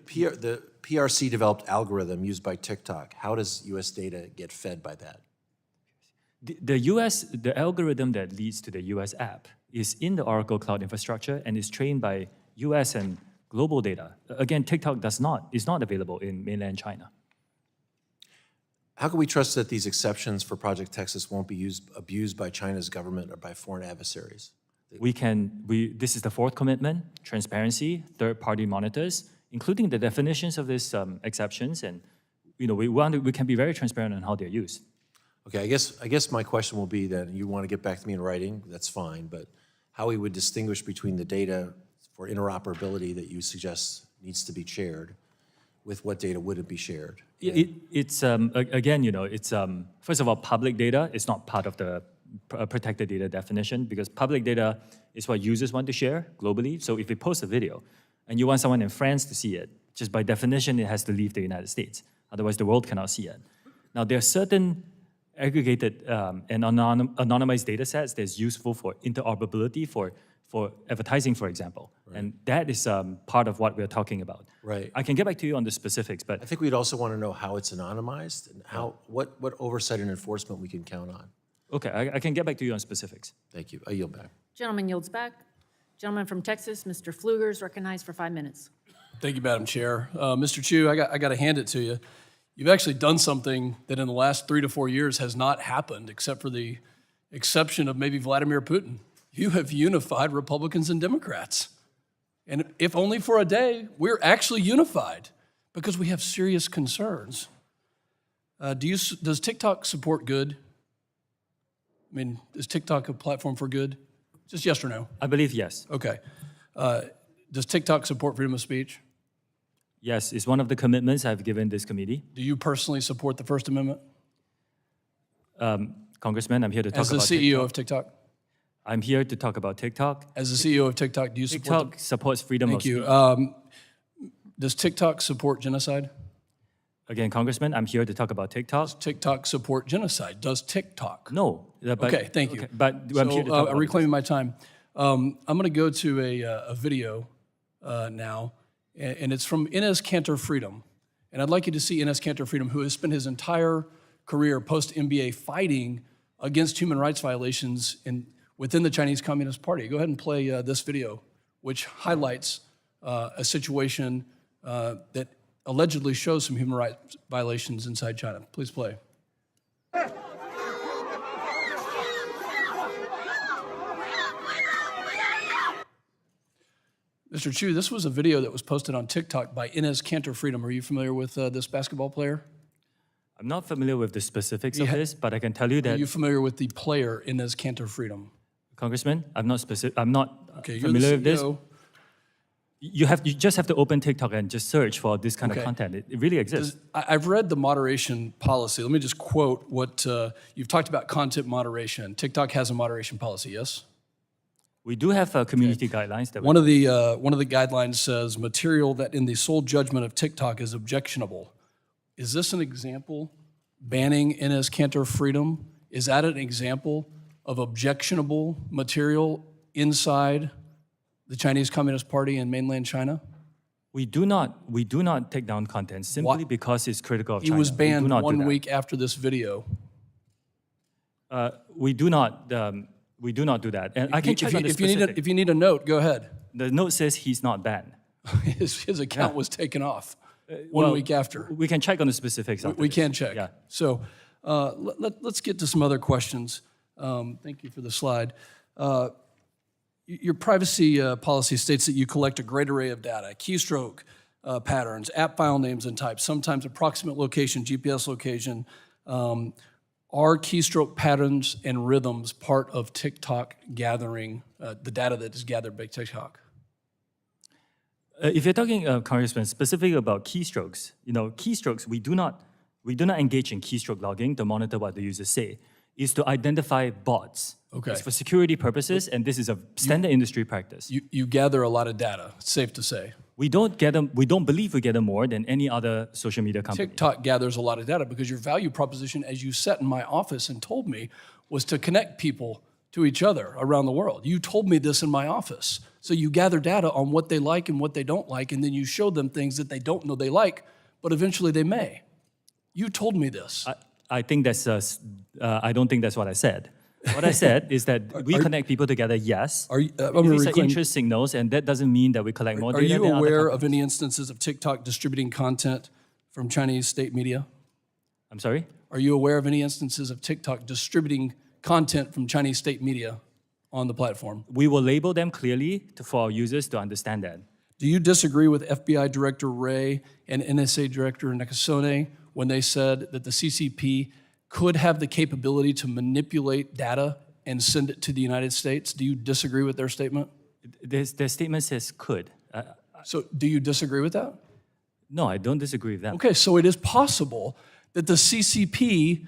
PRC developed algorithm used by TikTok, how does U.S. data get fed by that? The algorithm that leads to the U.S. app is in the Oracle Cloud infrastructure and is trained by U.S. and global data. Again, TikTok is not available in mainland China. How can we trust that these exceptions for Project Texas won't be abused by China's government or by foreign adversaries? This is the fourth commitment: transparency, third-party monitors, including the definitions of these exceptions, and we can be very transparent on how they're used. Okay, I guess my question will be that you want to get back to me in writing, that's fine, but how we would distinguish between the data for interoperability that you suggest needs to be shared with what data wouldn't be shared. It's again, it's first of all, public data is not part of the protected data definition, because public data is what users want to share globally. So if you post a video and you want someone in France to see it, just by definition, it has to leave the United States. Otherwise, the world cannot see it. Now, there are certain aggregated and anonymized data sets that's useful for interoperability, for advertising, for example. Right. And that is part of what we're talking about. Right. I can get back to you on the specifics, but I think we'd also want to know how it's anonymized and what oversight and enforcement we can count on. Okay, I can get back to you on specifics. Thank you. I yield back. Gentleman yields back. Gentleman from Texas, Mr. Pfluger, is recognized for 5 minutes. Thank you, Madam Chair. Mr. Chu, I got to hand it to you. You've actually done something that in the last 3 to 4 years has not happened, except for the exception of maybe Vladimir Putin. You have unified Republicans and Democrats. And if only for a day, we're actually unified because we have serious concerns. Does TikTok support good? I mean, is TikTok a platform for good? Just yes or no? I believe yes. Okay. Does TikTok support freedom of speech? Yes, it's one of the commitments I've given this committee. Do you personally support the First Amendment? Congressman, I'm here to talk about As the CEO of TikTok? I'm here to talk about TikTok. As the CEO of TikTok, do you support TikTok supports freedom Thank of you. speech. Does TikTok support genocide? Again, Congressman, I'm here to talk about TikTok. Does TikTok support genocide? Does TikTok? No. But, Okay, thank you. okay, but I'm here to talk I'm about reclaiming my time. I'm going to go to a video now, and it's from Enes Kanter Freedom. And I'd like you to see Enes Kanter Freedom, who has spent his entire career post-MBA fighting against human rights violations within the Chinese Communist Party. Go ahead and play this video, which highlights a situation that allegedly shows some human rights violations inside China. Please play. Mr. Chu, this was a video that was posted on TikTok by Enes Kanter Freedom. Are you familiar with this basketball player? I'm not familiar with the specifics of this, but I can tell you that. Are you familiar with the player Enes Kanter Freedom? Congressman, I'm not Okay, familiar with this. CEO. You just have to open TikTok and just search for this kind of content. It really exists. I've read the moderation policy. Let me just quote what you've talked about: content moderation. TikTok has a moderation policy, yes? We do have community guidelines. That One of the guidelines says material that in the sole judgment of TikTok is objectionable. Is this an example, banning Enes Kanter Freedom? Is that an example of objectionable material inside the Chinese Communist Party in mainland China? We do not take down content simply because it's critical of He China. was banned We do not do 1 that. week after this video. We do not do that. And I can check on the specifics. If you need a note, go ahead. The note says he's not banned. His account was taken off 1 well, week after. We can check on the specifics. We can check. Yeah. So let's get to some other questions. Thank you for the slide. Your privacy policy states that you collect a great array of data: keystroke patterns, app file names and types, sometimes approximate location, GPS location. Are keystroke patterns and rhythms part of TikTok gathering, the data that is gathered by TikTok? If you're talking, Congressman, specifically about keystrokes, keystrokes, we do not engage in keystroke logging to monitor what the users say. Is to identify bots. Okay. It's for security purposes, and this is a standard industry practice. You gather a lot of data, it's safe to say. We don't believe we gather more than any other social media company. TikTok gathers a lot of data because your value proposition, as you sat in my office and told me, was to connect people to each other around the world. You told me this in my office. So you gather data on what they like and what they don't like, and then you show them things that they don't know they like, but eventually they may. You told me this. I think I don't think that's what I said. What I said is that we connect people together, yes. These are interest signals, and that doesn't mean that we collect more data. Are you than other aware of companies. any instances of TikTok distributing content from Chinese state media? I'm sorry? Are you aware of any instances of TikTok distributing content from Chinese state media on the platform? We will label them clearly for our users to understand that. Do you disagree with FBI Director Wray and NSA Director Nakasone when they said that the CCP could have the capability to manipulate data and send it to the United States? Do you disagree with their statement? Their statement says could. So do you disagree with that? No, I don't disagree with that. Okay, so it is possible that the CCP,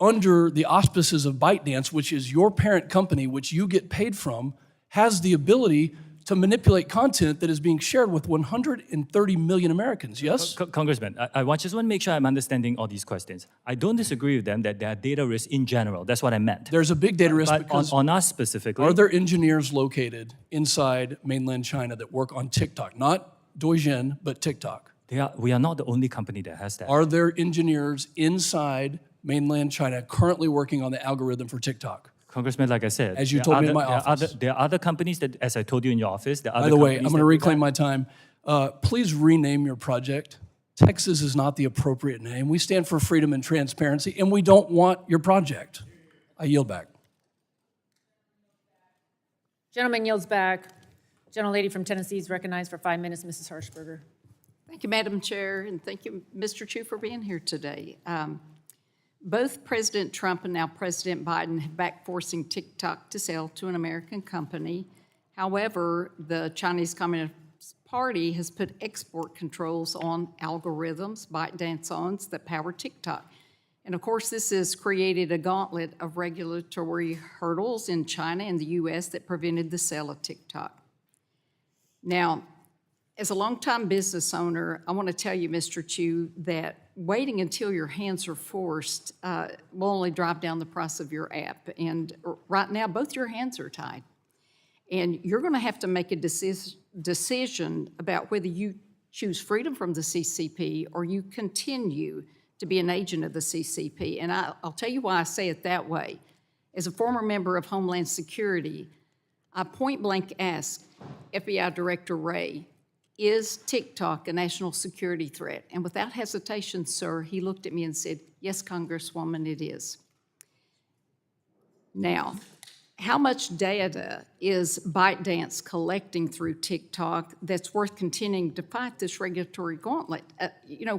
under the auspices of ByteDance, which is your parent company, which you get paid from, has the ability to manipulate content that is being shared with 130 million Americans, yes? Congressman, I just want to make sure I'm understanding all these questions. I don't disagree with them that there are data risks in general. That's what I meant. There's a big data risk But because on us specifically. are there engineers located inside mainland China that work on TikTok? Not Douyin, but TikTok. We are not the only company that has that. Are there engineers inside mainland China currently working on the algorithm for TikTok? Congressman, like I said, As you told me in my office. There are other companies that, as I told you in your office, there are By other the way, companies I'm going to that do reclaim that. my time. Please rename your project. Texas is not the appropriate name. We stand for freedom and transparency, and we don't want your project. I yield back. Gentleman yields back. Gentlelady from Tennessee is recognized for 5 minutes, Mrs. Harshberger. Thank you, Madam Chair, and thank you, Mr. Chu, for being here today. Both President Trump and now President Biden have backed forcing TikTok to sell to an American company. However, the Chinese Communist Party has put export controls on algorithms, ByteDance that power TikTok. And of course, this has created a gauntlet of regulatory hurdles in China and the US that prevented the sale of TikTok. Now, as a longtime business owner, I want to tell you, Mr. Chu, that waiting until your hands are forced will only drive down the price of your app. And right now, both your hands are tied. And you're going to have to make a decision about whether you choose freedom from the CCP or you continue to be an agent of the CCP. And I'll tell you why I say it that way. As a former member of Homeland Security, I point blank asked FBI Director Wray, is TikTok a national security threat? And without hesitation, sir, he looked at me and said, yes, Congresswoman, it is. Now, how much data is ByteDance collecting through TikTok that's worth continuing to fight this regulatory gauntlet?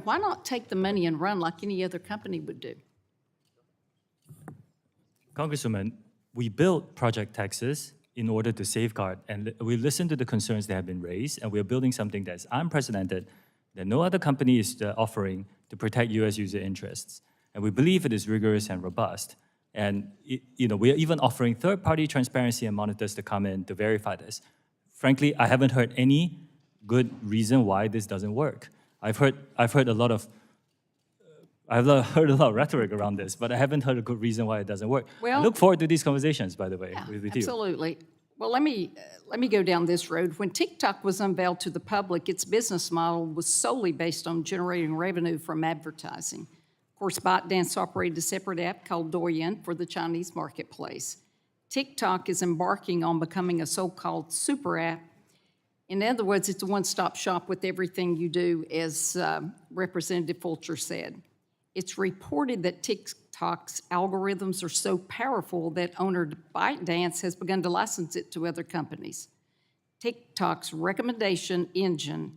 Why not take the money and run like any other company would do? Congresswoman, we built Project Texas in order to safeguard, and we listened to the concerns that have been raised, and we're building something that's unprecedented, that no other company is offering to protect US user interests. And we believe it is rigorous and robust. And we are even offering third-party transparency and monitors to come in to verify this. Frankly, I haven't heard any good reason why this doesn't work. I've heard a lot of rhetoric around this, but I haven't heard a good reason why it doesn't work. Well, I look forward to these conversations, by the way, with you. Absolutely. Well, let me go down this road. When TikTok was unveiled to the public, its business model was solely based on generating revenue from advertising. Of course, ByteDance operated a separate app called Douyin for the Chinese marketplace. TikTok is embarking on becoming a so-called super app. In other words, it's a one-stop shop with everything you do, as Representative Fulcher said. It's reported that TikTok's algorithms are so powerful that owner ByteDance has begun to license it to other companies. TikTok's recommendation engine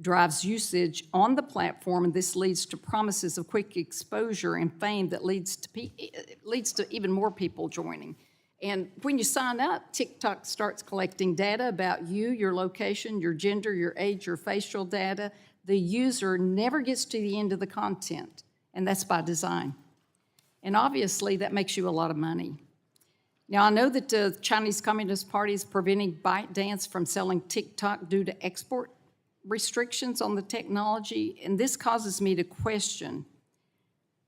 drives usage on the platform, and this leads to promises of quick exposure and fame that leads to even more people joining. And when you sign up, TikTok starts collecting data about you, your location, your gender, your age, your facial data. The user never gets to the end of the content, and that's by design. And obviously, that makes you a lot of money. Now, I know that the Chinese Communist Party is preventing ByteDance from selling TikTok due to export restrictions on the technology, and this causes me to question,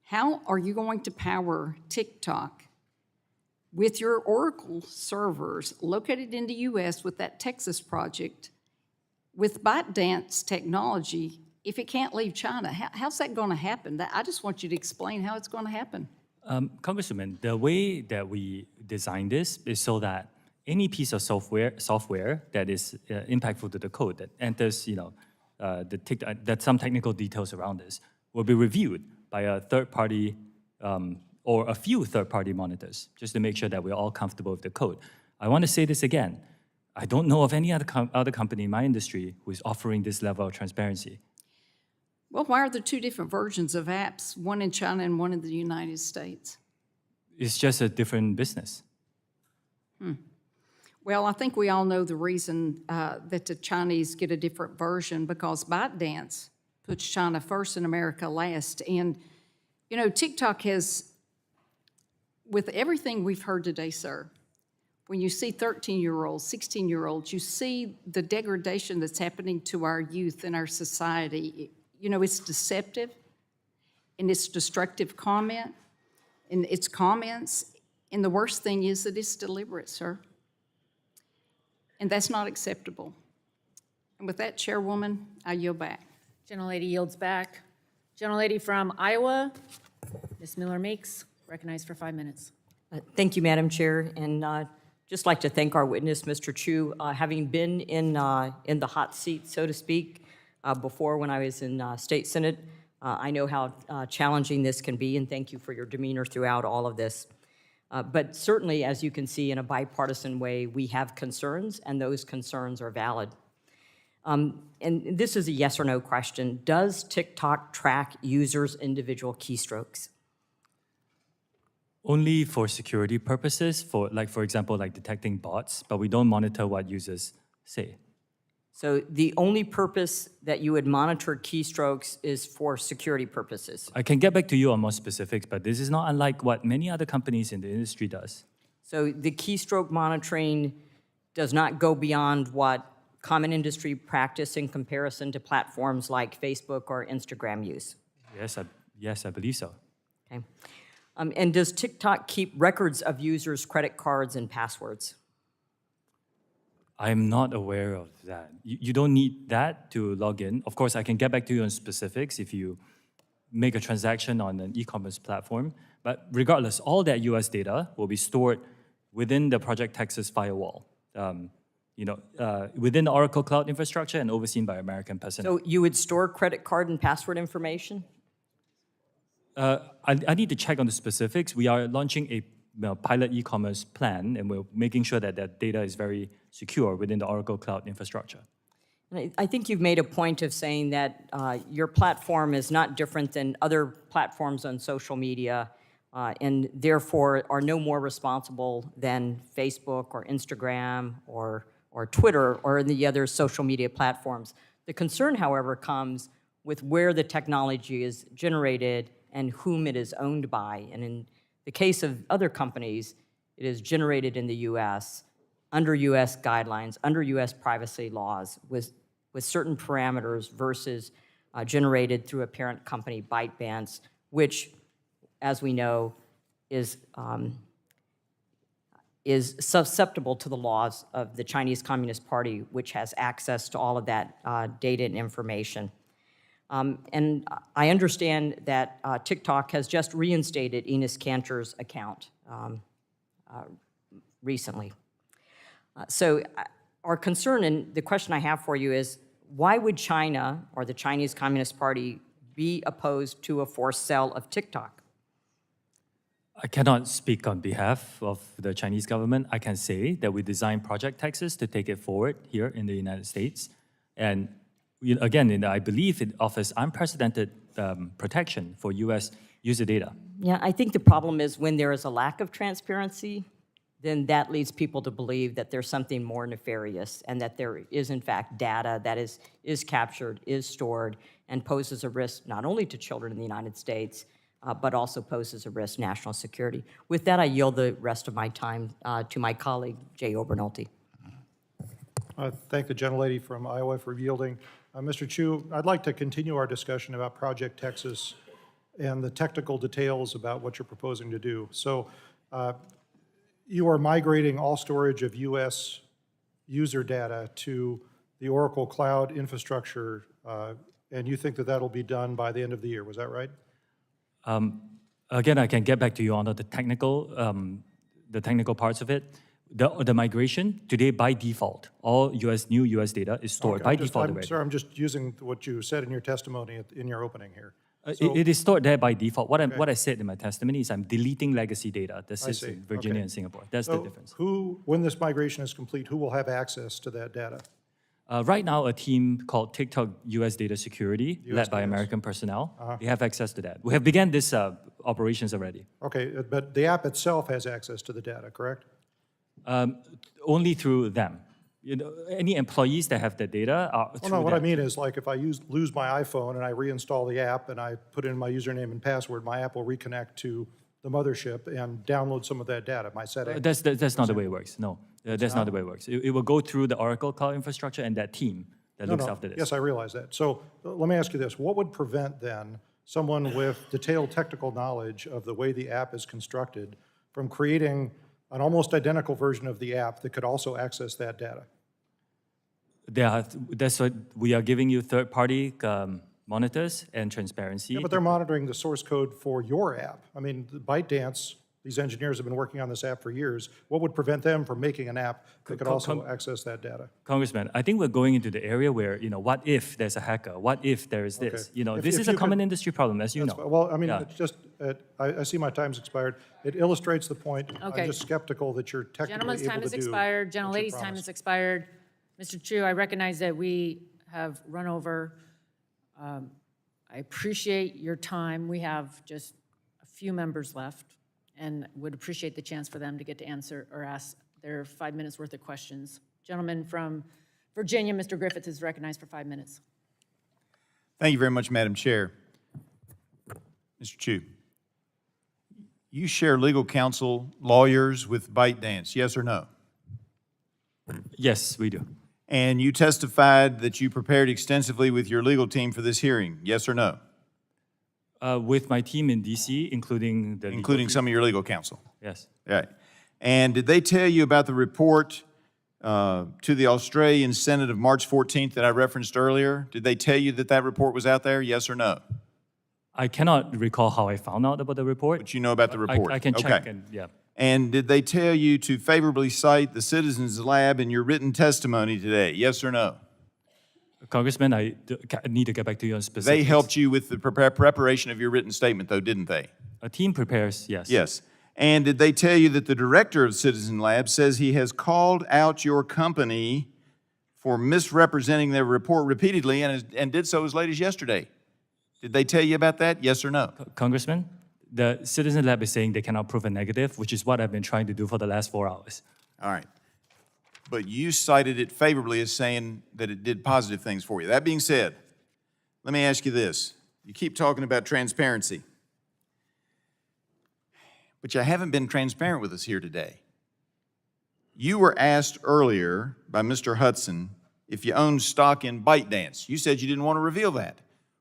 how are you going to power TikTok with your Oracle servers located in the US with that Texas project, with ByteDance technology, if it can't leave China? How's that going to happen? I just want you to explain how it's going to happen. Congresswoman, the way that we designed this is so that any piece of software that is impactful to the code that enters, that some technical details around this will be reviewed by a third party or a few third-party monitors, just to make sure that we're all comfortable with the code. I want to say this again. I don't know of any other company in my industry who is offering this level of transparency. Well, why are there two different versions of apps, one in China and one in the United States? It's just a different business. Well, I think we all know the reason that the Chinese get a different version, because ByteDance puts China first and America last. And, TikTok has, with everything we've heard today, sir, when you see 13-year-olds, 16-year-olds, you see the degradation that's happening to our youth and our society. It's deceptive, and it's destructive comment, and it's comments, and the worst thing is that it's deliberate, sir. And that's not acceptable. And with that, Chairwoman, I yield back. Gentlelady yields back. Gentlelady from Iowa, Ms. Miller-Meeks, recognized for 5 minutes. Thank you, Madam Chair, and just like to thank our witness, Mr. Chu. Having been in the hot seat, so to speak, before when I was in State Senate, I know how challenging this can be, and thank you for your demeanor throughout all of this. But certainly, as you can see, in a bipartisan way, we have concerns, and those concerns are valid. And this is a yes or no question. Does TikTok track users' individual keystrokes? Only for security purposes, for example, detecting bots, but we don't monitor what users say. So the only purpose that you would monitor keystrokes is for security purposes. I can get back to you on more specifics, but this is not unlike what many other companies in the industry does. So the keystroke monitoring does not go beyond what common industry practice in comparison to platforms like Facebook or Instagram use. Yes, I believe so. Okay. And does TikTok keep records of users' credit cards and passwords? I'm not aware of that. You don't need that to log in. Of course, I can get back to you on specifics if you make a transaction on an e-commerce platform. But regardless, all that US data will be stored within the Project Texas firewall, within the Oracle Cloud infrastructure and overseen by American personnel. So you would store credit card and password information? I need to check on the specifics. We are launching a pilot e-commerce plan, and we're making sure that that data is very secure within the Oracle Cloud infrastructure. And I think you've made a point of saying that your platform is not different than other platforms on social media, and therefore are no more responsible than Facebook or Instagram or Twitter or the other social media platforms. The concern, however, comes with where the technology is generated and whom it is owned by. And in the case of other companies, it is generated in the US, under US guidelines, under US privacy laws, with certain parameters versus generated through a parent company, ByteDance, which, as we know, is susceptible to the laws of the Chinese Communist Party, which has access to all of that data and information. And I understand that TikTok has just reinstated Enos Kanter's account recently. So our concern, and the question I have for you is, why would China or the Chinese Communist Party be opposed to a forced sale of TikTok? I cannot speak on behalf of the Chinese government. I can say that we designed Project Texas to take it forward here in the United States. And again, I believe it offers unprecedented protection for US user data. Yeah, I think the problem is when there is a lack of transparency, then that leads people to believe that there's something more nefarious and that there is, in fact, data that is captured, is stored, and poses a risk not only to children in the United States, but also poses a risk to national security. With that, I yield the rest of my time to my colleague, Jay Obernolte. I thank the gentlelady from Iowa for yielding. Mr. Chu, I'd like to continue our discussion about Project Texas and the technical details about what you're proposing to do. So you are migrating all storage of US user data to the Oracle Cloud infrastructure, and you think that that'll be done by the end of the year, was that right? Again, I can get back to you on the technical parts of it. The migration today, by default, all new US data is stored by default already. Sir, I'm just using what you said in your testimony in your opening here. It is stored there by default. What I said in my testimony is I'm deleting legacy data that sits in Virginia and Singapore. That's the difference. When this migration is complete, who will have access to that data? Right now, a team called TikTok US Data Security, led by American personnel, they have access to that. We have begun this operations already. Okay, but the app itself has access to the data, correct? Only through them. Any employees that have the data are through no, what them. I mean is, like, if I lose my iPhone and I reinstall the app and I put in my username and password, my app will reconnect to the mothership and download some of that data, my settings. That's not the way it works. No, that's not the way it works. It will go through the Oracle Cloud infrastructure and that team that looks after this. Yes, I realize that. So let me ask you this. What would prevent, then, someone with detailed technical knowledge of the way the app is constructed from creating an almost identical version of the app that could also access that data? That's what we are giving you third-party monitors and transparency. Yeah, but they're monitoring the source code for your app. I mean, ByteDance, these engineers have been working on this app for years. What would prevent them from making an app that could also access that data? Congressman, I think we're going into the area where, what if there's a hacker? What if there is this? This is a common industry problem, as you know. Well, I mean, it's just, I see my time's expired. It illustrates the point. Okay. I'm just skeptical that you're technically Gentleman's time able has to do expired. what you Gentlelady's time promised. has expired. Mr. Chu, I recognize that we have run over. I appreciate your time. We have just a few members left and would appreciate the chance for them to get to answer or ask their 5 minutes worth of questions. Gentleman from Virginia, Mr. Griffiths is recognized for 5 minutes. Thank you very much, Madam Chair. Mr. Chu, you share legal counsel, lawyers with ByteDance, yes or no? Yes, we do. And you testified that you prepared extensively with your legal team for this hearing, yes or no? With my team in DC, including the Including some of your legal counsel? Yes. Right. And did they tell you about the report to the Australian Senate of March 14th that I referenced earlier? Did they tell you that that report was out there, yes or no? I cannot recall how I found out about the report. But you know about the report? I can check, Okay. and yeah. And did they tell you to favorably cite the Citizens Lab in your written testimony today, yes or no? Congressman, I need to get back to you on specifics. They helped you with the preparation of your written statement, though, didn't they? A team prepares, yes. Yes. And did they tell you that the director of Citizen Lab says he has called out your company for misrepresenting their report repeatedly and did so as late as yesterday? Did they tell you about that, yes or no? Congressman, the Citizen Lab is saying they cannot prove a negative, which is what I've been trying to do for the last 4 hours. All right. But you cited it favorably as saying that it did positive things for you. That being said, let me ask you this. You keep talking about transparency, but you haven't been transparent with us here today. You were asked earlier by Mr. Hudson if you owned stock in ByteDance. You said you didn't want to reveal that.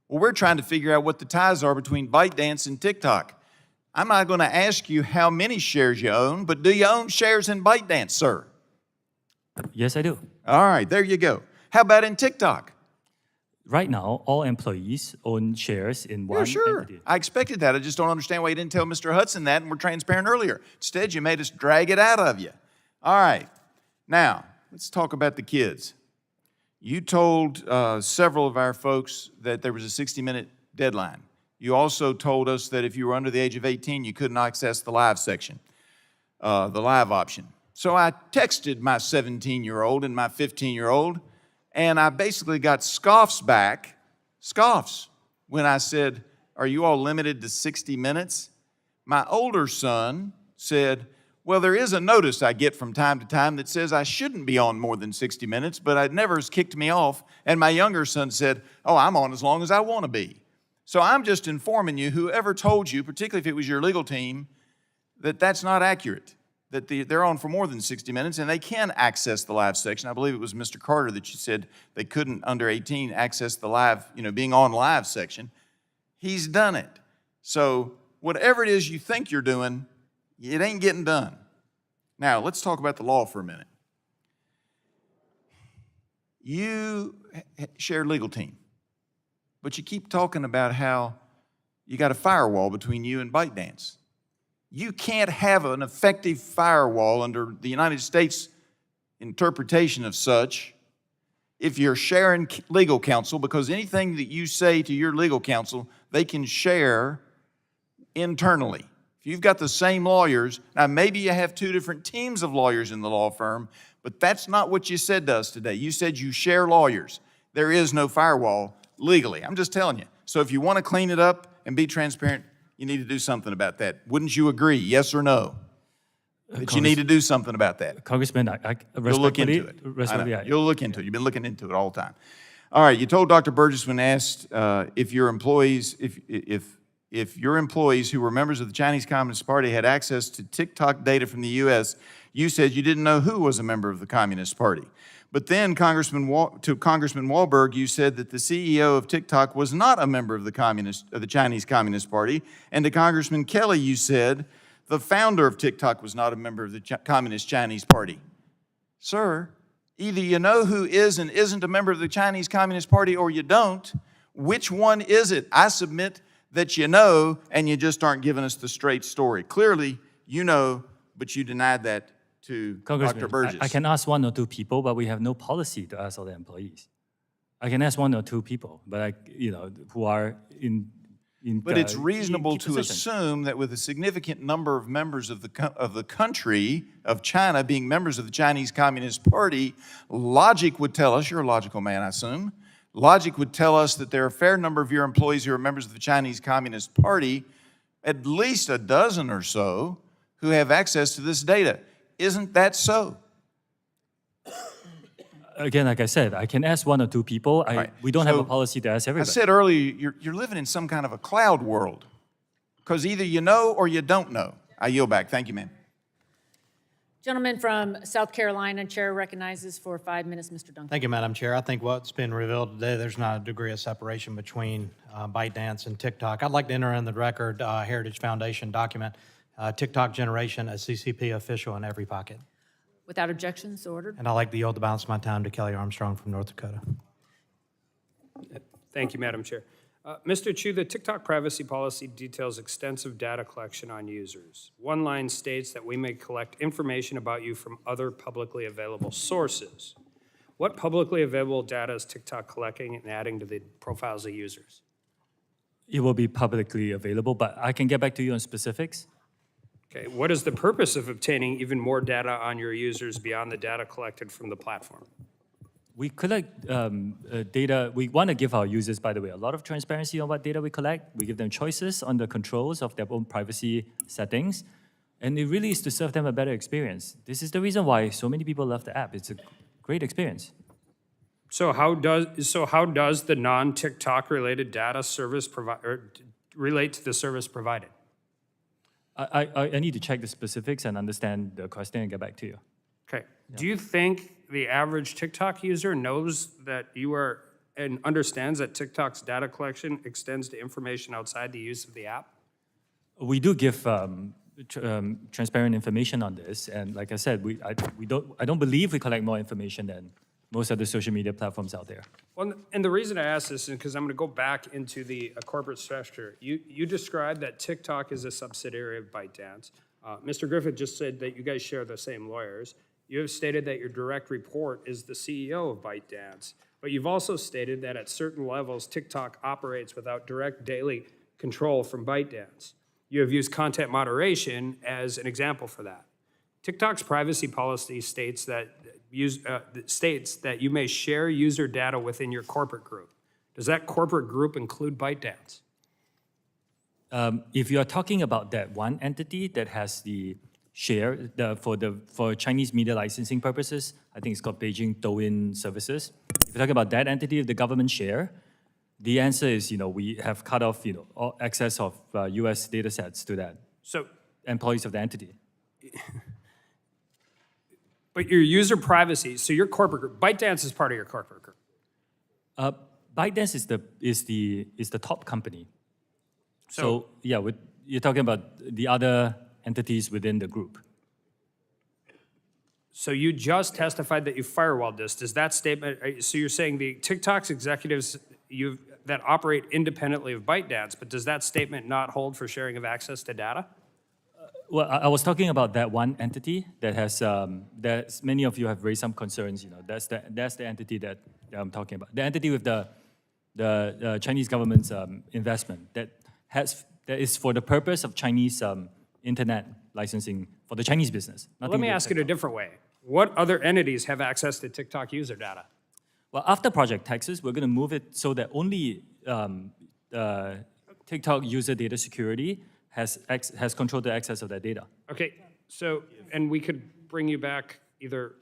Well, we're trying to figure out what the ties are between ByteDance and TikTok. I'm not going to ask you how many shares you own, but do you own shares in ByteDance, sir? Yes, I do. All right, there you go. How about in TikTok? Right now, all employees own shares in one entity. I expected that. I just don't understand why you didn't tell Mr. Hudson that and were transparent earlier. Instead, you made us drag it out of you. All right. Now, let's talk about the kids. You told several of our folks that there was a 60-minute deadline. You also told us that if you were under the age of 18, you couldn't access the live section, the live option. So I texted my 17-year-old and my 15-year-old, and I basically got scoffs back, when I said, "Are you all limited to 60 minutes?" My older son said, "Well, there is a notice I get from time to time that says I shouldn't be on more than 60 minutes, but it never has kicked me off." And my younger son said, "Oh, I'm on as long as I want to be." So I'm just informing you, whoever told you, particularly if it was your legal team, that that's not accurate, that they're on for more than 60 minutes and they can access the live section. I believe it was Mr. Carter that you said they couldn't, under 18, access the live, being on live section. He's done it. So whatever it is you think you're doing, it ain't getting done. Now, let's talk about the law for a minute. You share a legal team, but you keep talking about how you got a firewall between you and ByteDance. You can't have an effective firewall under the United States interpretation of such if you're sharing legal counsel, because anything that you say to your legal counsel, they can share internally. If you've got the same lawyers, now maybe you have two different teams of lawyers in the law firm, but that's not what you said to us today. You said you share lawyers. There is no firewall legally. I'm just telling you. So if you want to clean it up and be transparent, you need to do something about that. Wouldn't you agree, yes or no, that you need to do something about that? Congressman, You'll look into it. You'll look into it. You've been looking into it all the time. All right, you told Dr. Burgess when asked if your employees, if your employees who were members of the Chinese Communist Party had access to TikTok data from the U.S., you said you didn't know who was a member of the Communist Party. But then, Congressman Wahlberg, you said that the CEO of TikTok was not a member of the Chinese Communist Party. And to Congressman Kelly, you said the founder of TikTok was not a member of the Communist Chinese Party. Sir, either you know who is and isn't a member of the Chinese Communist Party or you don't. Which one is it? I submit that you know, and you just aren't giving us the straight story. Clearly, you know, but you denied that to Dr. Burgess. I can ask one or two people, but we have no policy to ask all the employees. I can ask one or two people, but who are in. But it's reasonable to assume that with a significant number of members of the country of China being members of the Chinese Communist Party, logic would tell us, you're a logical man, I assume, logic would tell us that there are a fair number of your employees who are members of the Chinese Communist Party, at least a dozen or so, who have access to this data. Isn't that so? Again, like I said, I can ask one or two people. Right. We don't have a So, policy to ask I everybody. said earlier, you're living in some kind of a cloud world, because either you know or you don't know. I yield back. Thank you, ma'am. Gentleman from South Carolina, Chair recognizes for 5 minutes, Mr. Duncan. Thank you, Madam Chair. I think what's been revealed today, there's not a degree of separation between ByteDance and TikTok. I'd like to enter in the record Heritage Foundation document, TikTok generation, a CCP official in every pocket. Without objections, so ordered. And I'd like to yield the balance of my time to Kelly Armstrong from North Dakota. Thank you, Madam Chair. Mr. Chu, the TikTok privacy policy details extensive data collection on users. One line states that we may collect information about you from other publicly available sources. What publicly available data is TikTok collecting and adding to the profiles of users? It will be publicly available, but I can get back to you on specifics. Okay, what is the purpose of obtaining even more data on your users beyond the data collected from the platform? We collect data. We want to give our users, by the way, a lot of transparency on what data we collect. We give them choices on the controls of their own privacy settings. And it really is to serve them a better experience. This is the reason why so many people love the app. It's a great experience. So how does the non-TikTok related data service relate to the service provided? I need to check the specifics and understand the question and get back to you. Okay. Do you think the average TikTok user knows that you are and understands that TikTok's data collection extends to information outside the use of the app? We do give transparent information on this, and like I said, I don't believe we collect more information than most of the social media platforms out there. Well, and the reason I ask this is because I'm going to go back into the corporate structure. You described that TikTok is a subsidiary of ByteDance. Mr. Griffith just said that you guys share the same lawyers. You have stated that your direct report is the CEO of ByteDance, but you've also stated that at certain levels, TikTok operates without direct daily control from ByteDance. You have used content moderation as an example for that. TikTok's privacy policy states that you may share user data within your corporate group. Does that corporate group include ByteDance? If you are talking about that one entity that has the share for Chinese media licensing purposes, I think it's called Beijing Douyin Services. If you're talking about that entity of the government share, the answer is, we have cut off, all access of U.S. data sets to that. So employees of the entity. But your user privacy, so your corporate group, ByteDance is part of your corporate group. ByteDance is the top company. So yeah, you're talking about the other entities within the group. So you just testified that you firewalled this. Does that statement, so you're saying the TikTok's executives that operate independently of ByteDance, but does that statement not hold for sharing of access to data? Well, I was talking about that one entity that has, many of you have raised some concerns, that's the entity that I'm talking about. The entity with the Chinese government's investment that is for the purpose of Chinese internet licensing for the Chinese business. Let me ask it a different way. What other entities have access to TikTok user data? Well, after Project Texas, we're going to move it so that only TikTok user data security has controlled the access of that data. Okay, so, and we could bring you back either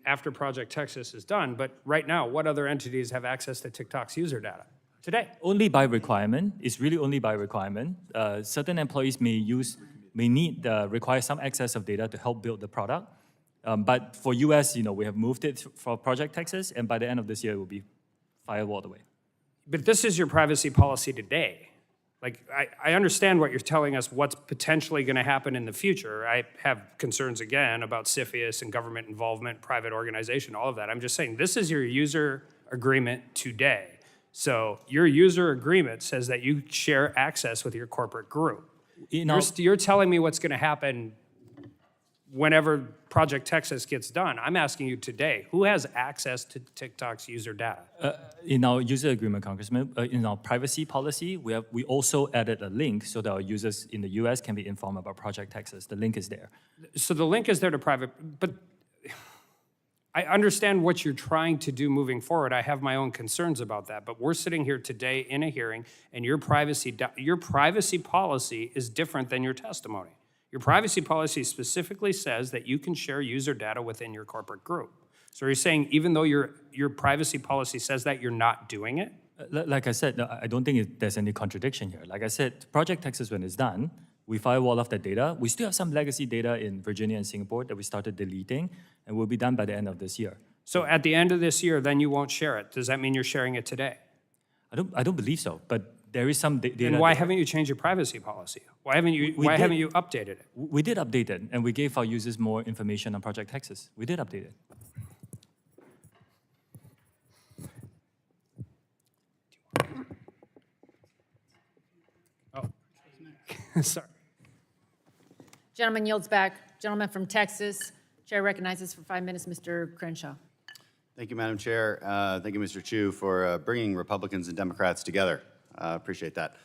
after Project Texas is done, but right now, what other entities have access to TikTok's user data today? Only by requirement. It's really only by requirement. Certain employees may require some access of data to help build the product. But for US, we have moved it for Project Texas, and by the end of this year, it will be firewalled away. But this is your privacy policy today. Like, I understand what you're telling us, what's potentially going to happen in the future. I have concerns, again, about CFIUS and government involvement, private organization, all of that. I'm just saying, this is your user agreement today. So your user agreement says that you share access with your corporate group. You're telling me what's going to happen whenever Project Texas gets done. I'm asking you today, who has access to TikTok's user data? In our user agreement, Congressman, in our privacy policy, we also added a link so that our users in the US can be informed about Project Texas. The link is there. So the link is there to private, but I understand what you're trying to do moving forward. I have my own concerns about that, but we're sitting here today in a hearing, and your privacy policy is different than your testimony. Your privacy policy specifically says that you can share user data within your corporate group. So are you saying even though your privacy policy says that, you're not doing it? Like I said, I don't think there's any contradiction here. Like I said, Project Texas, when it's done, we firewall off that data. We still have some legacy data in Virginia and Singapore that we started deleting, and will be done by the end of this year. So at the end of this year, then you won't share it. Does that mean you're sharing it today? I don't believe so, but there is some data. Then why there. haven't you changed your privacy policy? Why haven't you updated it? We did update it, and we gave our users more information on Project Texas. We did update it. Sorry. Gentleman yields back. Gentleman from Texas. Chair recognizes for 5 minutes Mr. Crenshaw. Thank you, Madam Chair. Thank you, Mr. Chu, for bringing Republicans and Democrats together. Appreciate that.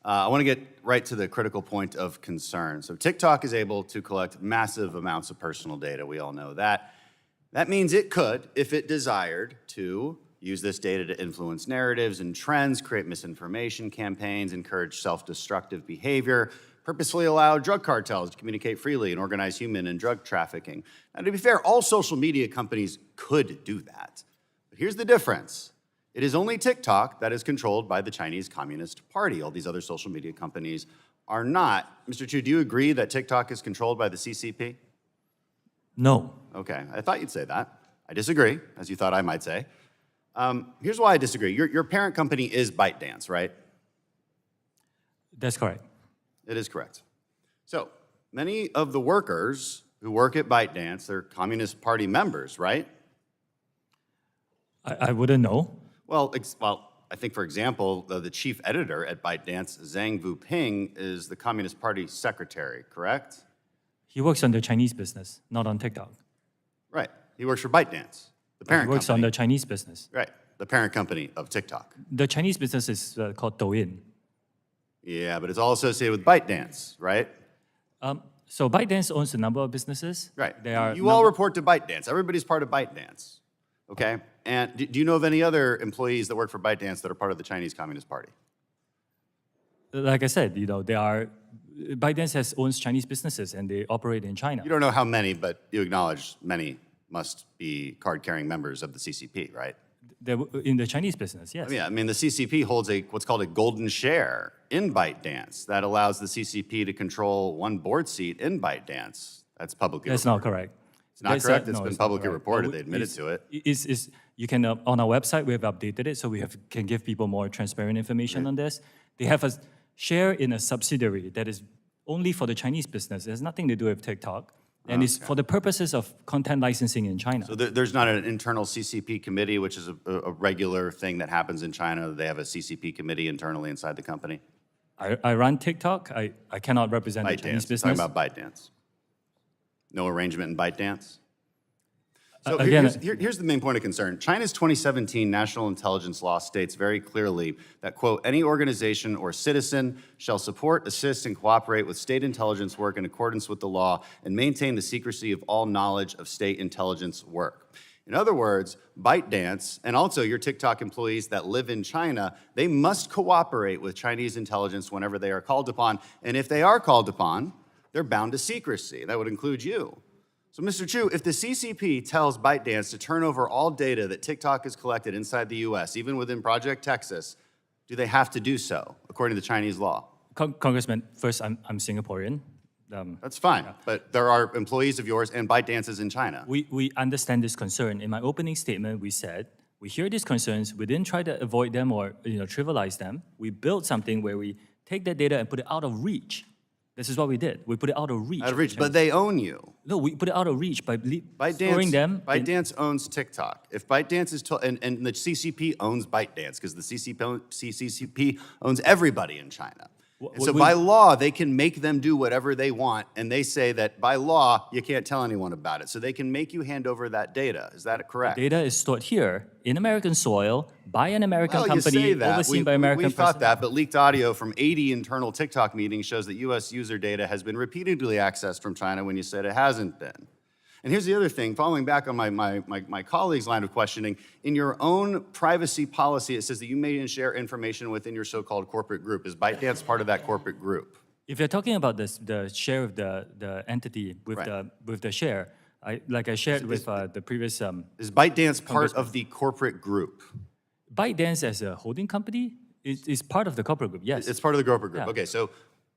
I want to get right to the critical point of concern. So TikTok is able to collect massive amounts of personal data. We all know that. That means it could, if it desired, to use this data to influence narratives and trends, create misinformation campaigns, encourage self-destructive behavior, purposefully allow drug cartels to communicate freely and organize human and drug trafficking. Now, to be fair, all social media companies could do that. But here's the difference. It is only TikTok that is controlled by the Chinese Communist Party. All these other social media companies are not. Mr. Chu, do you agree that TikTok is controlled by the CCP? No. Okay, I thought you'd say that. I disagree, as you thought I might say. Here's why I disagree. Your parent company is ByteDance, right? That's correct. It is correct. So many of the workers who work at ByteDance, they're Communist Party members, right? I wouldn't know. Well, I think, for example, the chief editor at ByteDance, Zhang Vuping, is the Communist Party secretary, correct? He works on the Chinese business, not on TikTok. Right. He works for ByteDance, the parent He works company. on the Chinese business. Right. The parent company of TikTok. The Chinese business is called Douyin. Yeah, but it's all associated with ByteDance, right? So ByteDance owns a number of businesses. Right. They are You all report to ByteDance. Everybody's part of ByteDance. Okay? And do you know of any other employees that work for ByteDance that are part of the Chinese Communist Party? Like I said, ByteDance owns Chinese businesses and they operate in China. You don't know how many, but you acknowledge many must be card-carrying members of the CCP, right? In the Chinese business, yes. Yeah, I mean, the CCP holds what's called a golden share in ByteDance that allows the CCP to control one board seat in ByteDance. That's publicly That's reported. not correct. It's not correct? It's No, been it's not publicly correct. reported. They admitted to it. You can, on our website, we have updated it, so we can give people more transparent information on this. They have a share in a subsidiary that is only for the Chinese business. It has nothing to do with TikTok. And it's for the purposes of content licensing in China. So there's not an internal CCP committee, which is a regular thing that happens in China. They have a CCP committee internally inside the company. I run TikTok. I cannot represent the Chinese ByteDance. business. Talking about ByteDance. No arrangement in ByteDance? So Again, here's the main point of concern. China's 2017 national intelligence law states very clearly that, quote, any organization or citizen shall support, assist, and cooperate with state intelligence work in accordance with the law and maintain the secrecy of all knowledge of state intelligence work. In other words, ByteDance, and also your TikTok employees that live in China, they must cooperate with Chinese intelligence whenever they are called upon. And if they are called upon, they're bound to secrecy. That would include you. So, Mr. Chu, if the CCP tells ByteDance to turn over all data that TikTok has collected inside the U.S., even within Project Texas, do they have to do so, according to Chinese law? Congressman, first, I'm Singaporean. That's fine, but there are employees of yours and ByteDance is in China. We understand this concern. In my opening statement, we said, we hear these concerns, we didn't try to avoid them or trivialize them. We built something where we take that data and put it out of reach. This is what we did. We put it out of reach. Out of reach, but they own you. No, we put it out of reach by storing them. ByteDance owns TikTok. If ByteDance is and the CCP owns ByteDance because the CCP owns everybody in China. And so by law, they can make them do whatever they want, and they say that by law, you can't tell anyone about it. So they can make you hand over that data. Is that correct? The data is stored here in American soil by an American Well, company, you say that. overseen by American We thought that, but leaked audio from 80 internal TikTok meetings shows that U.S. user data has been repeatedly accessed from China when you said it hasn't been. And here's the other thing, following back on my colleague's line of questioning, in your own privacy policy, it says that you may share information within your so-called corporate group. Is ByteDance part of that corporate group? If you're talking about the share of the entity with the share, Like I shared with the previous. Is ByteDance part of the corporate group? ByteDance as a holding company is part of the corporate group, yes. It's part of the corporate group. Yeah. Okay, so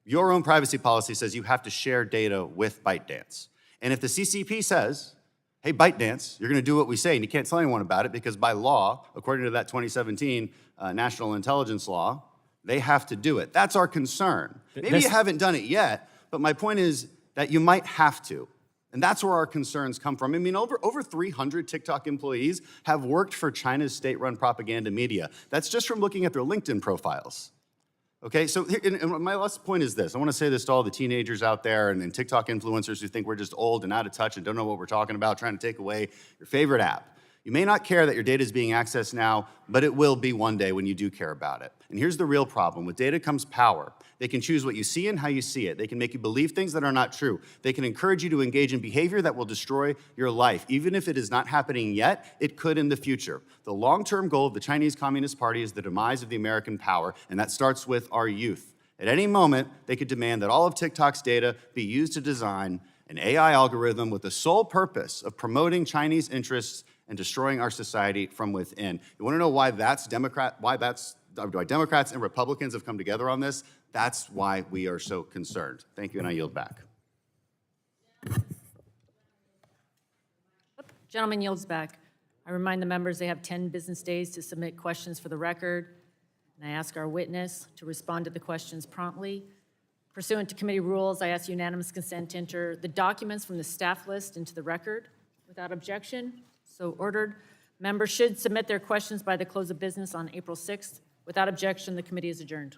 your own privacy policy says you have to share data with ByteDance. And if the CCP says, hey, ByteDance, you're going to do what we say, and you can't tell anyone about it because by law, according to that 2017 National Intelligence Law, they have to do it. That's our concern. Maybe you haven't done it yet, but my point is that you might have to. And that's where our concerns come from. I mean, over 300 TikTok employees have worked for China's state-run propaganda media. That's just from looking at their LinkedIn profiles. Okay, so and my last point is this. I want to say this to all the teenagers out there and TikTok influencers who think we're just old and out of touch and don't know what we're talking about, trying to take away your favorite app. You may not care that your data is being accessed now, but it will be one day when you do care about it. And here's the real problem. With data comes power. They can choose what you see and how you see it. They can make you believe things that are not true. They can encourage you to engage in behavior that will destroy your life. Even if it is not happening yet, it could in the future. The long-term goal of the Chinese Communist Party is the demise of the American power, and that starts with our youth. At any moment, they could demand that all of TikTok's data be used to design an AI algorithm with the sole purpose of promoting Chinese interests and destroying our society from within. You want to know why Democrats and Republicans have come together on this? That's why we are so concerned. Thank you, and I yield back. Gentleman yields back. I remind the members they have 10 business days to submit questions for the record, and I ask our witness to respond to the questions promptly. Pursuant to committee rules, I ask unanimous consent to enter the documents from the staff list into the record without objection. So ordered. Members should submit their questions by the close of business on April 6th. Without objection, the committee is adjourned.